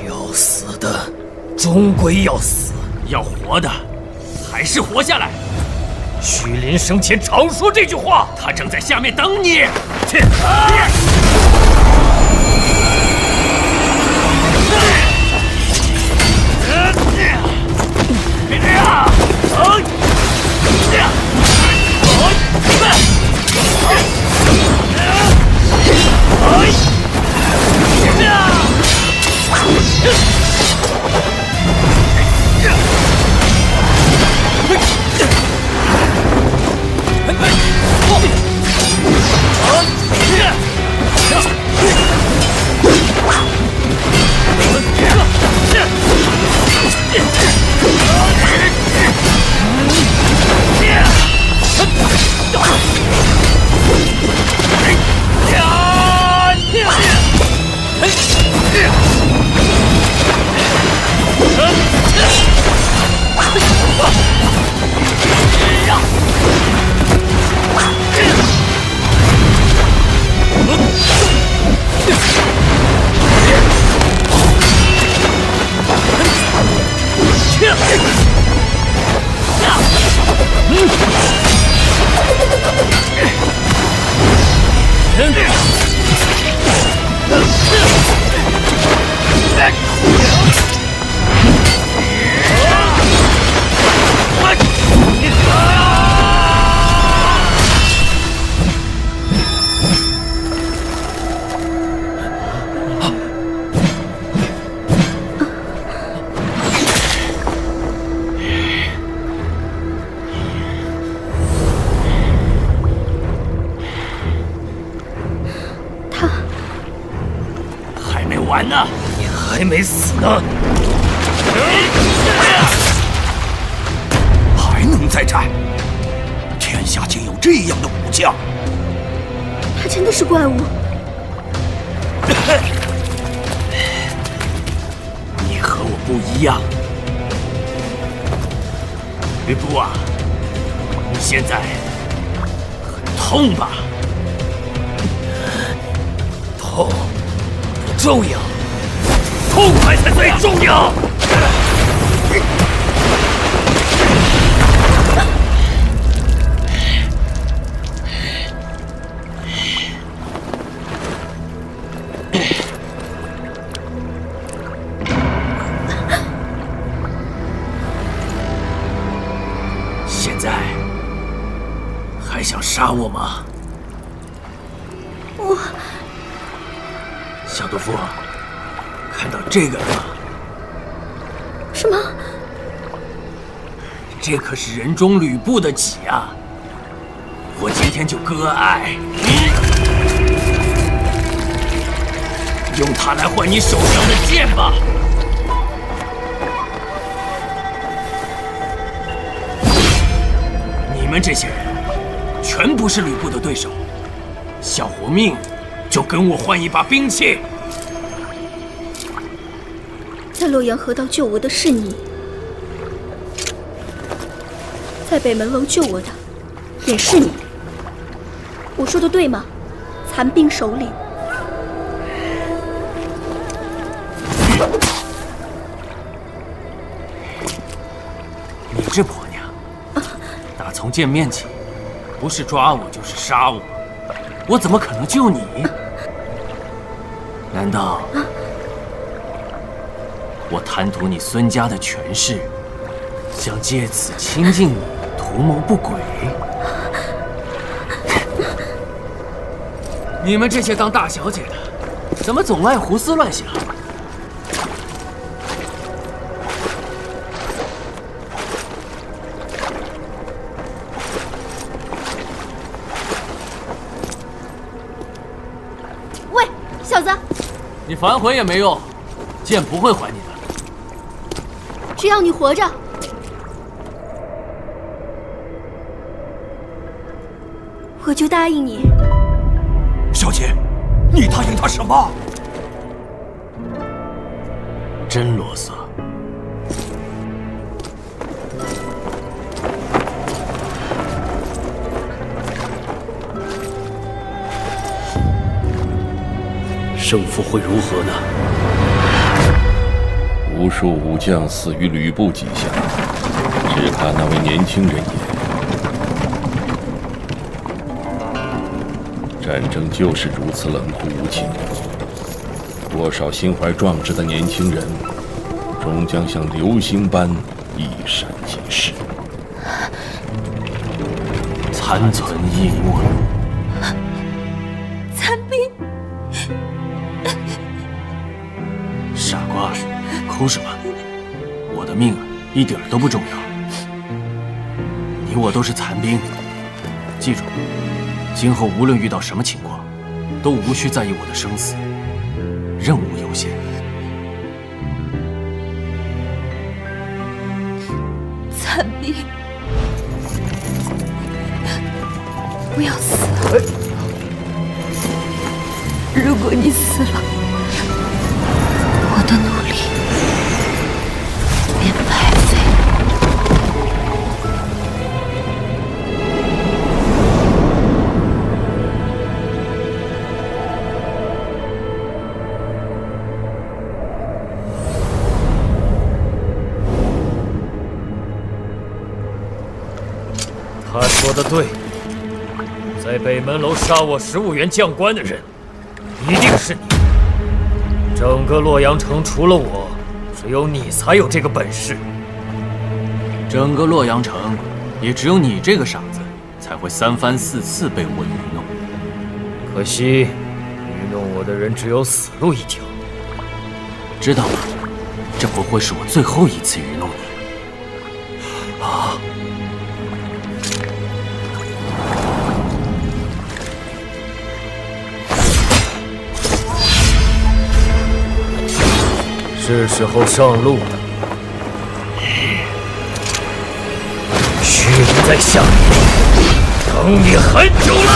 S10: 要死的终归要死，要活的还是活下来。徐林生前常说这句话，他正在下面等你。别这样！完呢，你还没死呢，还能再战？天下竟有这样的武将！
S13: 他真的是怪物。
S10: 你和我不一样，吕布啊，你现在很痛吧？痛不重要，痛
S7: 痛快才最重要。现在还想杀我吗？
S13: 我……
S7: 小毒妇，看到这个了吗？
S13: 什么？
S7: 这可是人中吕布的戟啊！我今天就割爱你，用它来换你手上的剑吧。你们这些人，全不是吕布的对手，想活命，就跟我换一把兵器。
S13: 在洛阳河道救我的是你，在北门楼救我的也是你。我说的对吗？残兵首领。
S7: 你这婆娘，打从见面起，不是抓我就是杀我，我怎么可能救你？难道我贪图你孙家的权势，想借此亲近你，图谋不轨？你们这些当大小姐的，怎么总爱胡思乱想？
S13: 喂，小子，
S7: 你反悔也没用，剑不会还你的。
S13: 只要你活着，我就答应你。
S4: 小姐，你答应他什么？
S7: 真啰嗦。
S22: 胜负会如何呢？
S20: 无数武将死于吕布旗下，只怕那位年轻人也。战争就是如此冷酷无情，多少心怀壮志的年轻人，终将像流星般一闪即逝。
S7: 残存一物。
S13: 残兵。
S7: 傻瓜，哭什么？我的命一点都不重要。你我都是残兵，记住，今后无论遇到什么情况，都无需在意我的生死，任务优先。
S13: 残兵，不要死！如果你死了，我的努力便白费。
S10: 他说的对，在北门楼杀我15员将官的人，一定是你。整个洛阳城除了我，只有你才有这个本事。
S7: 整个洛阳城，也只有你这个傻子，才会3番4次被我愚弄。
S10: 可惜，愚弄我的人只有死路一条。
S7: 知道吗？这不会是我最后一次愚弄你。啊！
S10: 是时候上路了。虚无在下面等你很久了。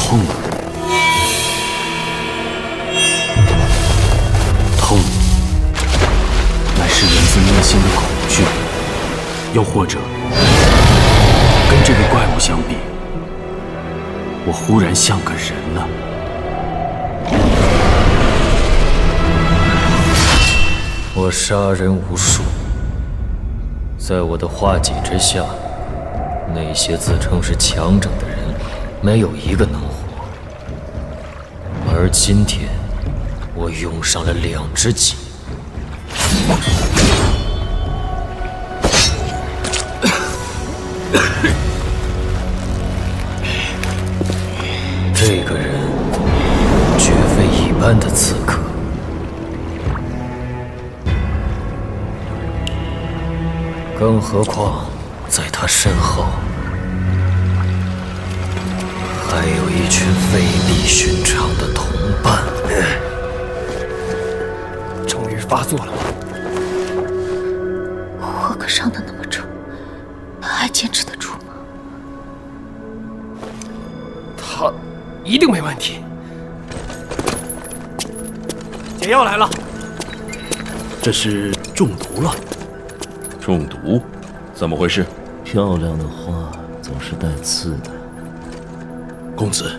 S10: 痛，痛，乃是源自内心的恐惧，又或者，跟这个怪物相比，我忽然像个人了。我杀人无数，在我的画戟之下，那些自称是强者的人，没有一个能活。而今天，我用上了2只戟。这个人绝非一般的刺客。更何况，在他身后，还有一群非比寻常的同伴。
S16: 终于发作了吗？
S8: 霍克伤得那么重，他还坚持得住吗？
S16: 他一定没问题。解药来了，
S4: 这是中毒了。
S20: 中毒？怎么回事？
S19: 漂亮的花总是带刺的。
S4: 公子，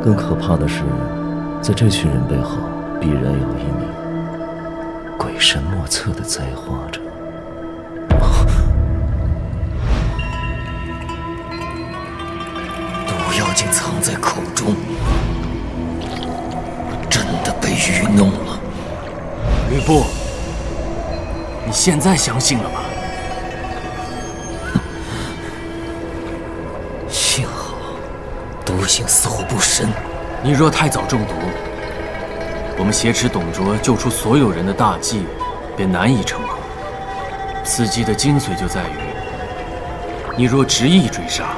S19: 更可怕的是，在这群人背后，必然有一名鬼神莫测的灾花者。
S10: 毒药竟藏在口中，我真的被愚弄了。
S16: 吕布，你现在相信了吗？
S10: 幸好，毒性似乎不深。
S16: 你若太早中毒，我们挟持董卓救出所有人的大计便难以成功。此计的精髓就在于，你若执意追杀，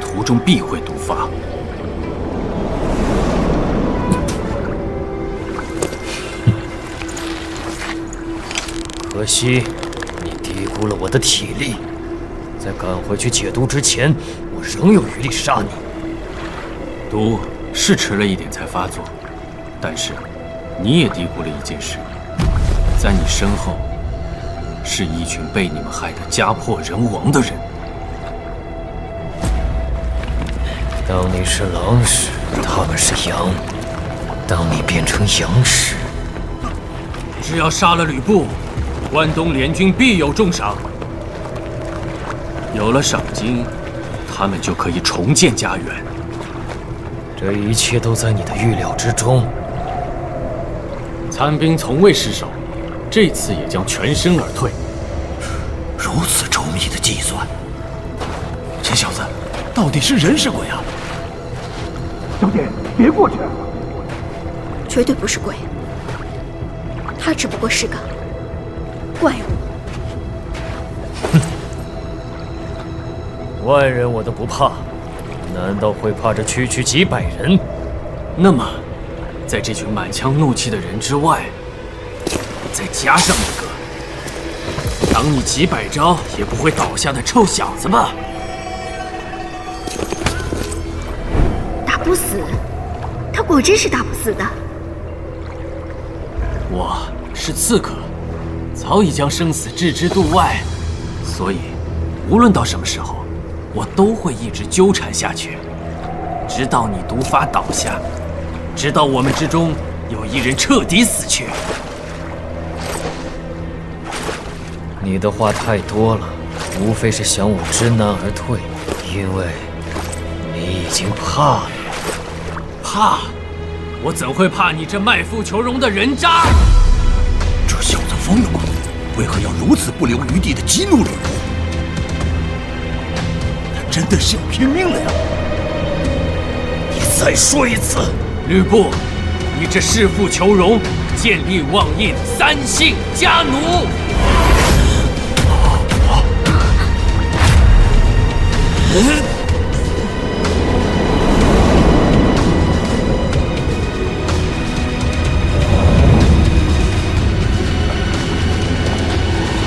S16: 途中必会毒发。
S10: 可惜，你低估了我的体力。在赶回去解毒之前，我仍有余力杀你。
S16: 毒是迟了一点才发作，但是你也低估了一件事，在你身后是一群被你们害得家破人亡的人。
S10: 当你是狼时，他们是羊；当你变成羊时，
S16: 只要杀了吕布，关东联军必有重赏。有了赏金，他们就可以重建家园。
S10: 这一切都在你的预料之中。
S16: 残兵从未失手，这次也将全身而退。
S4: 如此周密的计算，这小子到底是人是鬼啊？
S3: 小姐，别过去！
S13: 绝对不是鬼，他只不过是个怪物。
S10: 万人我都不怕，难道会怕这区区几百人？
S16: 那么，在这群满腔怒气的人之外，再加上一个挡你几百招也不会倒下的臭小子吧？
S13: 打不死，他果真是打不死的。
S16: 我是刺客，早已将生死置之度外，所以无论到什么时候，我都会一直纠缠下去，直到你毒发倒下，直到我们之中有一人彻底死去。
S10: 你的话太多了，无非是想我知难而退，因为你已经怕了。
S16: 怕？我怎会怕你这卖夫求荣的人渣？
S4: 这小子疯了吗？为何要如此不留余地的激怒吕布？他真的是要拼命了呀！
S10: 你再说一次，
S16: 吕布，你这弑父求荣、见利忘义的三姓家奴！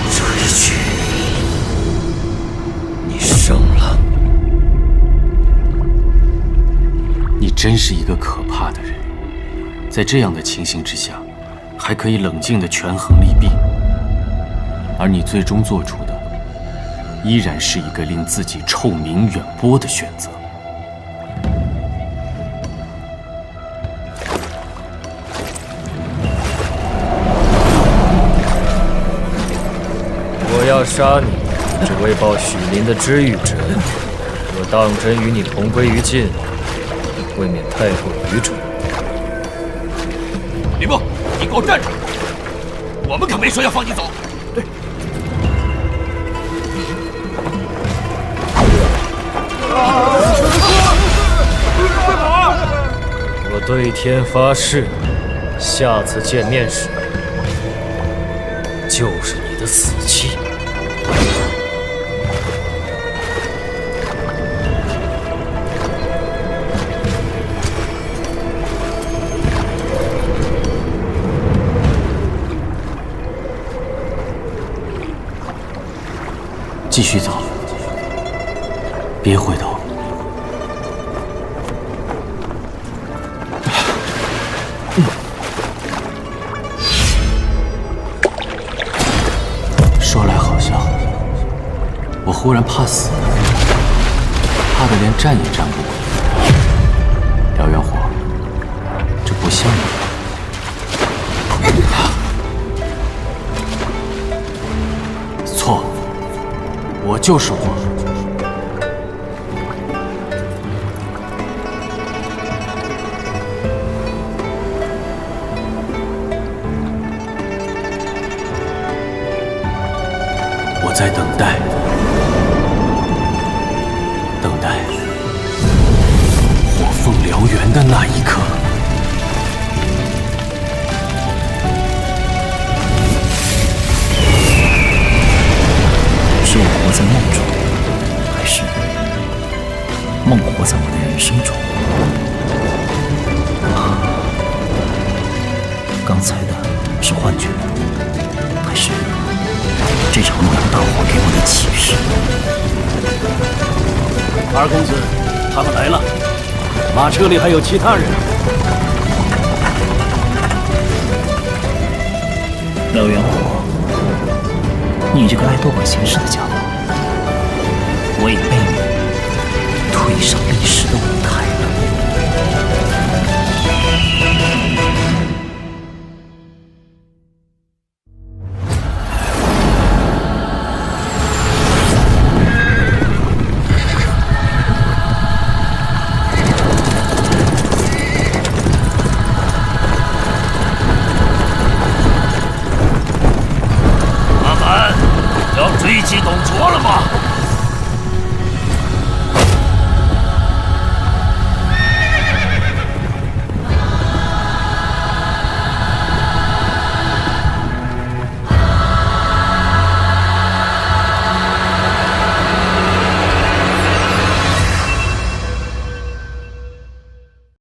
S10: 追去，你胜了。
S16: 你真是一个可怕的人，在这样的情形之下，还可以冷静地权衡利弊，而你最终做出的，依然是一个令自己臭名远播的选择。
S10: 我要杀你，只为报许林的知遇之恩。若当真与你同归于尽，未免太过愚蠢。
S14: 吕布，你给我站住！我们可没说要放你走。对。
S10: 我对天发誓，下次见面时，就是你的死期。
S16: 继续走，别回头。说来好笑，我忽然怕死了，怕得连站也站不稳。燎原火，这不像你。错。我就是我。我在等待，等待火凤燎原的那一刻。
S2: 是我活在梦中，还是梦活在我的人生中？刚才的是幻觉，还是这场洛阳大火给我的启示？
S22: 二公子，他们来了，马车里还有其他人。
S2: 燎原火，你这个爱多管闲事的家伙，我已背你。